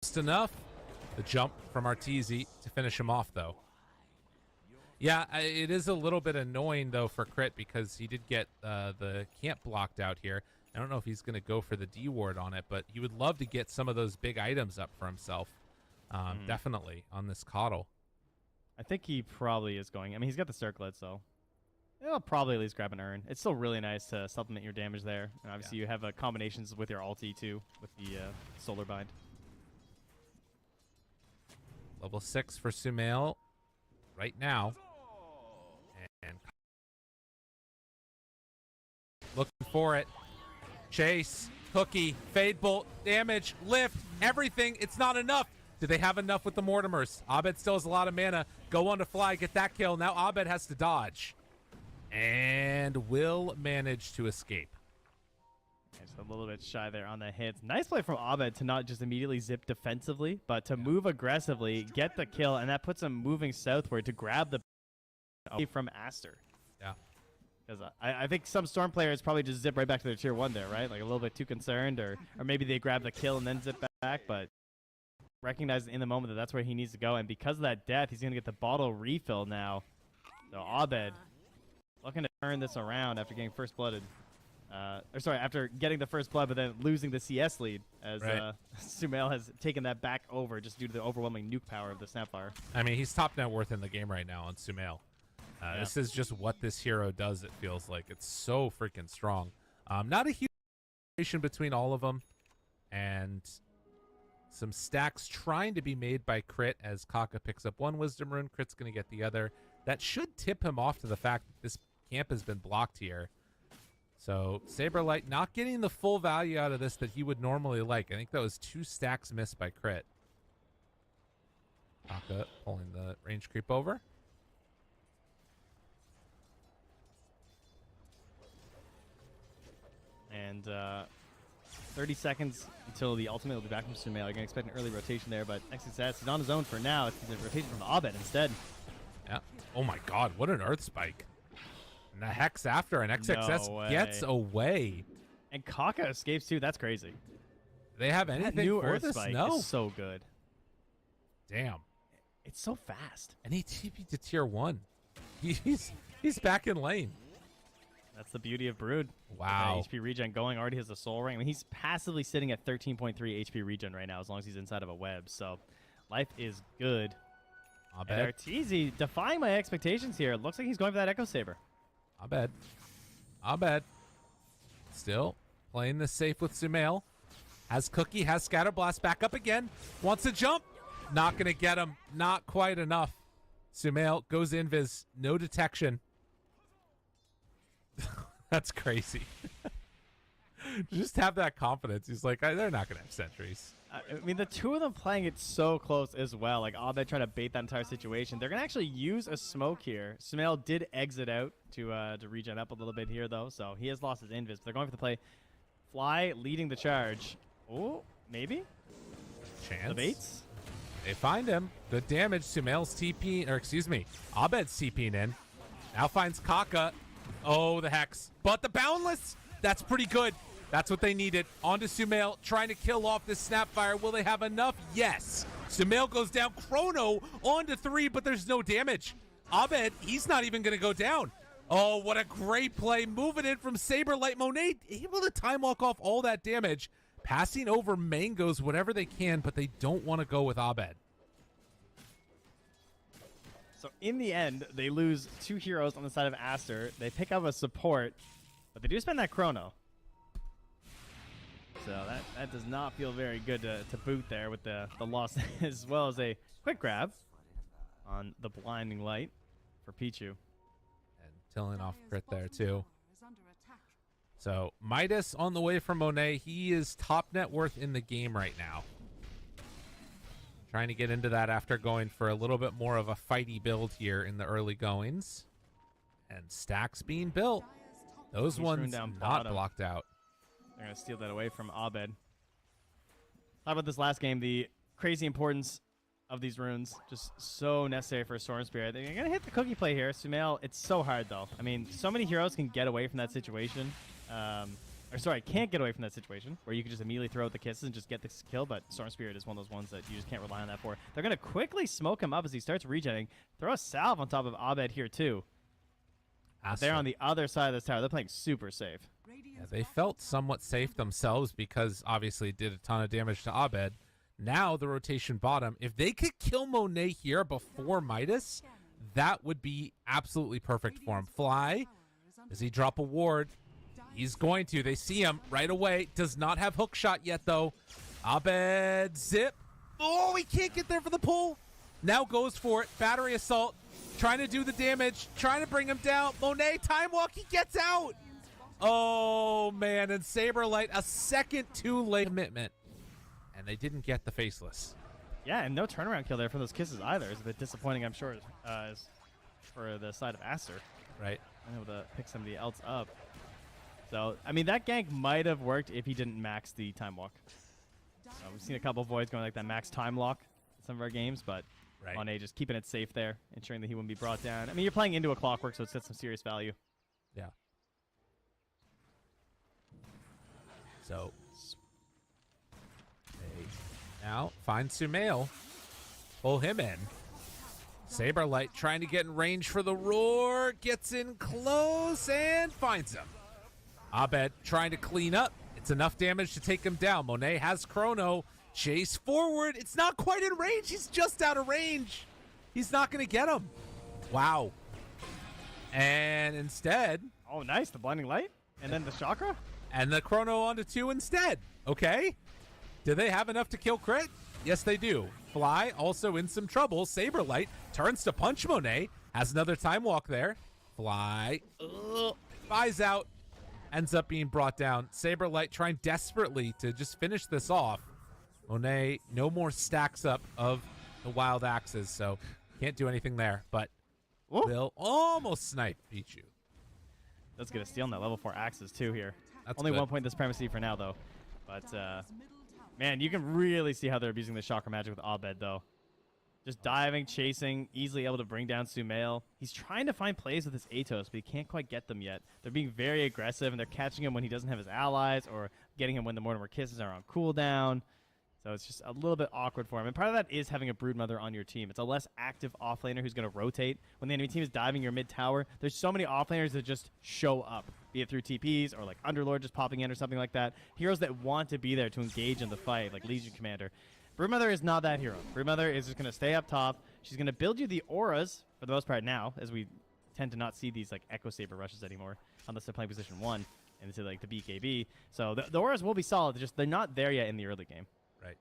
Just enough. The jump from Arteezy to finish him off, though. Yeah, it is a little bit annoying, though, for Crit because he did get the camp blocked out here. I don't know if he's going to go for the D ward on it, but he would love to get some of those big items up for himself. Definitely on this Coddle. I think he probably is going. I mean, he's got the circlet, so he'll probably at least grab an urn. It's still really nice to supplement your damage there. And obviously, you have combinations with your ulti, too, with the Solar Bind. Level 6 for Sumail right now. And looking for it. Chase, Cookie, Fade Bolt, damage, lift, everything. It's not enough. Do they have enough with the Mortimers? Abed still has a lot of mana. Go on to Fly, get that kill. Now Abed has to dodge. And will manage to escape. Just a little bit shy there on the hits. Nice play from Abed to not just immediately zip defensively, but to move aggressively, get the kill, and that puts him moving southward to grab the from Aster. Yeah. Because I think some Storm players probably just zip right back to their tier 1 there, right? Like a little bit too concerned, or maybe they grab the kill and then zip back, but recognizing in the moment that that's where he needs to go, and because of that death, he's going to get the bottle refill now. So Abed looking to turn this around after getting first blooded after getting the first blood, but then losing the CS lead as Sumail has taken that back over just due to the overwhelming nuke power of the Snapfire. I mean, he's top net worth in the game right now on Sumail. This is just what this hero does, it feels like. It's so freaking strong. Not a huge relation between all of them. And some stacks trying to be made by Crit as Kaka picks up one Wisdom Rune. Crit's going to get the other. That should tip him off to the fact that this camp has been blocked here. So Saberlight not getting the full value out of this that he would normally like. I think that was 2 stacks missed by Crit. Kaka pulling the range creep over. And 30 seconds until the ultimate will be back from Sumail. You're going to expect an early rotation there, but next success is on his own for now. It's a rotation from Abed instead. Yeah. Oh my god, what an Earth Spike. And the Hex after, and XXS gets away. And Kaka escapes too. That's crazy. They have anything that new for Earth this? Spike No. is so good. Damn. It's so fast. And he TP'd to tier 1. He's back in lane. That's the beauty of Brood. Wow. HP regen going. Already has a soul ring. I mean, he's passively sitting at 13.3 HP regen right now as long as he's inside of a web. So life is good. And Arteezy defying my expectations here. Looks like he's going for that Echo Saber. Abed. Still playing this safe with Sumail. Has Cookie, has Scatter Blast back up again. Wants to jump. Not going to get him. Not quite enough. Sumail goes invis. No detection. That's crazy. Just have that confidence. He's like, they're not going to have sentries. I mean, the two of them playing it so close as well. Like, Abed trying to bait that entire situation. They're going to actually use a smoke here. Sumail did exit out to regen up a little bit here, though. So he has lost his invis. They're going for the play. Fly leading the charge. Oh, maybe? Chance. The baits? They find him. Good damage. Sumail's TPing, or excuse me, Abed's TPing in. Now finds Kaka. Oh, the Hex. But the Boundless, that's pretty good. That's what they needed. On to Sumail, trying to kill off this Snapfire. Will they have enough? Yes. Sumail goes down. Chrono on to 3, but there's no damage. Abed, he's not even going to go down. Oh, what a great play. Moving in from Saberlight. Monet able to time walk off all that damage. Passing over Mangoes whatever they can, but they don't want to go with Abed. So in the end, they lose 2 heroes on the side of Aster. They pick up a support, but they do spend that Chrono. So that does not feel very good to boot there with the loss, as well as a quick grab on the Blinding Light for Pichu. And tilling off Crit there too. So Midas on the way from Monet. He is top net worth in the game right now. Trying to get into that after going for a little bit more of a fighty build here in the early goings. And stacks being built. Those ones not blocked out. They're going to steal that away from Abed. How about this last game? The crazy importance of these runes. Just so necessary for a Storm Spirit. They're going to hit the cookie play here. Sumail, it's so hard, though. I mean, so many heroes can get away from that situation. Can't get away from that situation where you can just immediately throw out the kisses and just get this kill, but Storm Spirit is one of those ones that you just can't rely on that for. They're going to quickly smoke him up as he starts regenerating. Throw a salve on top of Abed here, too. They're on the other side of this tower. They're playing super safe. Yeah, they felt somewhat safe themselves because obviously it did a ton of damage to Abed. Now the rotation bottom. If they could kill Monet here before Midas, that would be absolutely perfect for him. Fly. Does he drop a ward? He's going to. They see him right away. Does not have hook shot yet, though. Abed zip. Oh, he can't get there for the pull. Now goes for it. Battery assault. Trying to do the damage. Trying to bring him down. Monet, time walk. He gets out. Oh, man. And Saberlight, a second too late commitment. And they didn't get the Faceless. Yeah, and no turnaround kill there from those kisses either. It's a bit disappointing, I'm sure, for the side of Aster. Right. Able to pick somebody else up. So, I mean, that gank might have worked if he didn't max the time walk. We've seen a couple of Voids going like that max time lock in some of our games, but Monet just keeping it safe there, ensuring that he wouldn't be brought down. I mean, you're playing into a Clockwork, so it's got some serious value. Yeah. So, they now find Sumail. Pull him in. Saberlight trying to get in range for the roar. Gets in close and finds him. Abed trying to clean up. It's enough damage to take him down. Monet has Chrono. Chase forward. It's not quite in range. He's just out of range. He's not going to get him. Wow. And instead... Oh, nice. The blinding light. And then the chakra. And the Chrono onto 2 instead. Okay. Do they have enough to kill Crit? Yes, they do. Fly also in some trouble. Saberlight turns to punch Monet. Has another time walk there. Fly. Flies out. Ends up being brought down. Saberlight trying desperately to just finish this off. Monet, no more stacks up of the wild axes, so can't do anything there. But will almost snipe Pichu. Let's get a steal on that level 4 axes too here. That's only good. 1 point this Primacy for now, though. But, man, you can really see how they're abusing the chakra magic with Abed, though. Just diving, chasing, easily able to bring down Sumail. He's trying to find plays with his Atos, but he can't quite get them yet. They're being very aggressive, and they're catching him when he doesn't have his allies or getting him when the Mortimer Kisses are on cooldown. So it's just a little bit awkward for him. And part of that is having a Broodmother on your team. It's a less active offlaner who's going to rotate. When the enemy team is diving your mid tower, there's so many offlaners that just show up, be it through TPs or like Underlord just popping in or something like that. Heroes that want to be there to engage in the fight, like Legion Commander. Broodmother is not that hero. Broodmother is just going to stay up top. She's going to build you the auras for the most part now, as we tend to not see these like Echo Saber rushes anymore unless they're playing position 1 into like the BKB. So the auras will be solid. They're not there yet in the early game. Right.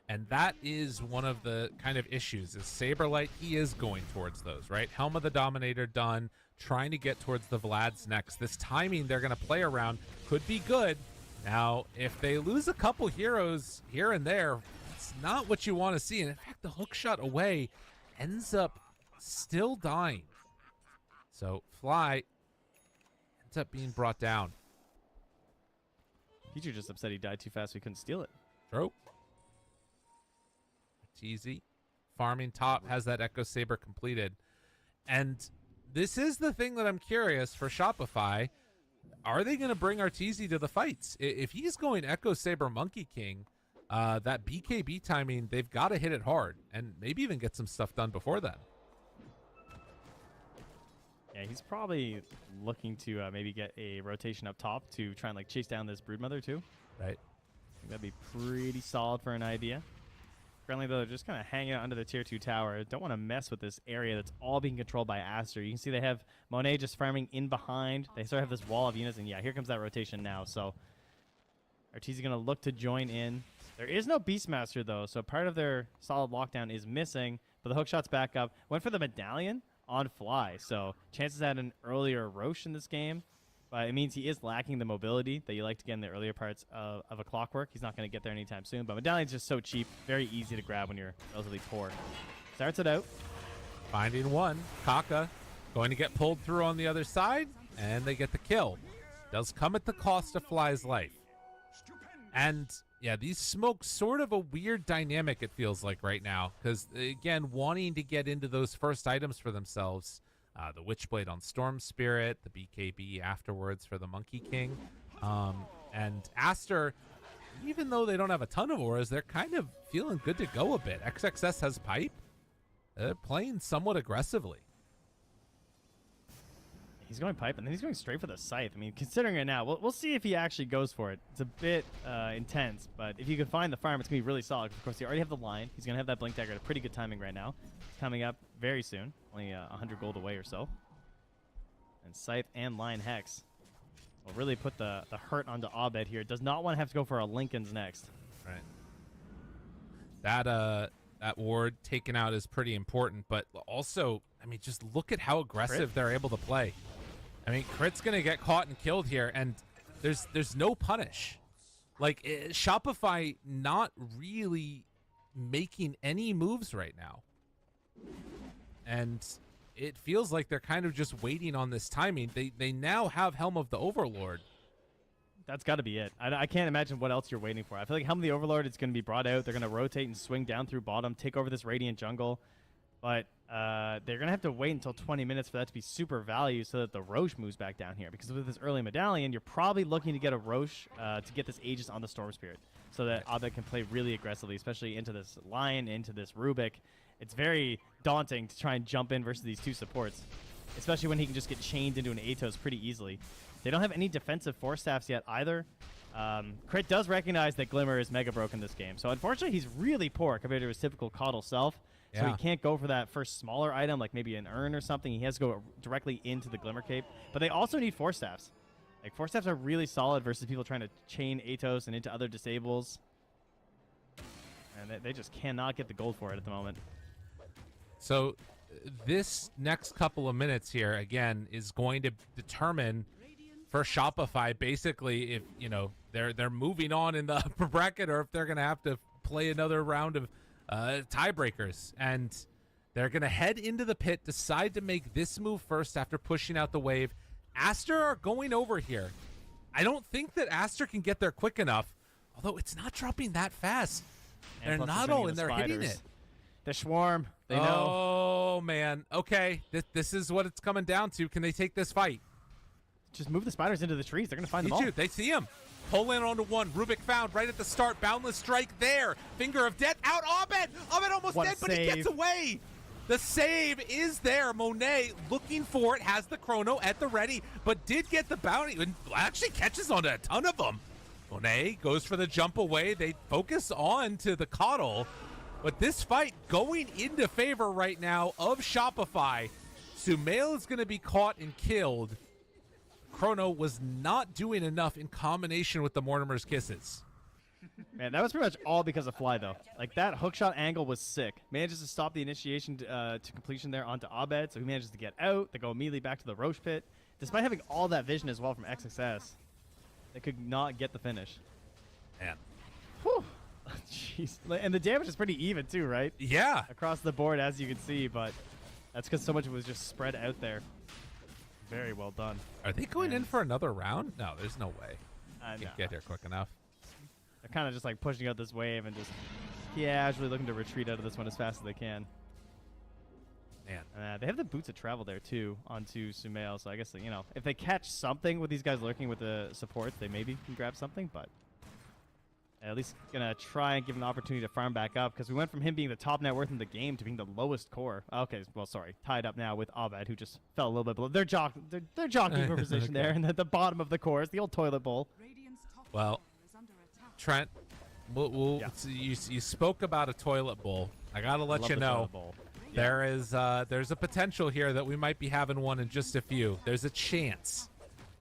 And that is one of the kind of issues is Saberlight, he is going towards those, right? Helm of the Dominator done, trying to get towards the Vlads next. This timing they're going to play around could be good. Now, if they lose a couple heroes here and there, it's not what you want to see. And in fact, the hook shot away ends up still dying. So Fly ends up being brought down. Pichu just upset he died too fast, so he couldn't steal it. True. It's easy. Farming top has that Echo Saber completed. And this is the thing that I'm curious for Shopify. Are they going to bring Arteezy to the fights? If he's going Echo Saber Monkey King, that BKB timing, they've got to hit it hard and maybe even get some stuff done before then. Yeah, he's probably looking to maybe get a rotation up top to try and like chase down this Broodmother too. Right. I think that'd be pretty solid for an idea. Currently, though, they're just kind of hanging out under the tier 2 tower. Don't want to mess with this area that's all being controlled by Aster. You can see they have Monet just farming in behind. They sort of have this wall of units, and yeah, here comes that rotation now. So Arteezy going to look to join in. There is no Beastmaster, though, so part of their solid lockdown is missing, but the hookshot's back up. Went for the Medallion on Fly, so chances at an earlier Roche in this game, but it means he is lacking the mobility that you like to get in the earlier parts of a Clockwork. He's not going to get there anytime soon, but Medallion's just so cheap, very easy to grab when you're relatively poor. Starts it out. Finding one. Kaka going to get pulled through on the other side, and they get the kill. Does come at the cost of Fly's life. And yeah, these smokes sort of a weird dynamic, it feels like right now, because again, wanting to get into those first items for themselves, the Witchblade on Storm Spirit, the BKB afterwards for the Monkey King, and Aster, even though they don't have a ton of auras, they're kind of feeling good to go a bit. XXS has Pipe. They're playing somewhat aggressively. He's going Pipe, and then he's going straight for the Scythe. I mean, considering it now, we'll see if he actually goes for it. It's a bit intense, but if you can find the farm, it's going to be really solid. Of course, you already have the line. He's going to have that Blink Dagger at a pretty good timing right now. It's coming up very soon, only 100 gold away or so. And Scythe and Line Hex will really put the hurt onto Abed here. Does not want to have to go for a Lincoln's next. Right. That ward taken out is pretty important, but also, I mean, just look at how aggressive they're able to play. I mean, Crit's going to get caught and killed here, and there's no punish. Like, Shopify not really making any moves right now. And it feels like they're kind of just waiting on this timing. They now have Helm of the Overlord. That's got to be it. I can't imagine what else you're waiting for. I feel like Helm of the Overlord is going to be brought out. They're going to rotate and swing down through bottom, take over this Radiant jungle. But they're going to have to wait until 20 minutes for that to be super value so that the Roche moves back down here. Because with this early Medallion, you're probably looking to get a Roche to get this Aegis on the Storm Spirit so that Abed can play really aggressively, especially into this Lion, into this Rubik. It's very daunting to try and jump in versus these two supports, especially when he can just get chained into an Atos pretty easily. They don't have any defensive force staffs yet either. Crit does recognize that Glimmer is mega broken this game. So unfortunately, he's really poor compared to his typical Coddle self. So he can't go for that first smaller item, like maybe an urn or something. He has to go directly into the Glimmer Cape. But they also need force staffs. Like, force staffs are really solid versus people trying to chain Atos and into other disables. And they just cannot get the gold for it at the moment. So this next couple of minutes here, again, is going to determine for Shopify basically if, you know, they're moving on in the upper bracket or if they're going to have to play another round of tiebreakers. And they're going to head into the pit, decide to make this move first after pushing out the wave. Aster are going over here. I don't think that Aster can get there quick enough, although it's not dropping that fast. And they're not all, and they're hitting it. The Swarm, they know. Oh, man. Okay, this is what it's coming down to. Can they take this fight? Just move the spiders into the trees. They're going to find them all. They see him. Pull in onto one. Rubik found right at the start. Boundless strike there. Finger of death out. Abed! Abed almost dead, but he gets away. The save is there. Monet looking for it, has the chrono at the ready, but did get the bounty and actually catches onto a ton of them. Monet goes for the jump away. They focus on to the Coddle, but this fight going into favor right now of Shopify. Sumail is going to be caught and killed. Chrono was not doing enough in combination with the Mortimer's Kisses. Man, that was pretty much all because of Fly, though. Like, that hookshot angle was sick. Manages to stop the initiation to completion there onto Abed, so he manages to get out. They go immediately back to the Roche pit. Despite having all that vision as well from XXS, they could not get the finish. Man. Whew. Jeez. And the damage is pretty even, too, right? Yeah. Across the board, as you can see, but that's because so much of it was just spread out there. Very well done. Are they going in for another round? No, there's no way. No. Get here quick enough. They're kind of just like pushing out this wave and just casually looking to retreat out of this one as fast as they can. Man. They have the boots of travel there too onto Sumail, so I guess, you know, if they catch something with these guys lurking with the supports, they maybe can grab something, but at least gonna try and give him an opportunity to farm back up because we went from him being the top net worth in the game to being the lowest core. Okay, well, sorry, tied up now with Abed, who just fell a little bit below. They're jockeying for position there, and at the bottom of the core is the old toilet bowl. Well, Trent, you spoke about a toilet bowl. I gotta let you know there's a potential here that we might be having one in just a few. There's a chance.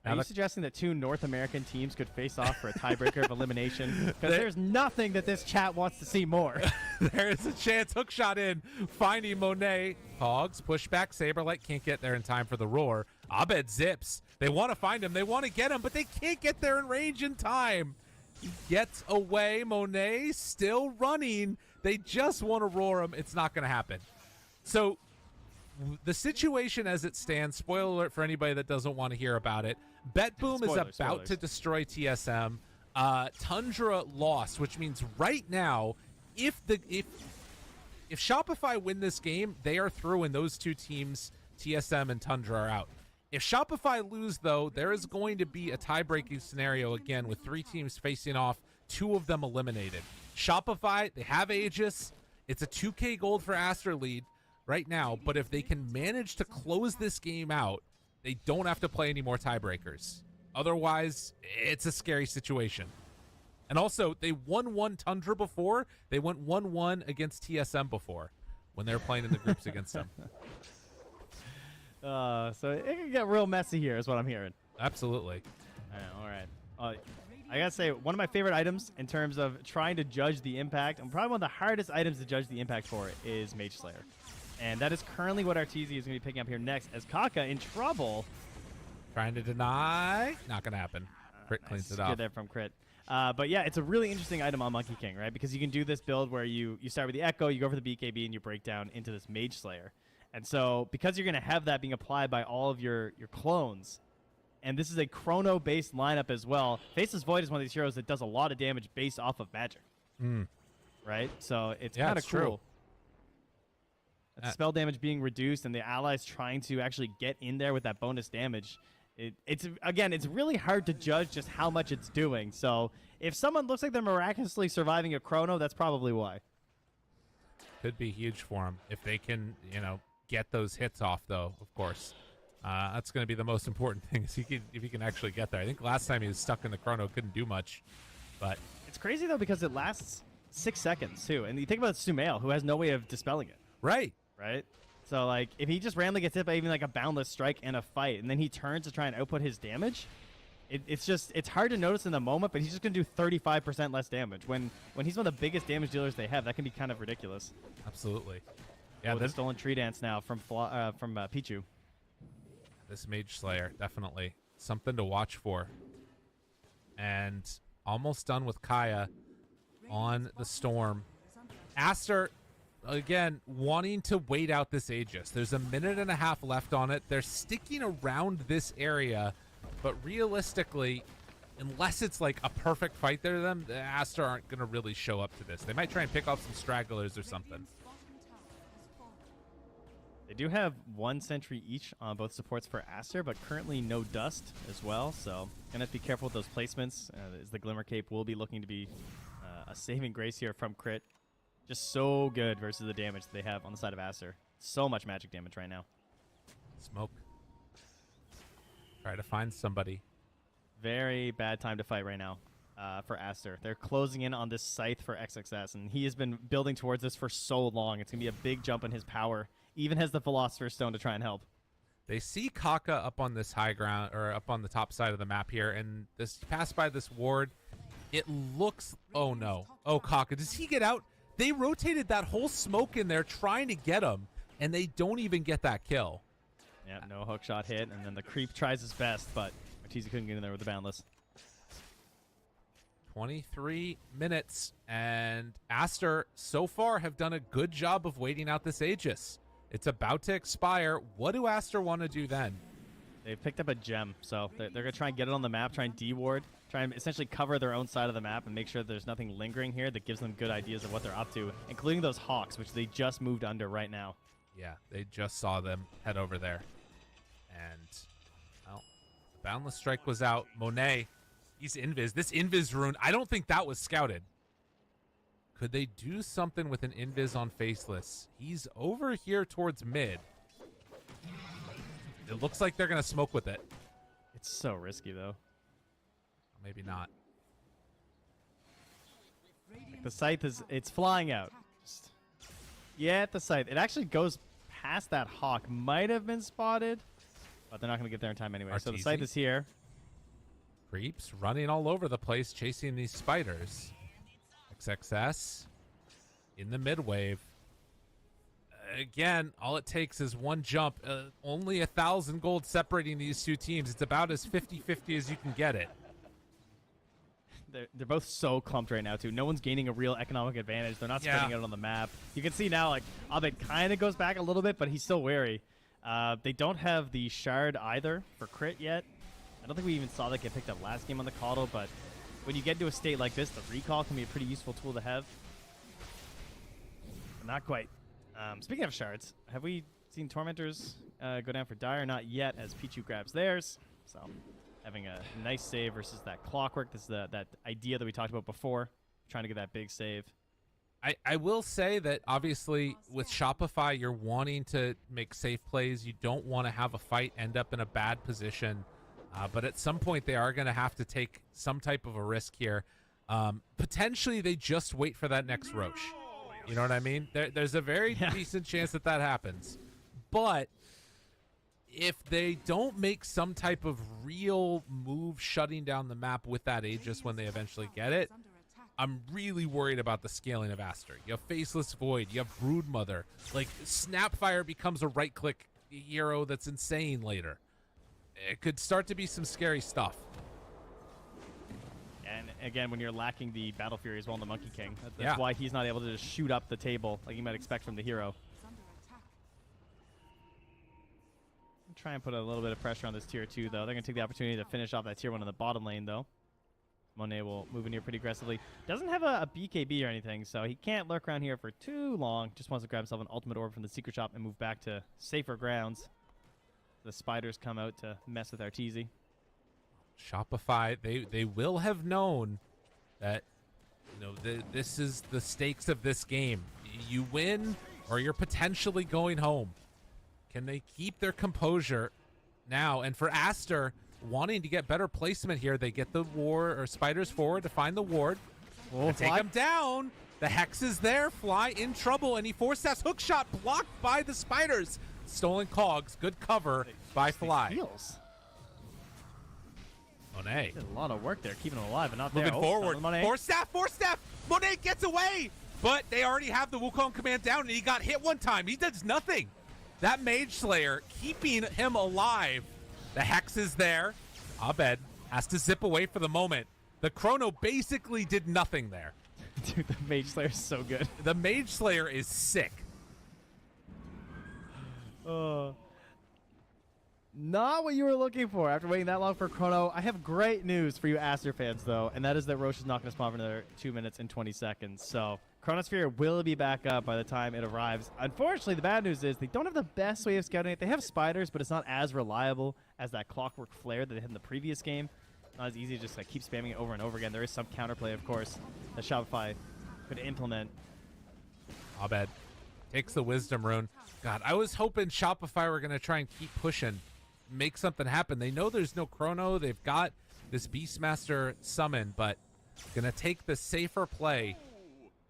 Are you suggesting that two North American teams could face off for a tiebreaker of elimination? Because there's nothing that this chat wants to see more. There is a chance. Hookshot in, finding Monet. Hogs, pushback. Saberlight can't get there in time for the roar. Abed zips. They want to find him. They want to get him, but they can't get there in range in time. He gets away. Monet still running. They just want to roar him. It's not going to happen. So the situation as it stands, spoiler alert for anybody that doesn't want to hear about it, Bet Boom is about to destroy TSM. Tundra lost, which means right now, if Shopify win this game, they are through, and those two teams, TSM and Tundra, are out. If Shopify lose, though, there is going to be a tie-breaking scenario again with three teams facing off, two of them eliminated. Shopify, they have Aegis. It's a 2K gold for Aster lead right now, but if they can manage to close this game out, they don't have to play any more tiebreakers. Otherwise, it's a scary situation. And also, they won 1 Tundra before. They went 1-1 against TSM before when they were playing in the groups against them. So it can get real messy here is what I'm hearing. Absolutely. All right. I got to say, one of my favorite items in terms of trying to judge the impact, and probably one of the hardest items to judge the impact for, is Mage Slayer. And that is currently what Arteezy is going to be picking up here next, as Kaka in trouble. Trying to deny. Not going to happen. Crit cleans it off. Good there from Crit. But yeah, it's a really interesting item on Monkey King, right? Because you can do this build where you start with the Echo, you go for the BKB, and you break down into this Mage Slayer. And so because you're going to have that being applied by all of your clones, and this is a chrono-based lineup as well, Faceless Void is one of these heroes that does a lot of damage based off of magic. Right? So it's kind of cool. True. Spell damage being reduced and the allies trying to actually get in there with that bonus damage. It's really hard to judge just how much it's doing. So if someone looks like they're miraculously surviving a chrono, that's probably why. Could be huge for them if they can, get those hits off, though, of course. That's going to be the most important thing is if he can actually get there. I think last time he was stuck in the chrono, couldn't do much. But it's crazy, though, because it lasts 6 seconds, too. And you think about Sumail, who has no way of dispelling it. Right. Right? So, like, if he just randomly gets hit by even, like, a boundless strike and a fight, and then he turns to try and output his damage, it's hard to notice in the moment, but he's just going to do 35% less damage. When he's one of the biggest damage dealers they have, that can be kind of ridiculous. Absolutely. Yeah, the stolen tree dance now from Pichu. This Mage Slayer, definitely something to watch for. And almost done with Kaya on the Storm. Aster, again, wanting to wait out this Aegis. There's a minute and a half left on it. They're sticking around this area, but realistically, unless it's like a perfect fight there to them, the Aster aren't going to really show up to this. They might try and pick off some stragglers or something. They do have 1 sentry each on both supports for Aster, but currently no dust as well, so gonna have to be careful with those placements, as the Glimmer Cape will be looking to be a saving grace here from Crit. Just so good versus the damage that they have on the side of Aster. So much magic damage right now. Smoke. Try to find somebody. Very bad time to fight right now for Aster. They're closing in on this Scythe for XXS, and he has been building towards this for so long. It's going to be a big jump in his power. Even has the Philosopher's Stone to try and help. They see Kaka up on this high ground, or up on the top side of the map here, and this pass by this ward. It looks... Oh, no. Oh, Kaka. Does he get out? They rotated that whole smoke in there trying to get him, and they don't even get that kill. Yeah, no hook shot hit, and then the creep tries his best, but Martisi couldn't get in there with the Boundless. 23 minutes, and Aster so far have done a good job of waiting out this Aegis. It's about to expire. What do Aster want to do then? They've picked up a gem, so they're going to try and get it on the map, try and de-ward, try and essentially cover their own side of the map and make sure there's nothing lingering here that gives them good ideas of what they're up to, including those Hawks, which they just moved under right now. Yeah, they just saw them head over there. And, well, the Boundless Strike was out. Monet, he's Invis. This Invis rune, I don't think that was scouted. Could they do something with an Invis on Faceless? He's over here towards mid. It looks like they're going to smoke with it. It's so risky, though. Maybe not. The Scythe it's flying out. Yeah, the Scythe. It actually goes past that Hawk. Might have been spotted, but they're not going to get there in time anyway. So the Scythe is here. Creeps running all over the place, chasing these spiders. XXS in the mid wave. Again, all it takes is one jump. Only 1,000 gold separating these two teams. It's about as 50-50 as you can get it. They're both so clumped right now, too. No one's gaining a real economic advantage. They're not spreading out on the map. You can see now, like, Abed kind of goes back a little bit, but he's still wary. They don't have the Shard either for Crit yet. I don't think we even saw that get picked up last game on the Caudal, but when you get into a state like this, the recall can be a pretty useful tool to have. But not quite. Speaking of shards, have we seen Tormentors go down for Dire? Not yet, as Pichu grabs theirs. So having a nice save versus that Clockwork. This is that idea that we talked about before, trying to get that big save. I will say that obviously with Shopify, you're wanting to make safe plays. You don't want to have a fight end up in a bad position. But at some point, they are going to have to take some type of a risk here. Potentially, they just wait for that next Roche. You know what I mean? There's a very decent chance that happens. But if they don't make some type of real move shutting down the map with that Aegis when they eventually get it, I'm really worried about the scaling of Aster. You have Faceless Void. You have Broodmother. Like, Snapfire becomes a right-click hero that's insane later. It could start to be some scary stuff. And again, when you're lacking the Battle Fury as well in the Monkey King, that's why he's not able to just shoot up the table like you might expect from the hero. Try and put a little bit of pressure on this tier 2, though. They're going to take the opportunity to finish off that tier 1 in the bottom lane, though. Monet will move in here pretty aggressively. Doesn't have a BKB or anything, so he can't lurk around here for too long. Just wants to grab himself an ultimate orb from the secret shop and move back to safer grounds. The spiders come out to mess with Arteezy. Shopify, they will have known that, you know, this is the stakes of this game. You win or you're potentially going home. Can they keep their composure now. And for Aster, wanting to get better placement here, they get the ward or spiders forward to find the ward. Take him down. The Hex is there. Fly in trouble, and he forces hook shot blocked by the spiders. Stolen cogs. Good cover by Fly. Heals. Monet. Did a lot of work there, keeping him alive, but not Moving there. forward. Force staff. Monet gets away, but they already have the Wukong command down, and he got hit one time. He does nothing. That Mage Slayer keeping him alive. The Hex is there. Abed has to zip away for the moment. The Chrono basically did nothing there. Dude, the Mage Slayer is so good. The Mage Slayer is sick. Not what you were looking for after waiting that long for Chrono. I have great news for you Aster fans, though, and that is that Roche is not going to spawn for another 2 minutes and 20 seconds. So Chronosphere will be back up by the time it arrives. Unfortunately, the bad news is they don't have the best way of scouting it. They have spiders, but it's not as reliable as that clockwork flare that they had in the previous game. Not as easy to just keep spamming it over and over again. There is some counterplay, of course, that Shopify could implement. Abed takes the Wisdom Rune. God, I was hoping Shopify were going to try and keep pushing, make something happen. They know there's no Chrono. They've got this Beastmaster summon, but going to take the safer play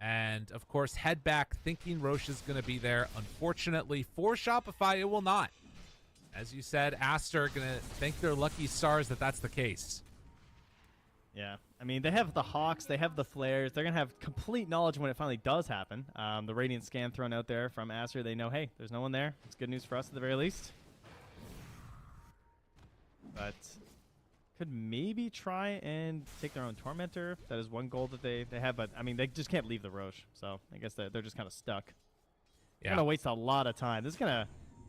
and, of course, head back thinking Roche is going to be there. Unfortunately, for Shopify, it will not. As you said, Aster going to thank their lucky stars that that's the case. Yeah, I mean, they have the Hawks, they have the Flares. They're going to have complete knowledge when it finally does happen. The Radiant scan thrown out there from Aster, they know, hey, there's no one there. It's good news for us at the very least. But could maybe try and take their own Tormentor. That is one goal that they have, but, I mean, they just can't leave the Roche. So I guess they're just kind of stuck. Yeah. Going to waste a lot of time. This is going to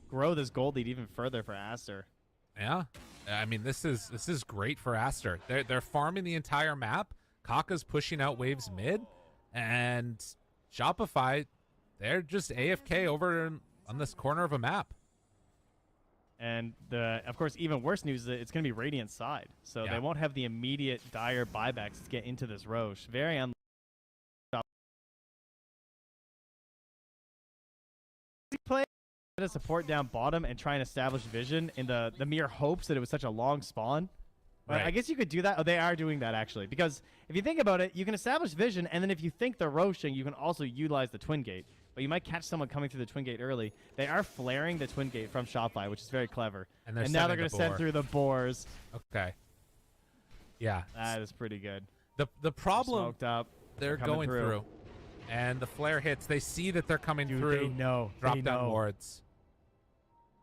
grow this gold lead even further for Aster. Yeah, I mean, this is great for Aster. They're farming the entire map. Kaka's pushing out waves mid, and Shopify, they're just AFK over on this corner of a map. And of course, even worse news is that it's going to be Radiant side, so they won't have the immediate dire buybacks to get into this Roche. Very unlikely. Play a support down bottom and try and establish vision in the mere hopes that it was such a long spawn. But I guess you could do that. Oh, they are doing that, actually. Because if you think about it, you can establish vision, and then if you think they're roaching, you can also utilize the Twin Gate. But you might catch someone coming through the Twin Gate early. They are flaring the Twin Gate from Shopify, which is very clever. And now they're going to send through the boars. Okay. Yeah. That is pretty good. The problem, smoked up. they're going through. And the flare hits. They see that they're coming through. They know. Drop down wards.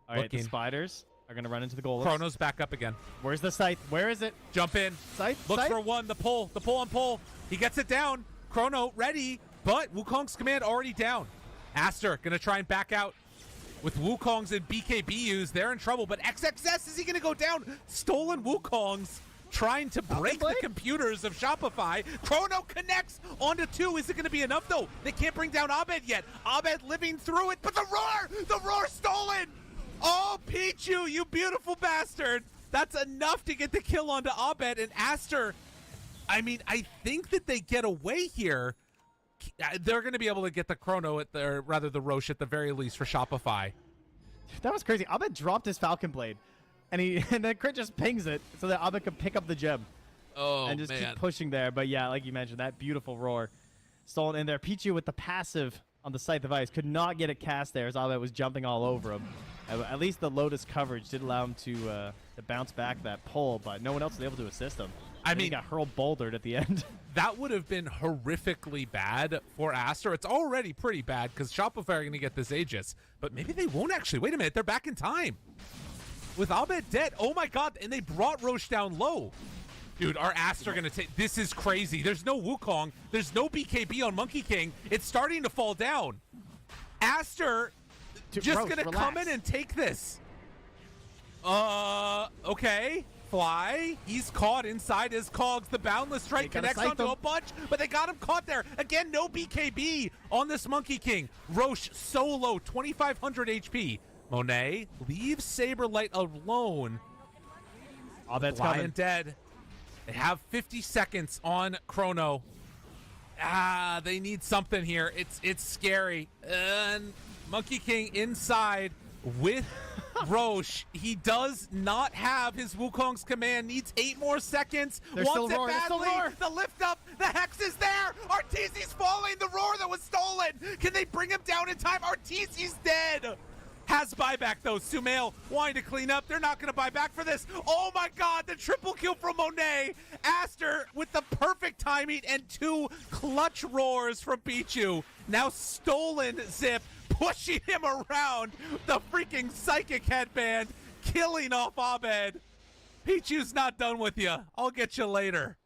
All right, the spiders are going to run into the goal. Chrono's back up again. Where's the scythe? Where is it? Jump in. Scythe? Looks for one. The pull on pull. He gets it down. Chrono ready, but Wukong's command already down. Aster going to try and back out. With Wukongs and BKBUs, they're in trouble, but XXS, is he going to go down? Stolen Wukongs trying to break the computers of Shopify. Chrono connects onto two. Is it going to be enough, though? They can't bring down Abed yet. Abed living through it, but the roar stolen! Oh, Pichu, you beautiful bastard. That's enough to get the kill onto Abed and Aster. I mean, I think that they get away here. They're going to be able to get the Chrono the Roche at the very least for Shopify. That was crazy. Abed dropped his Falcon Blade, and then Crit just pings it so that Abed could pick up the gem. Oh, and just keep pushing there. But yeah, like you mentioned, that beautiful roar stolen in there. Pichu with the passive on the Scythe of Ice could not get it cast there as Abed was jumping all over him. At least the Lotus coverage did allow him to bounce back that pull, but no one else was able to assist him. I mean, he got hurled bouldered at the end. That would have been horrifically bad for Aster. It's already pretty bad because Shopify are going to get this Aegis, but maybe they won't actually. Wait a minute, they're back in time. With Abed dead, oh my god, and they brought Roche down low. Dude, our Aster going to take... This is crazy. There's no Wukong. There's no BKB on Monkey King. It's starting to fall down. Aster just going to come in and take this. Okay. Fly. He's caught inside his cogs. The Boundless Strike connects onto a bunch, but they got him caught there. Again, no BKB on this Monkey King. Roche solo, 2,500 HP. Monet leaves Saberlight alone. Abed's Fly coming. and dead. They have 50 seconds on Chrono. They need something here. It's scary. And Monkey King inside with Roche, he does not have his Wukong's command. Needs 8 more seconds. There's Wants still it roar, there's still badly. roar. The lift up. The Hex is there. Arteezy's falling. The roar that was stolen. Can they bring him down in time? Arteezy's dead. Has buyback, though. Sumail wanting to clean up. They're not going to buy back for this. Oh, my God. The triple kill from Monet. Aster with the perfect timing and 2 clutch roars from Pichu. Now stolen Zip, pushing him around. The freaking psychic headband, killing off Abed. Pichu's not done with you. I'll get you later.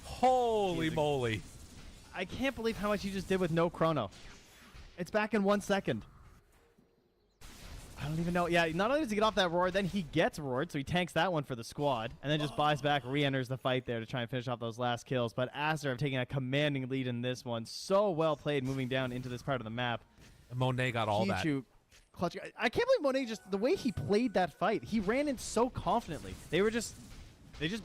Holy moly. I can't believe how much you just did with no chrono. It's back in 1 second. I don't even know. Yeah, not only does he get off that roar, then he gets roared, so he tanks that one for the squad, and then just buys back, re-enters the fight there to try and finish off those last kills. But Aster have taken a commanding lead in this one. So well played moving down into this part of the map. Monet got all that. Clutch. I can't believe Monet the way he played that fight. He ran in so confidently. They just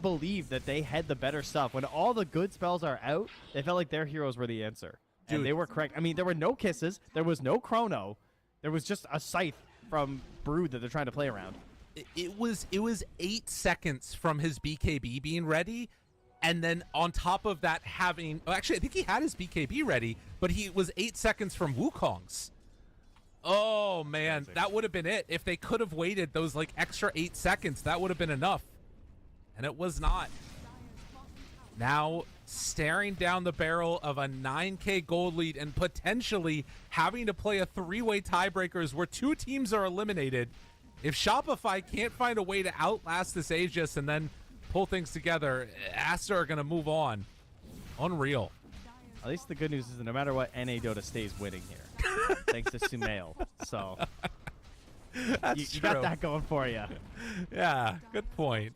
believed that they had the better stuff. When all the good spells are out, they felt like their heroes were the answer. Dude. And they were correct. I mean, there were no kisses. There was no chrono. There was just a scythe from Brood that they're trying to play around. It was 8 seconds from his BKB being ready, and then on top of that having... Oh, actually, I think he had his BKB ready, but he was 8 seconds from Wukong's. Oh, man, that would have been it. If they could have waited those, like, extra 8 seconds, that would have been enough. And it was not. Now staring down the barrel of a 9K gold lead and potentially having to play a 3-way tiebreakers where 2 teams are eliminated. If Shopify can't find a way to outlast this Aegis and then pull things together, Aster are going to move on. Unreal. At least the good news is that no matter what, NA Dota stays winning here. Thanks to Sumail. So That's you true. got that going for you. Yeah, good point.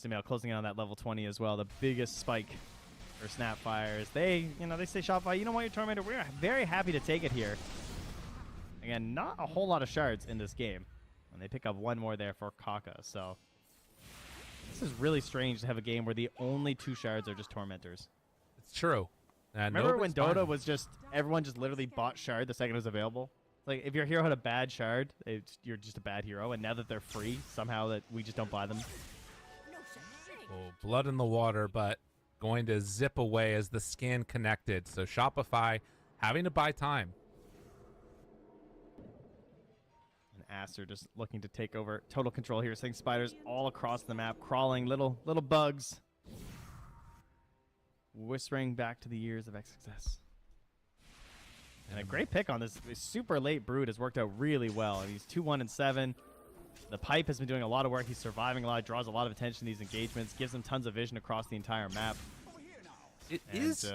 Sumail closing in on that level 20 as well. The biggest spike for Snapfires. They say Shopify, you don't want your Tormentor. We're very happy to take it here. Again, not a whole lot of shards in this game. And they pick up 1 more there for Kaka. So this is really strange to have a game where the only 2 shards are just Tormentors. It's true. Remember when Dota was just, everyone just literally bought shard the second it was available? Like, if your hero had a bad shard, you're just a bad hero. And now that they're free, somehow that we just don't buy them. Oh, blood in the water, but going to zip away as the scan connected. So Shopify having to buy time. And Aster just looking to take over total control here, seeing spiders all across the map, crawling, little bugs. Whispering back to the years of success. And a great pick on this super late Brood has worked out really well. He's 2-1-7. The pipe has been doing a lot of work. He's surviving a lot, draws a lot of attention in these engagements, gives him tons of vision across the entire map. It is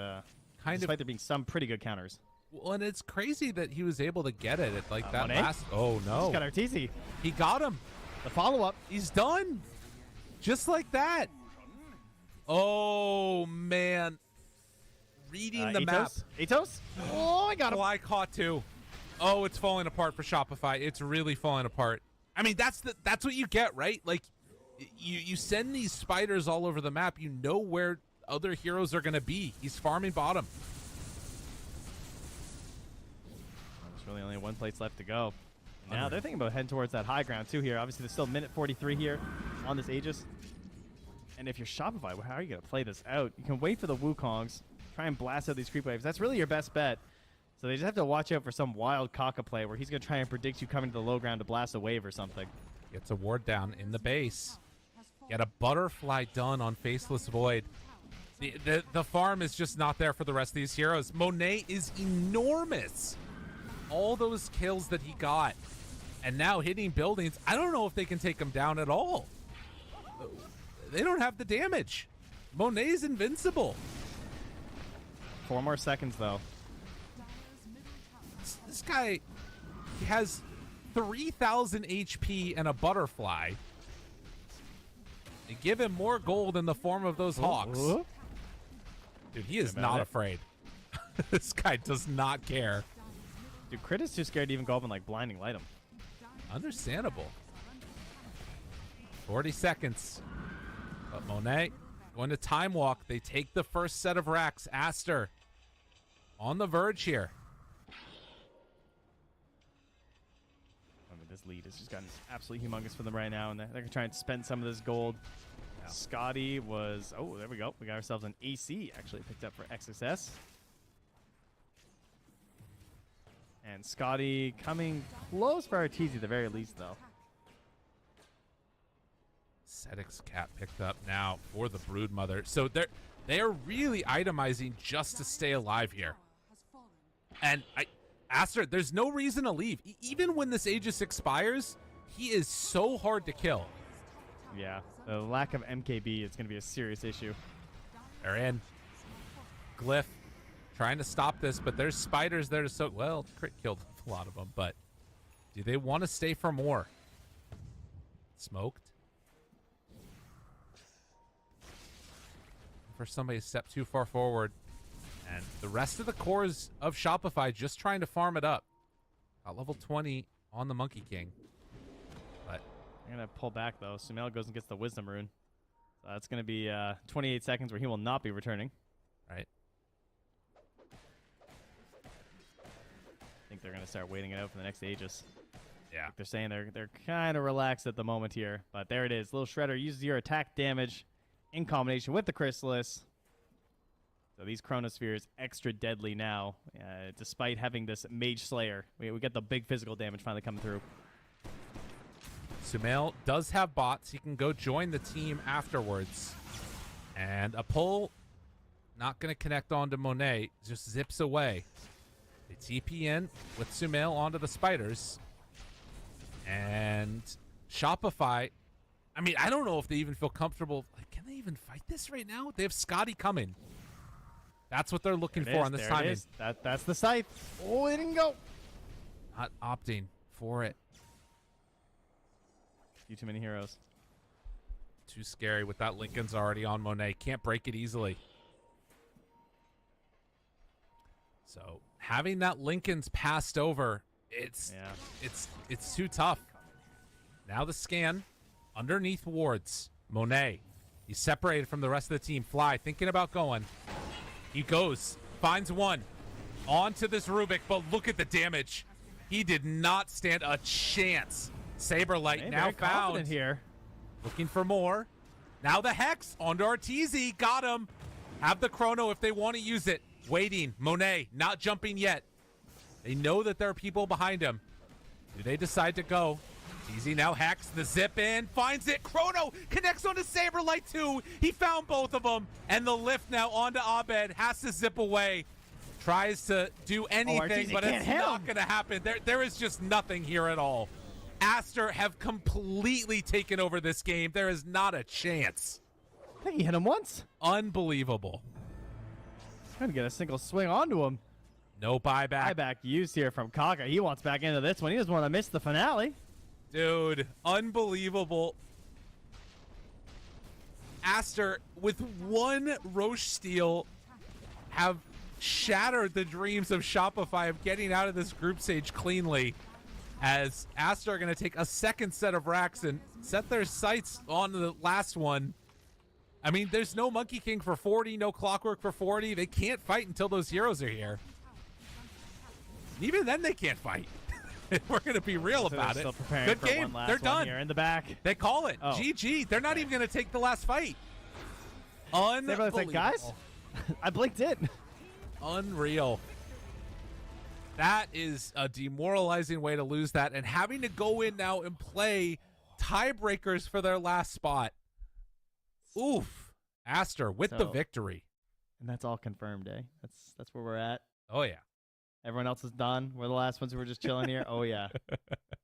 kind despite there being some pretty good counters. Well, and it's crazy that he was able to get it at like that Monet? last. Oh no! He's got Arteezy. He got him. The follow-up. He's done. Just like that. Oh man! Reading the map. Atos? Oh, I got him. Oh, I caught 2. Oh, it's falling apart for Shopify. It's really falling apart. I mean, that's what you get, right? Like, you send these spiders all over the map. You know where other heroes are going to be. He's farming bottom. There's really only 1 place left to go. Now they're thinking about heading towards that high ground, too, here. Obviously, there's still minute 43 here on this Aegis. And if you're Shopify, how are you going to play this out? You can wait for the Wukongs, try and blast out these creep waves. That's really your best bet. So they just have to watch out for some wild Kaka play where he's going to try and predict you coming to the low ground to blast a wave or something. Gets a ward down in the base. Get a butterfly done on Faceless Void. The farm is just not there for the rest of these heroes. Monet is enormous. All those kills that he got. And now hitting buildings. I don't know if they can take him down at all. They don't have the damage. Monet's invincible. 4 more seconds, though. This guy has 3,000 HP and a butterfly. They give him more gold in the form of those hawks. Dude, he is not afraid. This guy does not care. Dude, Crit is too scared to even go up and, like, blinding light him. Understandable. 40 seconds. But Monet going to time walk. They take the first set of racks. Aster on the verge here. I mean, this lead has just gotten absolutely humongous for them right now, and they're going to try and spend some of this gold. Yeah. Scotty was... Oh, there we go. We got ourselves an AC actually picked up for XSS. And Scotty coming close for Arteezy at the very least, though. Sedix Cat picked up now for the Broodmother. So they are really itemizing just to stay alive here. And Aster, there's no reason to leave. Even when this Aegis expires, he is so hard to kill. Yeah, the lack of MKB is going to be a serious issue. They're in. Glyph trying to stop this, but there's spiders there to soak. Well, crit killed a lot of them, but do they want to stay for more? Smoked. For somebody to step too far forward. And the rest of the cores of Shopify just trying to farm it up. Got level 20 on the Monkey King. But I'm going to pull back, though. Sumail goes and gets the Wisdom Rune. So that's going to be 28 seconds where he will not be returning. Right. I think they're going to start waiting it out for the next Aegis. Yeah. Like they're saying they're kind of relaxed at the moment here. But there it is. Little Shredder uses your attack damage in combination with the Chrysalis. So these Chronospheres extra deadly now, despite having this Mage Slayer. We get the big physical damage finally coming through. Sumail does have bots. He can go join the team afterwards. And a pull, not going to connect onto Monet, just zips away. They TP in with Sumail onto the spiders. And Shopify, I mean, I don't know if they even feel comfortable. Like, can they even fight this right now? They have Scotty coming. That's what they're looking for on this timing. That's the scythe. Oh, it didn't go. Not opting for it. Too many heroes. Too scary with that Lincoln's already on Monet. Can't break it easily. So having that Lincoln's passed over, it's too tough. Now the scan underneath wards. Monet, he's separated from the rest of the team. Fly thinking about going. He goes, finds one onto this Rubik, but look at the damage. He did not stand a chance. Saberlight now found here. Looking for more. Now the Hex onto Arteezy. Got him. Have the Chrono if they want to use it. Waiting. Monet not jumping yet. They know that there are people behind him. Do they decide to go? Arteezy now Hex. The zip in. Finds it. Chrono connects onto Saberlight too. He found both of them. And the lift now onto Abed. Has to zip away. Tries to do anything, but it's not going to happen. There is just nothing here at all. Aster have completely taken over this game. There is not a chance. I think he hit him once. Unbelievable. Trying to get a single swing onto him. No buyback. Buyback used here from Kaka. He wants back into this one. He doesn't want to miss the finale. Dude, unbelievable. Aster, with one Roche steal, have shattered the dreams of Shopify of getting out of this group stage cleanly. As Aster are going to take a second set of racks and set their sights on the last one. I mean, there's no Monkey King for 40, no Clockwork for 40. They can't fight until those heroes are here. And even then, they can't fight. We're going to be real about it. Good game. They're done. Here in the back. They call it. GG. They're not even going to take the last fight. Unbelievable. Like, guys, I blinked in. Unreal. That is a demoralizing way to lose that, and having to go in now and play tiebreakers for their last spot. Oof. Aster with the victory. And that's all confirmed, eh? That's where we're at. Oh, yeah. Everyone else is done. We're the last ones who were just chilling here. Oh, yeah.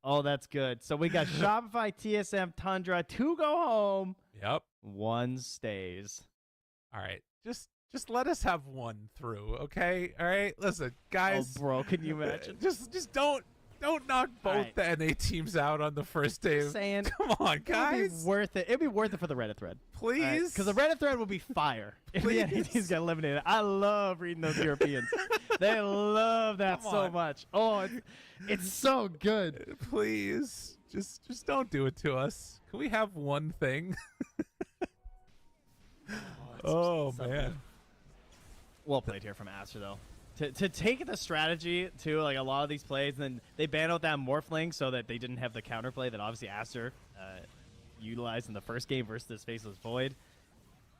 Oh, that's good. So we got Shopify, TSM, Tundra, 2 go home. Yep. 1 stays. All right. Just let us have one through, okay? All right, listen, guys. Oh, bro, can you imagine? Just don't knock both the NA teams out on the first day. Saying, come on, guys. It'd be worth it. It'd be worth it for the Reddit thread, please. Because the Reddit thread will be fire if the NA teams get eliminated. I love reading those Europeans. They love that so much. Oh, it's so good. Please, just don't do it to us. Can we have one thing? Oh man. Well played here from Aster, though. to take the strategy to like a lot of these plays, and then they ban out that Morphling so that they didn't have the counterplay that obviously Aster utilized in the first game versus this Faceless Void.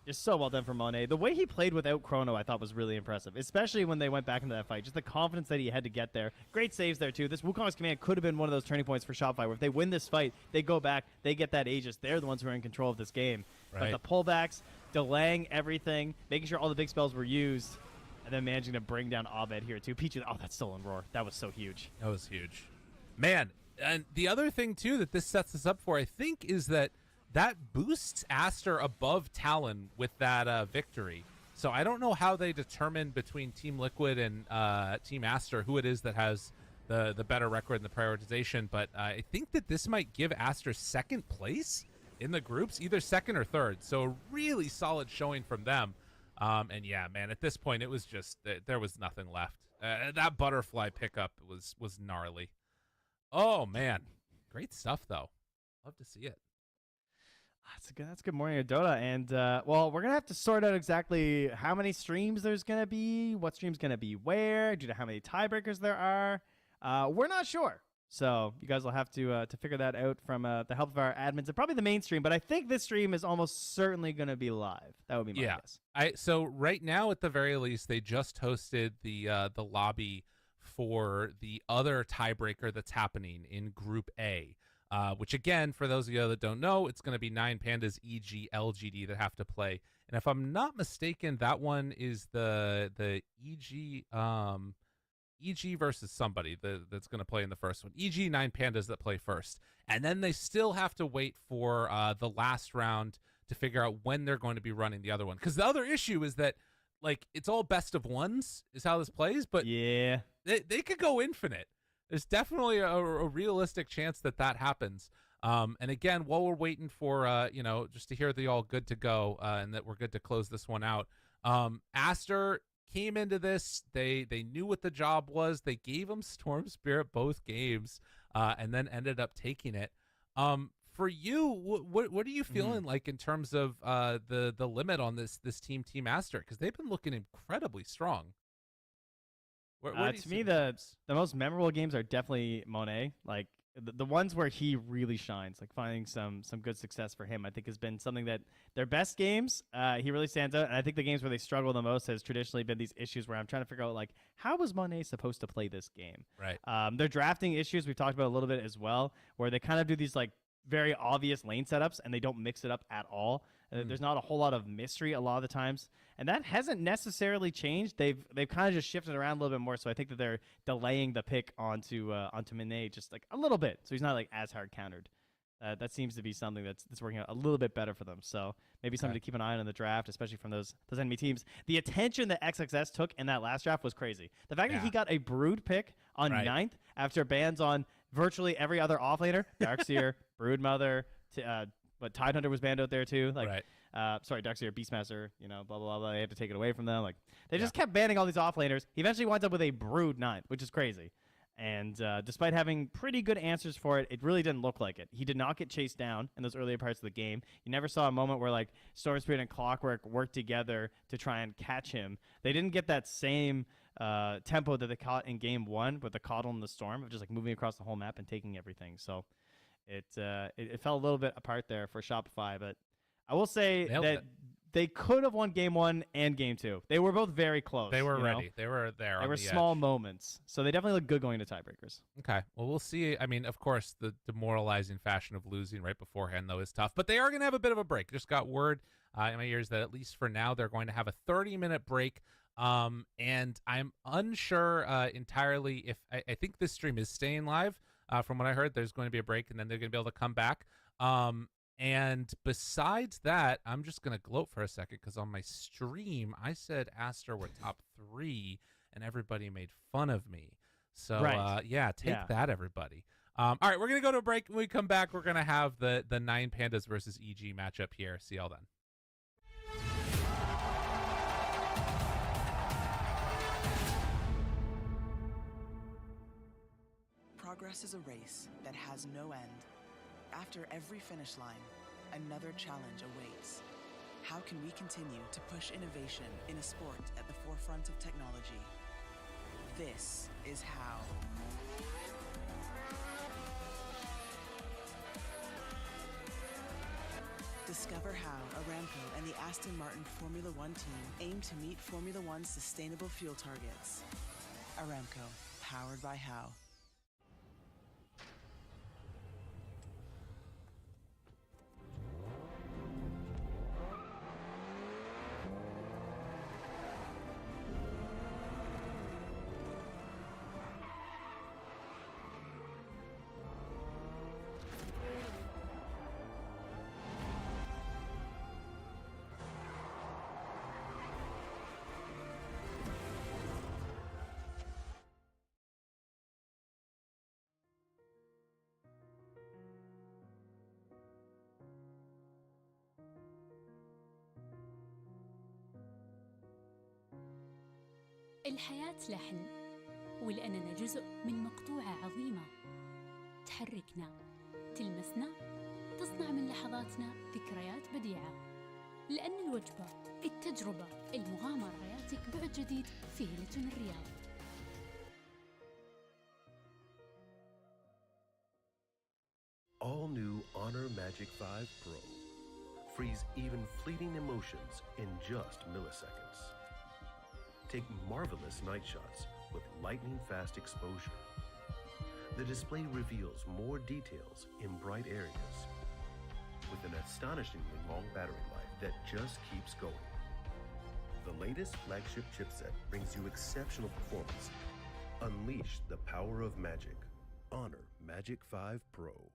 Just so well done for Monet. The way he played without Chrono, I thought was really impressive, especially when they went back into that fight. Just the confidence that he had to get there. Great saves there, too. This Wukong's command could have been one of those turning points for Shopify, where if they win this fight, they go back, they get that Aegis. They're the ones who are in control of this game. Right. But the pullbacks, delaying everything, making sure all the big spells were used, and then managing to bring down Abed here, too. Peachy, oh, that stolen roar. That was so huge. That was huge. Man, and the other thing, too, that this sets us up for, I think, is that boosts Aster above Talon with that victory. So I don't know how they determine between Team Liquid and Team Aster who it is that has the better record and the prioritization, but I think that this might give Aster second place in the groups, either second or third. So a really solid showing from them. And yeah, man, at this point, it was just there was nothing left. That butterfly pickup was gnarly. Oh, man. Great stuff, though. Love to see it. That's a good morning of Dota. And, well, we're going to have to sort out exactly how many streams there's going to be, what stream's going to be where, due to how many tiebreakers there are. We're not sure. So you guys will have to figure that out from the help of our admins and probably the main stream. But I think this stream is almost certainly going to be live. That would be my guess. So right now, at the very least, they just hosted the lobby for the other tiebreaker that's happening in Group A. Which, again, for those of you that don't know, it's going to be 9 Pandas, EG, LGD that have to play. And if I'm not mistaken, that one is the EG EG versus somebody that's going to play in the first one. EG, 9 Pandas that play first. And then they still have to wait for the last round to figure out when they're going to be running the other one. Because the other issue is that, like, it's all best of ones is how this plays. But yeah, they could go infinite. There's definitely a realistic chance that happens. And again, while we're waiting for, just to hear the all good to go and that we're good to close this one out, Aster came into this. They knew what the job was. They gave him Storm Spirit both games and then ended up taking it. For you, what are you feeling like in terms of the limit on this Team Aster? Because they've been looking incredibly strong. Where to me, the most memorable games are definitely Monet. Like the ones where he really shines, like finding some good success for him, I think has been something that their best games, he really stands out. And I think the games where they struggle the most has traditionally been these issues where I'm trying to figure out, like, how was Monet supposed to play this game? Right. Their drafting issues we've talked about a little bit as well, where they kind of do these like very obvious lane setups and they don't mix it up at all. There's not a whole lot of mystery a lot of the times, and that hasn't necessarily changed. They've kind of just shifted around a little bit more, so I think that they're delaying the pick onto Monet just like a little bit, so he's not like as hard countered. That seems to be something that's working out a little bit better for them. So maybe something to keep an eye on in the draft, especially from those enemy teams. The attention that XXS took in that last draft was crazy. The fact that he got a Brood pick on 9th after bans on virtually every other offlaner, Darkseer, Broodmother, but Tidehunter was banned out there too. Like, Darkseer, Beastmaster, blah, blah, blah, blah. They had to take it away from them. Like, they just kept banning all these offlaners. He eventually winds up with a Brood 9th, which is crazy. And despite having pretty good answers for it, it really didn't look like it. He did not get chased down in those earlier parts of the game. You never saw a moment where, like, Storm Spirit and Clockwork worked together to try and catch him. They didn't get that same tempo that they caught in Game 1 with the Coddle and the Storm of just, like, moving across the whole map and taking everything. So it fell a little bit apart there for Shopify, but I will say that they could have won Game 1 and Game 2. They were both very close. They were ready. They were there. They were small moments, so they definitely look good going to tiebreakers. Okay, well, we'll see. I mean, of course, the demoralizing fashion of losing right beforehand, though, is tough. But they are going to have a bit of a break. Just got word in my ears that at least for now, they're going to have a 30-minute break. And I'm unsure entirely if I think this stream is staying live. From what I heard, there's going to be a break, and then they're going to be able to come back. And besides that, I'm just going to gloat for a second because on my stream, I said Aster were top 3, and everybody made fun of me. So, take that, everybody. All right, we're going to go to a break. When we come back, we're going to have the 9 Pandas versus EG matchup here. See y'all then. Progress is a race that has no end. After every finish line, another challenge awaits. How can we continue to push innovation in a sport at the forefront of technology? This is how. Discover how Aramco and the Aston Martin Formula One team aim to meet Formula One's sustainable fuel targets. Aramco, powered by How. الحياة لحن، ولأننا جزء من مقطوعة عظيمة تحركنا، تلمسنا، تصنع من لحظاتنا ذكريات بديعة. لأن الوجبة، التجربة، المغامرة ياتيك بعد جديد في هيلتون الرياض. All new Honor Magic 5 Pro. Freeze even fleeting emotions in just milliseconds. Take marvelous night shots with lightning-fast exposure. The display reveals more details in bright areas with an astonishingly long battery life that just keeps going. The latest flagship chipset brings you exceptional performance. Unleash the power of magic. Honor Magic 5 Pro.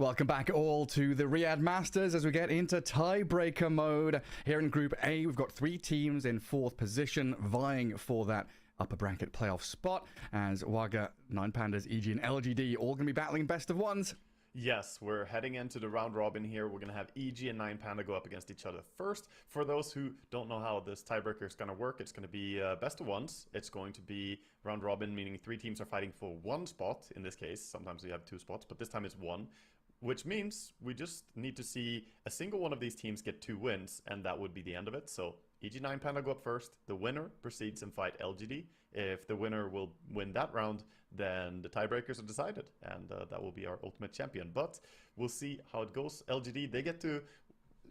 Welcome back all to the Riyadh Masters as we get into tiebreaker mode. Here in Group A, we've got 3 teams in 4th position vying for that upper bracket playoff spot, as Waga, 9 Pandas, EG and LGD all going to be battling best of ones. Yes, we're heading into the round robin here. We're going to have EG and 9 Panda go up against each other first. For those who don't know how this tiebreaker is going to work, it's going to be best of ones. It's going to be round robin, meaning 3 teams are fighting for 1 spot in this case. Sometimes we have 2 spots, but this time it's 1. Which means we just need to see a single one of these teams get 2 wins, and that would be the end of it. So EG9 Panda go up first. The winner proceeds and fight LGD. If the winner will win that round, then the tiebreakers are decided, and that will be our ultimate champion. But we'll see how it goes. LGD, they get to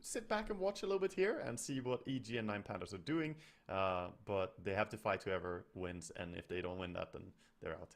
sit back and watch a little bit here and see what EG and 9 Pandas are doing, but they have to fight whoever wins, and if they don't win that, then they're out.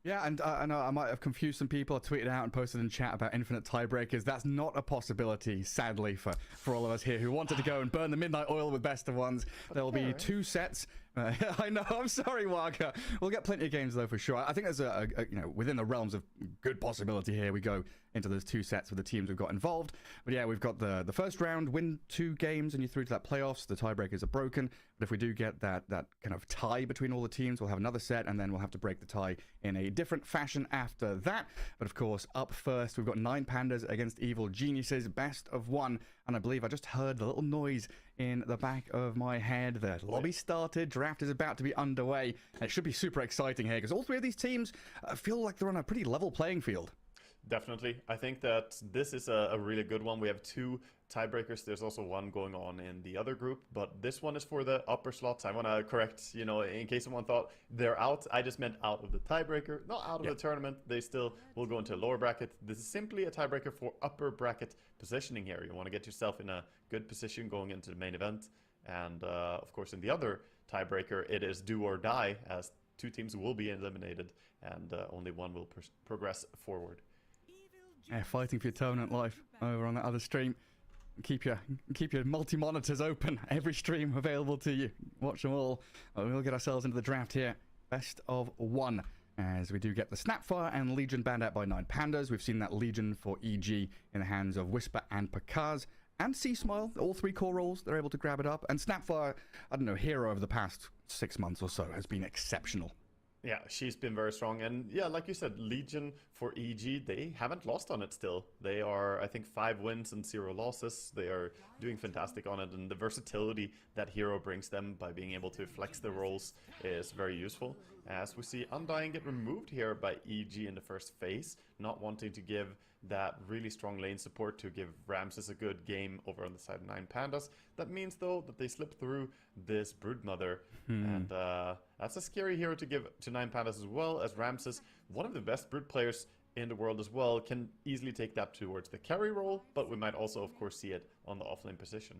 Yeah, and I know I might have confused some people. I tweeted out and posted in chat about infinite tiebreakers. That's not a possibility, sadly, for all of us here who wanted to go and burn the midnight oil with best of ones. There will be 2 sets. I know, I'm sorry, Waka. We'll get plenty of games, though, for sure. I think there's a within the realms of good possibility here, we go into those 2 sets with the teams we've got involved. But yeah, we've got the first round, win 2 games, and you're through to that playoffs. The tiebreakers are broken. But if we do get that kind of tie between all the teams, we'll have another set, and then we'll have to break the tie in a different fashion after that. But of course, up first, we've got 9 Pandas against Evil Geniuses, best of 1. And I believe I just heard the little noise in the back of my head. The lobby started, draft is about to be underway. And it should be super exciting here, because all 3 of these teams feel like they're on a pretty level playing field. Definitely. I think that this is a really good one. We have 2 tiebreakers. There's also one going on in the other group, but this one is for the upper slots. I want to correct, in case someone thought they're out. I just meant out of the tiebreaker, not out of the tournament. They still will go into a lower bracket. This is simply a tiebreaker for upper bracket positioning here. You want to get yourself in a good position going into the main event. And of course, in the other tiebreaker, it is do or die, as 2 teams will be eliminated and only one will progress forward. Yeah, fighting for your tournament life over on that other stream. Keep your multi-monitors open. Every stream available to you. Watch them all. We'll get ourselves into the draft here. Best of 1. As we do get the Snapfire and Legion banned out by 9 Pandas. We've seen that Legion for EG in the hands of Whisper and Pakaz. And Sea Smile, all 3 core roles, they're able to grab it up. And Snapfire, I don't know, hero over the past 6 months or so, has been exceptional. Yeah, she's been very strong. And yeah, like you said, Legion for EG, they haven't lost on it still. They are, I think, 5 wins and 0 losses. They are doing fantastic on it. And the versatility that hero brings them by being able to flex the roles is very useful. As we see Undying get removed here by EG in the first phase, not wanting to give that really strong lane support to give Ramses a good game over on the side of 9 Pandas. That means, though, that they slip through this Broodmother. And that's a scary hero to give to 9 Pandas as well, as Ramses, one of the best Brood players in the world as well, can easily take that towards the carry role, but we might also, of course, see it on the offlane position.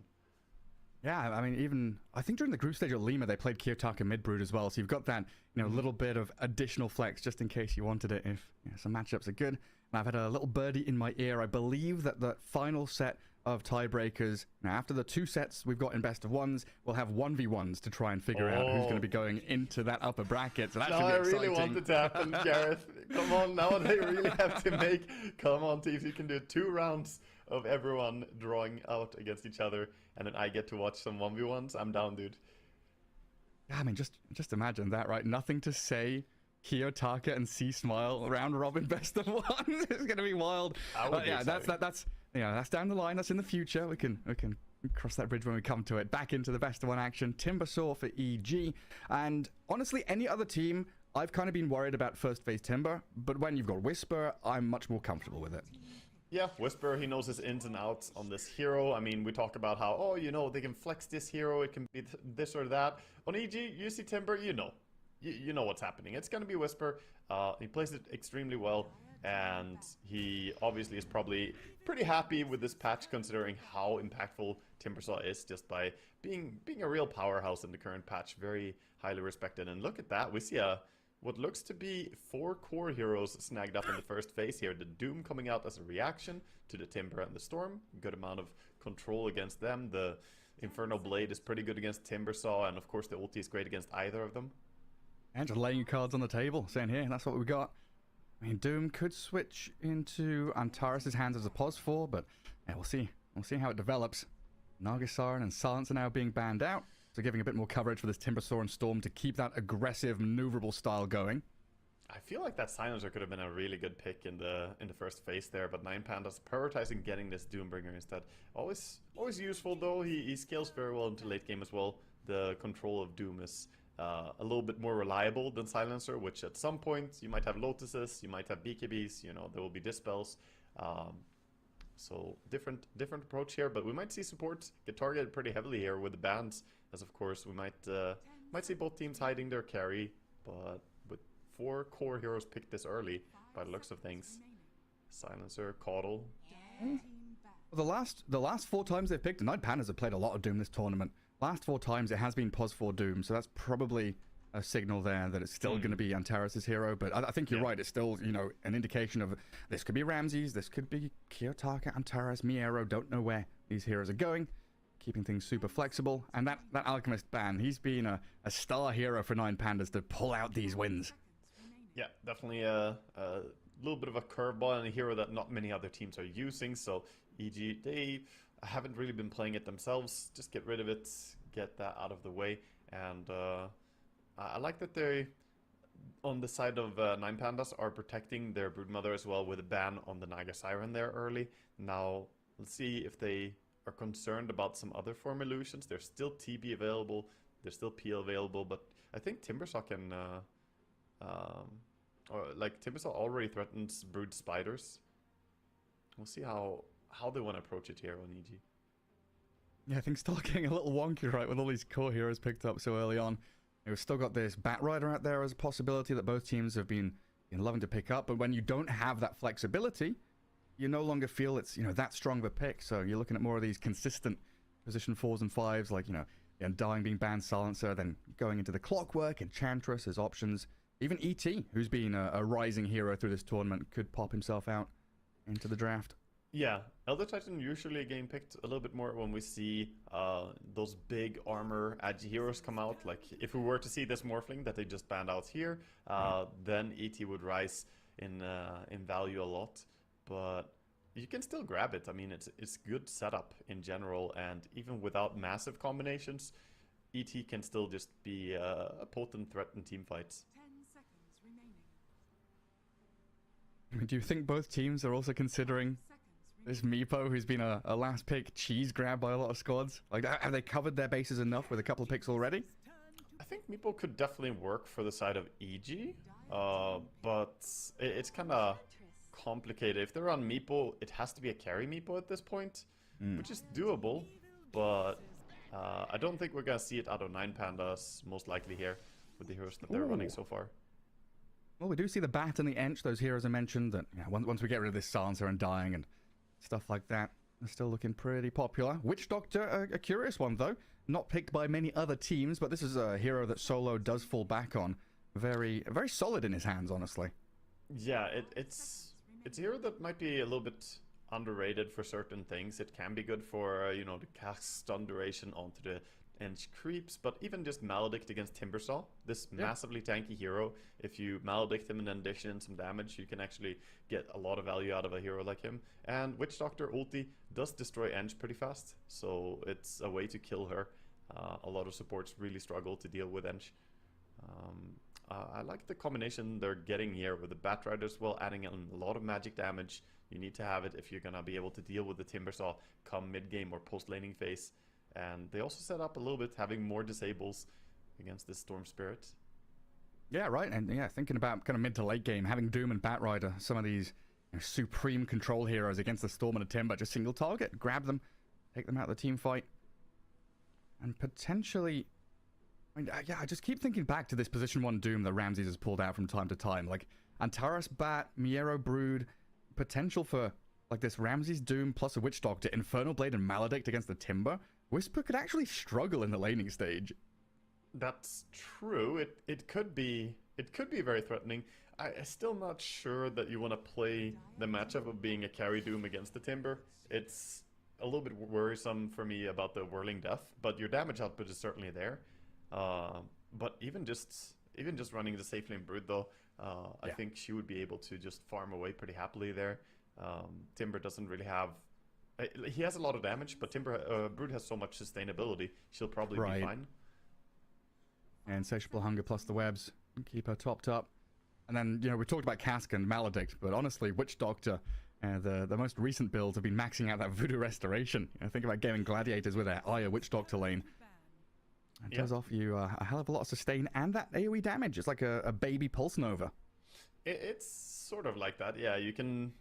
Yeah, I mean, I think during the group stage at Lima, they played Kiyotaka mid-brood as well, so you've got that, little bit of additional flex just in case you wanted it if some matchups are good. And I've had a little birdie in my ear. I believe that the final set of tiebreakers, now after the 2 sets we've got in best of 1s, we'll have 1v1s to try and figure out who's going to be going into that upper bracket. So that should be exciting. I really want it to happen, Gareth. Come on, now they really have to make... Come on, teams, you can do 2 rounds of everyone drawing out against each other, and then I get to watch some 1v1s. I'm down, dude. Yeah, I mean, just imagine that, right? Nothing to say. Kiyotaka and Sea Smile round robin best of 1. It's going to be wild. Yeah, that's down the line. That's in the future. We can cross that bridge when we come to it. Back into the best of 1 action. Timbersaw for EG, and honestly, any other team, I've kind of been worried about first phase Timber, but when you've got Whisper, I'm much more comfortable with it. Yeah, Whisper, he knows his ins and outs on this hero. I mean, we talk about how, they can flex this hero, it can be this or that. On EG, you see Timber, you know what's happening. It's going to be Whisper. He plays it extremely well, and he obviously is probably pretty happy with this patch, considering how impactful Timbersaw is just by being a real powerhouse in the current patch. Very highly respected. And look at that. We see what looks to be 4 core heroes snagged up in the first phase here. The Doom coming out as a reaction to the Timber and the Storm. Good amount of control against them. The Infernal Blade is pretty good against Timbersaw, and of course the ulti is great against either of them. And just laying your cards on the table, saying, here, that's what we got. I mean, Doom could switch into Antares' hands as a pos 4, but yeah, we'll see. We'll see how it develops. Nagasaren and Silence are now being banned out, so giving a bit more coverage for this Timbersaw and Storm to keep that aggressive, maneuverable style going. I feel like that Silencer could have been a really good pick in the first phase there, but 9Pandas prioritizing getting this Doombringer instead. Always useful though. He scales very well into late game as well. The control of Doom is a little bit more reliable than Silencer, which at some point you might have Lotuses, you might have BKBs, you know, there will be Dispels. So different approach here, but we might see support get targeted pretty heavily here with the bans, as of course we might see both teams hiding their carry, but with 4 core heroes picked this early by the looks of things. Silencer, Caudle. The last 4 times they've picked, 9Pandas have played a lot of Doom this tournament. Last 4 times it has been pos 4 Doom, so that's probably a signal there that it's still going to be Antares' hero, but I think you're right. It's still, you know, an indication of this could be Ramses, this could be Kiyotaka, Antares, Miero. Don't know where these heroes are going. Keeping things super flexible. And that Alchemist ban, he's been a star hero for 9Pandas to pull out these wins. Yeah, definitely a little bit of a curveball and a hero that not many other teams are using. So EG, they haven't really been playing it themselves. Just get rid of it, get that out of the way, and I like that they, on the side of 9Pandas, are protecting their Broodmother as well with a ban on the Naga Siren there early. Now, let's see if they are concerned about some other form illusions. There's still TB available, there's still PL available, but I think Timbersaw can, Timbersaw already threatens Brood Spiders. We'll see how they want to approach it here on EG. Yeah, things start getting a little wonky, right, with all these core heroes picked up so early on. We've still got this Batrider out there as a possibility that both teams have been loving to pick up, but when you don't have that flexibility, you no longer feel it's, you know, that strong of a pick, so you're looking at more of these consistent position 4s and 5s, like, you know, Undying being banned, Silencer, then going into the Clockwork, Enchantress as options. Even ET, who's been a rising hero through this tournament, could pop himself out into the draft. Yeah, Elder Titan usually getting picked a little bit more when we see those big armor agi heroes come out. Like if we were to see this Morphling that they just banned out here, then ET would rise in value a lot. But you can still grab it. I mean, it's good setup in general, and even without massive combinations, ET can still just be a potent threat in team fights. 10 seconds remaining. I mean, do you think both teams are also considering this Meepo, who's been a last pick cheese grab by a lot of squads? Like, have they covered their bases enough with a couple of picks already? I think Meepo could definitely work for the side of EG, but it's kind of complicated. If they're on Meepo, it has to be a carry Meepo at this point, which is doable, but I don't think we're going to see it out of 9Pandas, most likely here, with the heroes that they're running so far. Well, we do see the Bat and the Ench, those heroes I mentioned, that once we get rid of this Silencer and Dying and stuff like that, they're still looking pretty popular. Witch Doctor, a curious one though. Not picked by many other teams, but this is a hero that Solo does fall back on. Very solid in his hands, honestly. Yeah, it's a hero that might be a little bit underrated for certain things. It can be good for, you know, the cast stun duration onto the Ench creeps, but even just Maledict against Timbersaw, this massively tanky hero, if you Maledict him and then dish in some damage, you can actually get a lot of value out of a hero like him. And Witch Doctor ulti does destroy Ench pretty fast, so it's a way to kill her. A lot of supports really struggle to deal with Ench. I like the combination they're getting here with the Batrider as well, adding in a lot of magic damage. You need to have it if you're gonna be able to deal with the Timbersaw come mid-game or post-laning phase. And they also set up a little bit, having more disables against this Storm Spirit. Yeah, right. And yeah, thinking about kind of mid to late game, having Doom and Batrider, some of these supreme control heroes against the Storm and a Timber, just single target, grab them, take them out of the team fight. And potentially, I mean, yeah, I just keep thinking back to this position 1 Doom that Ramses has pulled out from time to time. Like Antares, Bat, Miero, Brood, potential for like this Ramses Doom plus a Witch Doctor, Infernal Blade and Maledict against the Timber. Whisper could actually struggle in the laning stage. That's true. It could be very threatening. I'm still not sure that you want to play the matchup of being a carry Doom against the Timber. It's a little bit worrisome for me about the Whirling Death, but your damage output is certainly there. But even just running the safe lane Brood though, I think she would be able to just farm away pretty happily there. Timber doesn't really have... he has a lot of damage, but Brood has so much sustainability, she'll probably be fine. And Insatiable Hunger plus the webs keep her topped up. And then, you know, we talked about Cask and Maledict, but honestly, Witch Doctor, the most recent builds have been maxing out that Voodoo Restoration. You know, think about gaming Gladiators with that Aya Witch Doctor lane. It does offer you a hell of a lot of sustain and that AoE damage. It's like a baby Pulse Nova. It's sort of like that, yeah. You can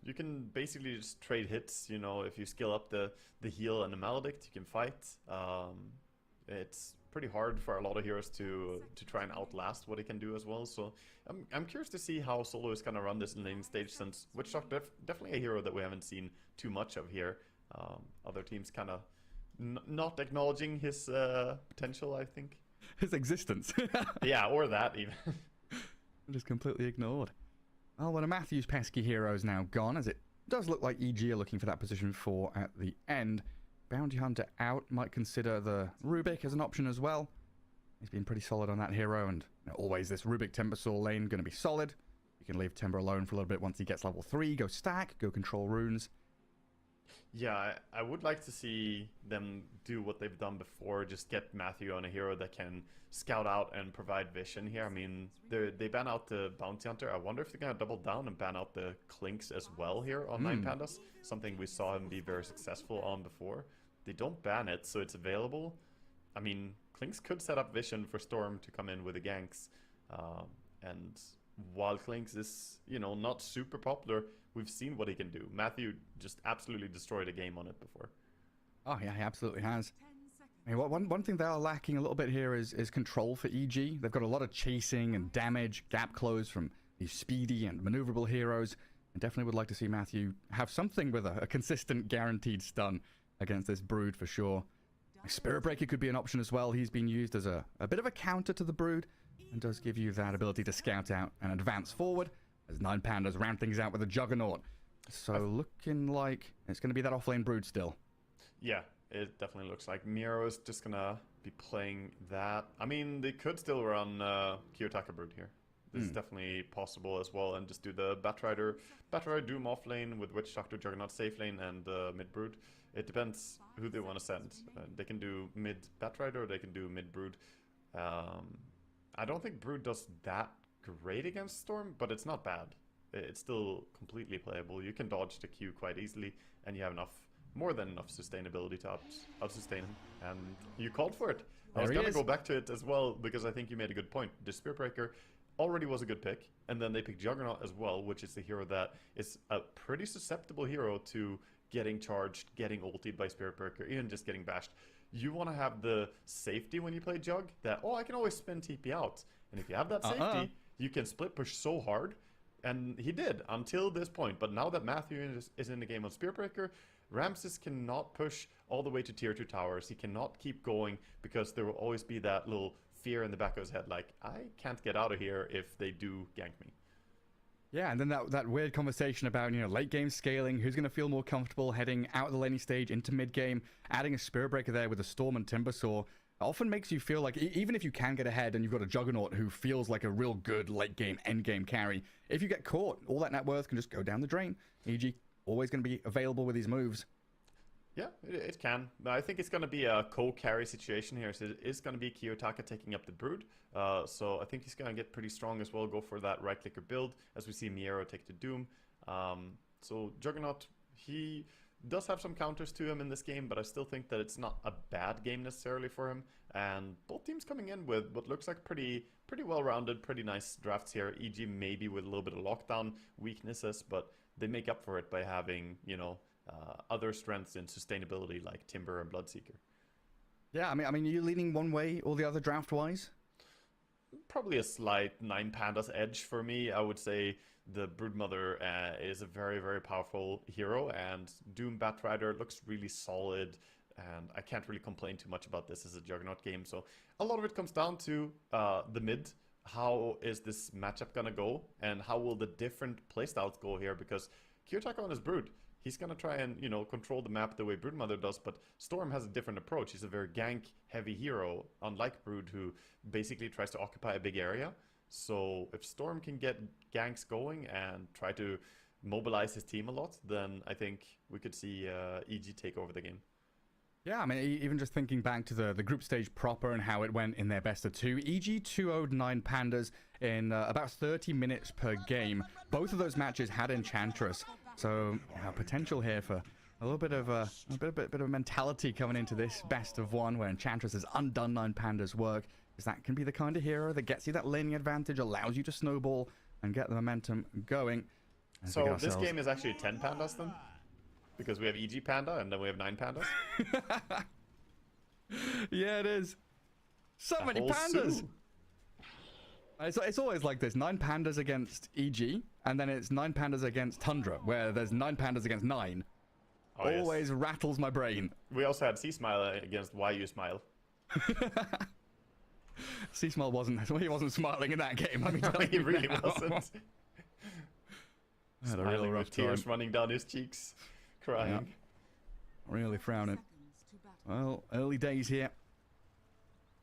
basically just trade hits. You know, if you skill up the heal and the Maledict, you can fight. It's pretty hard for a lot of heroes to try and outlast what he can do as well. So I'm curious to see how Solo is gonna run this in laning stage, since Witch Doctor definitely a hero that we haven't seen too much of here. Other teams kind of not acknowledging his potential, I think. His existence. Yeah, or that even. Just completely ignored. Well, one of Matthew's pesky heroes now gone, as it does look like EG are looking for that position 4 at the end. Bounty Hunter out, might consider the Rubik as an option as well. He's been pretty solid on that hero, and you know, always this Rubik Timbersaw lane going to be solid. You can leave Timber alone for a little bit once he gets level 3, go stack, go control runes. Yeah, I would like to see them do what they've done before, just get Matthew on a hero that can scout out and provide vision here. I mean, they ban out the Bounty Hunter. I wonder if they're going to double down and ban out the Clinks as well here on 9 Pandas, something we saw him be very successful on before. They don't ban it, so it's available. I mean, Clinks could set up vision for Storm to come in with the ganks, and while Clinks is, you know, not super popular, we've seen what he can do. Matthew just absolutely destroyed a game on it before. Oh yeah, he absolutely has. I mean, one thing they are lacking a little bit here is control for EG. They've got a lot of chasing and damage, gap close from these speedy and maneuverable heroes. I definitely would like to see Matthew have something with a consistent guaranteed stun against this Brood for sure. Spirit Breaker could be an option as well. He's been used as a bit of a counter to the Brood, and does give you that ability to scout out and advance forward, as 9 Pandas ramp things out with a Juggernaut. So looking like it's going to be that offlane Brood still. Yeah, it definitely looks like Miro is just going to be playing that. I mean, they could still run Kiyotaka Brood here. This is definitely possible as well, and just do the Batrider Doom offlane with Witch Doctor Juggernaut safe lane and mid Brood. It depends who they want to send. They can do mid Batrider or they can do mid Brood. I don't think Brood does that great against Storm, but it's not bad. It's still completely playable. You can dodge the Q quite easily, and you have more than enough sustainability to out-sustain him. And you called for it. I was going to go back to it as well, because I think you made a good point. The Spirit Breaker already was a good pick, and then they picked Juggernaut as well, which is the hero that is a pretty susceptible hero to getting charged, getting ultied by Spirit Breaker, even just getting bashed. You want to have the safety when you play Jug that, I can always spin TP out. And if you have that safety, you can split push so hard. And he did until this point. But now that Matthew is in the game on Spirit Breaker, Ramses cannot push all the way to tier 2 towers. He cannot keep going because there will always be that little fear in the back of his head, like, I can't get out of here if they do gank me. Yeah, and then that weird conversation about, you know, late game scaling, who's going to feel more comfortable heading out of the laning stage into mid game, adding a Spirit Breaker there with a Storm and Timbersaw often makes you feel like, even if you can get ahead and you've got a Juggernaut who feels like a real good late game, end game carry, if you get caught, all that net worth can just go down the drain. EG always going to be available with these moves. Yeah, it can. I think it's going to be a co-carry situation here. So it is going to be Kiyotaka taking up the Brood. So I think he's going to get pretty strong as well, go for that right-clicker build, as we see Miero take the Doom. So Juggernaut, he does have some counters to him in this game, but I still think that it's not a bad game necessarily for him. And both teams coming in with what looks like pretty well-rounded, pretty nice drafts here. EG maybe with a little bit of lockdown weaknesses, but they make up for it by having, you know, other strengths in sustainability like Timber and Bloodseeker. Yeah, I mean, are you leaning one way or the other draft-wise? Probably a slight 9 Pandas edge for me. I would say the Broodmother is a very, very powerful hero, and Doom Batrider looks really solid, and I can't really complain too much about this as a Juggernaut game. So a lot of it comes down to the mid. How is this matchup gonna go, and how will the different playstyles go here? Because Kiyotaka on his Brood, he's going to try and, you know, control the map the way Broodmother does, but Storm has a different approach. He's a very gank-heavy hero, unlike Brood, who basically tries to occupy a big area. So if Storm can get ganks going and try to mobilize his team a lot, then I think we could see EG take over the game. Yeah, I mean, even just thinking back to the group stage proper and how it went in their best of 2, EG 2-0'd 9 Pandas in about 30 minutes per game. Both of those matches had Enchantress, so potential here for a little bit of a bit of mentality coming into this best of 1, where Enchantress has undone 9 Pandas' work, because that can be the kind of hero that gets you that laning advantage, allows you to snowball and get the momentum going. So this game is actually 10 Pandas then? Because we have EG Panda and then we have 9 Pandas? Yeah, it is. So many Pandas! It's always like this. 9 Pandas against EG, and then it's 9 Pandas against Tundra, where there's 9 Pandas against 9. Oh, always rattles my brain. We also had C-Smile against YU Smile. C-Smile wasn't smiling in that game, let me tell you. He really wasn't. Had a real rough with tears time. running down his cheeks, crying. Yeah. Really frowning. Well, early days here.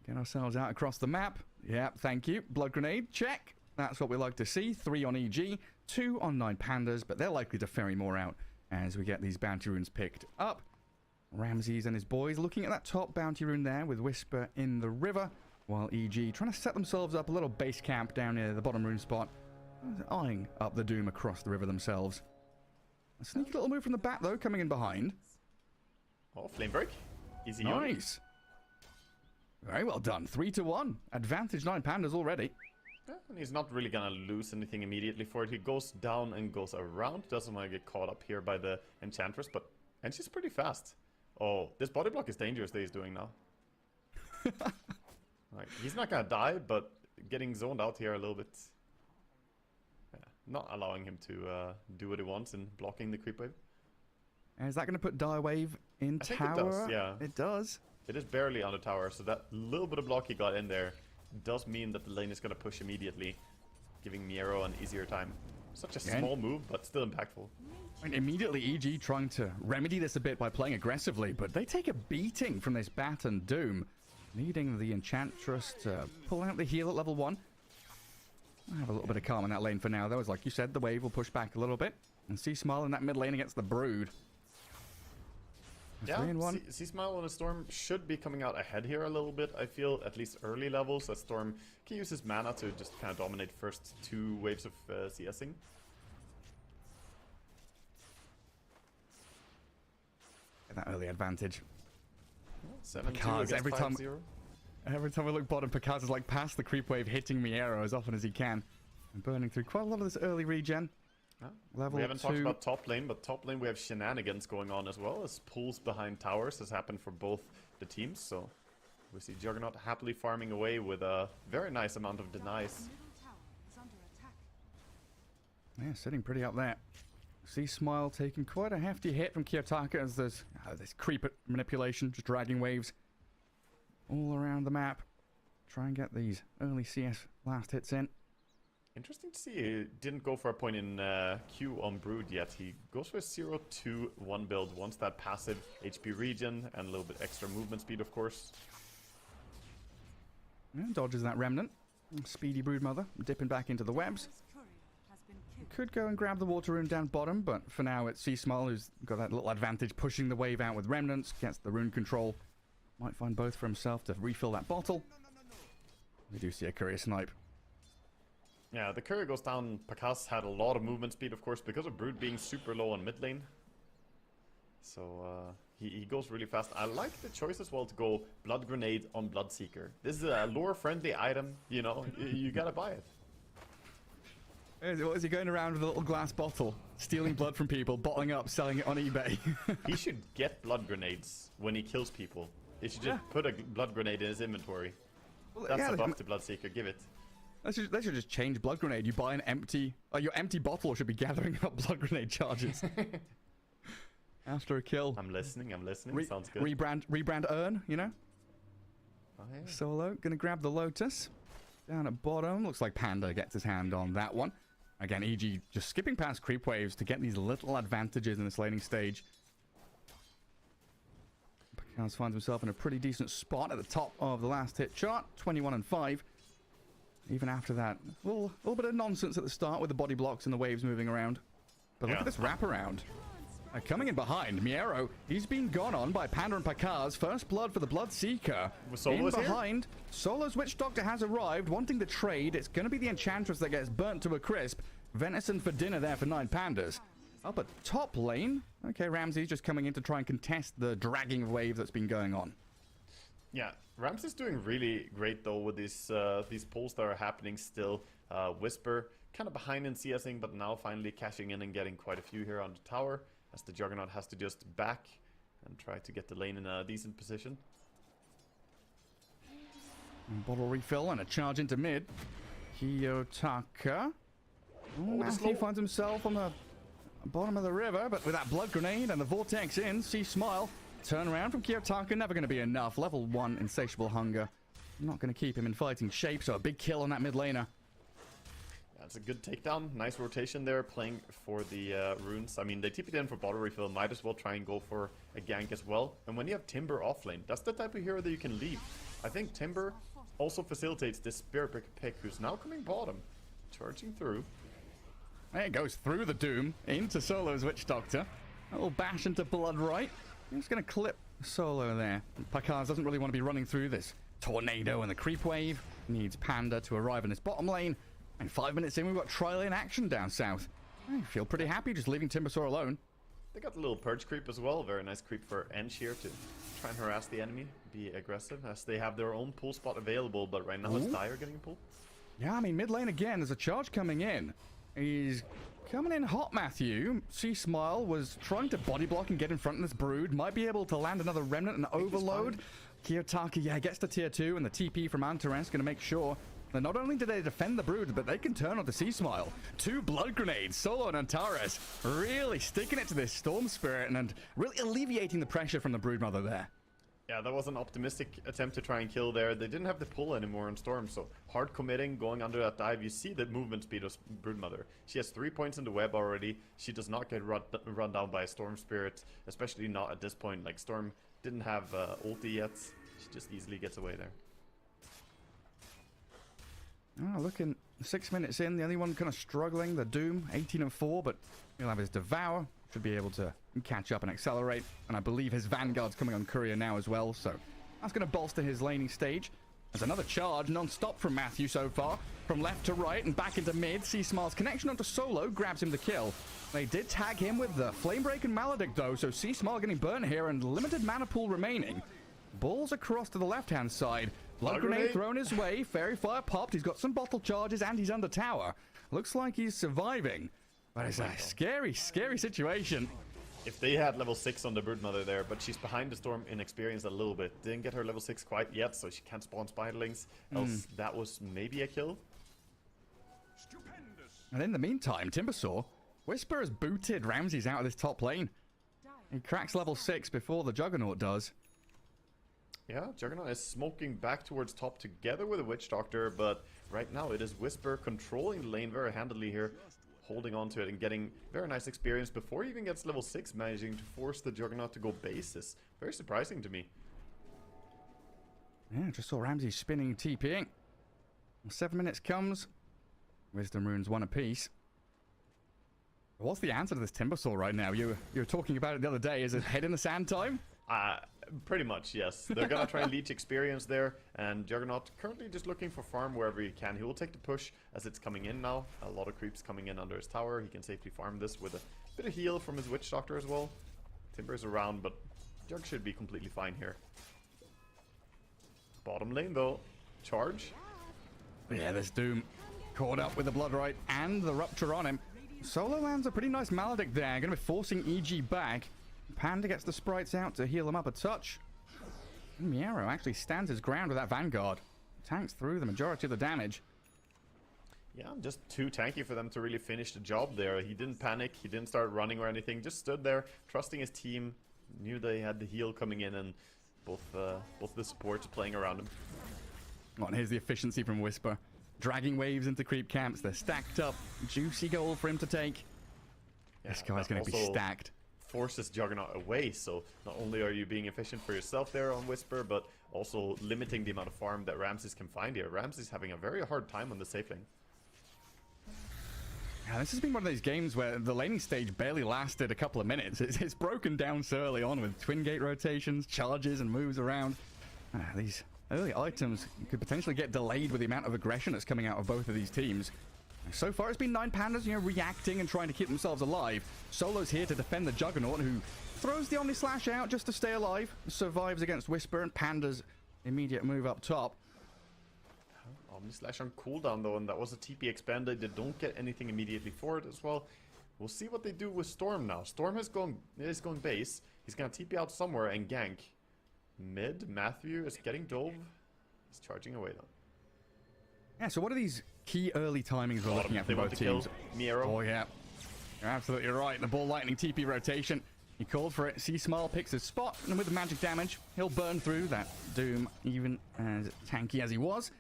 Get ourselves out across the map. Yep, thank you. Blood grenade, check. That's what we like to see. 3 on EG, 2 on 9 Pandas, but they're likely to ferry more out as we get these bounty runes picked up. Ramses and his boys looking at that top bounty rune there with Whisper in the river, while EG trying to set themselves up a little base camp down near the bottom rune spot, eyeing up the Doom across the river themselves. A sneaky little move from the back, though, coming in behind. Oh, flame break. Easy. Nice. Very well done. 3-1. Advantage 9 Pandas already. Yeah, and he's not really gonna lose anything immediately for it. He goes down and goes around. Doesn't want to get caught up here by the Enchantress, and she's pretty fast. Oh, this body block is dangerous that he's doing now. Like, he's not gonna die, but getting zoned out here a little bit. Yeah, not allowing him to do what he wants and blocking the creep wave. Is that going to put Die Wave in I think tower? it does, yeah. It does. It is barely on the tower, so that little bit of block he got in there does mean that the lane is going to push immediately, giving Miero an easier time. Such a small move, but still impactful. And immediately EG trying to remedy this a bit by playing aggressively, but they take a beating from this Bat and Doom, needing the Enchantress to pull out the heal at level 1. I have a little bit of calm in that lane for now, though, as like you said, the wave will push back a little bit. And C-Smile in that mid lane against the Brood. Yeah, C-Smile on a Storm should be coming out ahead here a little bit, I feel, at least early levels, as Storm can use his mana to just kind of dominate first 2 waves of CSing. Get that early advantage. 7-2 against 5-0. Every time I look bottom, Picard is like past the creep wave, hitting me arrow as often as he can. And burning through quite a lot of this early regen. Level we haven't 2. talked about top lane, but top lane we have shenanigans going on as well, as pulls behind towers has happened for both the teams. So we see Juggernaut happily farming away with a very nice amount of denies. Yeah, sitting pretty up there. C-Smile taking quite a hefty hit from Kiyotaka as there's this creep manipulation, just dragging waves all around the map. Try and get these early CS last hits in. Interesting to see he didn't go for a point in Q on Brood yet. He goes for a 0-2-1 build, wants that passive HP regen and a little bit extra movement speed, of course. Yeah, dodges that Remnant. Speedy Broodmother, dipping back into the webs. Could go and grab the water rune down bottom, but for now it's C-Smile who's got that little advantage, pushing the wave out with Remnants, gets the rune control. Might find both for himself to refill that bottle. We do see a courier snipe. Yeah, the courier goes down. Pakas had a lot of movement speed, of course, because of Brood being super low on mid lane. So he goes really fast. I like the choice as well to go Blood Grenade on Bloodseeker. This is a lore-friendly item, you know, you gotta buy it. What is he going around with a little glass bottle, stealing blood from people, bottling up, selling it on eBay? He should get blood grenades when he kills people. He should just put a blood grenade in his inventory. Well, that's a buff to Bloodseeker, give it. They should just change blood grenade. You buy an empty... your empty bottle should be gathering up blood grenade charges. After a kill. I'm listening. Sounds good. Rebrand urn, you know? Oh, yeah. Solo, gonna grab the Lotus. Down at bottom. Looks like Panda gets his hand on that one. Again, EG just skipping past creep waves to get these little advantages in this laning stage. Picaz finds himself in a pretty decent spot at the top of the last hit chart. 21 and 5. even after that little bit of nonsense at the start with the body blocks and the waves moving around. But look at this wraparound. Coming in behind, Miero, he's been gone on by Panda and Pakar's first blood for the Bloodseeker. In behind, Solo's Witch Doctor has arrived, wanting the trade. It's going to be the Enchantress that gets burnt to a crisp. Venison for dinner there for 9 Pandas. Up at top lane, okay, Ramsey's just coming in to try and contest the dragging wave that's been going on. Yeah, Ramsey's doing really great though with these pulls that are happening still. Whisper kind of behind in CSing, but now finally cashing in and getting quite a few here on the tower, as the Juggernaut has to just back and try to get the lane in a decent position. Bottle refill and a charge into mid. Kiyotaka. Matthew finds himself on the bottom of the river, but with that blood grenade and the vortex in, see Smile. Turn around from Kiyotaka, never going to be enough. Level 1 Insatiable Hunger. Not going to keep him in fighting shape, so a big kill on that mid laner. That's a good takedown. Nice rotation there, playing for the runes. I mean, they TP'd in for bottle refill. Might as well try and go for a gank as well. And when you have Timber offlane, that's the type of hero that you can leave. I think Timber also facilitates this Spirit Breaker pick, who's now coming bottom. Charging through. There it goes through the Doom into Solo's Witch Doctor. A little bash into Blood Right. He's going to clip Solo there. Pakaz doesn't really want to be running through this tornado and the creep wave. Needs Panda to arrive in his bottom lane. And 5 minutes in, we've got tri-lane action down south. I feel pretty happy just leaving Timbersaw alone. They got the little Purge creep as well. Very nice creep for Ench here to try and harass the enemy. Be aggressive as they have their own pull spot available. But right now it's Dire getting a pull. Yeah, I mean, mid lane again. There's a charge coming in. He's coming in hot, Matthew. See Smile was trying to body block and get in front of this Brood. Might be able to land another Remnant and Overload. Kiyotaka, yeah, gets to tier 2, and the TP from Antares going to make sure that not only do they defend the Brood, but they can turn on to Sea Smile. 2 blood grenades, Solo and Antares, really sticking it to this Storm Spirit and really alleviating the pressure from the Broodmother there. Yeah, that was an optimistic attempt to try and kill there. They didn't have the pull anymore on Storm, so hard committing, going under that dive. You see the movement speed of Broodmother. She has 3 points in the web already. She does not get run down by a Storm Spirit, especially not at this point. Like, Storm didn't have ulti yet. She just easily gets away there. Oh, looking 6 minutes in, the only one kind of struggling, the Doom, 18-4, but he'll have his Devour. Should be able to catch up and accelerate. And I believe his Vanguard's coming on Courier now as well, so that's going to bolster his laning stage. There's another charge non-stop from Matthew so far. From left to right and back into mid. See Smile's connection onto Solo grabs him the kill. They did tag him with the Flamebreak and Maledict though, so see Smile getting burnt here and limited mana pool remaining. Balls across to the left-hand side. Blood grenade thrown his way. Fairy Fire popped. He's got some bottle charges and he's under tower. Looks like he's surviving. But it's a scary, scary situation. If they had level 6 on the Broodmother there, but she's behind the Storm in experience a little bit. Didn't get her level 6 quite yet, so she can't spawn Spiderlings. Else that was maybe a kill. And in the meantime, Timbersaw, Whisper has booted Ramses out of this top lane. He cracks level 6 before the Juggernaut does. Yeah, Juggernaut is smoking back towards top together with the Witch Doctor, but right now it is Whisper controlling the lane very handily here. Holding on to it and getting very nice experience before he even gets level 6, managing to force the Juggernaut to go bases. Very surprising to me. Yeah, just saw Ramsey spinning, TPing. 7 minutes comes. Wisdom runes 1 apiece. What's the answer to this Timbersaw right now? You were talking about it the other day. Is it head in the sand time? Pretty much, yes. They're gonna try and leech experience there, and Juggernaut currently just looking for farm wherever he can. He will take the push as it's coming in now. A lot of creeps coming in under his tower. He can safely farm this with a bit of heal from his Witch Doctor as well. Timber's around, but Jug should be completely fine here. Bottom lane though, charge. Yeah, this Doom caught up with the Bloodright and the Rupture on him. Solo lands a pretty nice Maledict there, gonna be forcing EG back. Panda gets the sprites out to heal him up a touch. Miero actually stands his ground with that Vanguard. Tanks through the majority of the damage. Yeah, just too tanky for them to really finish the job there. He didn't panic, he didn't start running or anything, just stood there, trusting his team, knew they had the heal coming in, and both the supports playing around him. Oh, and here's the efficiency from Whisper. Dragging waves into creep camps, they're stacked up. Juicy gold for him to take. Yeah, this guy's going to be stacked. forces Juggernaut away. So not only are you being efficient for yourself there on Whisper, but also limiting the amount of farm that Ramses can find here. Ramses having a very hard time on the safe lane. Yeah, this has been one of those games where the laning stage barely lasted a couple of minutes. It's broken down so early on with twin gate rotations, charges, and moves around. These early items could potentially get delayed with the amount of aggression that's coming out of both of these teams. So far, it's been 9 Pandas, reacting and trying to keep themselves alive. Solo's here to defend the Juggernaut, who throws the Omni Slash out just to stay alive. Survives against Whisper, and Panda's immediate move up top. Omni Slash on cooldown though, and that was a TP expanded. They don't get anything immediately for it as well. We'll see what they do with Storm now. Storm is going base. He's gonna TP out somewhere and gank. Mid, Matthew is getting dove. He's charging away though. Yeah, so what are these key early timings we're looking at for both teams? Oh yeah, you're absolutely right. The Ball Lightning TP rotation. He called for it. C-Smile picks his spot, and with the magic damage, he'll burn through that Doom, even as tanky as he was.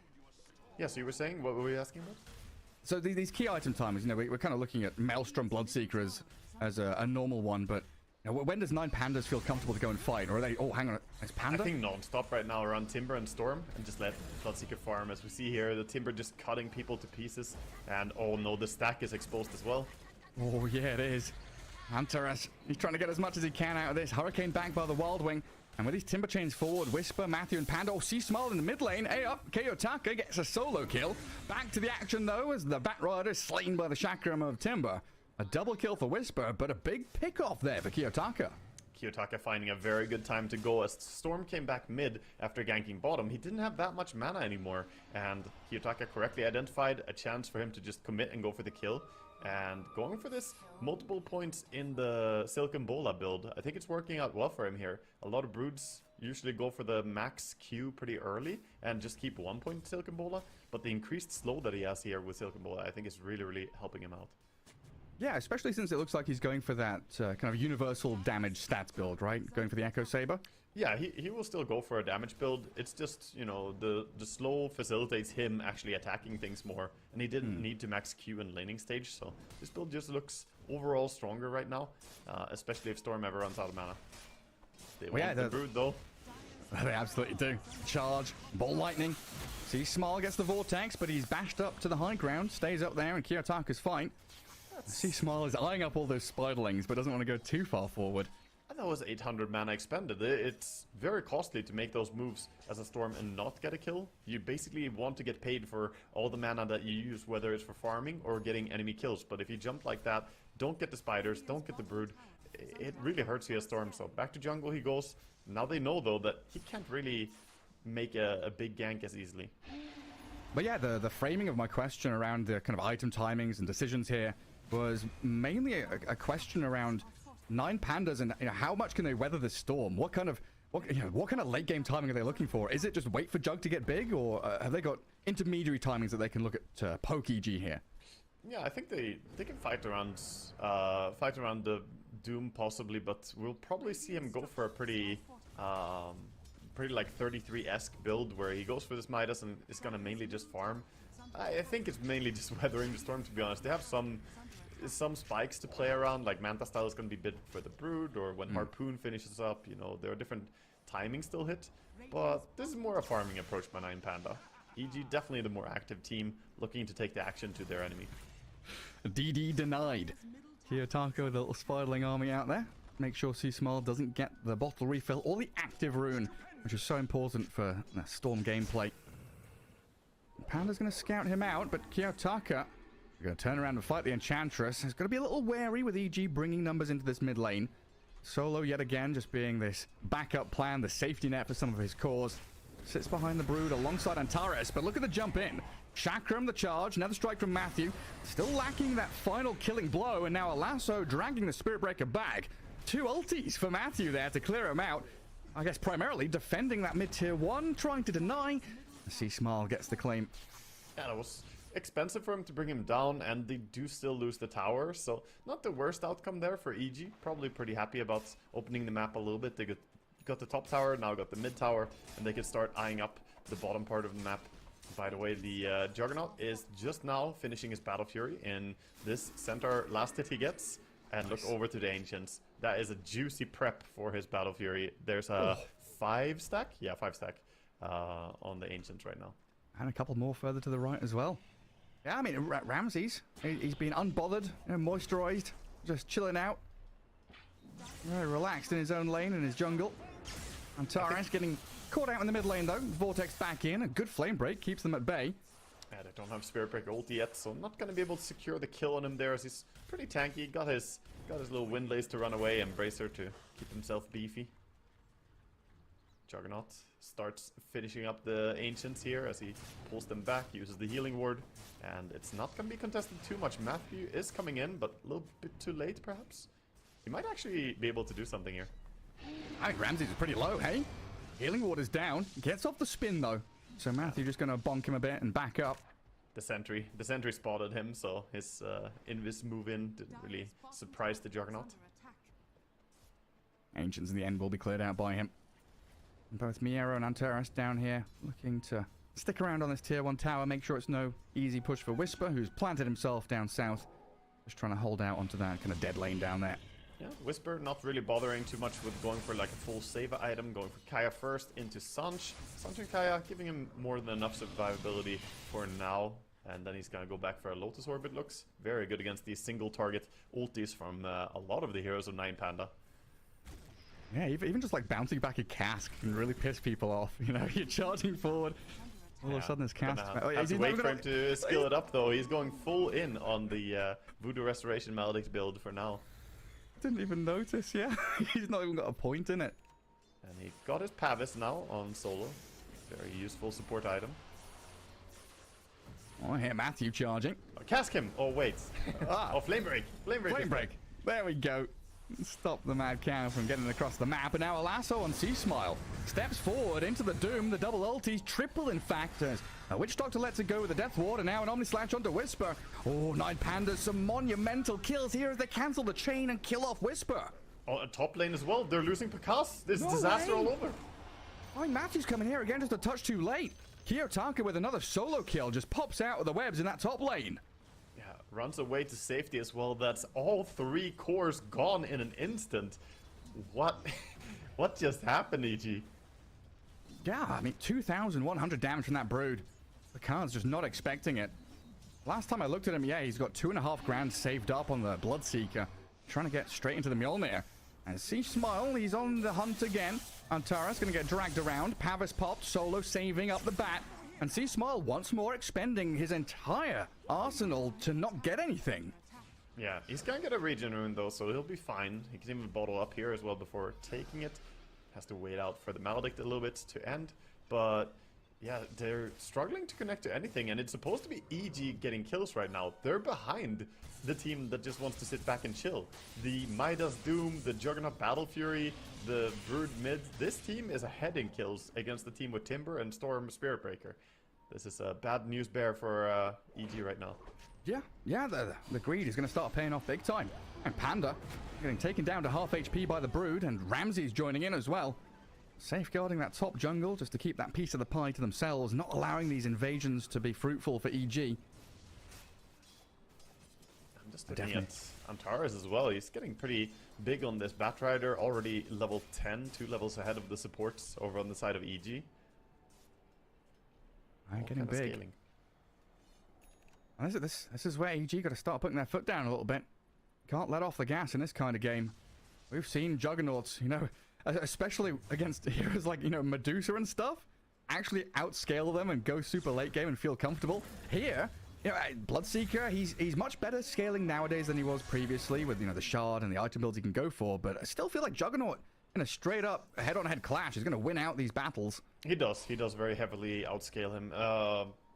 Yeah, so you were saying, what were we asking about? So these key item timers, we're kind of looking at Maelstrom Bloodseeker as a normal one, but when does 9 Pandas feel comfortable to go and fight? Or are they, oh, hang on, it's Panda? I think non-stop right now around Timber and Storm, and just let Bloodseeker farm. As we see here, the Timber just cutting people to pieces, and oh no, the stack is exposed as well. Oh yeah, it is. Hunterus, he's trying to get as much as he can out of this. Hurricane back by the Wild Wing. And with these Timber chains forward, Whisper, Matthew, and Panda. Oh, C-Smile in the mid lane. Hey up, Kiyotaka gets a solo kill. Back to the action, though, as the Bat Rider is slain by the Chakram of Timber. A double kill for Whisper, but a big pick-off there for Kiyotaka. Kiyotaka finding a very good time to go as Storm came back mid after ganking bottom. He didn't have that much mana anymore, and Kiyotaka correctly identified a chance for him to just commit and go for the kill. And going for this multiple points in the Silken Bola build, I think it's working out well for him here. A lot of Broods usually go for the max Q pretty early and just keep 1 point Silken Bola, but the increased slow that he has here with Silken Bola, I think is really, really helping him out. Yeah, especially since it looks like he's going for that kind of universal damage stats build, right? Going for the Echo Saber? Yeah, he will still go for a damage build. It's just, the slow facilitates him actually attacking things more. And he didn't need to max Q in laning stage, so this build just looks overall stronger right now. Especially if Storm ever runs out of mana. They want the Brood though. They absolutely do. Charge, Ball Lightning. C-Smile gets the Vortex, but he's bashed up to the high ground. Stays up there, and Kiyotaka's fine. C-Smile is eyeing up all those Spiderlings, but doesn't want to go too far forward. And that was 800 mana expended. It's very costly to make those moves as a Storm and not get a kill. You basically want to get paid for all the mana that you use, whether it's for farming or getting enemy kills. But if you jump like that, don't get the spiders, don't get the Brood, it really hurts you as Storm. So back to jungle he goes. Now they know though that he can't really make a big gank as easily. But yeah, the framing of my question around the kind of item timings and decisions here was mainly a question around 9 Pandas and how much can they weather this storm? What kind of late game timing are they looking for? Is it just wait for Jug to get big, or have they got intermediary timings that they can look at poke EG here? Yeah, I think they can fight around the Doom possibly, but we'll probably see him go for a pretty like 33-esque build where he goes for this Midas and is gonna mainly just farm. I think it's mainly just weathering the storm, to be honest. They have some spikes to play around, like Manta Style is going to be bid for the Brood, or when Harpoon finishes up, there are different timings still hit. But this is more a farming approach by 9 Panda. EG definitely the more active team, looking to take the action to their enemy. DD denied. Kiyotaka with a little Spiderling army out there. Make sure C-Smile doesn't get the bottle refill or the active rune, which is so important for the Storm gameplay. Panda's going to scout him out, but Kiyotaka going to turn around and fight the Enchantress. He's going to be a little wary with EG bringing numbers into this mid lane. Solo yet again just being this backup plan, the safety net for some of his cores. Sits behind the Brood alongside Antares, but look at the jump in. Chakram the charge, another strike from Matthew. Still lacking that final killing blow, and now a lasso dragging the Spirit Breaker back. 2 ultis for Matthew there to clear him out. I guess primarily defending that mid-tier 1, trying to deny. C-Smile gets the claim. Yeah, that was expensive for him to bring him down, and they do still lose the tower, so not the worst outcome there for EG. Probably pretty happy about opening the map a little bit. They got the top tower, now got the mid tower, and they can start eyeing up the bottom part of the map. By the way, the Juggernaut is just now finishing his Battle Fury in this centaur last hit he gets. And look over to the Ancients. That is a juicy prep for his Battle Fury. There's a 5 stack? Yeah, 5 stack on the Ancients right now. And a couple more further to the right as well. Yeah, I mean, Ramses, he's been unbothered, moisturized, just chilling out. Very relaxed in his own lane in his jungle. Antares getting caught out in the mid lane though. Vortex back in. A good flame break keeps them at bay. Yeah, they don't have Spirit Break ulti yet, so not going to be able to secure the kill on him there as he's pretty tanky. Got his little Windlace to run away and Bracer to keep himself beefy. Juggernaut starts finishing up the Ancients here as he pulls them back, uses the healing ward, and it's not going to be contested too much. Matthew is coming in, but a little bit too late perhaps. He might actually be able to do something here. I think Ramses is pretty low, hey? Healing ward is down, gets off the spin though. So Matthew just going to bonk him a bit and back up. The sentry spotted him, so his invis move in didn't really surprise the Juggernaut. Ancients in the end will be cleared out by him. And both Miero and Antares down here looking to stick around on this tier 1 tower, make sure it's no easy push for Whisper, who's planted himself down south. Just trying to hold out onto that kind of dead lane down there. Yeah, Whisper not really bothering too much with going for like a full save item, going for Kaya first into Sanch. Sanch and Kaya giving him more than enough survivability for now. And then he's gonna go back for a Lotus Orb, it looks. Very good against these single target ultis from a lot of the heroes of 9 Panda. Yeah, even just like bouncing back a cask can really piss people off. You know, you're charging forward, all of a sudden this cask... Have to wait for him to skill it up though. He's going full in on the Voodoo Restoration Maledict build for now. Didn't even notice, yeah. He's not even got a point in it. And he got his Pavis now on solo. Very useful support item. Oh, I hear Matthew charging. Oh, cask him! Oh, wait. Oh, Flame Break! Flame Break! Flame Break! There we go. Stop the Mad Cow from getting across the map. And now a lasso on C-Smile. Steps forward into the Doom. The double ultis, triple in fact. Witch Doctor lets it go with the Death Ward, and now an Omnislash onto Whisper. Oh, 9 Pandas, some monumental kills here as they cancel the chain and kill off Whisper. Oh, top lane as well. They're losing Picasso. This is disaster all over. Oh, Matthew's coming here again just a touch too late. Kiyotaka with another solo kill just pops out of the webs in that top lane. Yeah, runs away to safety as well. That's all 3 cores gone in an instant. What? What just happened, EG? Yeah, I mean, 2,100 damage from that Brood. The card's just not expecting it. Last time I looked at him, yeah, he's got 2.5 grand saved up on the Bloodseeker. Trying to get straight into the Mjolnir. And C-Smile, he's on the hunt again. Antares going to get dragged around. Pavis popped, solo saving up the bat. And C-Smile once more expending his entire arsenal to not get anything. Yeah, he's going to get a regen rune though, so he'll be fine. He can even bottle up here as well before taking it. Has to wait out for the Maledict a little bit to end. But yeah, they're struggling to connect to anything, and it's supposed to be EG getting kills right now. They're behind the team that just wants to sit back and chill. The Midas Doom, the Juggernaut Battle Fury, the Brood mid. This team is ahead in kills against the team with Timber and Storm Spirit Breaker. This is a bad news bear for EG right now. Yeah, the greed is going to start paying off big time. And Panda getting taken down to half HP by the Brood, and Ramses joining in as well. Safeguarding that top jungle just to keep that piece of the pie to themselves, not allowing these invasions to be fruitful for EG. I'm just looking at Antares as well. He's getting pretty big on this Batrider, already level 10, 2 levels ahead of the supports over on the side of EG. Getting big. Scaling. And this is where EG got to start putting their foot down a little bit. Can't let off the gas in this kind of game. We've seen Juggernauts, you know, especially against heroes like, you know, Medusa and stuff, actually outscale them and go super late game and feel comfortable. Here, you know, Bloodseeker, he's much better scaling nowadays than he was previously with, you know, the shard and the item builds he can go for, but I still feel like Juggernaut in a straight up head-on-head clash is going to win out these battles. He does very heavily outscale him.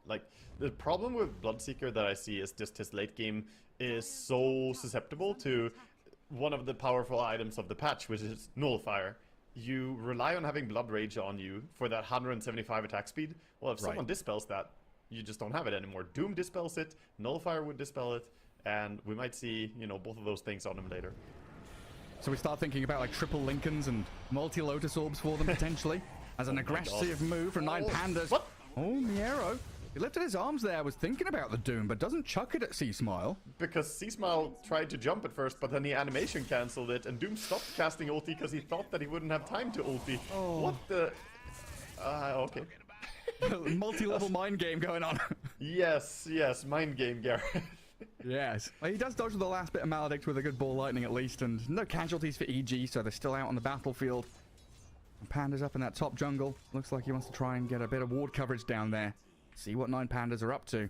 Like, the problem with Bloodseeker that I see is just his late game is so susceptible to one of the powerful items of the patch, which is Nullifier. You rely on having Blood Rage on you for that 175 attack speed. Well, if someone dispels that, you just don't have it anymore. Doom dispels it, Nullifier would dispel it, and we might see, you know, both of those things on him later. So we start thinking about like triple Lincolns and multi-Lotus Orbs for them potentially as an aggressive move from 9 Pandas. What? Oh, Miero. He lifted his arms there, was thinking about the Doom, but doesn't chuck it at C-Smile. Because C-Smile tried to jump at first, but then the animation cancelled it, and Doom stopped casting ulti because he thought that he wouldn't have time to ulti. Oh. What the... okay. Multi-level mind game going on. Yes, mind game, Gareth. Yes. Well, he does dodge the last bit of Maledict with a good ball lightning at least, and no casualties for EG, so they're still out on the battlefield. And Panda's up in that top jungle. Looks like he wants to try and get a bit of ward coverage down there. See what 9 Pandas are up to.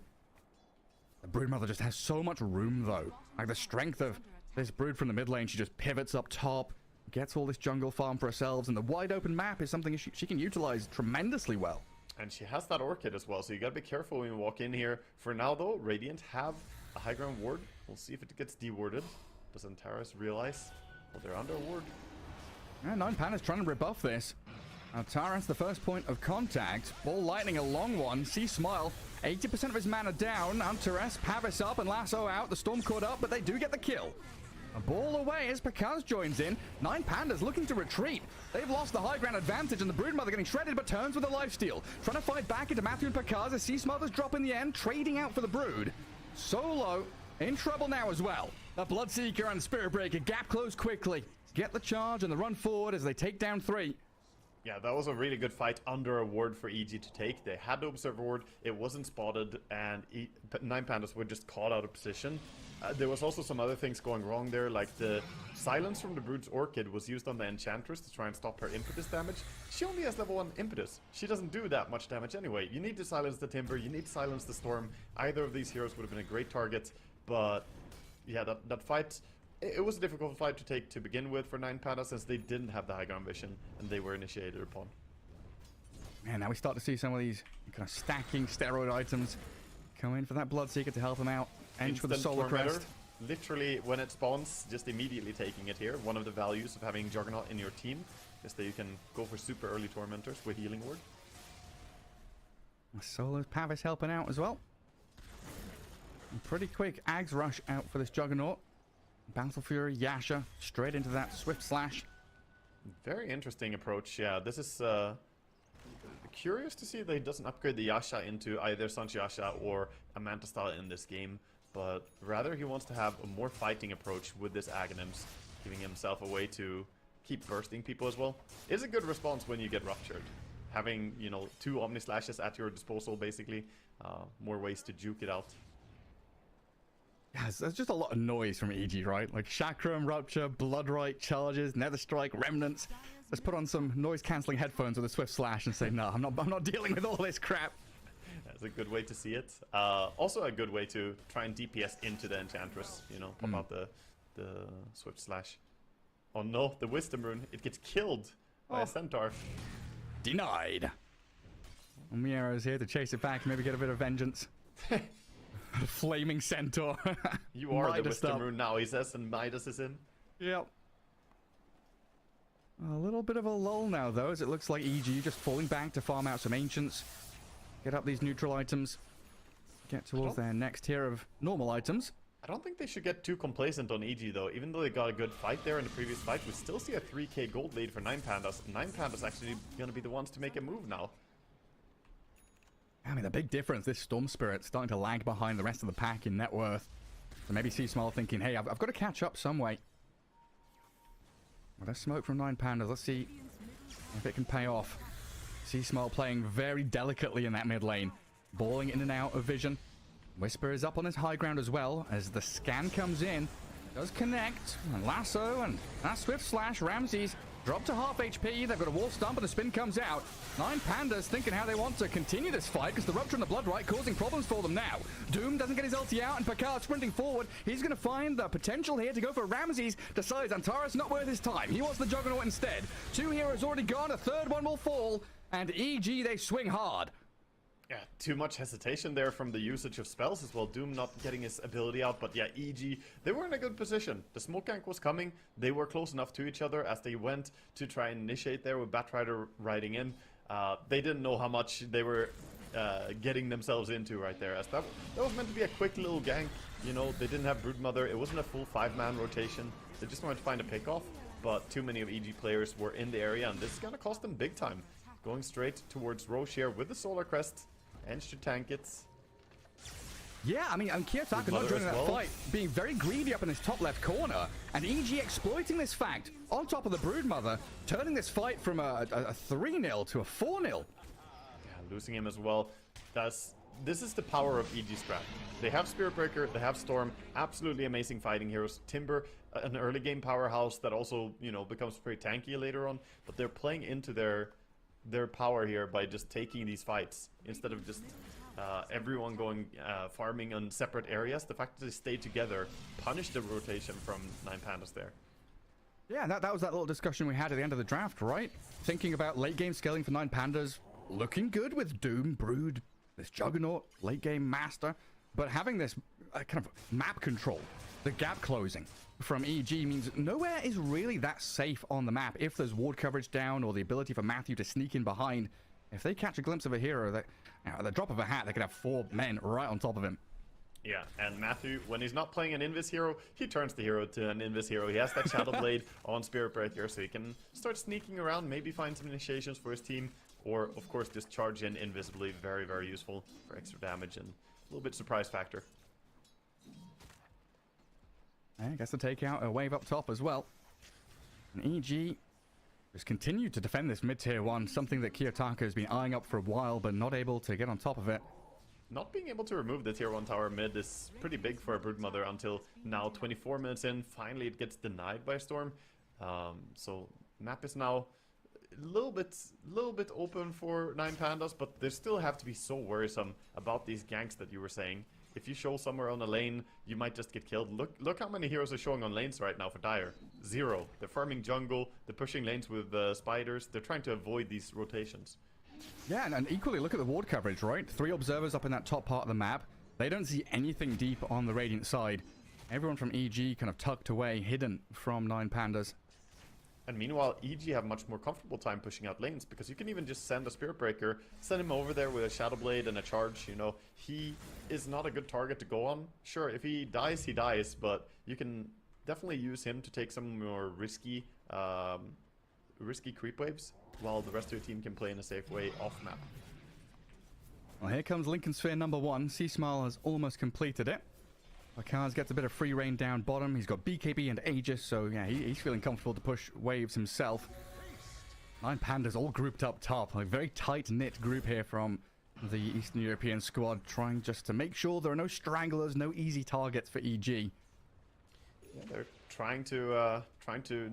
The Broodmother just has so much room, though. Like, the strength of this Brood from the mid lane, she just pivots up top, gets all this jungle farm for herself, and the wide open map is something she can utilize tremendously well. And she has that Orchid as well, so you gotta be careful when you walk in here. For now, though, Radiant have a high ground ward. We'll see if it gets dewarded. Does Antares realize? Well, they're under a ward. Yeah, 9 Pandas trying to rebuff this. Antares, the first point of contact. Ball lightning, a long one. C-Smile, 80% of his mana down. Antares, Pavis up, and Lasso out. The Storm caught up, but they do get the kill. A ball away as Pakaz joins in. 9 Pandas looking to retreat. They've lost the high ground advantage, and the Broodmother getting shredded, but turns with a lifesteal. Trying to fight back into Matthew and Pakaz as C-Smile does drop in the end, trading out for the Brood. Solo in trouble now as well. The Bloodseeker and Spirit Breaker gap close quickly. Get the charge and the run forward as they take down 3. Yeah, that was a really good fight under a ward for EG to take. They had to observe a ward, it wasn't spotted, and 9 Pandas were just caught out of position. There was also some other things going wrong there, like the silence from the Brood's Orchid was used on the Enchantress to try and stop her impetus damage. She only has level 1 impetus. She doesn't do that much damage anyway. You need to silence the Timber, you need to silence the Storm. Either of these heroes would have been a great target, but yeah, that fight... It was a difficult fight to take to begin with for 9 Pandas since they didn't have the high ground vision and they were initiated upon. Man, now we start to see some of these kind of stacking steroid items come in for that Bloodseeker to help him out. Ench with the Solar Crest. Literally, when it spawns, just immediately taking it here. One of the values of having Juggernaut in your team is that you can go for super early Tormentors with Healing Ward. Solar's Pavis helping out as well. And pretty quick Ags rush out for this Juggernaut. Battle Fury, Yasha, straight into that Swift Slash. Very interesting approach, yeah. This is curious to see that he doesn't upgrade the Yasha into either Sanchi Yasha or a Manta style in this game, but rather he wants to have a more fighting approach with this Aghanims, giving himself a way to keep bursting people as well. It's a good response when you get ruptured. Having, you know, 2 Omni Slashes at your disposal, basically. More ways to juke it out. Yeah, there's just a lot of noise from EG, right? Like Chakram, Rupture, Bloodrite, Charges, Nether Strike, Remnants. Let's put on some noise-cancelling headphones with a Swift Slash and say, no, I'm not dealing with all this crap. That's a good way to see it. Also a good way to try and DPS into the Enchantress, you know, pop out the Swift Slash. Oh no, the Wisdom Rune, it gets killed by a Centaur. Denied. Miera's here to chase it back, maybe get a bit of vengeance. Flaming Centaur. You are the Midas Wisdom Rune now, he says, and Midas is in. Yep. A little bit of a lull now, though, as it looks like EG just falling back to farm out some Ancients. Get up these neutral items. Get towards their next tier of normal items. I don't think they should get too complacent on EG, though. Even though they got a good fight there in the previous fight, we still see a 3k gold lead for 9 Pandas. 9 Pandas actually going to be the ones to make a move now. I mean, the big difference, this Storm Spirit starting to lag behind the rest of the pack in net worth. So maybe C-Smile thinking, hey, I've got to catch up some way. Well, there's smoke from 9 Pandas. Let's see if it can pay off. C-Smile playing very delicately in that mid lane. Balling in and out of vision. Whisper is up on his high ground as well as the scan comes in. Does connect. And Lasso and that Swift Slash. Ramses drop to half HP. They've got a wall stump and the spin comes out. 9 Pandas thinking how they want to continue this fight because the Rupture and the Bloodrite causing problems for them now. Doom doesn't get his ulti out and Pakaz sprinting forward. He's going to find the potential here to go for Ramses. Decides Antares not worth his time. He wants the Juggernaut instead. 2 heroes already gone. A third one will fall. And EG, they swing hard. Yeah, too much hesitation there from the usage of spells as well. Doom not getting his ability out, but yeah, EG, they were in a good position. The smoke gank was coming. They were close enough to each other as they went to try and initiate there with Batrider riding in. They didn't know how much they were getting themselves into right there, as that was meant to be a quick little gank. You know, they didn't have Broodmother. It wasn't a full 5-man rotation. They just wanted to find a pickoff, but too many of EG players were in the area, and this is going to cost them big time. Going straight towards Roche here with the Solar Crest. Ench to tank it. Yeah, I mean, Kiyotaka not Broodmother joining as that well. fight, being very greedy up in his top left corner, and EG exploiting this fact on top of the Broodmother, turning this fight from a 3-0 to a 4-0. Yeah, losing him as well. This is the power of EG strat. They have Spirit Breaker, they have Storm, absolutely amazing fighting heroes. Timber, an early game powerhouse that also, you know, becomes pretty tanky later on, but they're playing into their power here by just taking these fights instead of just everyone going farming on separate areas. The fact that they stay together punished the rotation from 9Pandas there. Yeah, that was that little discussion we had at the end of the draft, right? Thinking about late game scaling for 9Pandas, looking good with Doom, Brood, this Juggernaut, late game Master, but having this kind of map control, the gap closing from EG means nowhere is really that safe on the map. If there's ward coverage down or the ability for Matthew to sneak in behind, if they catch a glimpse of a hero, that at the drop of a hat, they could have 4 men right on top of him. Yeah, and Matthew, when he's not playing an Invis hero, he turns the hero to an Invis hero. He has that Shadow Blade on Spirit Breaker, so he can start sneaking around, maybe find some initiations for his team, or, of course, just charge in invisibly. Very, very useful for extra damage and a little bit surprise factor. I guess to take out a wave up top as well. And EG has continued to defend this mid-tier 1, something that Kiyotaka has been eyeing up for a while, but not able to get on top of it. Not being able to remove the tier 1 tower mid is pretty big for a Broodmother until now, 24 minutes in. Finally, it gets denied by Storm. So map is now a little bit open for 9Pandas, but they still have to be so worrisome about these ganks that you were saying. If you show somewhere on a lane, you might just get killed. Look how many heroes are showing on lanes right now for Dire. 0. They're farming jungle, they're pushing lanes with spiders, they're trying to avoid these rotations. Yeah, and equally, look at the ward coverage, right? 3 observers up in that top part of the map. They don't see anything deep on the Radiant side. Everyone from EG kind of tucked away, hidden from 9Pandas. And meanwhile, EG have much more comfortable time pushing out lanes, because you can even just send a Spirit Breaker, send him over there with a Shadow Blade and a charge, you know. He is not a good target to go on. Sure, if he dies, but you can definitely use him to take some more risky creep waves, while the rest of your team can play in a safe way off map. Well, here comes Lincoln Sphere number 1. C-Smile has almost completed it. Akaz gets a bit of free reign down bottom. He's got BKB and Aegis, so yeah, he's feeling comfortable to push waves himself. 9Pandas all grouped up top. A very tight-knit group here from the Eastern European squad, trying just to make sure there are no stragglers, no easy targets for EG. Yeah, they're trying to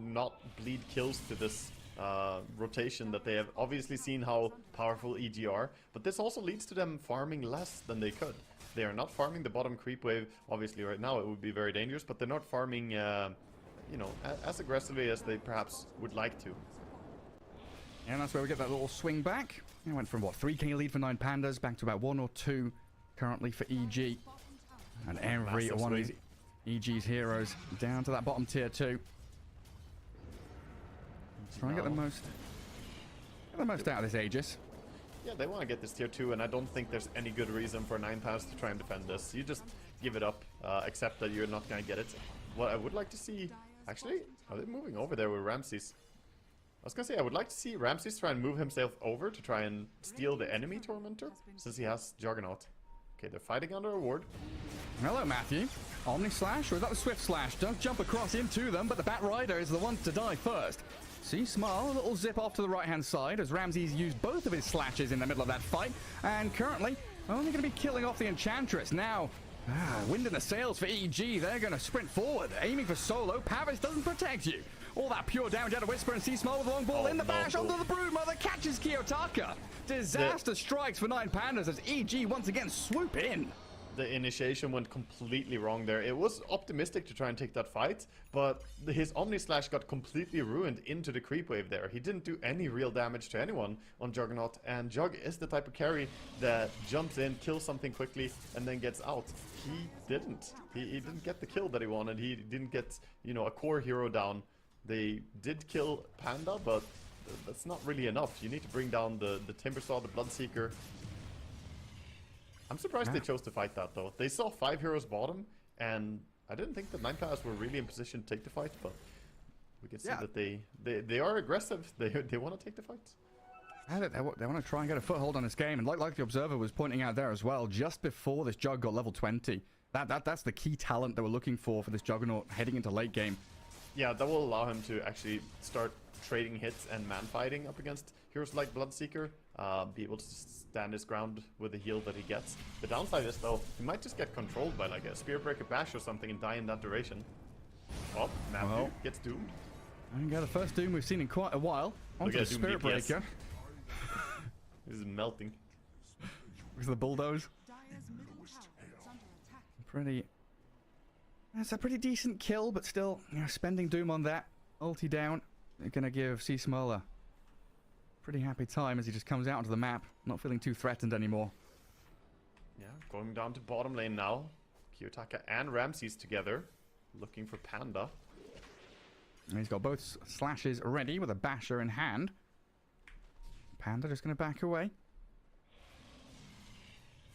not bleed kills to this rotation that they have obviously seen how powerful EG are, but this also leads to them farming less than they could. They are not farming the bottom creep wave. Obviously, right now it would be very dangerous, but they're not farming, you know, as aggressively as they perhaps would like to. And that's where we get that little swing back. It went from, what, 3k lead for 9Pandas back to about 1 or 2 currently for EG. And every Massive one of swing. these EG's heroes down to that bottom tier 2. Try and get the most out of this Aegis. Yeah, they want to get this tier 2, and I don't think there's any good reason for 9Pandas to try and defend this. You just give it up, accept that you're not going to get it. What I would like to see... Actually, are they moving over there with Ramses? I was going to say, I would like to see Ramses try and move himself over to try and steal the enemy Tormentor, since he has Juggernaut. Okay, they're fighting under a ward. Hello, Matthew. Omni Slash, or is that the Swift Slash? Don't jump across into them, but the Bat Rider is the one to die first. See, Smile, a little zip off to the right-hand side as Ramses used both of his slashes in the middle of that fight, and currently only going to be killing off the Enchantress. Now, wind in the sails for EG. They're going to sprint forward, aiming for solo. Pavis doesn't protect you. All that pure damage out of Whisper, and see Smile with a long ball in the bash onto the Broodmother, catches Kiyotaka. Disaster strikes for 9Pandas as EG once again swoop in. The initiation went completely wrong there. It was optimistic to try and take that fight, but his Omni Slash got completely ruined into the creep wave there. He didn't do any real damage to anyone on Juggernaut, and Jug is the type of carry that jumps in, kills something quickly, and then gets out. He didn't. He didn't get the kill that he wanted. He didn't get, you know, a core hero down. They did kill Panda, but that's not really enough. You need to bring down the Timbersaw, the Bloodseeker. I'm surprised they chose to fight that, though. They saw 5 heroes bottom, and I didn't think that 9Pandas were really in position to take the fight, but we can see that they are aggressive. They want to take the fight. They want to try and get a foothold on this game, and like the Observer was pointing out there as well, just before this Jug got level 20, that's the key talent that we're looking for this Juggernaut heading into late game. Yeah, that will allow him to actually start trading hits and man fighting up against heroes like Bloodseeker, be able to stand his ground with the heal that he gets. The downside is, though, he might just get controlled by like a Spearbreaker Bash or something and die in that duration. Oh, Matthew gets doomed. And the first Doom we've seen in quite a while. Onto the Spearbreaker. This is melting. Because of the bulldoze. Pretty... That's a pretty decent kill, but still, spending Doom on that. Ulti down. They're going to give Sea Smola pretty happy time as he just comes out onto the map. Not feeling too threatened anymore. Yeah, going down to bottom lane now. Kiyotaka and Ramses together. Looking for Panda. And he's got both slashes ready with a basher in hand. Panda just going to back away.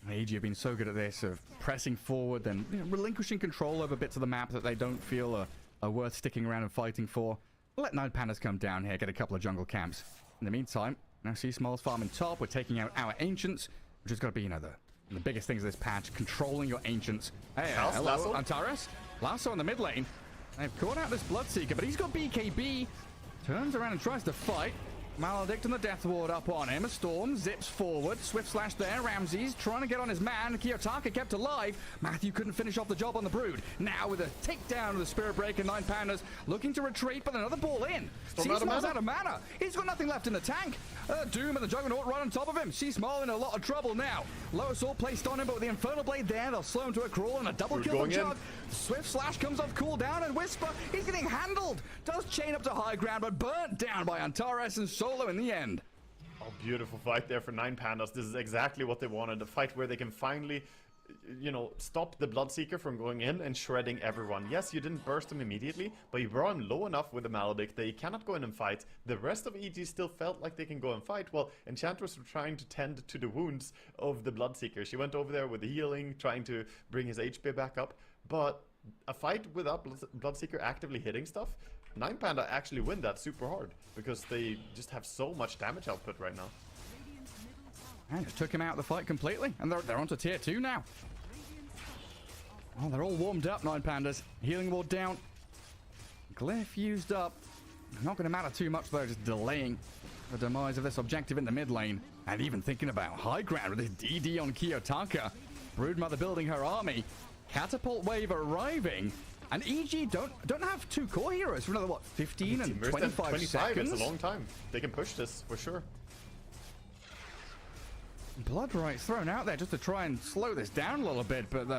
AG have been so good at this, of pressing forward, then relinquishing control over bits of the map that they don't feel are worth sticking around and fighting for. Let Nine Pandas come down here, get a couple of jungle camps. In the meantime, now see Small's farming top. We're taking out our Ancients, which has got to be, the biggest things of this patch. Controlling your Ancients. Hey, hello, Antares. Lasso in the mid lane. They've caught out this Bloodseeker, but he's got BKB. Turns around and tries to fight. Maledict and the Death Ward up on him. A Storm zips forward. Swift slash there. Ramses trying to get on his man. Kiyotaka kept alive. Matthew couldn't finish off the job on the Brood. Now with a takedown of the Spirit Breaker, Nine Pandas looking to retreat, but another ball in. Seasmall's out of mana. He's got nothing left in the tank. Doom and the Juggernaut right on top of him. Seasmall in a lot of trouble now. Lower Sword placed on him, but with the Infernal Blade there, they'll slow him to a crawl and a double kill from Jug. Swift slash comes off cooldown, and Whisper, he's getting handled. Does chain up to high ground, but burnt down by Antares and Solo in the end. Oh, beautiful fight there for Nine Pandas. This is exactly what they wanted. A fight where they can finally, stop the Bloodseeker from going in and shredding everyone. Yes, you didn't burst him immediately, but you brought him low enough with the Maledict that he cannot go in and fight. The rest of EG still felt like they can go and fight. Well, Enchantress were trying to tend to the wounds of the Bloodseeker. She went over there with the healing, trying to bring his HP back up. But a fight without Bloodseeker actively hitting stuff, Nine Panda actually win that super hard because they just have so much damage output right now. And it took him out of the fight completely, and they're onto tier 2 now. Oh, they're all warmed up, Nine Pandas. Healing ward down. Glyph used up. Not going to matter too much though, just delaying the demise of this objective in the mid lane. And even thinking about high ground with this DD on Kiyotaka. Broodmother building her army. Catapult wave arriving. And EG don't have two core heroes for another, 15 and 25 seconds? It's a long time. They can push this, for sure. Bloodright's thrown out there just to try and slow this down a little bit, but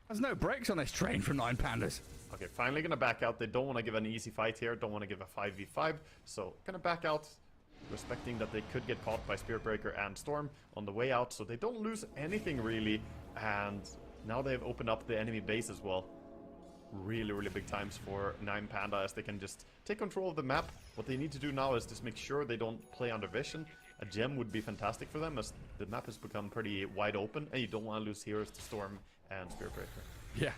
there's no brakes on this train from Nine Pandas. Okay, finally gonna back out. They don't want to give an easy fight here. Don't want to give a 5v5. So, gonna back out, respecting that they could get caught by Spearbreaker and Storm on the way out. So they don't lose anything, really. And now they've opened up the enemy base as well. Really big times for Nine Panda as they can just take control of the map. What they need to do now is just make sure they don't play under vision. A gem would be fantastic for them as the map has become pretty wide open and you don't want to lose heroes to Storm and Spearbreaker. Yeah.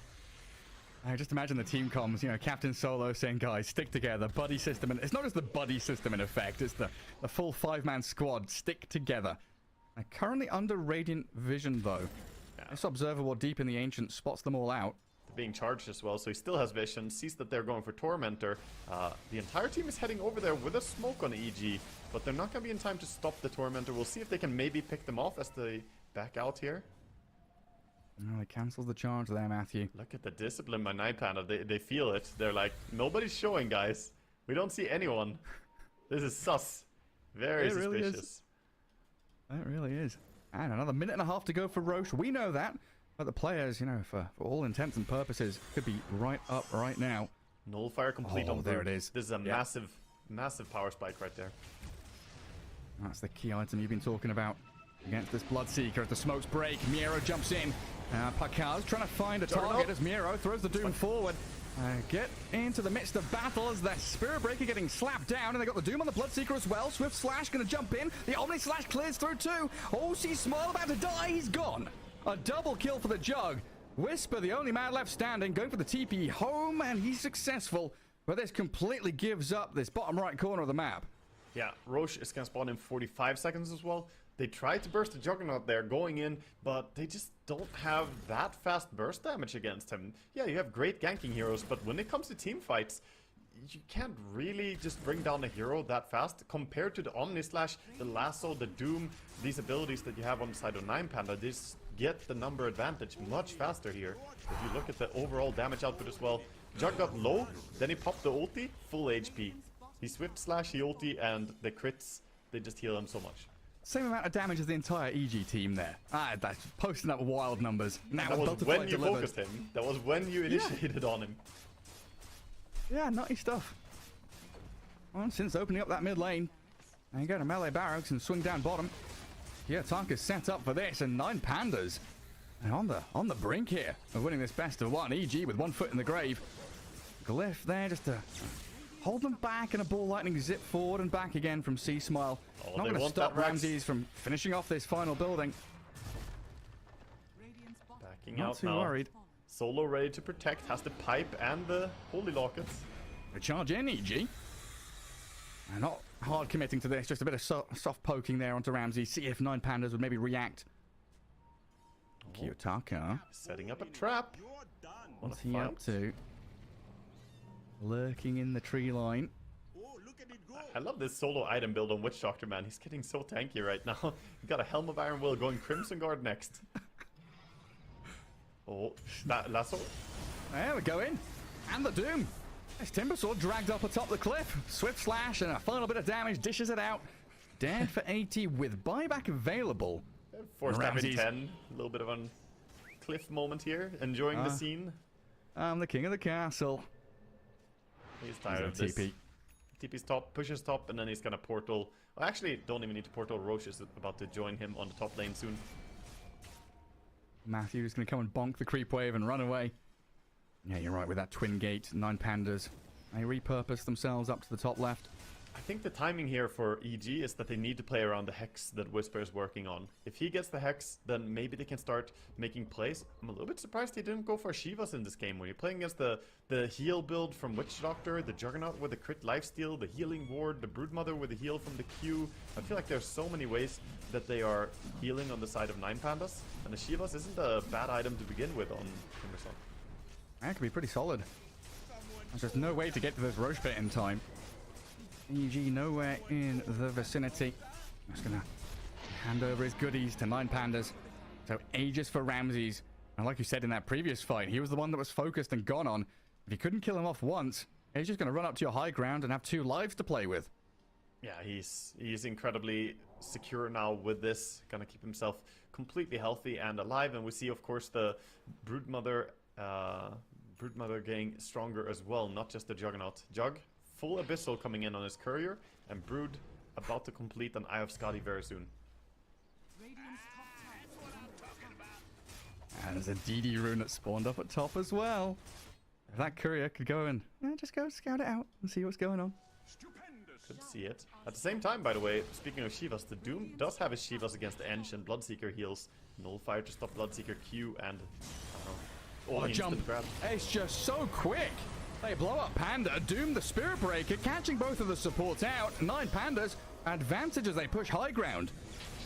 I just imagine the team comms, Captain Solo saying, guys, stick together, buddy system. And it's not just the buddy system in effect, it's the full 5-man squad, stick together. They're currently under Radiant Vision though. Yeah. This Observer Ward deep in the Ancient spots them all out. Being charged as well, so he still has vision, sees that they're going for Tormentor. The entire team is heading over there with a smoke on EG, but they're not going to be in time to stop the Tormentor. We'll see if they can maybe pick them off as they back out here. No, it cancels the charge there, Matthew. Look at the discipline by Nine Panda. They feel it. They're like, nobody's showing, guys. We don't see anyone. This is sus. Very suspicious. Really is. It really is. And another minute and a half to go for Roche. We know that. But the players, for all intents and purposes, could be right up right now. Nullifier complete on there it is. This is a massive power spike right there. That's the key item you've been talking about against this Bloodseeker. As the smokes break, Miero jumps in. Pakaz trying to find a target as Miero throws the Doom forward. Get into the midst of battle as the Spirit Breaker getting slapped down, and they got the Doom on the Bloodseeker as well. Swift Slash going to jump in. The Omni Slash clears through too. Oh, see Small about to die. He's gone. A double kill for the Jug. Whisper, the only man left standing, going for the TP home, and he's successful. But this completely gives up this bottom right corner of the map. Yeah, Roche is going to spawn in 45 seconds as well. They tried to burst the Juggernaut there going in, but they just don't have that fast burst damage against him. Yeah, you have great ganking heroes, but when it comes to team fights, you can't really just bring down a hero that fast compared to the Omni Slash, the Lasso, the Doom, these abilities that you have on the side of 9 Panda. They just get the number advantage much faster here. If you look at the overall damage output as well, Jug got low, then he popped the ulti, full HP. He Swift Slash, he ulti, and the crits, they just heal him so much. Same amount of damage as the entire EG team there. That's posting up wild numbers. Now that was when you focused him. That was when you initiated on him. Yeah, nutty stuff. Well, since opening up that mid lane, and you go to melee barracks and swing down bottom. Yeah, Tarka's set up for this, and 9 Pandas. And on the brink here of winning this best of one. EG with 1 foot in the grave. Glyph there just to hold them back, and a ball lightning zip forward and back again from C Smile. Oh, not going to stop Ramses from finishing off this final building. Backing Not out too now. worried. Solo ready to protect, has the pipe and the holy lockets. A charge in, EG. And not hard committing to this, just a bit of soft poking there onto Ramsey. See if 9 Pandas would maybe react. Kiyotaka. Setting up a trap. What's he up to? Lurking in the tree line. I love this solo item build on Witch Doctor, man. He's getting so tanky right now. He got a Helm of Iron Will going Crimson Guard next. Oh, that lasso. There we go in. And the Doom. This Timber Sword dragged up atop the cliff. Swift Slash and a final bit of damage dishes it out. Dead for 80 with buyback available. Forced having 10. A little bit of a cliff moment here. Enjoying the scene. I'm the king of the castle. He's tired of this. TP. TP's top, pushes top, and then he's gonna portal. Well, actually, don't even need to portal. Roche is about to join him on the top lane soon. Matthew's going to come and bonk the creep wave and run away. Yeah, you're right with that twin gate. 9 Pandas. They repurpose themselves up to the top left. I think the timing here for EG is that they need to play around the Hex that Whisper is working on. If he gets the Hex, then maybe they can start making plays. I'm a little bit surprised he didn't go for Shivas in this game. When you're playing against the heal build from Witch Doctor, the Juggernaut with the crit lifesteal, the healing ward, the Broodmother with the heal from the Q. I feel like there's so many ways that they are healing on the side of 9 Pandas. And the Shivas isn't a bad item to begin with on Timbersaw. That could be pretty solid. There's no way to get to this Roche pit in time. EG nowhere in the vicinity. Just gonna hand over his goodies to 9 Pandas. So ages for Ramses. And like you said in that previous fight, he was the one that was focused and gone on. If you couldn't kill him off once, he's just gonna run up to your high ground and have 2 lives to play with. Yeah, he's incredibly secure now with this. Gonna keep himself completely healthy and alive. And we see, of course, the Broodmother getting stronger as well, not just the Juggernaut. Jug, full Abyssal coming in on his courier, and Brood about to complete an Eye of Skadi very soon. And there's a DD rune that spawned up at top as well. If that courier could go and just go scout it out and see what's going on. Could see it. At the same time, by the way, speaking of Shivas, the Doom does have his Shivas against Ench and Bloodseeker heals. Nullfire to stop Bloodseeker Q and... Oh, a jump. Grab. It's just so quick. They blow up Panda, Doom the Spirit Breaker, catching both of the supports out. 9 Pandas, advantage as they push high ground.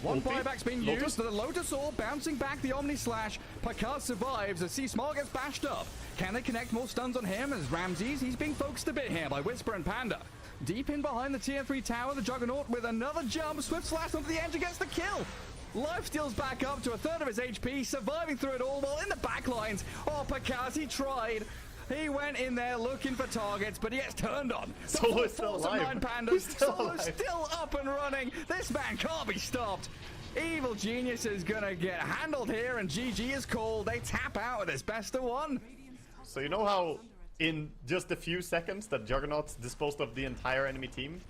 One buyback's been used, the Lotus Orb bouncing back the Omni Slash. Picard survives as C-Small gets bashed up. Can they connect more stuns on him as Ramses? He's being focused a bit here by Whisper and Panda. Deep in behind the tier 3 tower, the Juggernaut with another jump. Swift Slash onto the edge and gets the kill. Lifesteal's back up to a third of his HP, surviving through it all while in the backlines. Oh, Picard, he tried. He went in there looking for targets, but he gets turned on. Solo is still alive. 9 Pandas. Solo's still up and running. This man can't be stopped. Evil Genius is going to get handled here, and GG is called. They tap out with this best of one. So you know how in just a few seconds that Juggernaut disposed of the entire enemy team?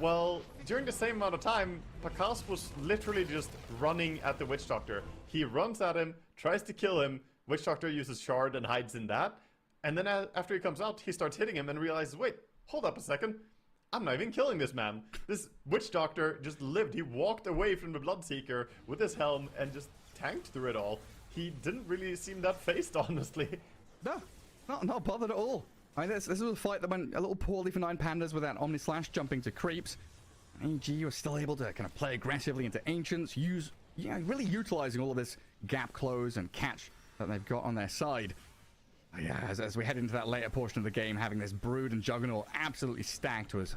Well, during the same amount of time, Pakas was literally just running at the Witch Doctor. He runs at him, tries to kill him. Witch Doctor uses Shard and hides in that. And then after he comes out, he starts hitting him and realizes, wait, hold up a second. I'm not even killing this man. This Witch Doctor just lived. He walked away from the Bloodseeker with his helm and just tanked through it all. He didn't really seem that phased, honestly. No, not bothered at all. I mean, this was a fight that went a little poorly for 9 Pandas with that Omni Slash jumping to creeps. AG was still able to kind of play aggressively into Ancients, really utilizing all of this gap close and catch that they've got on their side. Yeah, as we head into that later portion of the game, having this Brood and Juggernaut absolutely stacked was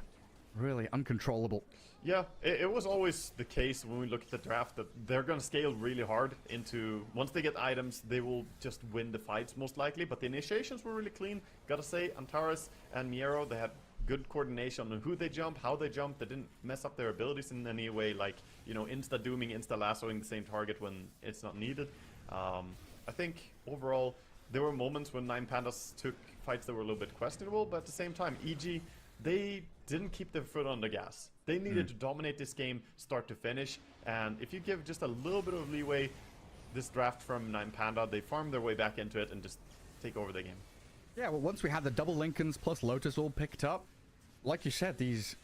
really uncontrollable. Yeah, it was always the case when we look at the draft that they're going to scale really hard into... Once they get items, they will just win the fights most likely, but the initiations were really clean. Gotta say, Antares and Miero, they had good coordination on who they jump, how they jump. They didn't mess up their abilities in any way, like, you know, insta-dooming, insta-lassoing the same target when it's not needed. I think, overall, there were moments when 9 Pandas took fights that were a little bit questionable, but at the same time, EG, they didn't keep their foot on the gas. They needed to dominate this game start to finish, and if you give just a little bit of leeway, this draft from 9 Panda, they farm their way back into it and just take over the game. Yeah, well, once we had the double Lincolns plus Lotus all picked up, like you said, these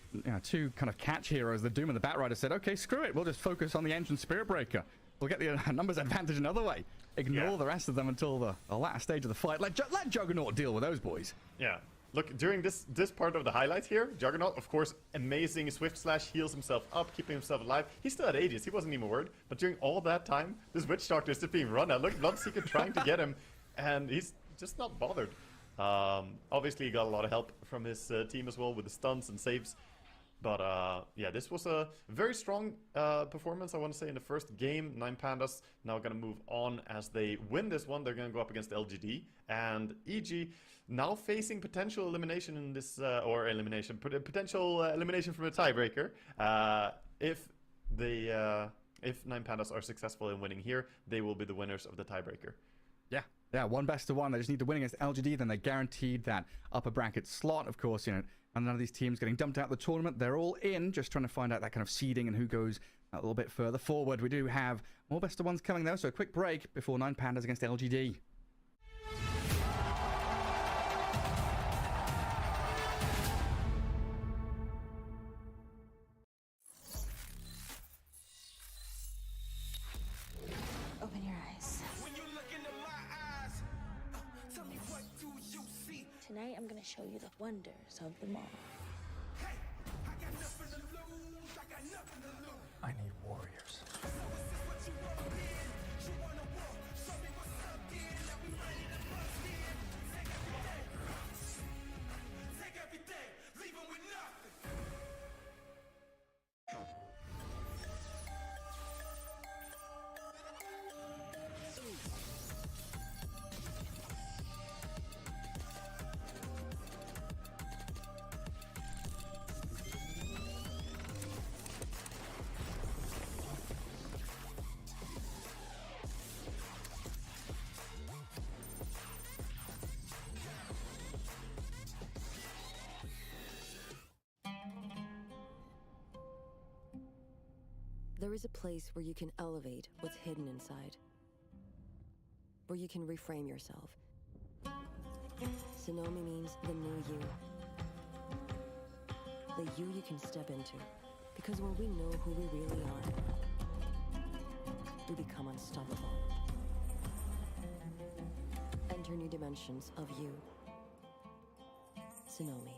two kind of catch heroes, the Doom and the Batrider, said, okay, screw it, we'll just focus on the Ancient Spirit Breaker. We'll get the numbers advantage another way. Ignore the rest of them until the latter stage of the fight. Let Juggernaut deal with those boys. Yeah. Look, during this part of the highlights here, Juggernaut, of course, amazing Swift Slash, heals himself up, keeping himself alive. He still had Aegis, he wasn't even worried. But during all that time, this Witch Doctor is just being run out. Look, Bloodseeker trying to get him, and he's just not bothered. Obviously, he got a lot of help from his team as well with the stunts and saves. But yeah, this was a very strong performance, I want to say, in the first game. 9 Pandas now going to move on as they win this one. They're going to go up against LGD. And EG now facing potential elimination in this, potential elimination from a tiebreaker. If 9 Pandas are successful in winning here, they will be the winners of the tiebreaker. Yeah, one best of one. They just need to win against LGD, then they're guaranteed that upper bracket slot. Of course, you know, and none of these teams getting dumped out of the tournament. They're all in, just trying to find out that kind of seeding and who goes a little bit further forward. We do have more best of ones coming, though, so a quick break before 9 Pandas against LGD. Open your eyes. Tonight, I'm gonna show you the wonders of the mall. I need warriors. There is a place where you can elevate what's hidden inside. Where you can reframe yourself. Sonomi means the new you. The you can step into. Because when we know who we really are, we become unstoppable. Enter new dimensions of you. Sonomi.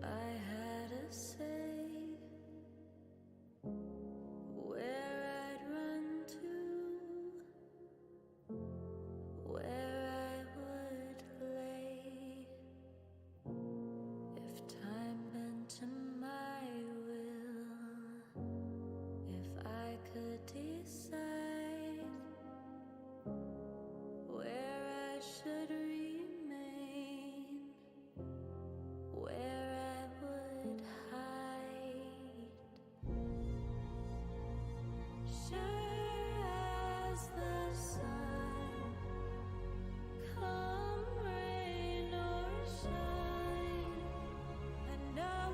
I had a say where I'd run to, where I would lay, if time bent to my will, if I could decide where I should remain, where I would hide. Sure as the sun, come rain or shine, I know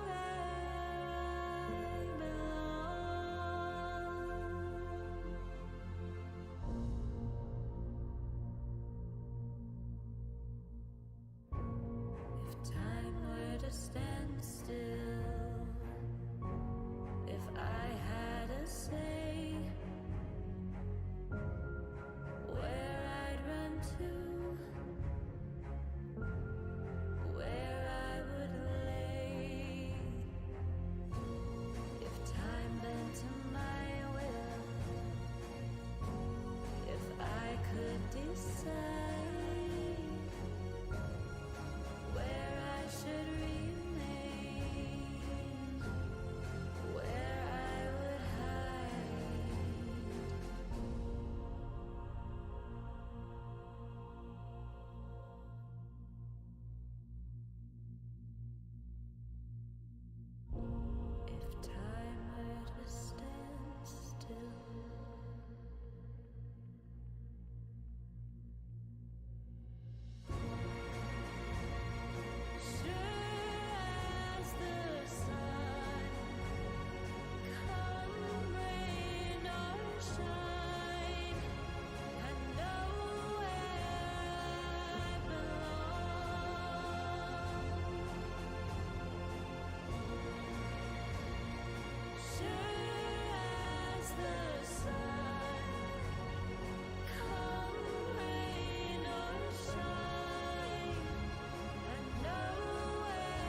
where I belong. If time were to stand still, if I had a say where I'd run to, where I would lay, if time bent to my will, if I could decide where I should remain, where I would hide. If time were to stand still, sure as the sun, come rain or shine, I know where I belong. Sure as the sun, come rain or shine, I know where I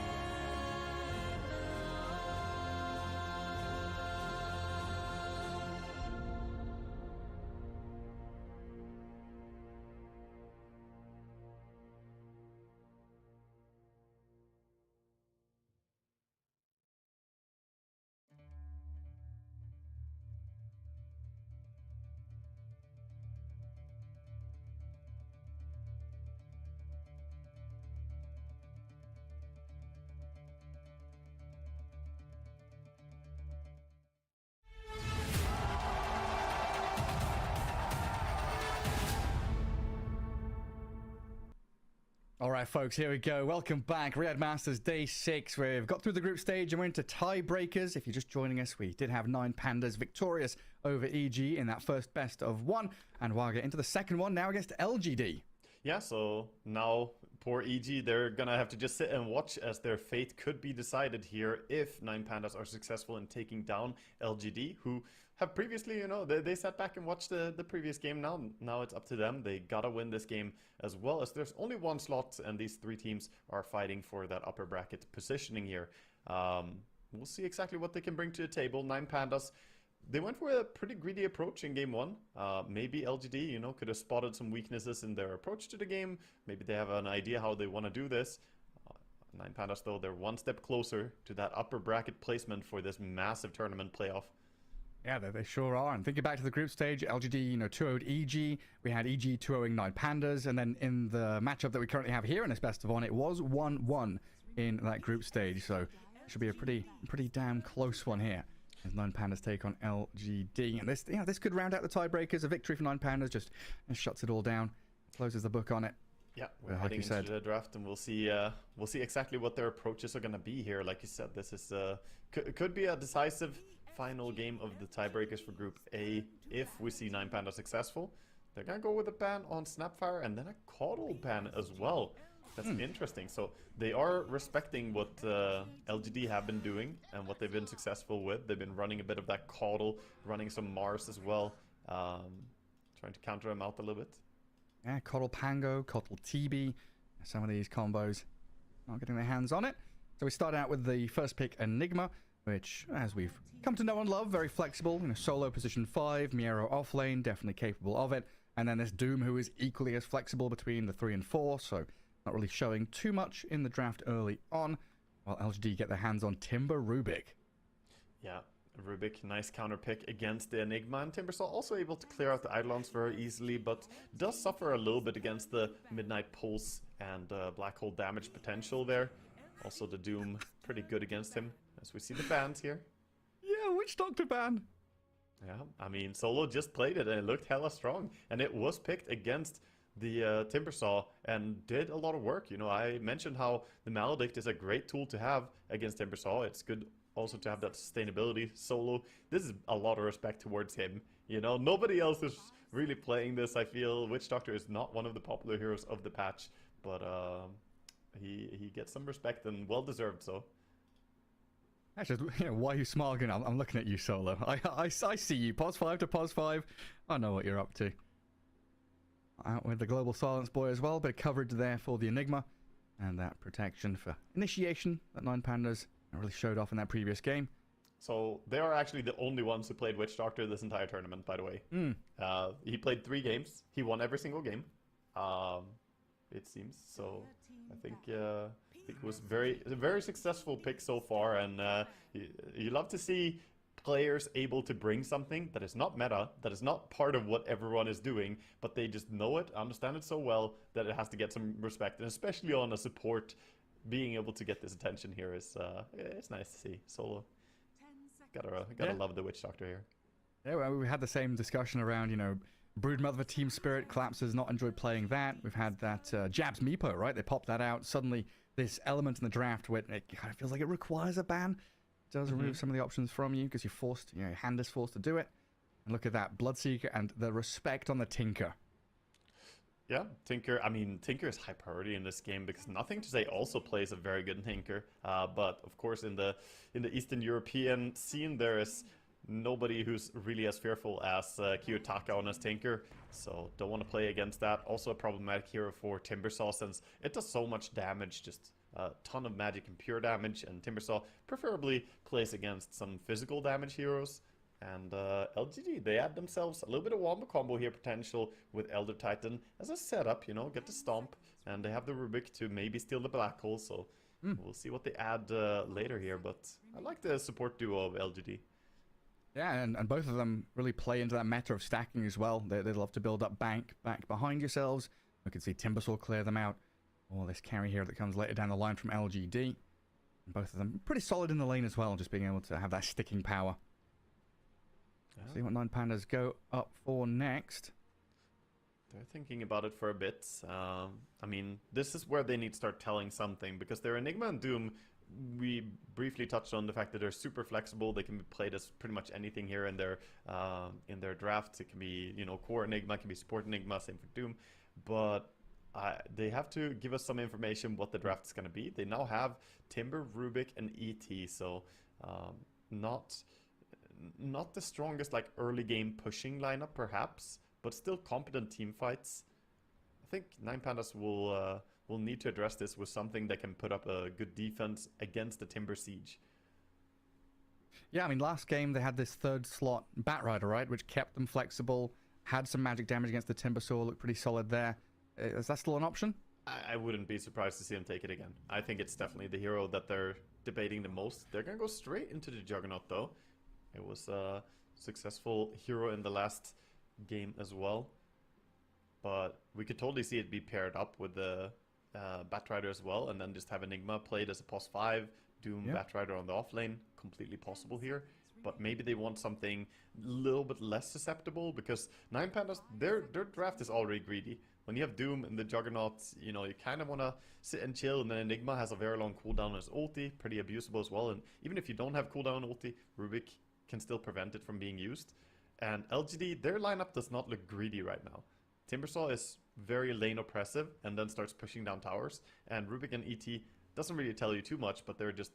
All right, folks, here we go. Welcome back. Riyadh Masters Day 6. We've got through the group stage and we're into tiebreakers. If you're just joining us, we did have 9 Pandas victorious over EG in that first best of 1. And we'll get into the second one now against LGD. Yeah, so now poor EG, they're gonna have to just sit and watch as their fate could be decided here if 9 Pandas are successful in taking down LGD, who have previously, you know, they sat back and watched the previous game. Now it's up to them. They gotta win this game as well, as there's only 1 slot and these 3 teams are fighting for that upper bracket positioning here. We'll see exactly what they can bring to the table. 9 Pandas, they went for a pretty greedy approach in game 1. Maybe LGD, you know, could have spotted some weaknesses in their approach to the game. Maybe they have an idea how they want to do this. 9 Pandas, though, they're 1 step closer to that upper bracket placement for this massive tournament playoff. Yeah, they sure are. And thinking back to the group stage, LGD, you know, 2-0'd EG. We had EG 2-0ing 9 Pandas. And then in the matchup that we currently have here in this best of 1, it was 1-1 in that group stage. So it should be a pretty damn close one here as 9 Pandas take on LGD. And this, this could round out the tiebreakers. A victory for 9 Pandas just shuts it all down, closes the book on it. Yeah, we're heading into the draft, and we'll see exactly what their approaches are going to be here. Like you said, this is could be a decisive final game of the tiebreakers for Group A if we see 9 Pandas successful. They're going to go with a ban on Snapfire and then a Coddle ban as well. That's interesting. So they are respecting what LGD have been doing and what they've been successful with. They've been running a bit of that Coddle, running some Mars as well, trying to counter them out a little bit. Yeah, Coddle Pango, Coddle TB, some of these combos not getting their hands on it. So we start out with the first pick, Enigma, which, as we've come to know and love, very flexible. Solo position 5, Miero off lane, definitely capable of it. And then there's Doom, who is equally as flexible between the 3 and 4, so not really showing too much in the draft early on, while LGD get their hands on Timber Rubik. Yeah, Rubik, nice counter pick against the Enigma, and Timbersaw also able to clear out the Eidolons very easily, but does suffer a little bit against the Midnight Pulse and Black Hole damage potential there. Also the Doom, pretty good against him, as we see the bans here. Yeah, Witch Doctor ban. Yeah, I mean, Solo just played it and it looked hella strong, and it was picked against the Timbersaw and did a lot of work. I mentioned how the Maledict is a great tool to have against Timbersaw. It's good also to have that sustainability. Solo, this is a lot of respect towards him. Nobody else is really playing this. I feel Witch Doctor is not one of the popular heroes of the patch, but he gets some respect, and well deserved so. Actually, why are you smiling? I'm looking at you, Solo. I see you. Pos 5 to Pos 5. I know what you're up to. Out with the Global Silence Boy as well. Bit of coverage there for the Enigma. And that protection for initiation that 9 Pandas really showed off in that previous game. So they are actually the only ones who played Witch Doctor this entire tournament, by the way. He played 3 games. He won every single game, it seems. So I think it was a very successful pick so far, and you love to see players able to bring something that is not meta, that is not part of what everyone is doing, but they just know it, understand it so well that it has to get some respect, and especially on a support, being able to get this attention here is it's nice to see. Solo, gotta love the Witch Doctor here. Yeah, well, we had the same discussion around, Broodmother Team Spirit. Collapses not enjoyed playing that. We've had that Jabs Meepo, right? They popped that out. Suddenly, this element in the draft where it kind of feels like it requires a ban. It does remove some of the options from you because you're forced, your hand is forced to do it. And look at that, Bloodseeker and the respect on the Tinker. Yeah, Tinker. I mean, Tinker is high priority in this game because Nothing to Say also plays a very good Tinker. But of course, in the Eastern European scene, there is nobody who's really as fearful as Kiyotaka on his Tinker, so don't want to play against that. Also a problematic hero for Timbersaw since it does so much damage, just a ton of magic and pure damage, and Timbersaw preferably plays against some physical damage heroes. And LGD, they add themselves a little bit of wombo combo here potential with Elder Titan as a setup, get the stomp, and they have the Rubik to maybe steal the Black Hole, so we'll see what they add later here, but I like the support duo of LGD. Yeah, and both of them really play into that meta of stacking as well. They love to build up back behind yourselves. We can see Timbersaw clear them out. Or this carry here that comes later down the line from LGD. And both of them pretty solid in the lane as well, just being able to have that sticking power. Yeah. See what 9 Pandas go up for next. They're thinking about it for a bit. I mean, this is where they need to start telling something, because their Enigma and Doom, we briefly touched on the fact that they're super flexible. They can be played as pretty much anything here in their drafts. It can be, core Enigma, it can be support Enigma, same for Doom. But they have to give us some information what the draft is going to be. They now have Timber, Rubik, and ET, so not the strongest early game pushing lineup perhaps, but still competent team fights. I think 9 Pandas will need to address this with something that can put up a good defense against the Timber Siege. Yeah, I mean, last game they had this 3rd slot Batrider, right, which kept them flexible, had some magic damage against the Timbersaw, looked pretty solid there. Is that still an option? I wouldn't be surprised to see him take it again. I think it's definitely the hero that they're debating the most. They're going to go straight into the Juggernaut, though. It was a successful hero in the last game as well. But we could totally see it be paired up with the Batrider as well, and then just have Enigma played as a Pos 5, Doom, Batrider on the offlane. Completely possible here. But maybe they want something a little bit less susceptible, because 9 Pandas, their draft is already greedy. When you have Doom and the Juggernaut, you kind of want to sit and chill, and then Enigma has a very long cooldown on his ulti, pretty abusable as well, and even if you don't have cooldown on ulti, Rubik can still prevent it from being used. And LGD, their lineup does not look greedy right now. Timbersaw is very lane oppressive and then starts pushing down towers, and Rubik and ET doesn't really tell you too much, but they're just,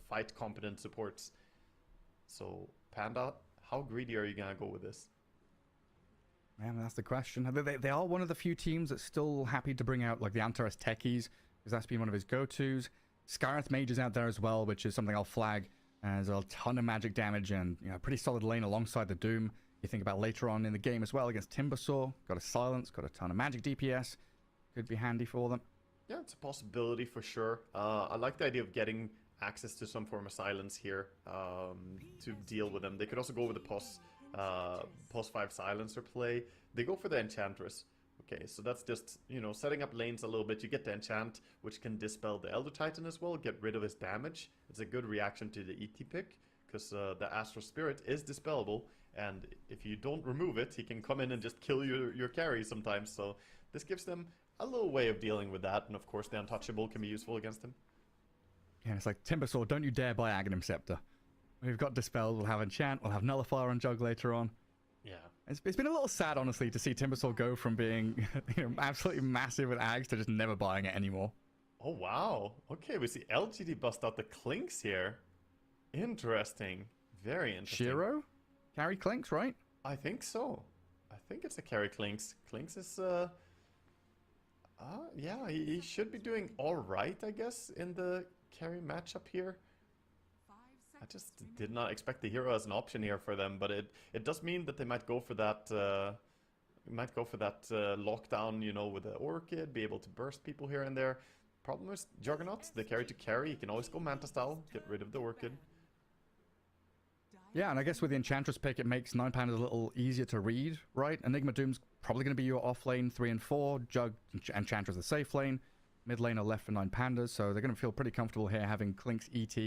fight competent supports. So, Panda, how greedy are you going to go with this? Man, that's the question. They are one of the few teams that's still happy to bring out the Antares techies, because that's been one of his go-tos. Scarith Mages out there as well, which is something I'll flag as a ton of magic damage and pretty solid lane alongside the Doom. You think about later on in the game as well against Timbersaw. Got a silence, got a ton of magic DPS. Could be handy for them. Yeah, it's a possibility for sure. I like the idea of getting access to some form of silence here to deal with them. They could also go with the pos 5 silencer play. They go for the Enchantress. Okay, so that's just, setting up lanes a little bit. You get the enchant, which can dispel the Elder Titan as well, get rid of his damage. It's a good reaction to the ET pick, because the Astral Spirit is dispellable, and if you don't remove it, he can come in and just kill your carry sometimes. So this gives them a little way of dealing with that, and of course the Untouchable can be useful against him. Yeah, it's like, Timbersaw, don't you dare buy Aghanim Scepter. We've got Dispel, we'll have Enchant, we'll have Nullifier on Jug later on. Yeah. It's been a little sad, honestly, to see Timbersaw go from being absolutely massive with Ags to just never buying it anymore. Oh, wow. Okay, we see LGD bust out the Clinks here. Interesting. Very interesting. Shiro? Carry Clinks, right? I think so. I think it's a carry Clinks. Clinks is, yeah, he should be doing alright, I guess, in the carry matchup here. I just did not expect the hero as an option here for them, but it does mean that they might go for that lockdown, with the Orchid, be able to burst people here and there. Problem is Juggernaut, the carry to carry, you can always go Manta style, get rid of the Orchid. Yeah, and I guess with the Enchantress pick, it makes 9 Pandas a little easier to read, right? Enigma Doom's probably going to be your off lane 3 and 4, Jug Enchantress the safe lane, mid lane are left for 9 Pandas, so they're going to feel pretty comfortable here having Clinks ET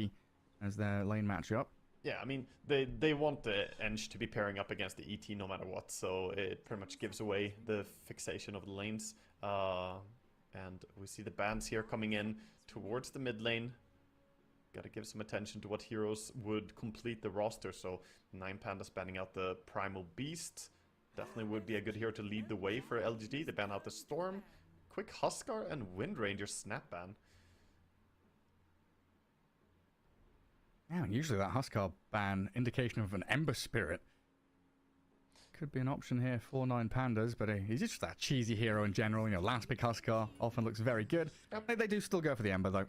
as their lane matchup. Yeah, I mean, they want the Eng to be pairing up against the ET no matter what, so it pretty much gives away the fixation of the lanes. And we see the bans here coming in towards the mid lane. Gotta give some attention to what heroes would complete the roster, so 9 Pandas banning out the Primal Beast. Definitely would be a good hero to lead the way for LGD. They ban out the Storm, Quick Huskar, and Wind Ranger snap ban. Yeah, and usually that Huskar ban, indication of an Ember Spirit. Could be an option here for 9 Pandas, but he's just that cheesy hero in general. Last pick Huskar often looks very good. They do still go for the Ember, though.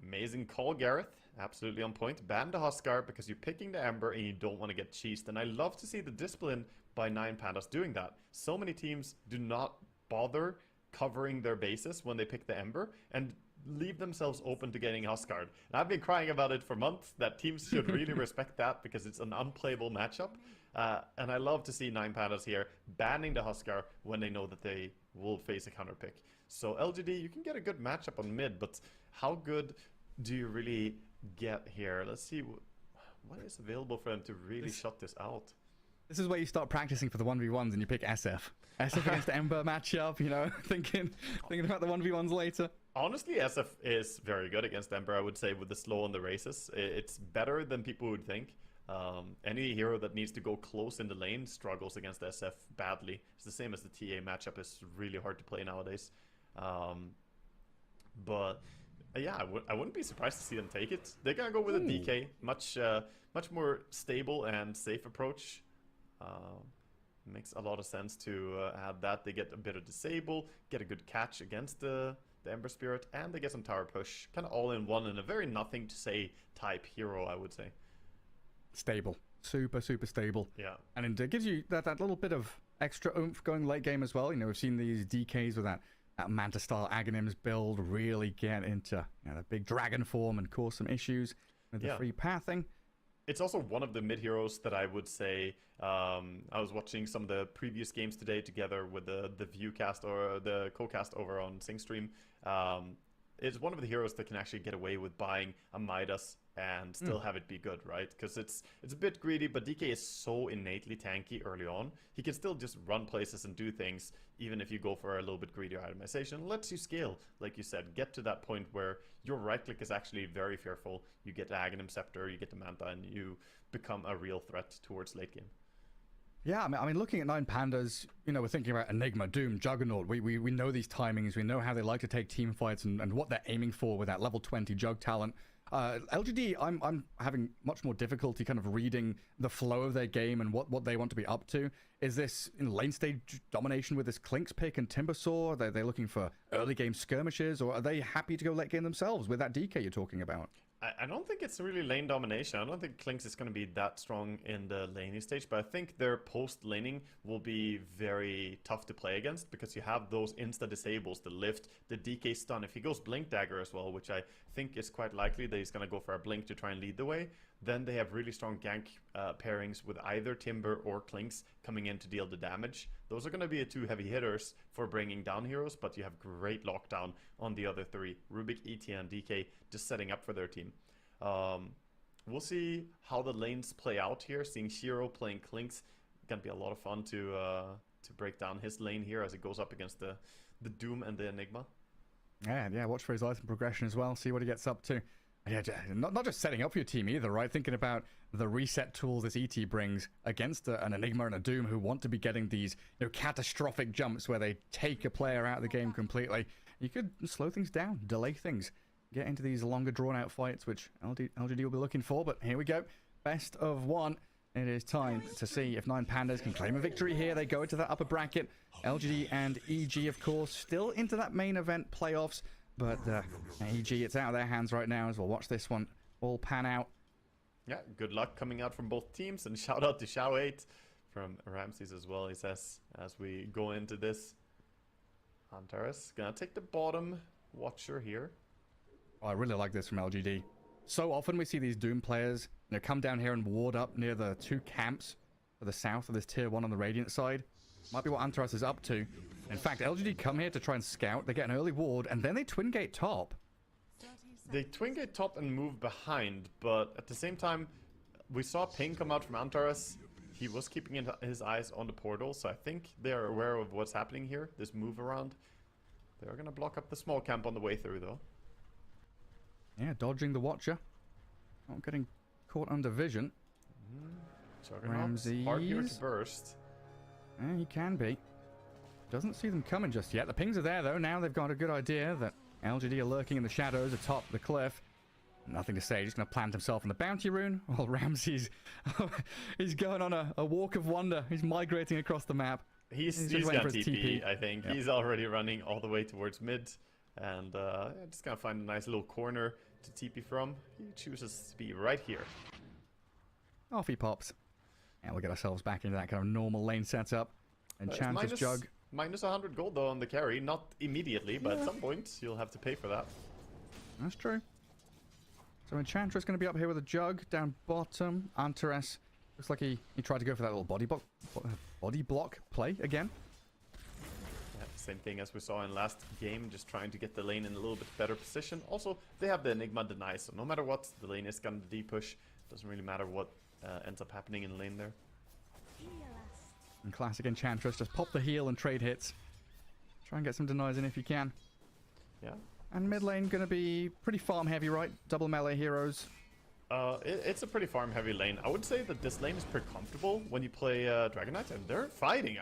Amazing call, Gareth. Absolutely on point. Ban the Huskar because you're picking the Ember and you don't want to get cheesed. And I love to see the discipline by 9 Pandas doing that. So many teams do not bother covering their bases when they pick the Ember and leave themselves open to getting Huskard. And I've been crying about it for months, that teams should really respect that because it's an unplayable matchup. And I love to see 9 Pandas here banning the Huskar when they know that they will face a counter pick. So LGD, you can get a good matchup on mid, but how good do you really get here? Let's see what is available for them to really shut this out. This is where you start practicing for the 1v1s and you pick SF. SF against Ember matchup, thinking about the 1v1s later. Honestly, SF is very good against Ember, I would say, with the slow on the races. It's better than people would think. Any hero that needs to go close in the lane struggles against SF badly. It's the same as the TA matchup is really hard to play nowadays. But yeah, I wouldn't be surprised to see them take it. They're gonna go with a DK, much more stable and safe approach. Makes a lot of sense to add that. They get a bit of disable, get a good catch against the Ember Spirit, and they get some tower push. Kind of all in one, and a very nothing to say type hero, I would say. Stable. Super stable. Yeah. And it gives you that little bit of extra oomph going late game as well. We've seen these DKs with that Manta style Aghanims build really get into the big dragon form and cause some issues with the free pathing. It's also one of the mid heroes that I would say, I was watching some of the previous games today together with the viewcast or the co-cast over on SingStream. It's one of the heroes that can actually get away with buying a Midas and still have it be good, right? Because it's a bit greedy, but DK is so innately tanky early on. He can still just run places and do things, even if you go for a little bit greedier itemization. It lets you scale, like you said, get to that point where your right click is actually very fearful. You get the Aghanim Scepter, you get the Manta, and you become a real threat towards late game. Yeah, I mean, looking at 9 Pandas, we're thinking about Enigma, Doom, Juggernaut. We know these timings. We know how they like to take team fights and what they're aiming for with that level 20 Jug talent. LGD, I'm having much more difficulty kind of reading the flow of their game and what they want to be up to. Is this in lane stage domination with this Clink's pick and Timbersaw? Are they looking for early game skirmishes, or are they happy to go late game themselves with that DK you're talking about? I don't think it's really lane domination. I don't think Clinks is going to be that strong in the laning stage, but I think their post laning will be very tough to play against because you have those insta disables, the lift, the DK stun. If he goes blink dagger as well, which I think is quite likely that he's going to go for a blink to try and lead the way, then they have really strong gank pairings with either Timber or Clinks coming in to deal the damage. Those are going to be two heavy hitters for bringing down heroes, but you have great lockdown on the other three. Rubik, ET, and DK just setting up for their team. We'll see how the lanes play out here. Seeing Shiro playing Clinks, gonna be a lot of fun to break down his lane here as it goes up against the Doom and the Enigma. Yeah, watch for his item progression as well, see what he gets up to. Yeah, not just setting up your team either, right? Thinking about the reset tools this ET brings against an Enigma and a Doom who want to be getting these catastrophic jumps where they take a player out of the game completely. You could slow things down, delay things, get into these longer drawn-out fights, which LGD will be looking for. But here we go, best of one. It is time to see if 9 Pandas can claim a victory here. They go into that upper bracket. LGD and EG, of course, still into that main event playoffs. But EG, it's out of their hands right now as well. Watch this one all pan out. Yeah, good luck coming out from both teams. And shout out to Shao8 from Ramses as well. He says, as we go into this, Hunter's gonna take the bottom Watcher here. Oh, I really like this from LGD. So often we see these Doom players come down here and ward up near the 2 camps to the south of this tier 1 on the Radiant side. Might be what Antaras is up to. In fact, LGD come here to try and scout. They get an early ward, and then they twin gate top. They twin gate top and move behind, but at the same time, we saw ping come out from Antaras. He was keeping his eyes on the portal, so I think they're aware of what's happening here, this move around. They're going to block up the small camp on the way through, though. Yeah, dodging the Watcher. Not getting caught under vision. Ramses. Hard here to burst. Yeah, he can be. Doesn't see them coming just yet. The pings are there, though. Now they've got a good idea that LGD are lurking in the shadows atop the cliff. Nothing to say. Just going to plant himself in the bounty rune. Well, Ramses, he's going on a walk of wonder. He's migrating across the map. He's got TP, I think. Yep. He's already running all the way towards mid. And just going to find a nice little corner to TP from. He chooses to be right here. Off he pops. And we'll get ourselves back into that kind of normal lane setup. Enchantress Jug. Minus 100 gold though on the carry. Not immediately, but at some point you'll have to pay for that. That's true. So Enchantress going to be up here with a Jug. Down bottom, Antares. Looks like he tried to go for that little body block play again. Yeah, same thing as we saw in last game, just trying to get the lane in a little bit better position. Also, they have the Enigma deny, so no matter what, the lane is going to D-push. Doesn't really matter what ends up happening in lane there. And classic Enchantress, just pop the heal and trade hits. Try and get some denies in if you can. Yeah. And mid lane going to be pretty farm heavy, right? Double melee heroes. It's a pretty farm heavy lane. I would say that this lane is pretty comfortable when you play Dragon Knight, and they're fighting.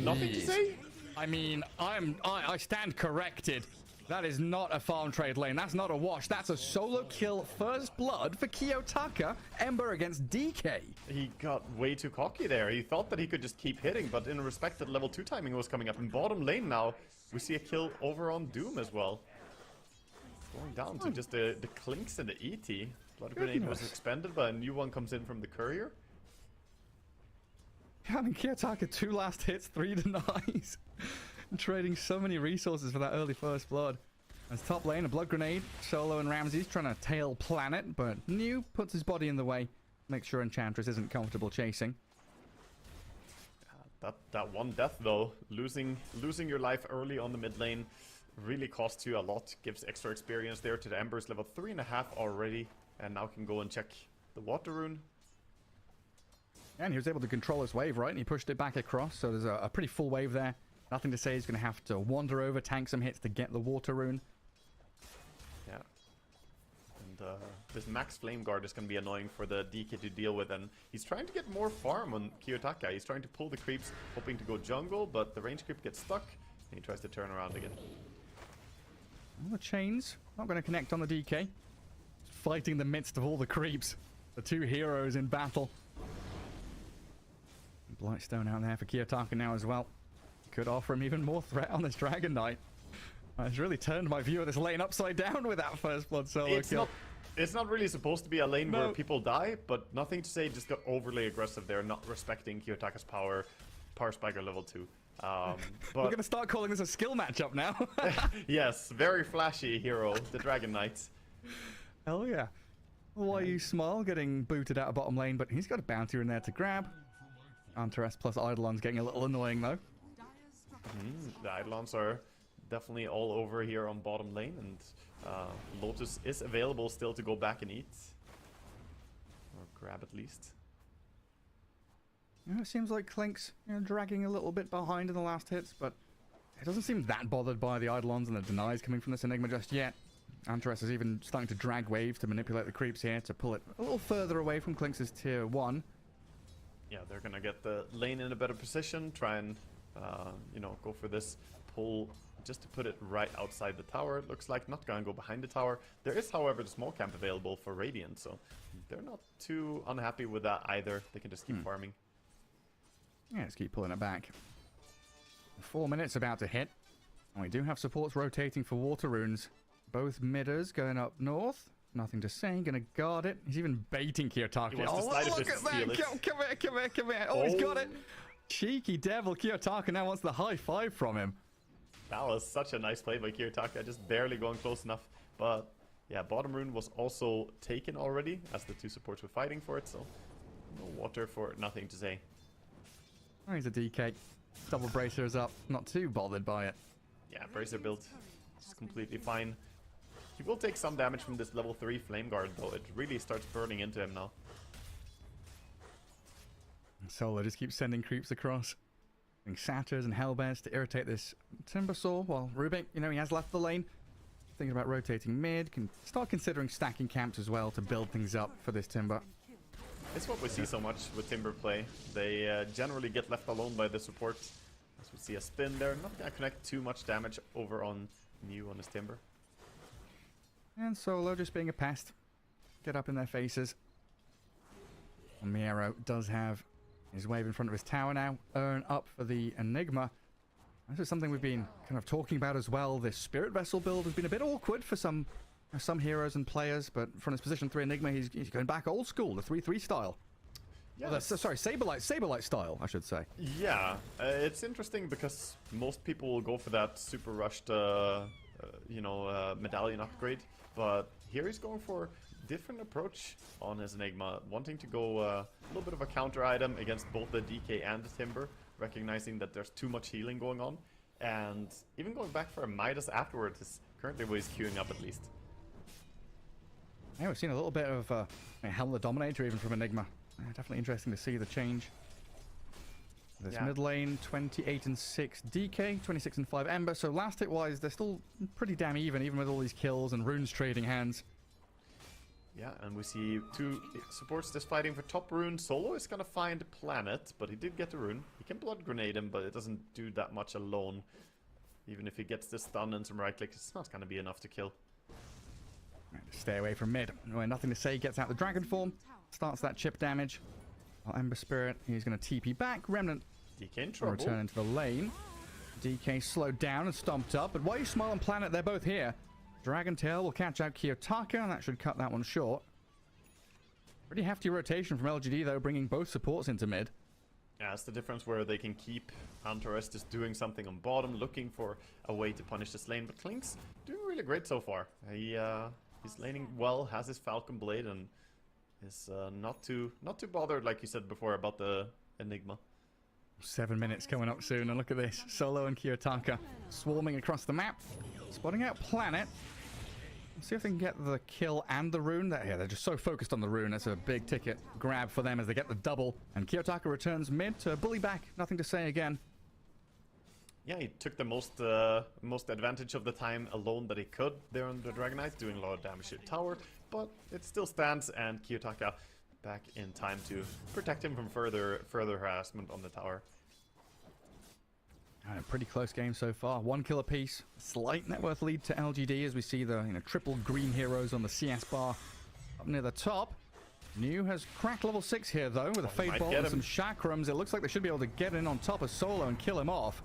Nothing to say. I mean, I stand corrected. That is not a farm trade lane. That's not a wash. That's a solo kill first blood for Kiyotaka. Ember against DK. He got way too cocky there. He thought that he could just keep hitting, but in respect that level 2 timing was coming up. In bottom lane now, we see a kill over on Doom as well. Going down to just the Clinks and the ET. Blood Grenade was expended, but a new one comes in from the Courier. Yeah, I mean, Kiyotaka 2 last hits, 3 denies. Trading so many resources for that early first blood. As top lane, a Blood Grenade. Solo and Ramses trying to tail Planet, but New puts his body in the way. Make sure Enchantress isn't comfortable chasing. That one death though, losing your life early on the mid lane really costs you a lot. Gives extra experience there to the Embers, level 3.5 already, and now can go and check the Water Rune. And he was able to control his wave, right? And he pushed it back across, so there's a pretty full wave there. Nothing to say. He's going to have to wander over, tank some hits to get the Water Rune. Yeah. And this Max Flame Guard is going to be annoying for the DK to deal with. And he's trying to get more farm on Kiyotaka. He's trying to pull the creeps, hoping to go jungle, but the range creep gets stuck. And he tries to turn around again. Well, the chains not going to connect on the DK. fighting the midst of all the creeps. The two heroes in battle. Blightstone out there for Kiyotaka now as well. Could offer him even more threat on this Dragon Knight. It's really turned my view of this lane upside down with that first blood solo kill. It's not really supposed to be a lane where people die, but nothing to say, just got overly aggressive there, not respecting Kiyotaka's power spiker level 2. But we're going to start calling this a skill matchup now. Yes, very flashy hero, the Dragon Knight. Hell yeah. Why you smile getting booted out of bottom lane, but he's got a bounty in there to grab. Antares plus Eidolon's getting a little annoying though. The Eidolons are definitely all over here on bottom lane, and Lotus is available still to go back and eat. Or grab at least. It seems like Klink's dragging a little bit behind in the last hits, but it doesn't seem that bothered by the Eidolons and the denies coming from this Enigma just yet. Antares is even starting to drag waves to manipulate the creeps here to pull it a little further away from Klink's tier 1. Yeah, they're gonna get the lane in a better position, try and, go for this pull just to put it right outside the tower. It looks like not gonna go behind the tower. There is, however, the small camp available for Radiant, so they're not too unhappy with that either. They can just keep farming. Yeah, let's keep pulling it back. 4 minutes about to hit. And we do have supports rotating for water runes. Both midders going up north. Nothing to say. Gonna guard it. He's even baiting Kiyotaka. Oh, look at that! Come here. Oh, he's got it. Cheeky devil. Kiyotaka now wants the high five from him. That was such a nice play by Kiyotaka. Just barely going close enough. But yeah, bottom rune was also taken already as the two supports were fighting for it. So no water for nothing to say. Oh, he's a DK. Double bracers up. Not too bothered by it. Yeah, bracer build. It's completely fine. He will take some damage from this level 3 Flame Guard, though. It really starts burning into him now. Solo just keeps sending creeps across. Satyrs and Hellbears to irritate this Timbersaw, while Rubik, he has left the lane. Thinking about rotating mid, can start considering stacking camps as well to build things up for this Timber. It's what we see so much with Timber play. They generally get left alone by the supports. As we see a spin there, not gonna connect too much damage over on Mew on his Timber. And Solo just being a pest. Get up in their faces. And Miero does have his wave in front of his tower now. Earn up for the Enigma. This is something we've been kind of talking about as well. This Spirit Vessel build has been a bit awkward for some heroes and players, but from his position 3 Enigma, he's going back old school, the 3-3 style. Yeah, sorry, Saberlight style, I should say. Yeah, it's interesting because most people will go for that super rushed, medallion upgrade, but here he's going for a different approach on his Enigma, wanting to go a little bit of a counter item against both the DK and the Timber, recognizing that there's too much healing going on, and even going back for a Midas afterwards is currently what he's queuing up at least. Yeah, we've seen a little bit of Helm the Dominator even from Enigma. Definitely interesting to see the change. This mid lane, 28 and 6 DK, 26 and 5 Ember. So last hit wise, they're still pretty damn even with all these kills and runes trading hands. Yeah, and we see two supports just fighting for top rune. Solo is gonna find Planet, but he did get the rune. He can blood grenade him, but it doesn't do that much alone. Even if he gets this stun and some right clicks, it's not gonna be enough to kill. Stay away from mid. Nothing to say, gets out the dragon form. Starts that chip damage. Ember Spirit, he's going to TP back. Remnant DK in trouble. Return into the lane. DK slowed down and stomped up. But why you smile on Planet? They're both here. Dragon Tail will catch out Kiyotaka, and that should cut that one short. Pretty hefty rotation from LGD, though, bringing both supports into mid. Yeah, it's the difference where they can keep Antares just doing something on bottom, looking for a way to punish this lane. But Klink's doing really great so far. He's laning well, has his Falcon Blade, and is not too bothered, like you said before, about the Enigma. 7 minutes coming up soon, and look at this. Solo and Kiyotaka swarming across the map, spotting out Planet. Let's see if they can get the kill and the rune. They're just so focused on the rune. That's a big ticket grab for them as they get the double. And Kiyotaka returns mid to bully back. Nothing to say again. Yeah, he took the most advantage of the time alone that he could there on the Dragon Knight, doing a lot of damage to the tower, but it still stands, and Kiyotaka back in time to protect him from further harassment on the tower. A pretty close game so far. 1 kill apiece. Slight net worth lead to LGD as we see the triple green heroes on the CS bar. up near the top. New has cracked level 6 here, though, with a Fade might Bolt get and him. some Chakrams. It looks like they should be able to get in on top of Solo and kill him off.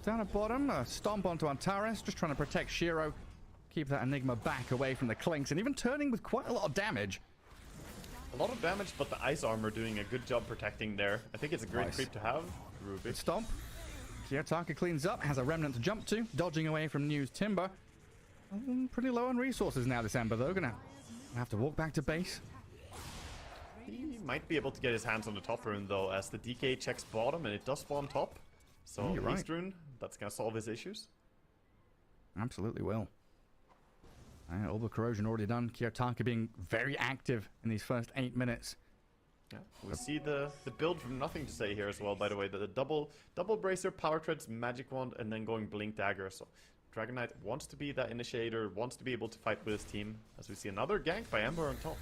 Down at bottom, a stomp onto Antares, just trying to protect Shiro. Keep that Enigma back away from the Clinks, and even turning with quite a lot of damage. A lot of damage, but the ice armor doing a good job protecting there. I think it's a great Nice. creep to have. Rubik. Good stomp. Kiyotaka cleans up, has a remnant to jump to, dodging away from New's Timber. Pretty low on resources now this Ember, though. Gonna have to walk back to base. He might be able to get his hands on the top rune, though, as the DK checks bottom, and it does spawn top. So You're right. East rune, that's gonna solve his issues. Absolutely will. Orbital Corrosion already done. Kiyotaka being very active in these first 8 minutes. Yeah, we see the build from Nothing to Say here as well, by the way. The double bracer, power treads, magic wand, and then going blink dagger. So Dragon Knight wants to be that initiator, wants to be able to fight with his team. As we see another gank by Ember on top.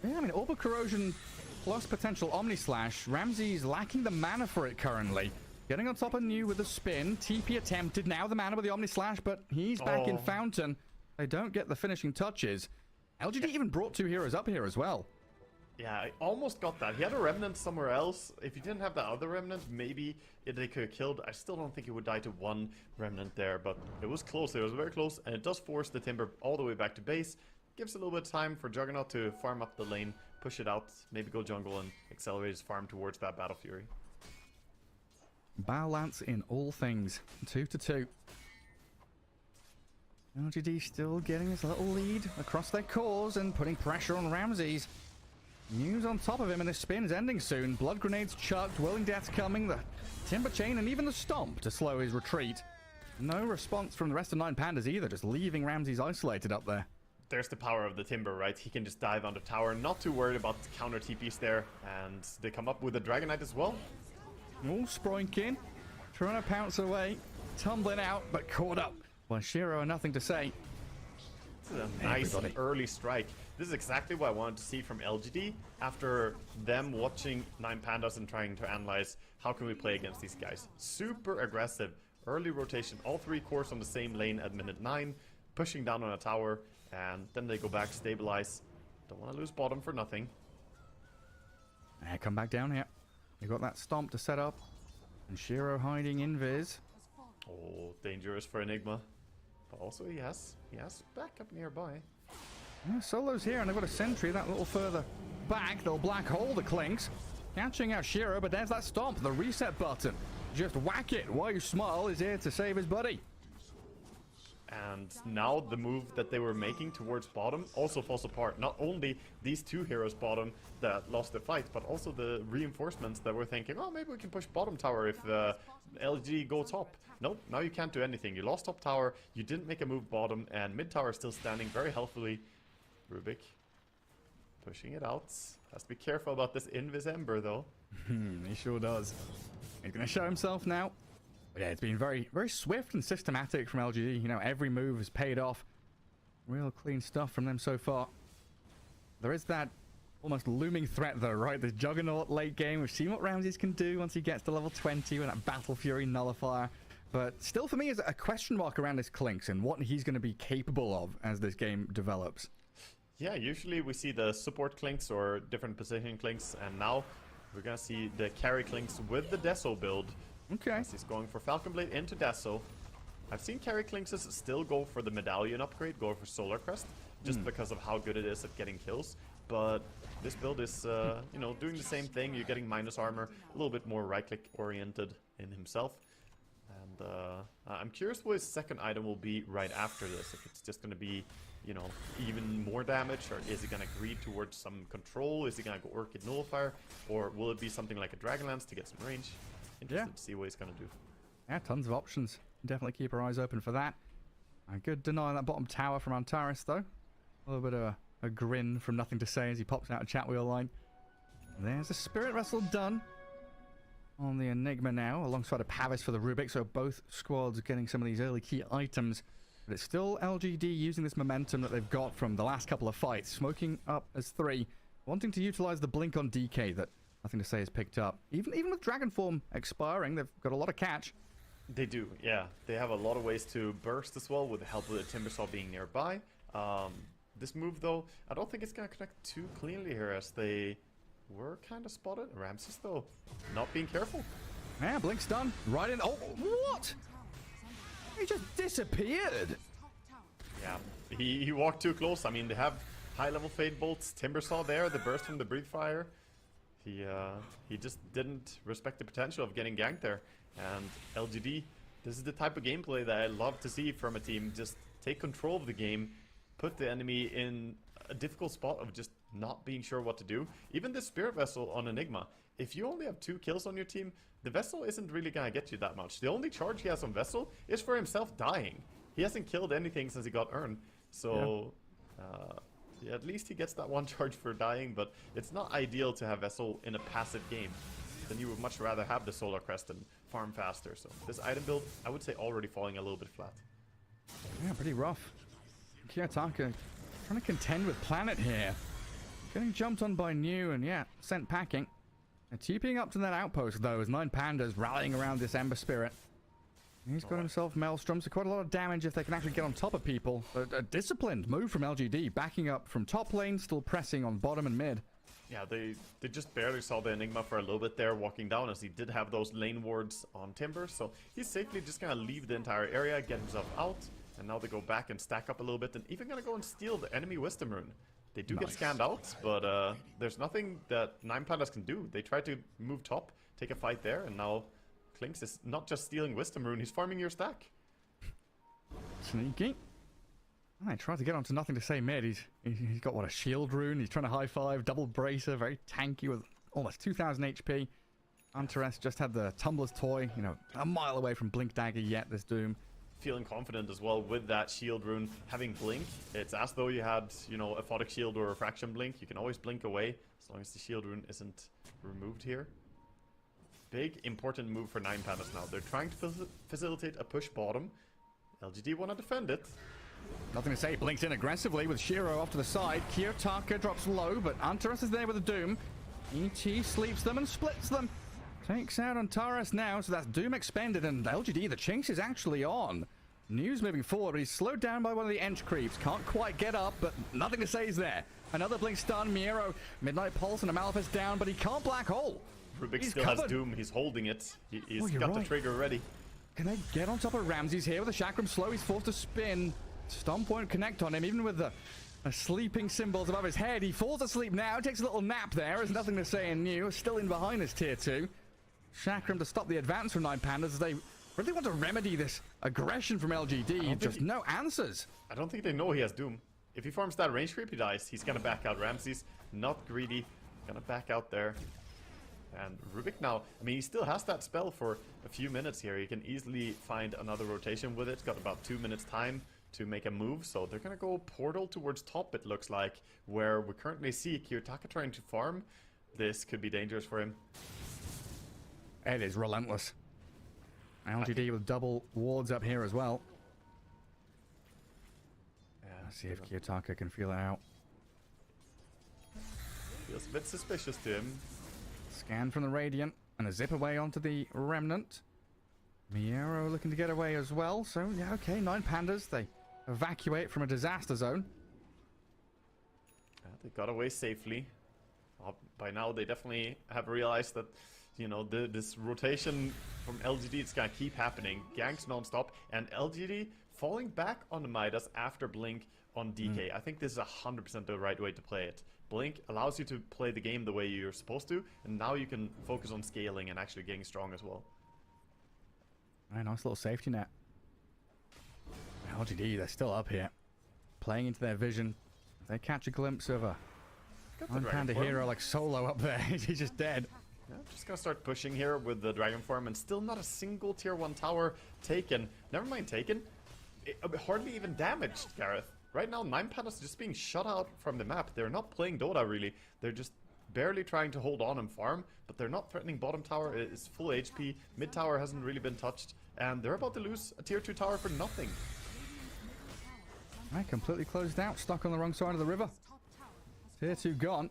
Yeah, I mean, Orbital Corrosion plus potential Omni Slash. Ramsey's lacking the mana for it currently. Getting on top of New with a spin. TP attempted. Now the mana with the Omni Slash, but he's back in Fountain. They don't get the finishing touches. LGD even brought 2 heroes up here as well. Yeah, I almost got that. He had a remnant somewhere else. If he didn't have that other remnant, maybe they could have killed. I still don't think he would die to 1 remnant there, but it was close. It was very close, and it does force the Timber all the way back to base. Gives a little bit of time for Juggernaut to farm up the lane, push it out, maybe go jungle and accelerate his farm towards that Battle Fury. Balance in all things. 2-2. LGD still getting his little lead across their cores and putting pressure on Ramses. News on top of him, and this spin is ending soon. Blood grenades chucked, Whirling Death's coming, the Timber Chain, and even the Stomp to slow his retreat. No response from the rest of 9 Pandas either, just leaving Ramses isolated up there. There's the power of the Timber, right? He can just dive on the tower, not too worried about the counter TPs there, and they come up with a Dragon Knight as well. Oh, Sproinkin, trying to pounce away, tumbling out, but caught up by Shiro and Nothing to Say. This is a nice early strike. This is exactly what I wanted to see from LGD after them watching 9 Pandas and trying to analyze how can we play against these guys. Super aggressive, early rotation, all 3 cores on the same lane at minute 9, pushing down on a tower, and then they go back, stabilize. Don't want to lose bottom for nothing. And come back down here. You got that Stomp to set up, and Shiro hiding invis. Oh, dangerous for Enigma. But also he has backup nearby. Yeah, Solo's here, and they've got a sentry that little further back. They'll black hole the Clinks. Catching out Shiro, but there's that Stomp, the reset button. Just whack it while you smile is here to save his buddy. And now the move that they were making towards bottom also falls apart. Not only these 2 heroes bottom that lost the fight, but also the reinforcements that were thinking, oh, maybe we can push bottom tower if LG go top. Nope, now you can't do anything. You lost top tower, you didn't make a move bottom, and mid tower is still standing very healthily. Rubik pushing it out. Has to be careful about this Invis Ember, though. He sure does. He's going to show himself now. But yeah, it's been very, very swift and systematic from LGD. You know, every move has paid off. Real clean stuff from them so far. There is that almost looming threat, though, right? The Juggernaut late game. We've seen what Ramses can do once he gets to level 20 with that Battle Fury Nullifier. But still, for me, is a question mark around this Clinks and what he's going to be capable of as this game develops. Yeah, usually we see the support Clinks or different position Clinks, and now we're going to see the carry Clinks with the Deso build. Okay. As he's going for Falcon Blade into Deso. I've seen carry Clinks still go for the medallion upgrade, go for Solar Crest, just because of how good it is at getting kills. But this build is, you know, doing the same thing. You're getting minus armor, a little bit more right-click oriented in himself. And I'm curious what his second item will be right after this. If it's just going to be, you know, even more damage, or is he going to greed towards some control? Is he going to go Orchid Nullifier? Or will it be something like a Dragonlance to get some range? Interested to see what he's going to do. Yeah, tons of options. Definitely keep our eyes open for that. A good deny that bottom tower from Antares, though. A little bit of a grin from Nothing to Say as he pops out a chat wheel line. There's a Spirit Wrestle done on the Enigma now, alongside a Pavis for the Rubik, so both squads getting some of these early key items. But it's still LGD using this momentum that they've got from the last couple of fights, smoking up as 3, wanting to utilize the blink on DK that Nothing to Say has picked up. Even with Dragon Form expiring, they've got a lot of catch. They do, yeah. They have a lot of ways to burst as well, with the help of the Timbersaw being nearby. This move, though, I don't think it's going to connect too cleanly here, as they were kind of spotted. Ramses, though, not being careful. Yeah, Blink's done. Right in. Oh, what? He just disappeared. Yeah, he walked too close. I mean, they have high-level Fade Bolts. Timber saw there the burst from the Breathe Fire. He just didn't respect the potential of getting ganked there. And LGD, this is the type of gameplay that I love to see from a team. Just take control of the game, put the enemy in a difficult spot of just not being sure what to do. Even the Spirit Vessel on Enigma, if you only have 2 kills on your team, the Vessel isn't really gonna get you that much. The only charge he has on Vessel is for himself dying. He hasn't killed anything since he got Urn. So, yeah, at least he gets that 1 charge for dying, but it's not ideal to have Vessel in a passive game. Then you would much rather have the Solar Crest and farm faster. So this item build, I would say, already falling a little bit flat. Yeah, pretty rough. Kiyotaka trying to contend with Planet here. Getting jumped on by New and, yeah, sent packing. And TPing up to that outpost, though, as 9 Pandas rallying around this Ember Spirit. He's got himself Maelstrom, so quite a lot of damage if they can actually get on top of people. But a disciplined move from LGD, backing up from top lane, still pressing on bottom and mid. Yeah, they just barely saw the Enigma for a little bit there walking down, as he did have those lane wards on Timber. So he's safely just going to leave the entire area, get himself out. And now they go back and stack up a little bit, and even going to go and steal the enemy Wisdom Rune. They do get scanned out, but there's nothing that 9 Pandas can do. They try to move top, take a fight there, and now Klinks is not just stealing Wisdom Rune, he's farming your stack. Sneaky. I tried to get onto nothing to say mid. He's got, what, a shield rune. He's trying to high five, double bracer, very tanky with almost 2,000 HP. Hunteress just had the Tumbler's Toy, you know, a mile away from Blink Dagger yet, this Doom. Feeling confident as well with that shield rune. Having Blink, it's as though you had, you know, a Photic Shield or a Refraction Blink. You can always blink away as long as the shield rune isn't removed here. Big, important move for 9 Pandas now. They're trying to facilitate a push bottom. LGD want to defend it. Nothing to say. Blinks in aggressively with Shiro off to the side. Kiyotaka drops low, but Antares is there with a Doom. ET sleeps them and splits them. Takes out Antares now, so that's Doom expended, and LGD, the chase is actually on. News moving forward, but he's slowed down by one of the Ench creeps. Can't quite get up, but nothing to say is there. Another Blink stun, Miero, Midnight Pulse, and a Malphite down, but he can't Black Hole. Rubik still has Doom, he's holding it. He's got the trigger ready. Can they get on top of Ramses here with the Chakram slow? He's forced to spin. Stomp won't connect on him, even with the sleeping symbols above his head. He falls asleep now, takes a little nap there. There's nothing to say in New. Still in behind this tier 2. Chakram to stop the advance from 9 Pandas as they really want to remedy this aggression from LGD. Just no answers. I don't think they know he has Doom. If he farms that range creep, he dies. He's gonna back out. Ramses, not greedy, gonna back out there. And Rubik now, I mean, he still has that spell for a few minutes here. He can easily find another rotation with it. Got about 2 minutes time to make a move. So they're gonna go portal towards top, it looks like, where we currently see Kiyotaka trying to farm. This could be dangerous for him. It is relentless. LGD with double wards up here as well. Yeah, let's see if Kiyotaka can feel it out. Feels a bit suspicious to him. Scan from the Radiant and a zip away onto the Remnant. Miero looking to get away as well. So, yeah, okay, 9 Pandas. They evacuate from a disaster zone. Yeah, they got away safely. By now, they definitely have realized that, you know, this rotation from LGD is going to keep happening. Ganks non-stop. And LGD falling back on the Midas after Blink on DK. I think this is 100% the right way to play it. Blink allows you to play the game the way you're supposed to. And now you can focus on scaling and actually getting strong as well. Right, nice little safety net. LGD, they're still up here. Playing into their vision. They catch a glimpse of a one-panda hero like Solo up there. He's just dead. Yeah, just gonna start pushing here with the Dragon Form, and still not a single tier 1 tower taken. Never mind taken. Hardly even damaged, Gareth. Right now, 9 Pandas just being shut out from the map. They're not playing Dota, really. They're just barely trying to hold on and farm, but they're not threatening bottom tower. It's full HP. Mid tower hasn't really been touched, and they're about to lose a tier 2 tower for nothing. Right, completely closed out. Stuck on the wrong side of the river. Tier 2 gone.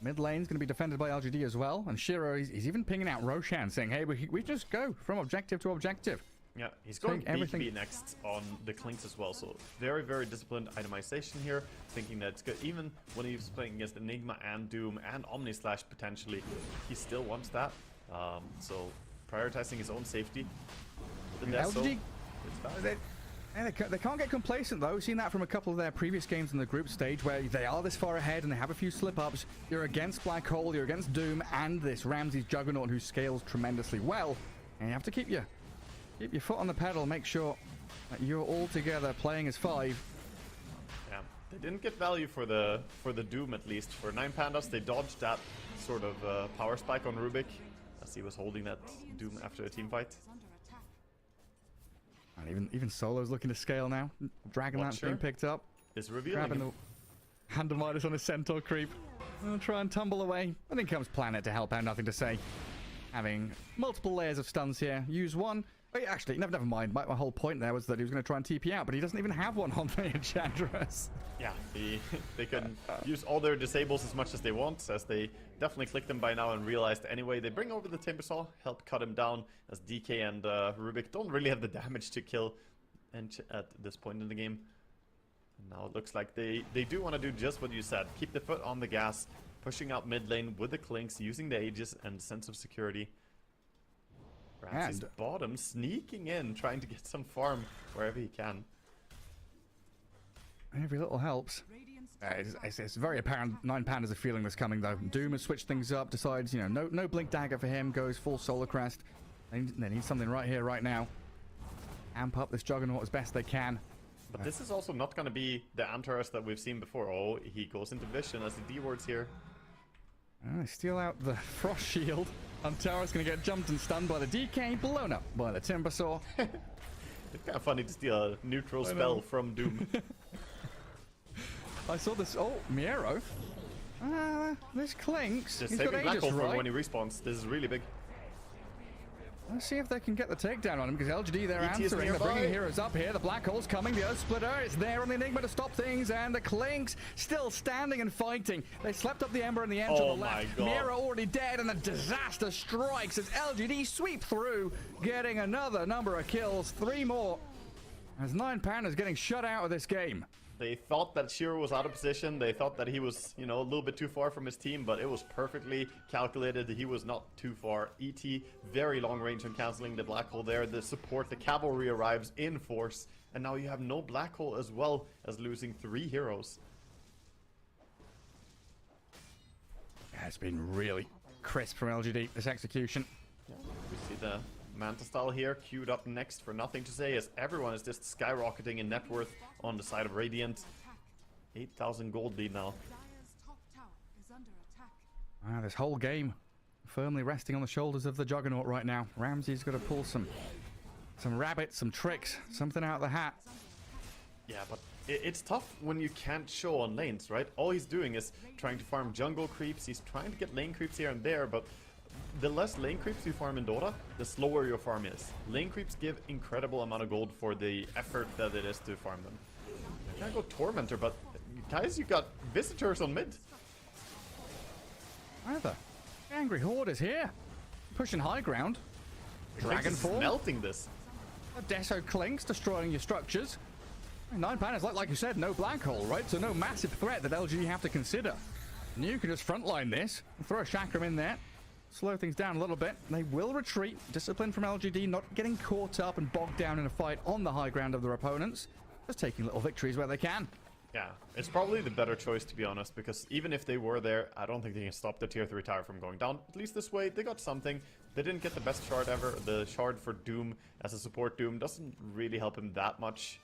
Mid lane's going to be defended by LGD as well. And Shiro, he's even pinging out Roshan, saying, hey, we just go from objective to objective. Yeah, he's going everything. BKB next on the Clinks as well, so very, very disciplined itemization here, thinking that it's good. Even when he's playing against Enigma and Doom and Omni Slash potentially, he still wants that. So prioritizing his own safety. The LGD, they can't get complacent though. We've seen that from a couple of their previous games in the group stage where they are this far ahead and they have a few slip-ups. You're against Black Hole, you're against Doom, and this Ramses Juggernaut who scales tremendously well. And you have to keep your foot on the pedal, make sure that you're all together playing as 5. Yeah, they didn't get value for the Doom at least. For 9 Pandas, they dodged that sort of power spike on Rubik as he was holding that Doom after a team fight. And even Solo's looking to scale now. Dragon Lance being picked up. Is revealing. Grabbing the Hand of Midas on a Centaur creep. I'll try and tumble away. And then comes Planet to help out, nothing to say. Having multiple layers of stuns here. Use one. Oh, yeah, actually, never mind. My whole point there was that he was going to try and TP out, but he doesn't even have one on the Enchantress. Yeah, they can use all their disables as much as they want, as they definitely clicked them by now and realized anyway. They bring over the Timbersaw, help cut him down, as DK and Rubik don't really have the damage to kill at this point in the game. And now it looks like they do want to do just what you said. Keep the foot on the gas, pushing out mid lane with the Clinks, using the Aegis and sense of security. Ramsey's bottom, sneaking in, trying to get some farm wherever he can. Every little helps. It's very apparent 9 Pandas are feeling this coming though. Doom has switched things up, decides, no Blink Dagger for him, goes full Solar Crest. They need something right here, right now. Amp up this Juggernaut as best they can. But this is also not going to be the Antares that we've seen before. Oh, he goes into Vision as the D-words here. They steal out the Frost Shield. Antares going to get jumped and stunned by the DK, blown up by the Timbersaw. It's kind of funny to steal a neutral spell from Doom. I saw this. Oh, Miero. This Clinks. Just He's saving got Black Aegis, Hole for right? when he respawns. This is really big. Let's see if they can get the takedown on him, because LGD, they're ET is answering. They're nearby. bringing heroes up here. The Black Hole's coming. The Earth Splitter is there on the Enigma to stop things, and the Clinks still standing and fighting. They slept up the Ember in the end to the left. Miero already dead, and the disaster strikes as LGD sweep through, getting another number of kills. 3 more. As 9 Pandas getting shut out of this game. They thought that Shiro was out of position. They thought that he was, a little bit too far from his team, but it was perfectly calculated. He was not too far. ET, very long range on canceling the Black Hole there. The support, the cavalry arrives in force, and now you have no Black Hole as well as losing 3 heroes. Yeah, it's been really crisp from LGD, this execution. Yeah, we see the Manta style here queued up next for nothing to say, as everyone is just skyrocketing in net worth on the side of Radiant. 8,000 gold lead now. This whole game firmly resting on the shoulders of the Juggernaut right now. Ramsey's got to pull some rabbits, some tricks, something out of the hat. Yeah, but it's tough when you can't show on lanes, right? All he's doing is trying to farm jungle creeps. He's trying to get lane creeps here and there, but the less lane creeps you farm in Dota, the slower your farm is. Lane creeps give incredible amount of gold for the effort that it is to farm them. I can't go Tormentor, but guys, you got visitors on mid. Either. Angry Horde is here. Pushing high ground. Dragonfall. Melting this. Deso Clinks destroying your structures. 9 Pandas, like you said, no Black Hole, right? So no massive threat that LG have to consider. And you can just frontline this. Throw a Chakram in there. Slow things down a little bit. They will retreat. Discipline from LGD, not getting caught up and bogged down in a fight on the high ground of their opponents. Just taking little victories where they can. Yeah, it's probably the better choice, to be honest, because even if they were there, I don't think they can stop the tier 3 tower from going down. At least this way, they got something. They didn't get the best shard ever. The shard for Doom as a support Doom doesn't really help him that much.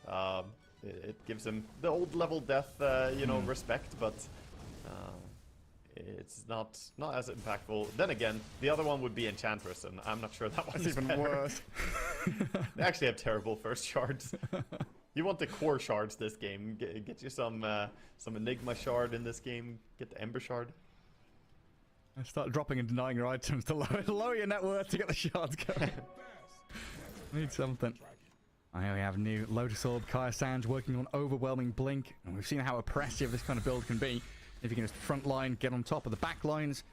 It gives him the old level death, respect, but it's not as impactful. Then again, the other one would be Enchantress, and I'm not sure that one's even better. Worse. They actually have terrible first shards. You want the core shards this game. Get you some Enigma shard in this game. Get the Ember shard. Start dropping and denying your items to lower your net worth to get the shards going. Need something. Here we have new Lotus Orb, Kaya Sands working on overwhelming Blink. And we've seen how oppressive this kind of build can be. If you can just front line, get on top of the back lines.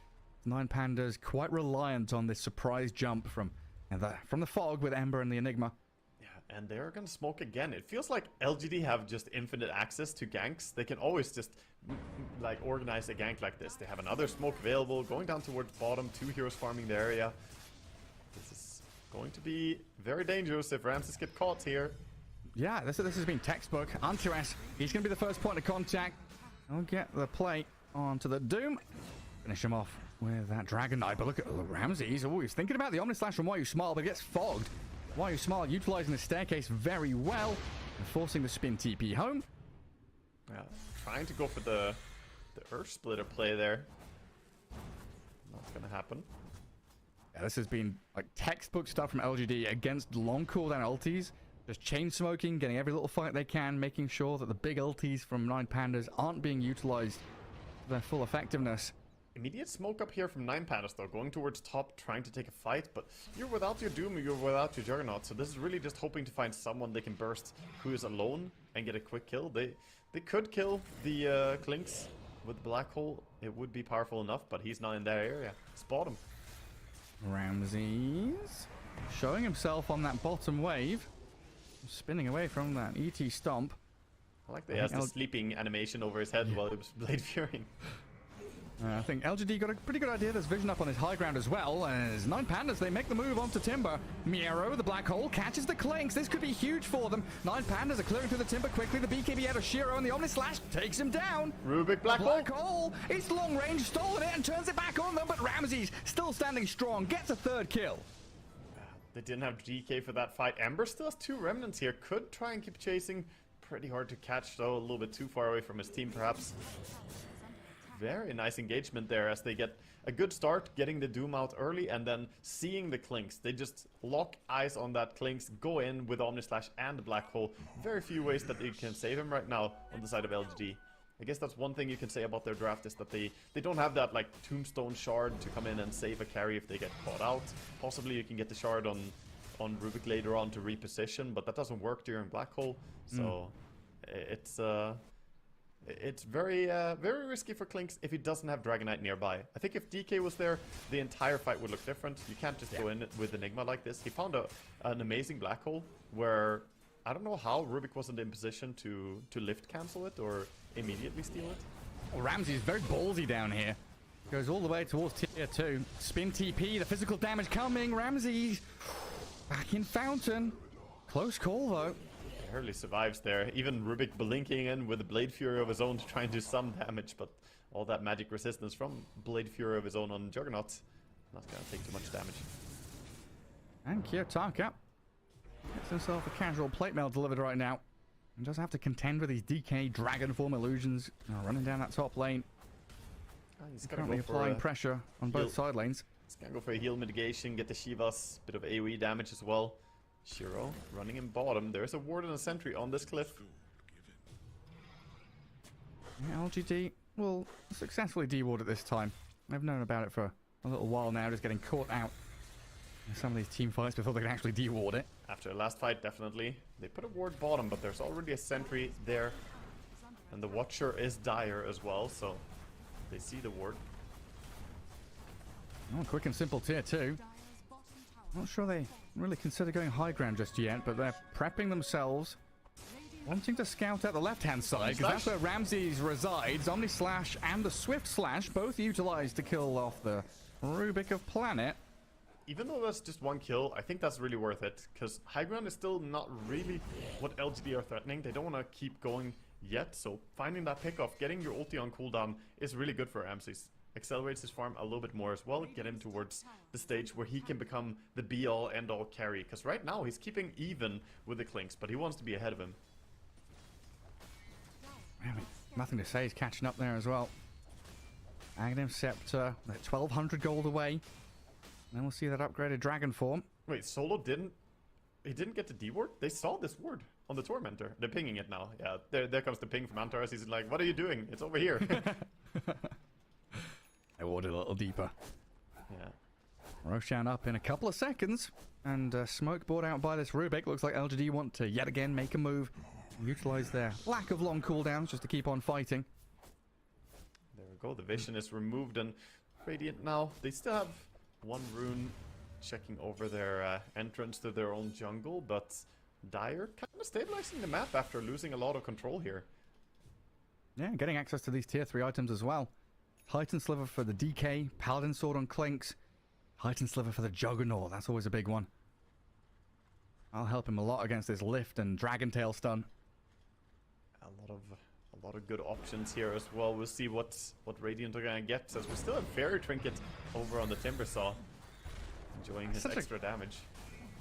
9 Pandas quite reliant on this surprise jump from the fog with Ember and the Enigma. And they're gonna smoke again. It feels like LGD have just infinite access to ganks. They can always just like organize a gank like this. They have another smoke available, going down towards bottom, 2 heroes farming the area. This is going to be very dangerous if Ramses get caught here. Yeah, this has been textbook. Antares, he's going to be the first point of contact. I'll get the play onto the Doom. Finish him off with that Dragon Knight. But look at Ramses. Oh, he's thinking about the Omni Slash from Why You Smile, but gets fogged. Why You Smile utilizing the staircase very well and forcing the spin TP home. Yeah, trying to go for the Earth Splitter play there. Not going to happen. Yeah, this has been like textbook stuff from LGD against long cooldown ultis. Just chain smoking, getting every little fight they can, making sure that the big ultis from 9 Pandas aren't being utilized to their full effectiveness. Immediate smoke up here from 9 Pandas though, going towards top, trying to take a fight, but you're without your Doom, you're without your Juggernaut, so this is really just hoping to find someone they can burst who is alone and get a quick kill. They could kill the Clinks with the Black Hole, it would be powerful enough, but he's not in that area. Spot him. Ramses showing himself on that bottom wave, spinning away from that ET stomp. I like that he has the sleeping animation over his head while he was Blade Furying. I think LGD got a pretty good idea. There's vision up on his high ground as well. As 9 Pandas, they make the move onto Timber. Miero, the Black Hole, catches the Clinks. This could be huge for them. 9 Pandas are clearing through the Timber quickly. The BKB out of Shiro and the Omni Slash takes him down. Rubik Black Hole. It's long range, stolen it and turns it back on them. But Ramses still standing strong, gets a 3rd kill. They didn't have DK for that fight. Ember still has 2 remnants here. Could try and keep chasing. Pretty hard to catch though. A little bit too far away from his team perhaps. Very nice engagement there as they get a good start, getting the Doom out early and then seeing the Clinks. They just lock eyes on that Clinks, go in with Omni Slash and the Black Hole. Very few ways that they can save him right now on the side of LGD. I guess that's one thing you can say about their draft is that they don't have that like Tombstone Shard to come in and save a carry if they get caught out. Possibly you can get the Shard on Rubik later on to reposition, but that doesn't work during Black Hole. So it's very very risky for Clinks if he doesn't have Dragon Knight nearby. I think if DK was there, the entire fight would look different. You can't just go in with Enigma like this. He found an amazing Black Hole where I don't know how Rubik wasn't in position to lift cancel it or immediately steal it. Well, Ramsey's very ballsy down here. Goes all the way towards tier 2. Spin TP, the physical damage coming. Ramsey back in Fountain. Close call though. Barely survives there. Even Rubik blinking in with a Blade Fury of his own to try and do some damage, but all that magic resistance from Blade Fury of his own on Juggernaut, not gonna take too much damage. And Kiyotaka gets himself a casual plate mail delivered right now. And doesn't have to contend with these DK Dragon Form illusions. Running down that top lane. He's currently applying pressure on both side lanes. He's gonna go for a heal mitigation, get the Shivas, bit of AoE damage as well. Shiro running in bottom. There's a ward and a sentry on this cliff. Yeah, LGD will successfully de-ward it this time. I've known about it for a little while now, just getting caught out in some of these team fights before they can actually de-ward it. After the last fight, definitely. They put a ward bottom, but there's already a sentry there. And the Watcher is dire as well, so they see the ward. Oh, quick and simple tier 2. Not sure they really consider going high ground just yet, but they're prepping themselves, wanting to scout out the left-hand side, because that's where Ramses resides. Omni Slash and the Swift Slash both utilized to kill off the Rubik of Planet. Even though that's just 1 kill, I think that's really worth it, because high ground is still not really what LGD are threatening. They don't want to keep going yet, so finding that pickoff, getting your ulti on cooldown is really good for Ramses. Accelerates his farm a little bit more as well, get him towards the stage where he can become the be-all, end-all carry, because right now he's keeping even with the Clinks, but he wants to be ahead of him. Nothing to say, he's catching up there as well. Aghanim Scepter, they're 1200 gold away. And then we'll see that upgraded dragon form. Wait, Solo didn't get the D-ward? They saw this ward on the Tormentor. They're pinging it now. Yeah, there comes the ping from Antares. He's like, what are you doing? It's over here. I warded a little deeper. Yeah. Roshan up in a couple of seconds. And smoke brought out by this Rubik. Looks like LGD want to yet again make a move. Utilize their lack of long cooldowns just to keep on fighting. There we go. The vision is removed and Radiant now. They still have 1 rune checking over their entrance to their own jungle, but Dire kind of stabilizing the map after losing a lot of control here. Yeah, getting access to these tier 3 items as well. Heightened Sliver for the DK, Paladin Sword on Clinks, Heightened Sliver for the Juggernaut. That's always a big one. I'll help him a lot against this Lift and Dragon Tail stun. A lot of good options here as well. We'll see what Radiant are gonna get, as we still have Fairy Trinket over on the Timbersaw, enjoying his extra damage.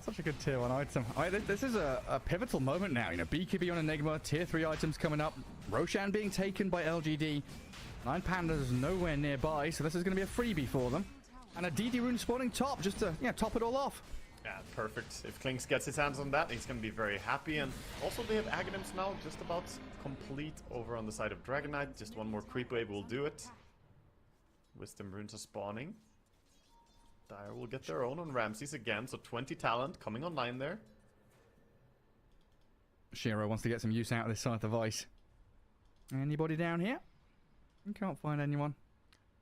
Such a good tier 1 item. This is a pivotal moment now. You know, BKB on Enigma, tier 3 items coming up, Roshan being taken by LGD, 9 Pandas nowhere nearby, so this is going to be a freebie for them. And a DD rune spawning top just to top it all off. Yeah, perfect. If Klinks gets his hands on that, he's going to be very happy. And also they have Aghanims now just about complete over on the side of Dragon Knight. Just one more creep wave will do it. Wisdom runes are spawning. Dire will get their own on Ramses again, so 20 talent coming online there. Shiro wants to get some use out of this Scythe of Ice. Anybody down here? You can't find anyone.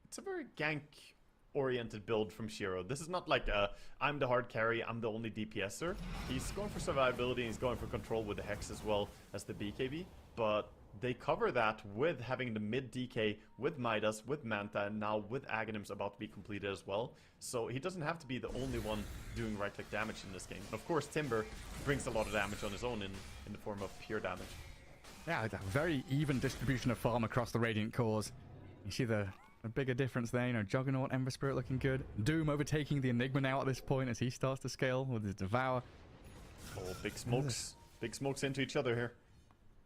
It's a very gank-oriented build from Shiro. This is not like I'm the hard carry, I'm the only DPSer. He's going for survivability, and he's going for control with the Hex as well as the BKB. But they cover that with having the mid DK with Midas, with Manta, and now with Aghanims about to be completed as well. So he doesn't have to be the only one doing right-click damage in this game. Of course, Timber brings a lot of damage on his own in the form of pure damage. Yeah, a very even distribution of farm across the Radiant cores. You see the bigger difference there. You know, Juggernaut, Ember Spirit looking good. Doom overtaking the Enigma now at this point as he starts to scale with his Devour. Oh, big smokes. Big smokes into each other here.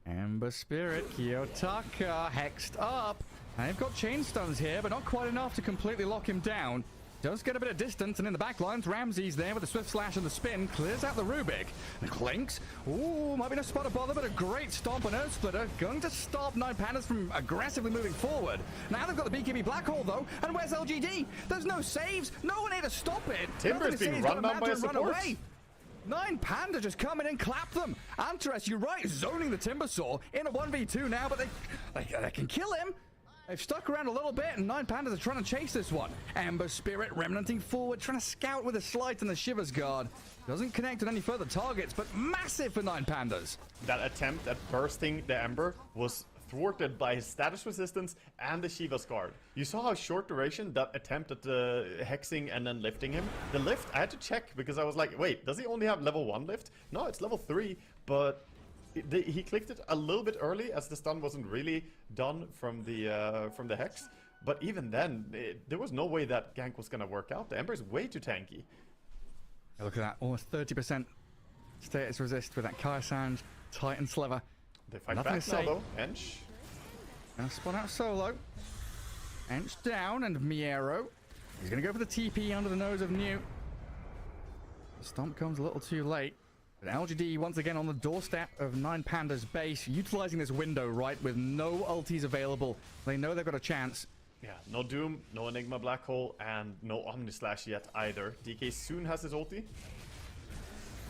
Ember Spirit, Kiyotaka hexed up. And they've got chain stuns here, but not quite enough to completely lock him down. Does get a bit of distance, and in the back lines, Ramses there with the Swift Slash and the spin, clears out the Rubik. And Clinks, ooh, might be no spot of bother, but a great stomp on Earth Splitter, going to stop 9 Pandas from aggressively moving forward. Now they've got the BKB Black Hole, though, and where's LGD? There's no saves, no one here to stop it. Timber's being run down by a support. 9 Panda just come in and clap them. Antares, you're right, zoning the Timbersaw in a 1v2 now, but they can kill him. They've stuck around a little bit, and 9 Pandas are trying to chase this one. Ember Spirit remnanting forward, trying to scout with a Slight and the Shivers Guard. Doesn't connect on any further targets, but massive for 9 Pandas. That attempt at bursting the Ember was thwarted by his status resistance and the Shiva's Guard. You saw how short duration that attempt at hexing and then lifting him. The lift, I had to check because I was like, wait, does he only have level 1 lift? No, it's level 3, but he clicked it a little bit early as the stun wasn't really done from the hex. But even then, there was no way that gank was going to work out. The Ember's way too tanky. Look at that, almost 30% status resist with that Kaya Sanj, Titan Sliver. They fight back now though. Ench. Gonna spawn out solo. Ench down, and Miero. He's gonna go for the TP under the nose of New. The stomp comes a little too late. But LGD once again on the doorstep of 9 Pandas base, utilizing this window, right, with no ultis available. They know they've got a chance. Yeah, no Doom, no Enigma Black Hole, and no Omni Slash yet either. DK soon has his ulti.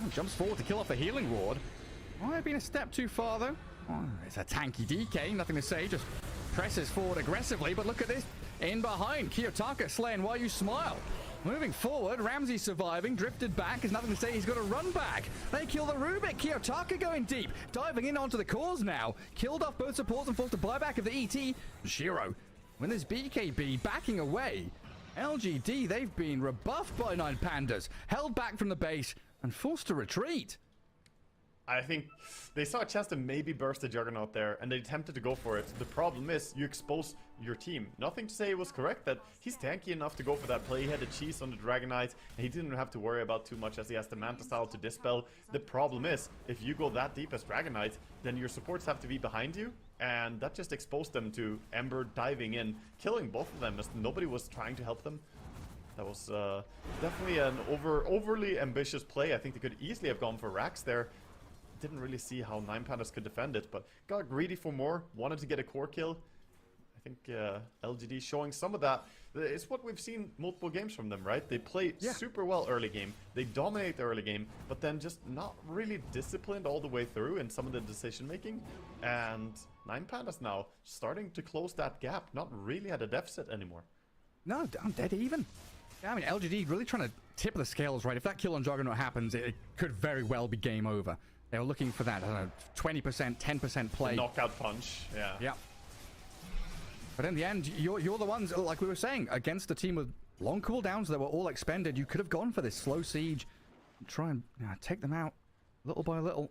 Oh, jumps forward to kill off the healing ward. Might have been a step too far though. Oh, it's a tanky DK, nothing to say, just presses forward aggressively, but look at this. In behind, Kiyotaka slaying while you smile. Moving forward, Ramsey surviving, drifted back, is nothing to say, he's got to run back. They kill the Rubik, Kiyotaka going deep, diving in onto the cores now. Killed off both supports and forced a buyback of the ET. Shiro, when there's BKB backing away. LGD, they've been rebuffed by 9 Pandas, held back from the base, and forced to retreat. I think they saw a chance to maybe burst the Juggernaut there, and they attempted to go for it. The problem is, you expose your team. Nothing to say it was correct, that he's tanky enough to go for that play. He had a cheese on the Dragon Knight, and he didn't have to worry about too much as he has the Manta style to dispel. The problem is, if you go that deep as Dragon Knight, then your supports have to be behind you, and that just exposed them to Ember diving in, killing both of them as nobody was trying to help them. That was definitely an overly ambitious play. I think they could easily have gone for Rax there. Didn't really see how 9 Pandas could defend it, but got greedy for more, wanted to get a core kill. I think LGD showing some of that. It's what we've seen multiple games from them, right? They play super well early game, they dominate the early game, but then just not really disciplined all the way through in some of the decision making. And 9 Pandas now starting to close that gap, not really at a deficit anymore. No, I'm dead even. Yeah, I mean, LGD really trying to tip the scales, right? If that kill on Juggernaut happens, it could very well be game over. They were looking for that, I don't know, 20%, 10% play. The knockout punch, yeah. Yeah. But in the end, you're the ones, like we were saying, against a team with long cooldowns that were all expended. You could have gone for this slow siege, and try and take them out little by little.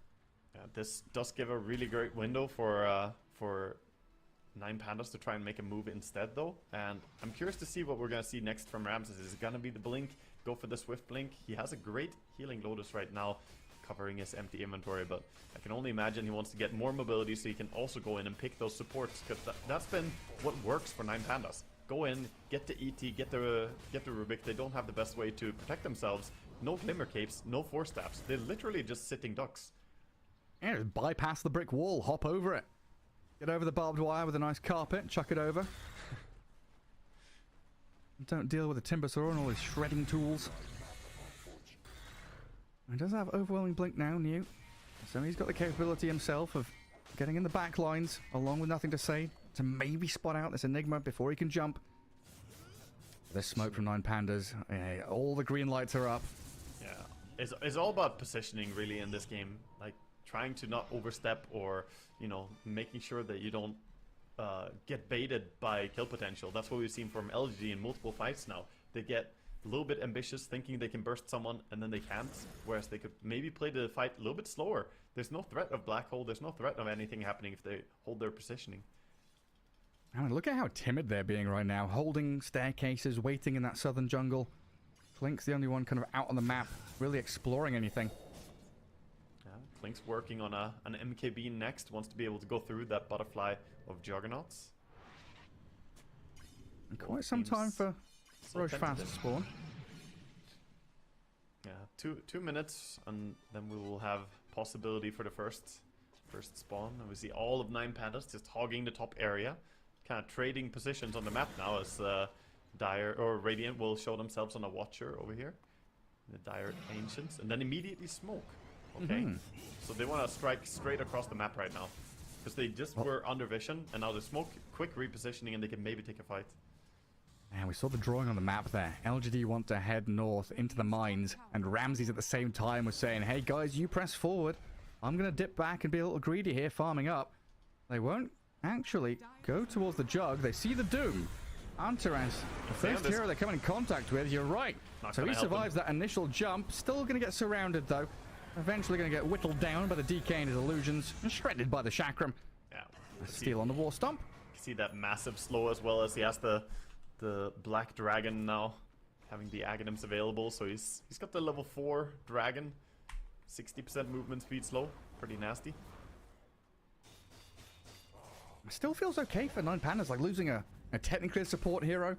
Yeah, this does give a really great window for Nine Pandas to try and make a move instead, though. And I'm curious to see what we're going to see next from Ramses. Is it going to be the blink? Go for the swift blink. He has a great healing Lotus right now, covering his empty inventory, but I can only imagine he wants to get more mobility so he can also go in and pick those supports, because that's been what works for Nine Pandas. Go in, get the ET, get the Rubik. They don't have the best way to protect themselves. No Glimmer Capes, no Force Staffs. They're literally just sitting ducks. Yeah, just bypass the brick wall, hop over it. Get over the barbed wire with a nice carpet, chuck it over. Don't deal with the timber saw and all his shredding tools. He does have overwhelming blink now, New. So he's got the capability himself of getting in the back lines, along with nothing to say, to maybe spot out this Enigma before he can jump. There's smoke from Nine Pandas. Yeah, all the green lights are up. Yeah, it's all about positioning really in this game. Like trying to not overstep, or making sure that you don't get baited by kill potential. That's what we've seen from LGD in multiple fights now. They get a little bit ambitious, thinking they can burst someone, and then they can't. Whereas they could maybe play the fight a little bit slower. There's no threat of black hole. There's no threat of anything happening if they hold their positioning. I mean, look at how timid they're being right now. Holding staircases, waiting in that southern jungle. Clink's the only one kind of out on the map, really exploring anything. Yeah, Clink's working on an MKB next. Wants to be able to go through that butterfly of Juggernauts. And quite some time for Roche Fast to spawn. Yeah, two minutes, and then we will have possibility for the first spawn. And we see all of Nine Pandas just hogging the top area, kind of trading positions on the map now, as Dire or Radiant will show themselves on a Watcher over here, the Dire Ancients, and then immediately smoke. Okay, so they want to strike straight across the map right now, because they just were under vision, and now they smoke, quick repositioning, and they can maybe take a fight. And we saw the drawing on the map there. LGD want to head north into the mines, and Ramses at the same time was saying, hey guys, you press forward. I'm going to dip back and be a little greedy here, farming up. They won't actually go towards the jug. They see the Doom. Antares, the first hero they come in contact with, you're right. So he survives that initial jump. Still going to get surrounded, though. Eventually going to get whittled down by the DK and his illusions, and shredded by the Chakram. Yeah. Steal on the War Stomp. You can see that massive slow, as well as he has the Black Dragon now, having the Aghanims available. So he's got the level 4 Dragon. 60% movement speed slow. Pretty nasty. Still feels okay for Nine Pandas, like losing a technically support hero.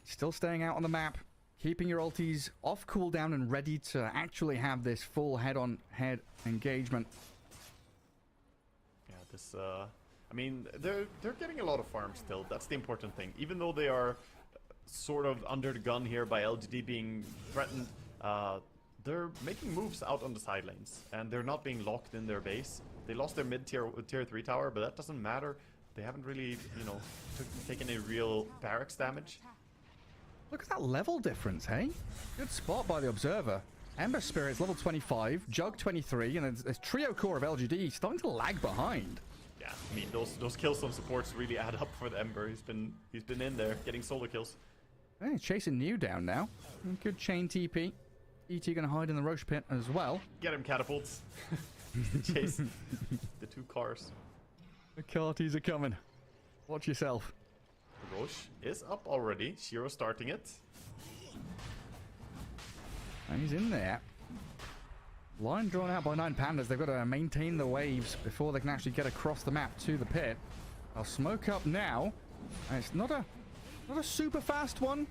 Still staying out on the map. Keeping your ultis off cooldown and ready to actually have this full head-on-head engagement. Yeah, this... I mean, they're getting a lot of farm still. That's the important thing. Even though they are sort of under the gun here by LGD being threatened, they're making moves out on the side lanes, and they're not being locked in their base. They lost their mid-tier tier 3 tower, but that doesn't matter. They haven't really, taken any real barracks damage. Look at that level difference, hey? Good spot by the Observer. Ember Spirit's level 25, Jug 23, and there's Trio Core of LGD starting to lag behind. Yeah, I mean, those kills on supports really add up for the Ember. He's been in there getting solo kills. Hey, chasing New down now. Good chain TP. ET gonna hide in the Roche pit as well. Get him, catapults. Chase the 2 cars. The carties are coming. Watch yourself. Roche is up already. Shiro starting it. And he's in there. Line drawn out by Nine Pandas. They've got to maintain the waves before they can actually get across the map to the pit. I'll smoke up now. And it's not a super fast one.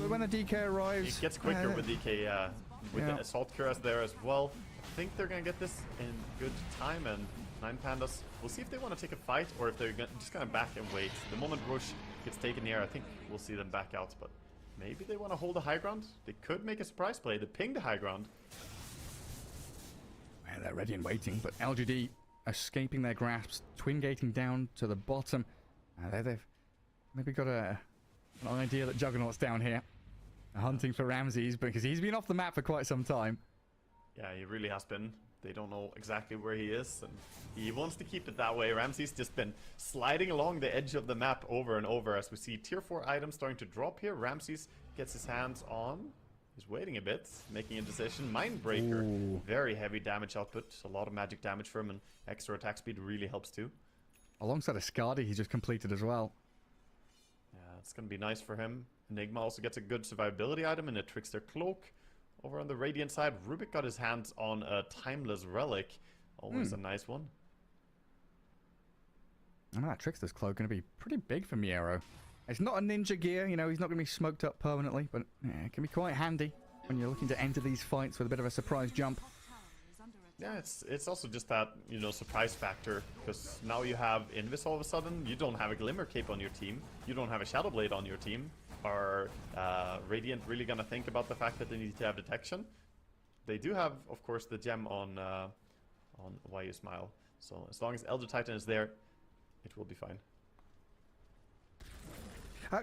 But when the DK arrives, it gets quicker with DK. With the Assault Cuirass there as well. I think they're gonna get this in good time, and Nine Pandas, we'll see if they want to take a fight or if they're just gonna back and wait. The moment Roche gets taken here, I think we'll see them back out, but maybe they want to hold the high ground. They could make a surprise play to ping the high ground. Well, they're ready and waiting, but LGD escaping their grasps, twin gating down to the bottom. They've maybe got an idea that Juggernaut's down here, hunting for Ramses, because he's been off the map for quite some time. Yeah, he really has been. They don't know exactly where he is, and he wants to keep it that way. Ramsey's just been sliding along the edge of the map over and over as we see tier 4 items starting to drop here. Ramsey's gets his hands on. He's waiting a bit, making a decision. Mindbreaker, Ooh. very heavy damage output. A lot of magic damage for him, and extra attack speed really helps too. Alongside a Skadi he just completed as well. Yeah, it's going to be nice for him. Enigma also gets a good survivability item in a Trickster Cloak. Over on the Radiant side, Rubik got his hands on a Timeless Relic. Always a nice one. I know that Trickster's Cloak going to be pretty big for Miero. It's not a ninja gear, you know, he's not going to be smoked up permanently, but yeah, it can be quite handy when you're looking to enter these fights with a bit of a surprise jump. Yeah, it's also just that, you know, surprise factor, because now you have Invis all of a sudden. You don't have a Glimmer Cape on your team. You don't have a Shadow Blade on your team. Are Radiant really gonna think about the fact that they need to have detection? They do have, of course, the gem on Why You Smile. So as long as Elder Titan is there, it will be fine.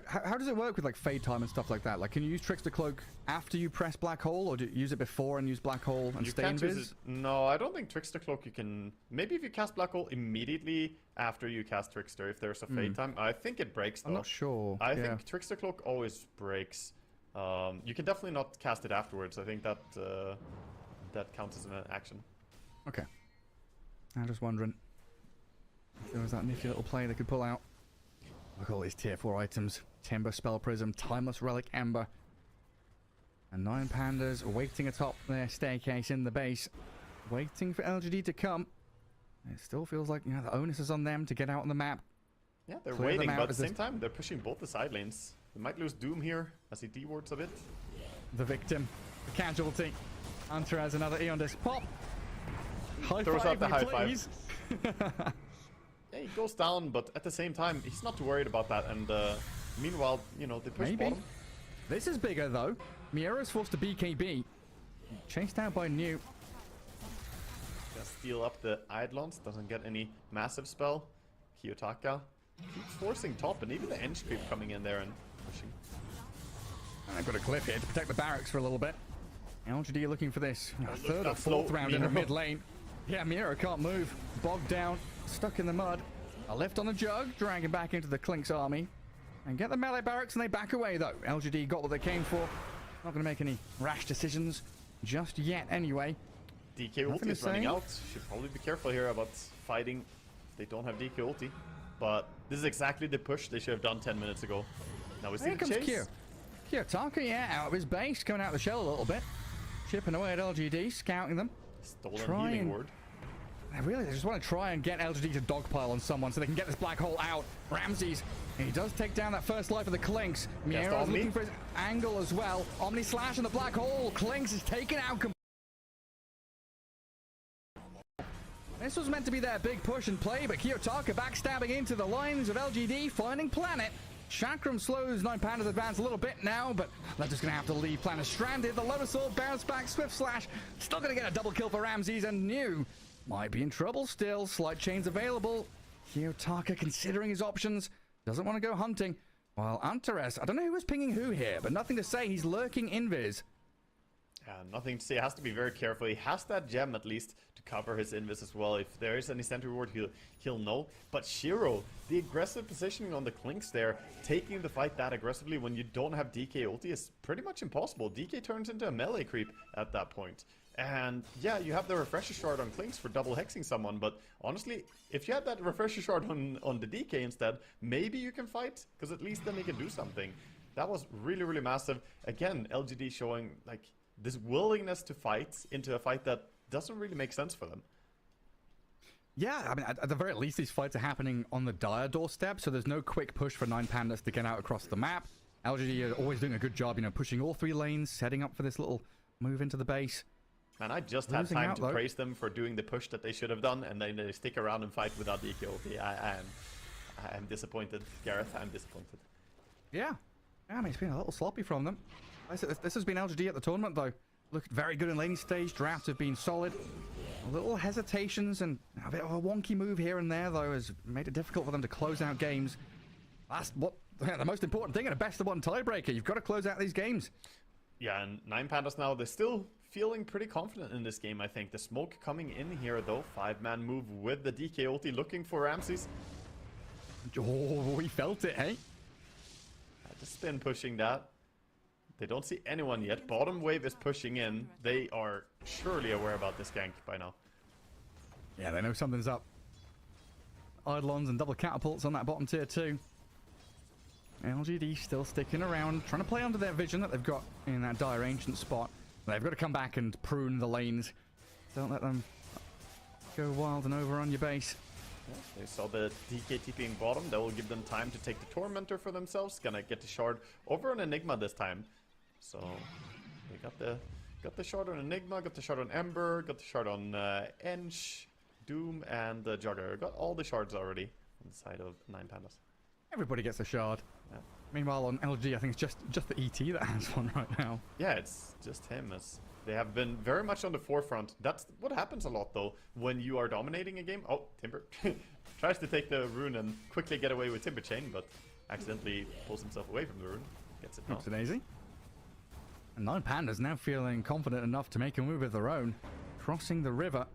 How does it work with like fade time and stuff like that? Like, can you use Trickster Cloak after you press Black Hole, or do you use it before and use Black Hole and stay invis? No, I don't think Trickster Cloak you can. Maybe if you cast Black Hole immediately after you cast Trickster, if there's a fade time. I think it breaks though. I'm not sure. I think Trickster Cloak always breaks. You can definitely not cast it afterwards. I think that that counts as an action. Okay. I'm just wondering if there was that nifty little play they could pull out. Look at all these tier 4 items. Timber, Spell Prism, Timeless Relic, Ember. And 9 pandas waiting atop their staircase in the base. Waiting for LGD to come. It still feels like, you know, the onus is on them to get out on the map. Yeah, they're waiting, but at the same time, they're pushing both the side lanes. They might lose Doom here as he dewards a bit. The victim. The casualty. Hunter has another Eon Disc pop. High Throws out the high please. five. Yeah, he goes down, but at the same time, he's not too worried about that. And meanwhile, you know, they push bottom. This is bigger, though. Miero's forced to BKB. Chased out by New. Gonna steal up the Eidolons. Doesn't get any massive spell. Kiyotaka keeps forcing top, and even the Ench creep coming in there and pushing. And I've got a cliff here to protect the barracks for a little bit. LGD looking for this third or slow, fourth round in the mid lane. Yeah, Miero can't move. Bogged down. Stuck in the mud. A lift on a jug, dragging back into the Klink's army. And get the melee barracks, and they back away, though. LGD got what they came for. Not going to make any rash decisions just yet, anyway. DK ulti is running out. Should probably be careful here about fighting if they don't have DK ulti. But this is exactly the push they should have done 10 minutes ago. Now we see the chase. Kiyotaka, yeah, out of his base, coming out of the shell a little bit. Chipping away at LGD, scouting them. Stolen healing ward. They just want to try and get LGD to dogpile on someone so they can get this black hole out. Ramses, he does take down that first life of the Klinks. Miero's looking for his angle as well. Omni slash in the black hole. Klinks is taken out. This was meant to be their big push and play, but Kiyotaka backstabbing into the lines of LGD, finding Planet. Chakram slows 9 Panda's advance a little bit now, but they're just going to have to leave Planet stranded. The Lotus Sword bounce back, Swift Slash. Still going to get a double kill for Ramses, and New might be in trouble still. Slight chains available. Kiyotaka considering his options. Doesn't want to go hunting. While Antares, I don't know who was pinging who here, but nothing to say. He's lurking invis. Nothing to say. Has to be very careful. He has that gem at least to cover his invis as well. If there is any sentry ward, he'll know. But Shiro, the aggressive positioning on the Klinks there, taking the fight that aggressively when you don't have DK ulti is pretty much impossible. DK turns into a melee creep at that point. And yeah, you have the refresher shard on Klinks for double hexing someone, but honestly, if you had that refresher shard on the DK instead, maybe you can fight, because at least then he can do something. That was really, really massive. Again, LGD showing like this willingness to fight into a fight that doesn't really make sense for them. Yeah, I mean, at the very least, these fights are happening on the dire doorstep, so there's no quick push for 9 Pandas to get out across the map. LGD are always doing a good job, you know, pushing all 3 lanes, setting up for this little move into the base. Man, I just had time to praise them for doing the push that they should have done, and then they stick around and fight without DK ulti. I am disappointed, Gareth. I'm disappointed. Yeah, I mean, it's been a little sloppy from them. This has been LGD at the tournament, though. Looked very good in laning stage. Drafts have been solid. Little hesitations and a bit of a wonky move here and there, though, has made it difficult for them to close out games. That's what the most important thing in a best-of-1 tiebreaker. You've got to close out these games. Yeah, and 9 Pandas now, they still feeling pretty confident in this game, I think. The smoke coming in here, though. 5-man move with the DK ulti, looking for Ramses. Oh, we felt it, hey? The spin pushing that. They don't see anyone yet. Bottom wave is pushing in. They are surely aware about this gank by now. Yeah, they know something's up. Eidolons and double catapults on that bottom tier too. LGD still sticking around, trying to play under their vision that they've got in that dire ancient spot. They've got to come back and prune the lanes. Don't let them go wild and over on your base. They saw the DK TPing bottom. That will give them time to take the Tormentor for themselves. Gonna get the shard over on Enigma this time. So they got the shard on Enigma, got the shard on Ember, got the shard on Ench, Doom, and Jugger. Got all the shards already on the side of 9Pandas. Everybody gets a shard. Yeah. Meanwhile, on LG, I think it's just the ET that has one right now. Yeah, it's just him. They have been very much on the forefront. That's what happens a lot, though, when you are dominating a game. Oh, Timber tries to take the rune and quickly get away with Timber Chain, but accidentally pulls himself away from the rune. Gets it now. It's an easy. And 9Pandas now feeling confident enough to make a move of their own, crossing the river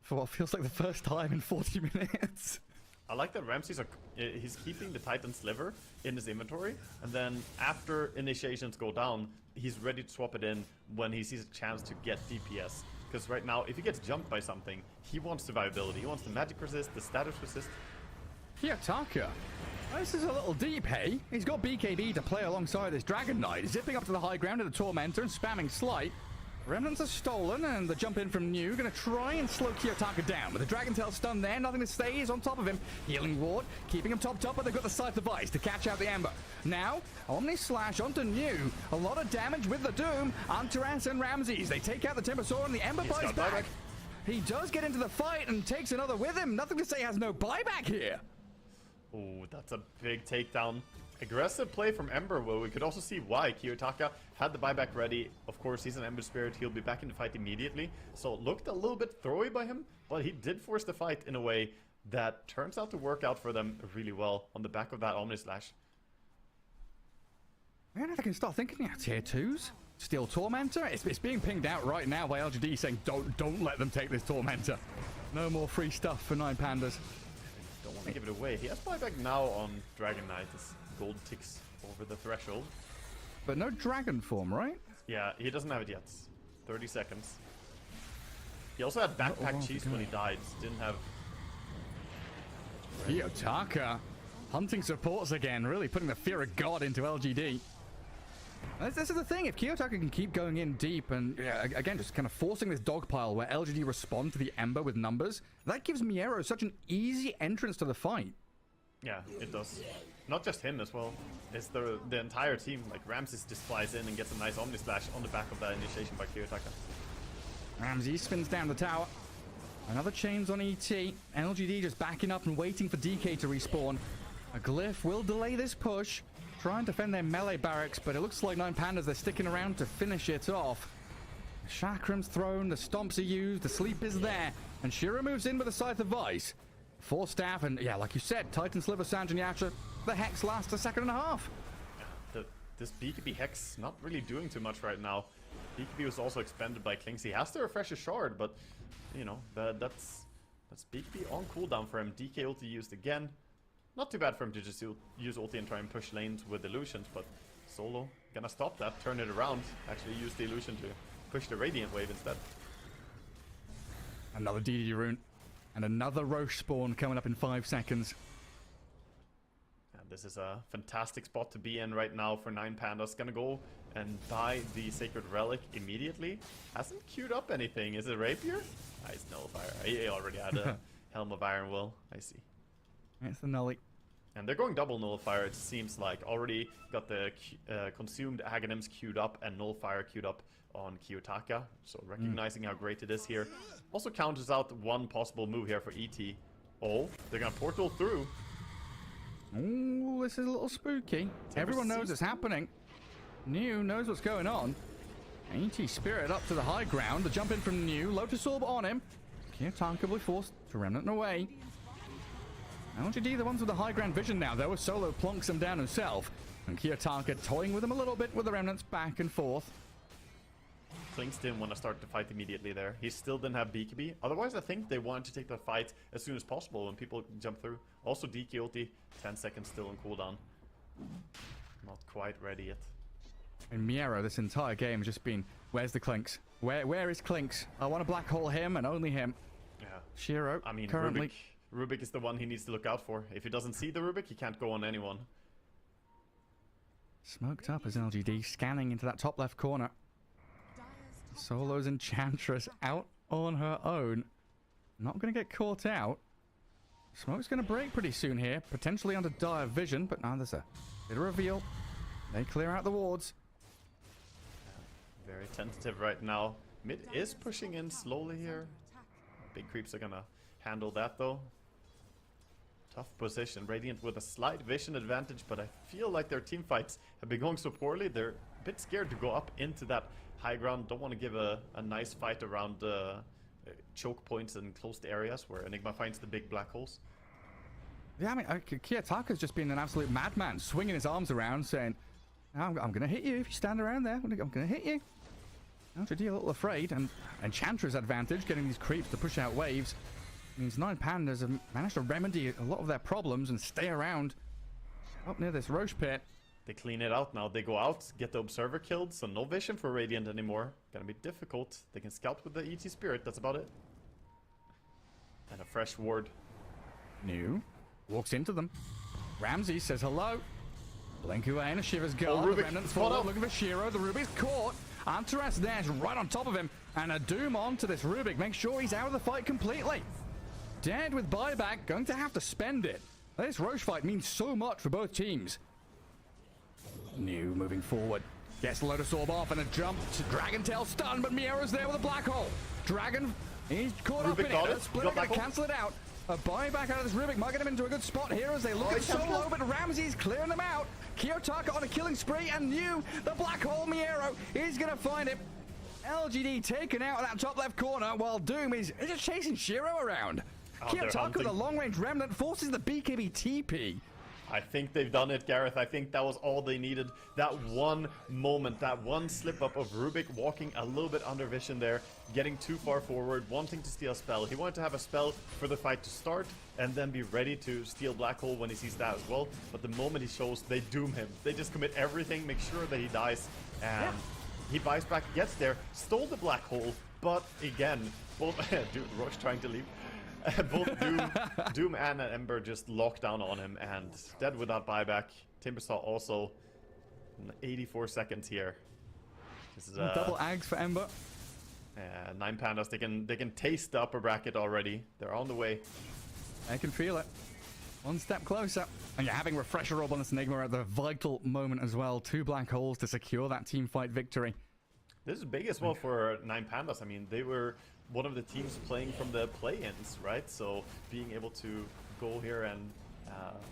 for what feels like the first time in 40 minutes. I like that Ramses he's keeping the Titan Sliver in his inventory, and then after initiations go down, he's ready to swap it in when he sees a chance to get DPS. Because right now, if he gets jumped by something, he wants survivability. He wants the magic resist, the status resist. Kiyotaka. This is a little deep, hey? He's got BKB to play alongside this Dragon Knight, zipping up to the high ground of the Tormentor and spamming Slight. Remnants are stolen, and the jump in from New gonna try and slow Kiyotaka down. With the Dragon Tail stun there, nothing to say, he's on top of him. Healing Ward, keeping him topped up, but they've got the Scythe device to catch out the Ember. Now, Omni Slash onto New. A lot of damage with the Doom. Antaras and Ramses, they take out the Timber Sword, and the Ember buys back. He does get into the fight and takes another with him. Nothing to say, has no buyback here. Oh, that's a big takedown. Aggressive play from Ember. Well, we could also see why. Kiyotaka had the buyback ready. Of course, he's an Ember Spirit. He'll be back in the fight immediately. So it looked a little bit throwy by him, but he did force the fight in a way that turns out to work out for them really well on the back of that Omni Slash. Man, I can start thinking now. Tier 2s? Steel Tormentor? It's being pinged out right now by LGD saying, don't let them take this Tormentor. No more free stuff for 9Pandas. Don't want to give it away. He has buyback now on Dragon Knight. His gold ticks over the threshold. But no dragon form, right? Yeah, he doesn't have it yet. 30 seconds. He also had backpack cheese when he died. Didn't have... Kiyotaka hunting supports again, really putting the fear of God into LGD. This is the thing, if Kiyotaka can keep going in deep and, again, just kind of forcing this dog pile where LGD respond to the Ember with numbers, that gives Miero such an easy entrance to the fight. Yeah, it does. Not just him as well. It's the entire team. Like, Ramses just flies in and gets a nice Omni Slash on the back of that initiation by Kiyotaka. Ramses spins down the tower. Another chains on ET. LGD just backing up and waiting for DK to respawn. A Glyph will delay this push. Try and defend their melee barracks, but it looks like 9Pandas, they're sticking around to finish it off. The Chakram's thrown, the stomps are used, the sleep is there, and Shira moves in with a Scythe of Vice. 4 staff, and yeah, like you said, Titan Sliver, Sanjin Yasha, the Hex lasts a second and a half. This BKB Hex not really doing too much right now. BKB was also expended by Klings. He has to refresh a shard, but, you know, that's BKB on cooldown for him. DK ulti used again. Not too bad for him to just use ulti and try and push lanes with illusions, but Solo gonna stop that, turn it around, actually use the illusion to push the Radiant Wave instead. Another DD rune, and another Roche spawn coming up in 5 seconds. And this is a fantastic spot to be in right now for 9Pandas. Gonna go and buy the Sacred Relic immediately. Hasn't queued up anything. Is it Rapier? Nice, Nullifier. He already had a Helm of Iron Will. I see. It's the Nully. And they're going double Nullifier, it seems like. Already got the Consumed Aghanims queued up and Nullifier queued up on Kiyotaka. So recognizing how great it is here. Also counters out one possible move here for ET. Oh, they're going to portal through. Ooh, this is a little spooky. Everyone knows it's happening. New knows what's going on. ET Spirit up to the high ground. The jump in from New. Lotus Orb on him. Kiyotaka will be forced to Remnant away. LGD, the ones with the high ground vision now, though, as Solo plonks him down himself. And Kiyotaka toying with him a little bit with the Remnants back and forth. Klinks didn't want to start the fight immediately there. He still didn't have BKB. Otherwise, I think they wanted to take the fight as soon as possible when people jump through. Also, DK ulti, 10 seconds still on cooldown. Not quite ready yet. And Miero, this entire game has just been, where's the Klinks? Where is Klinks? I want to black hole him and only him. Yeah. Shiro, I mean, currently... Rubik is the one he needs to look out for. If he doesn't see the Rubik, he can't go on anyone. Smoked up as LGD scanning into that top left corner. Solo's Enchantress out on her own. Not going to get caught out. Smoke's going to break pretty soon here. Potentially under dire vision, but now there's a bit of reveal. They clear out the wards. Very tentative right now. Mid is pushing in slowly here. Big creeps are going to handle that though. Tough position. Radiant with a slight vision advantage, but I feel like their team fights have been going so poorly. They're a bit scared to go up into that high ground. Don't want to give a nice fight around choke points and closed areas where Enigma finds the big black holes. Yeah, I mean, Kiyotaka's just been an absolute madman, swinging his arms around, saying, I'm going to hit you if you stand around there. I'm going to hit you. LGD a little afraid, and Enchantress advantage, getting these creeps to push out waves. Means 9 Pandas have managed to remedy a lot of their problems and stay around up near this Roche pit. They clean it out now. They go out, get the Observer killed, so no vision for Radiant anymore. Gonna be difficult. They can scout with the ET Spirit, that's about it. And a fresh ward. New. Walks into them. Ramsey says hello. Blink away and a Shiver's guard. Rubik, the Remnant's forward, looking for Shiro. The Rubik's caught. Antares there's right on top of him. And a Doom onto this Rubik. Make sure he's out of the fight completely. Dead with buyback, going to have to spend it. This Roche fight means so much for both teams. New moving forward. Gets Lotus Orb off and a jump to Dragon Tail stun, but Miero's there with a black hole. Dragon, he's caught up in it. Splitter gonna cancel it out. A buyback out of this Rubik might get him into a good spot here as they look at Solo, but Ramsey's clearing them out. Kiyotaka on a killing spree, and New, the black hole Miero, is gonna find him. LGD taken out of that top left corner while Doom is just chasing Shiro around. Kiyotaka with a long-range remnant forces the BKB TP. I think they've done it, Gareth. I think that was all they needed. That one moment, that one slip-up of Rubik walking a little bit under vision there, getting too far forward, wanting to steal a spell. He wanted to have a spell for the fight to start and then be ready to steal Black Hole when he sees that as well. But the moment he shows, they doom him. They just commit everything, make sure that he dies, and he buys back, gets there, stole the Black Hole, but again, both dude, Roche trying to leave. Both Doom and Ember just locked down on him and dead without buyback. Timbersaw also 84 seconds here. This is double ags for Ember. 9 Pandas. They can taste the upper bracket already. They're on the way. I can feel it. One step closer. And you're having Refresher Orb on this Enigma at the vital moment as well. 2 black holes to secure that team fight victory. This is big as well for 9 Pandas. I mean, they were one of the teams playing from the play-ins, right? So being able to go here and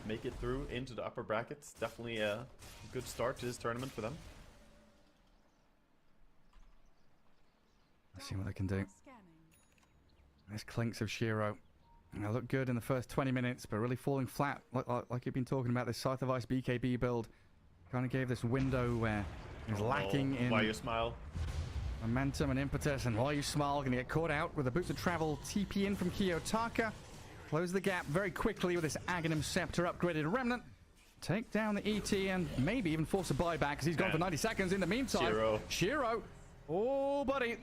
make it through into the upper brackets, definitely a good start to this tournament for them. Let's see what they can do. Nice clinks of Shiro. They look good in the first 20 minutes, but really falling flat, like you've been talking about this Scythe of Ice BKB build. Kind of gave this window where it was lacking in... Why you smile? Momentum and impetus, and while you smile, going to get caught out with a boots of travel TP in from Kiyotaka. Close the gap very quickly with this Aghanim Scepter upgraded Remnant. Take down the ET and maybe even force a buyback because he's gone for 90 seconds in the meantime. Shiro. Oh, buddy.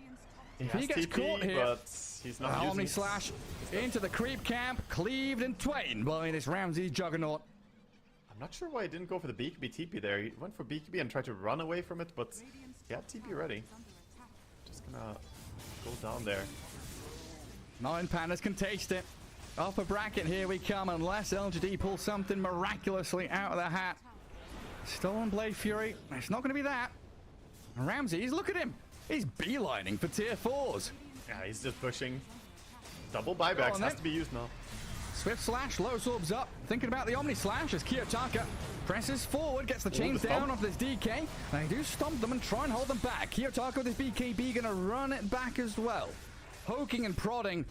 If he gets TP, caught here, but he's not using Omni it. Slash into the creep camp, cleaved in twain by this Ramsey Juggernaut. I'm not sure why he didn't go for the BKB TP there. He went for BKB and tried to run away from it, but he had TP ready. Just gonna go down there. 9 Pandas can taste it. Upper bracket, here we come, unless LGD pulls something miraculously out of the hat. Stolen Blade Fury. It's not going to be that. Ramsey's, look at him. He's beelining for tier 4s. Yeah, he's just pushing. Double buybacks has to be used now. Swift Slash, Lotus Orbs up. Thinking about the Omni Slash as Kiyotaka presses forward, gets the chains down off this DK. They do stomp them and try and hold them back. Kiyotaka with his BKB going to run it back as well. Poking and prodding.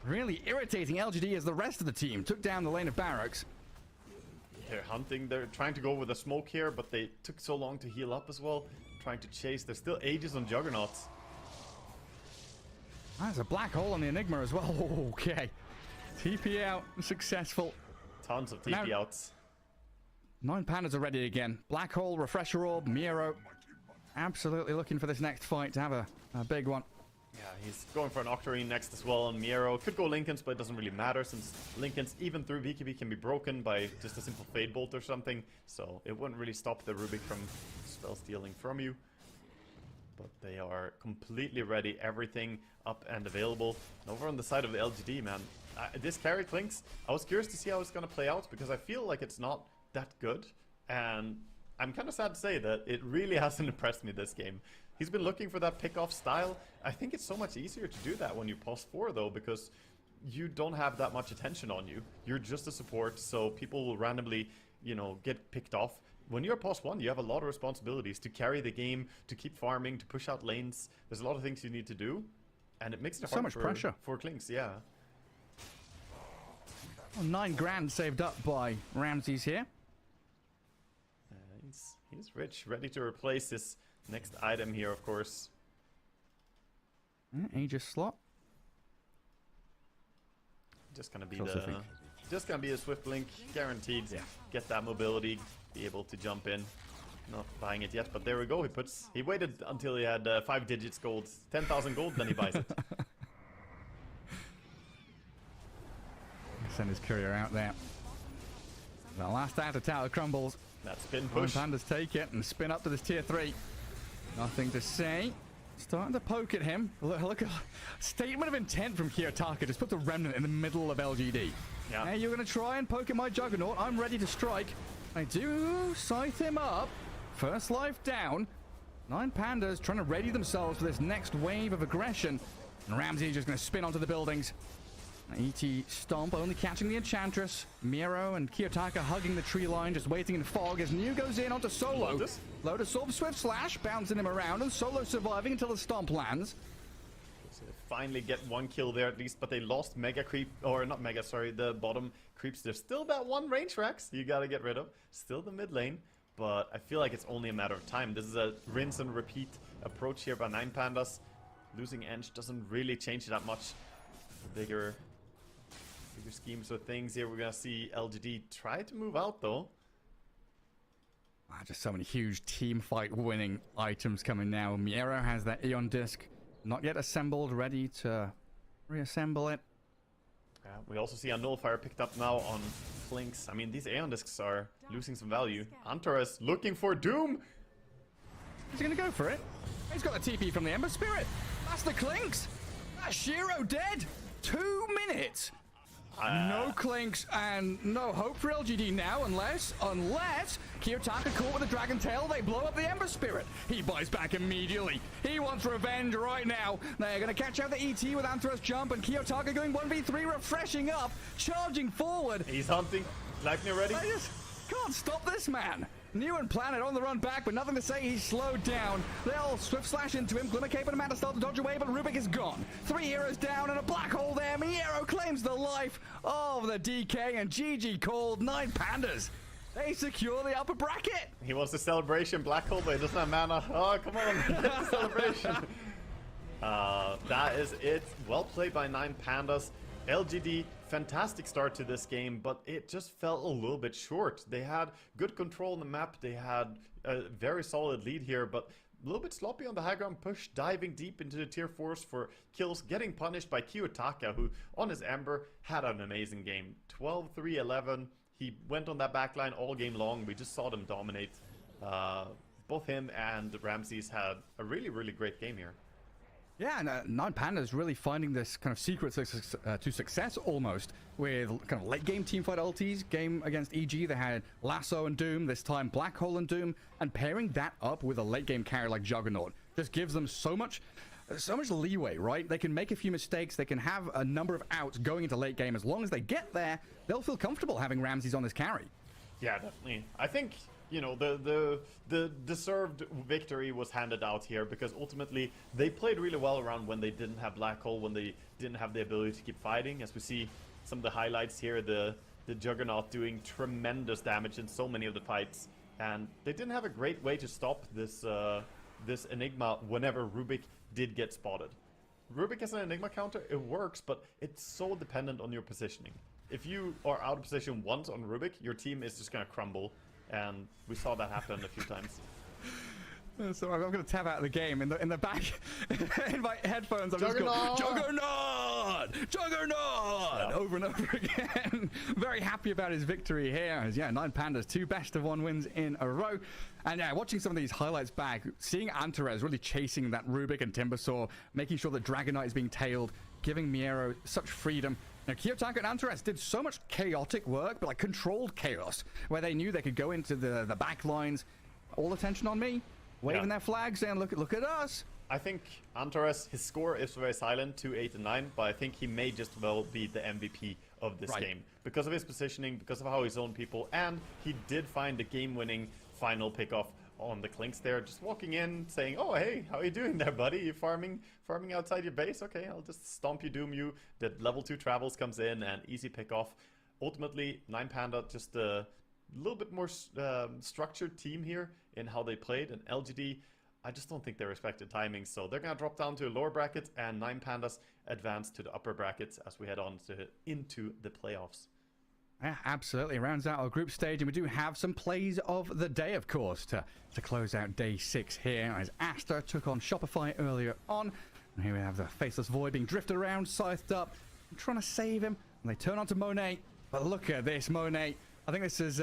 Really irritating LGD as the rest of the team took down the lane of barracks. They're hunting. They're trying to go with a smoke here, but they took so long to heal up as well. Trying to chase. There's still ages on Juggernauts. There's a black hole on the Enigma as well. Okay. TP out. Successful. Tons of TP outs. 9 pandas are ready again. Black hole, refresher orb, Miro. Absolutely looking for this next fight to have a big one. Yeah, he's going for an Octarine next as well on Miro. Could go Lincoln's, but it doesn't really matter since Lincoln's, even through BKB, can be broken by just a simple Fade Bolt or something. So it wouldn't really stop the Rubik from spell stealing from you. But they are completely ready. Everything up and available. And over on the side of the LGD, man. This carry Clinks, I was curious to see how it's going to play out because I feel like it's not that good. And I'm kind of sad to say that it really hasn't impressed me this game. He's been looking for that pick-off style. I think it's so much easier to do that when you pos 4 though, because you don't have that much attention on you. You're just a support, so people will randomly, you know, get picked off. When you're pos 1, you have a lot of responsibilities to carry the game, to keep farming, to push out lanes. There's a lot of things you need to do, and it makes it hard so much pressure for Clinks, yeah. Well, 9 grand saved up by Ramses here. He's rich, ready to replace his next item here, of course. Aegis slot. Just gonna be a swift blink, guaranteed. Yeah. Get that mobility, be able to jump in. Not buying it yet, but there we go. He waited until he had 5 digits gold, 10,000 gold, then he buys it. Send his courier out there. The last outer tower crumbles. That spin push. Pandas take it and spin up to this tier 3. Nothing to say. Starting to poke at him. Look at statement of intent from Kiyotaka. Just put the remnant in the middle of LGD. Yeah. Hey, you're going to try and poke at my Juggernaut. I'm ready to strike. I do scythe him up. First life down. 9 pandas trying to ready themselves for this next wave of aggression. And Ramsey just going to spin onto the buildings. ET Stomp only catching the Enchantress. Miro and Kiyotaka hugging the tree line, just waiting in fog as New goes in onto Solo. Lotus Orb Swift Slash, bouncing him around, and Solo surviving until the Stomp lands. So they finally get 1 kill there at least, but they lost Mega Creep, or not Mega, sorry, the bottom creeps. There's still that 1 range Rex you gotta get rid of. Still the mid lane, but I feel like it's only a matter of time. This is a rinse and repeat approach here by 9 pandas. Losing Ench doesn't really change that much. Bigger schemes of things here. We're gonna see LGD try to move out though. Just so many huge team fight winning items coming now. Miro has that Aeon Disc not yet assembled, ready to reassemble it. Yeah, we also see a Nullifier picked up now on Clinks. I mean, these Aeon Discs are losing some value. Antares looking for Doom. He's gonna go for it. He's got the TP from the Ember Spirit. That's the Clinks. That's Shiro dead. 2 minutes. No Clinks and no hope for LGD now, unless Kiyotaka caught with the Dragon Tail, they blow up the Ember Spirit. He buys back immediately. He wants revenge right now. They're going to catch out the ET with Anthros Jump, and Kiyotaka going 1v3, refreshing up, charging forward. He's hunting. Lightning ready. I just can't stop this man. New and Planet on the run back, but nothing to say. He's slowed down. They'll Swift Slash into him. Glimmer Cape and Amanda start to dodge away, but Rubik is gone. 3 heroes down and a black hole there. Miero claims the life of the DK, and GG called. 9 pandas. They secure the upper bracket. He wants the celebration black hole, but he doesn't have mana. Oh, come on. Get the celebration. That is it. Well played by 9 pandas. LGD, fantastic start to this game, but it just fell a little bit short. They had good control on the map. They had a very solid lead here, but a little bit sloppy on the high ground push, diving deep into the tier 4s for kills, getting punished by Kiyotaka, who on his Ember had an amazing game. 12-3-11. He went on that backline all game long. We just saw them dominate. Both him and Ramses had a really, really great game here. Yeah, and 9 pandas really finding this kind of secret to success almost with kind of late game teamfight ultis. Game against EG, they had Lasso and Doom, this time Black Hole and Doom, and pairing that up with a late game carry like Juggernaut just gives them so much leeway, right? They can make a few mistakes, they can have a number of outs going into late game. As long as they get there, they'll feel comfortable having Ramses on this carry. Yeah, definitely. I think, you know, the deserved victory was handed out here because ultimately they played really well around when they didn't have Black Hole, when they didn't have the ability to keep fighting. As we see some of the highlights here, the Juggernaut doing tremendous damage in so many of the fights, and they didn't have a great way to stop this this Enigma whenever Rubik did get spotted. Rubik as an Enigma counter, it works, but it's so dependent on your positioning. If you are out of position once on Rubik, your team is just gonna crumble, and we saw that happen a few times. So I'm going to tab out of the game. In the back, in my headphones, I'm just Juggernaut! going, Juggernaut! Juggernaut! Yeah. Over and over again. Very happy about his victory here. As, yeah, 9 Pandas, 2 best-of-1 wins in a row. And yeah, watching some of these highlights back, seeing Antares really chasing that Rubik and Timbersaw, making sure that Dragonite is being tailed, giving Miero such freedom. Now, Kiyotaka and Antares did so much chaotic work, but like controlled chaos, where they knew they could go into the back lines. All attention on me. Waving their flags saying, look at us. I think Antares, his score is very silent, 2, 8, and 9, but I think he may just well be the MVP of this game because of his positioning, because of how he's owned people, and he did find the game-winning final pickoff on the Clinks there, just walking in, saying, "Oh, hey, how you doing there, buddy? You farming outside your base? Okay, I'll just stomp you, doom you." The level 2 travels comes in, and easy pickoff. Ultimately, 9 Panda just a little bit more structured team here in how they played, and LGD, I just don't think they respected timing, so they're gonna drop down to a lower bracket, and 9 Pandas advance to the upper brackets as we head on into the playoffs. Yeah, absolutely. Rounds out our group stage, and we do have some plays of the day, of course, to close out day 6 here, as Aster took on Shopify earlier on. And here we have the Faceless Void being drifted around, scythed up, trying to save him, and they turn onto Monet. But look at this, Monet. I think this is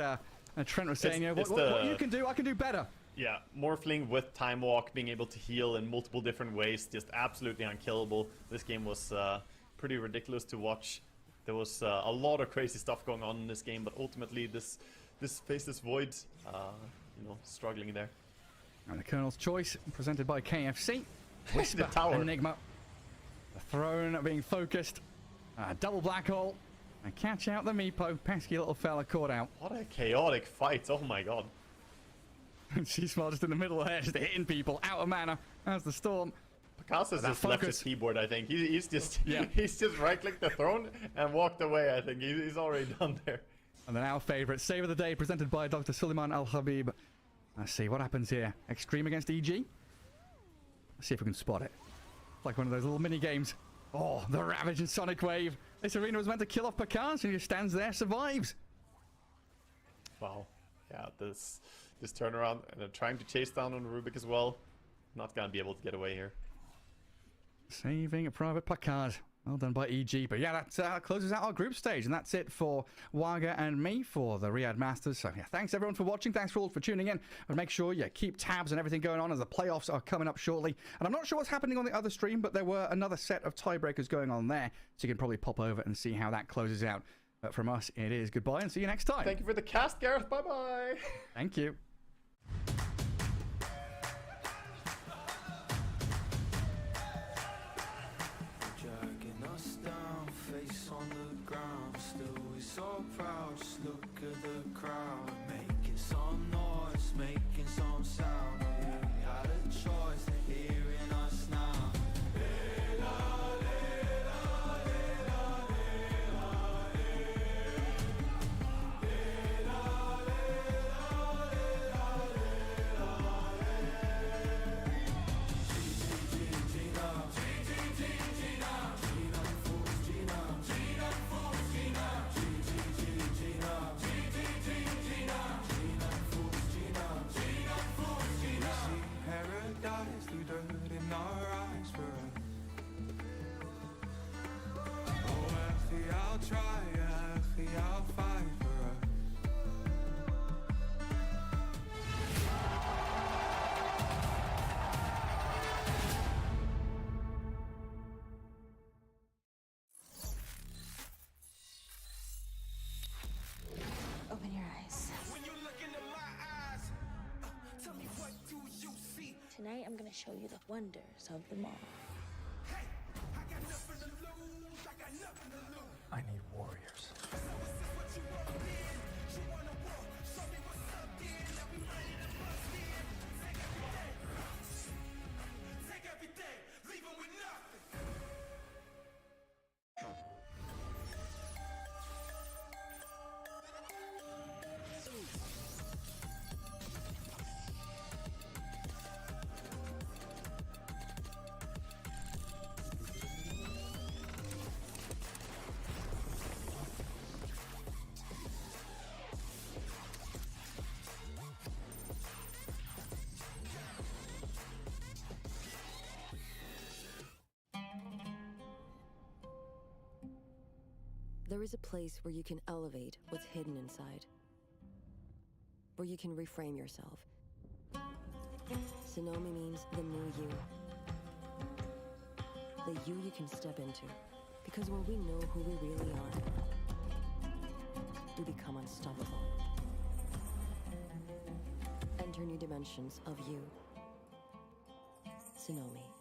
Trent was saying, what you can do, I can do better. Yeah, Morphling with Time Walk, being able to heal in multiple different ways, just absolutely unkillable. This game was pretty ridiculous to watch. There was a lot of crazy stuff going on in this game, but ultimately this Faceless Void, struggling there. And the Colonel's Choice, presented by KFC. Whisper, the tower. Enigma. The throne being focused. Double black hole. And catch out the Meepo. Pesky little fella caught out. What a chaotic fight. Oh my god. She's just in the middle there, just hitting people. Out of mana. As the storm. Picasso's just left his keyboard, I think. He's just right-clicked the throne and walked away, I think. He's already done there. And then our favorite, Save of the Day, presented by Dr. Suleiman Al-Habib. Let's see what happens here. Extreme against EG. Let's see if we can spot it. Like one of those little mini games. Oh, the Ravage and Sonic Wave. This arena was meant to kill off Picasso, and he just stands there, survives. Wow. Yeah, this turnaround, and they're trying to chase down on Rubik as well. Not gonna be able to get away here. Saving a private placard. Well done by EG. But yeah, that closes out our group stage. And that's it for Waga and me for the Riyadh Masters. So yeah, thanks everyone for watching. Thanks for all for tuning in. And make sure you keep tabs and everything going on as the playoffs are coming up shortly. And I'm not sure what's happening on the other stream, but there were another set of tiebreakers going on there. So you can probably pop over and see how that closes out. But from us, it is goodbye and see you next time. Thank you for the cast, Gareth. Bye-bye. Thank you. So proud, just look at the crowd, making some noise, making some sound. We had a choice, they're hearing us now. Open your eyes. Tonight I'm gonna show you the wonders of the mall. I need warriors. There is a place where you can elevate what's hidden inside, where you can reframe yourself. Sonomi means the new you. The you can step into. Because when we know who we really are, we become unstoppable. Enter new dimensions of you. Sonomi.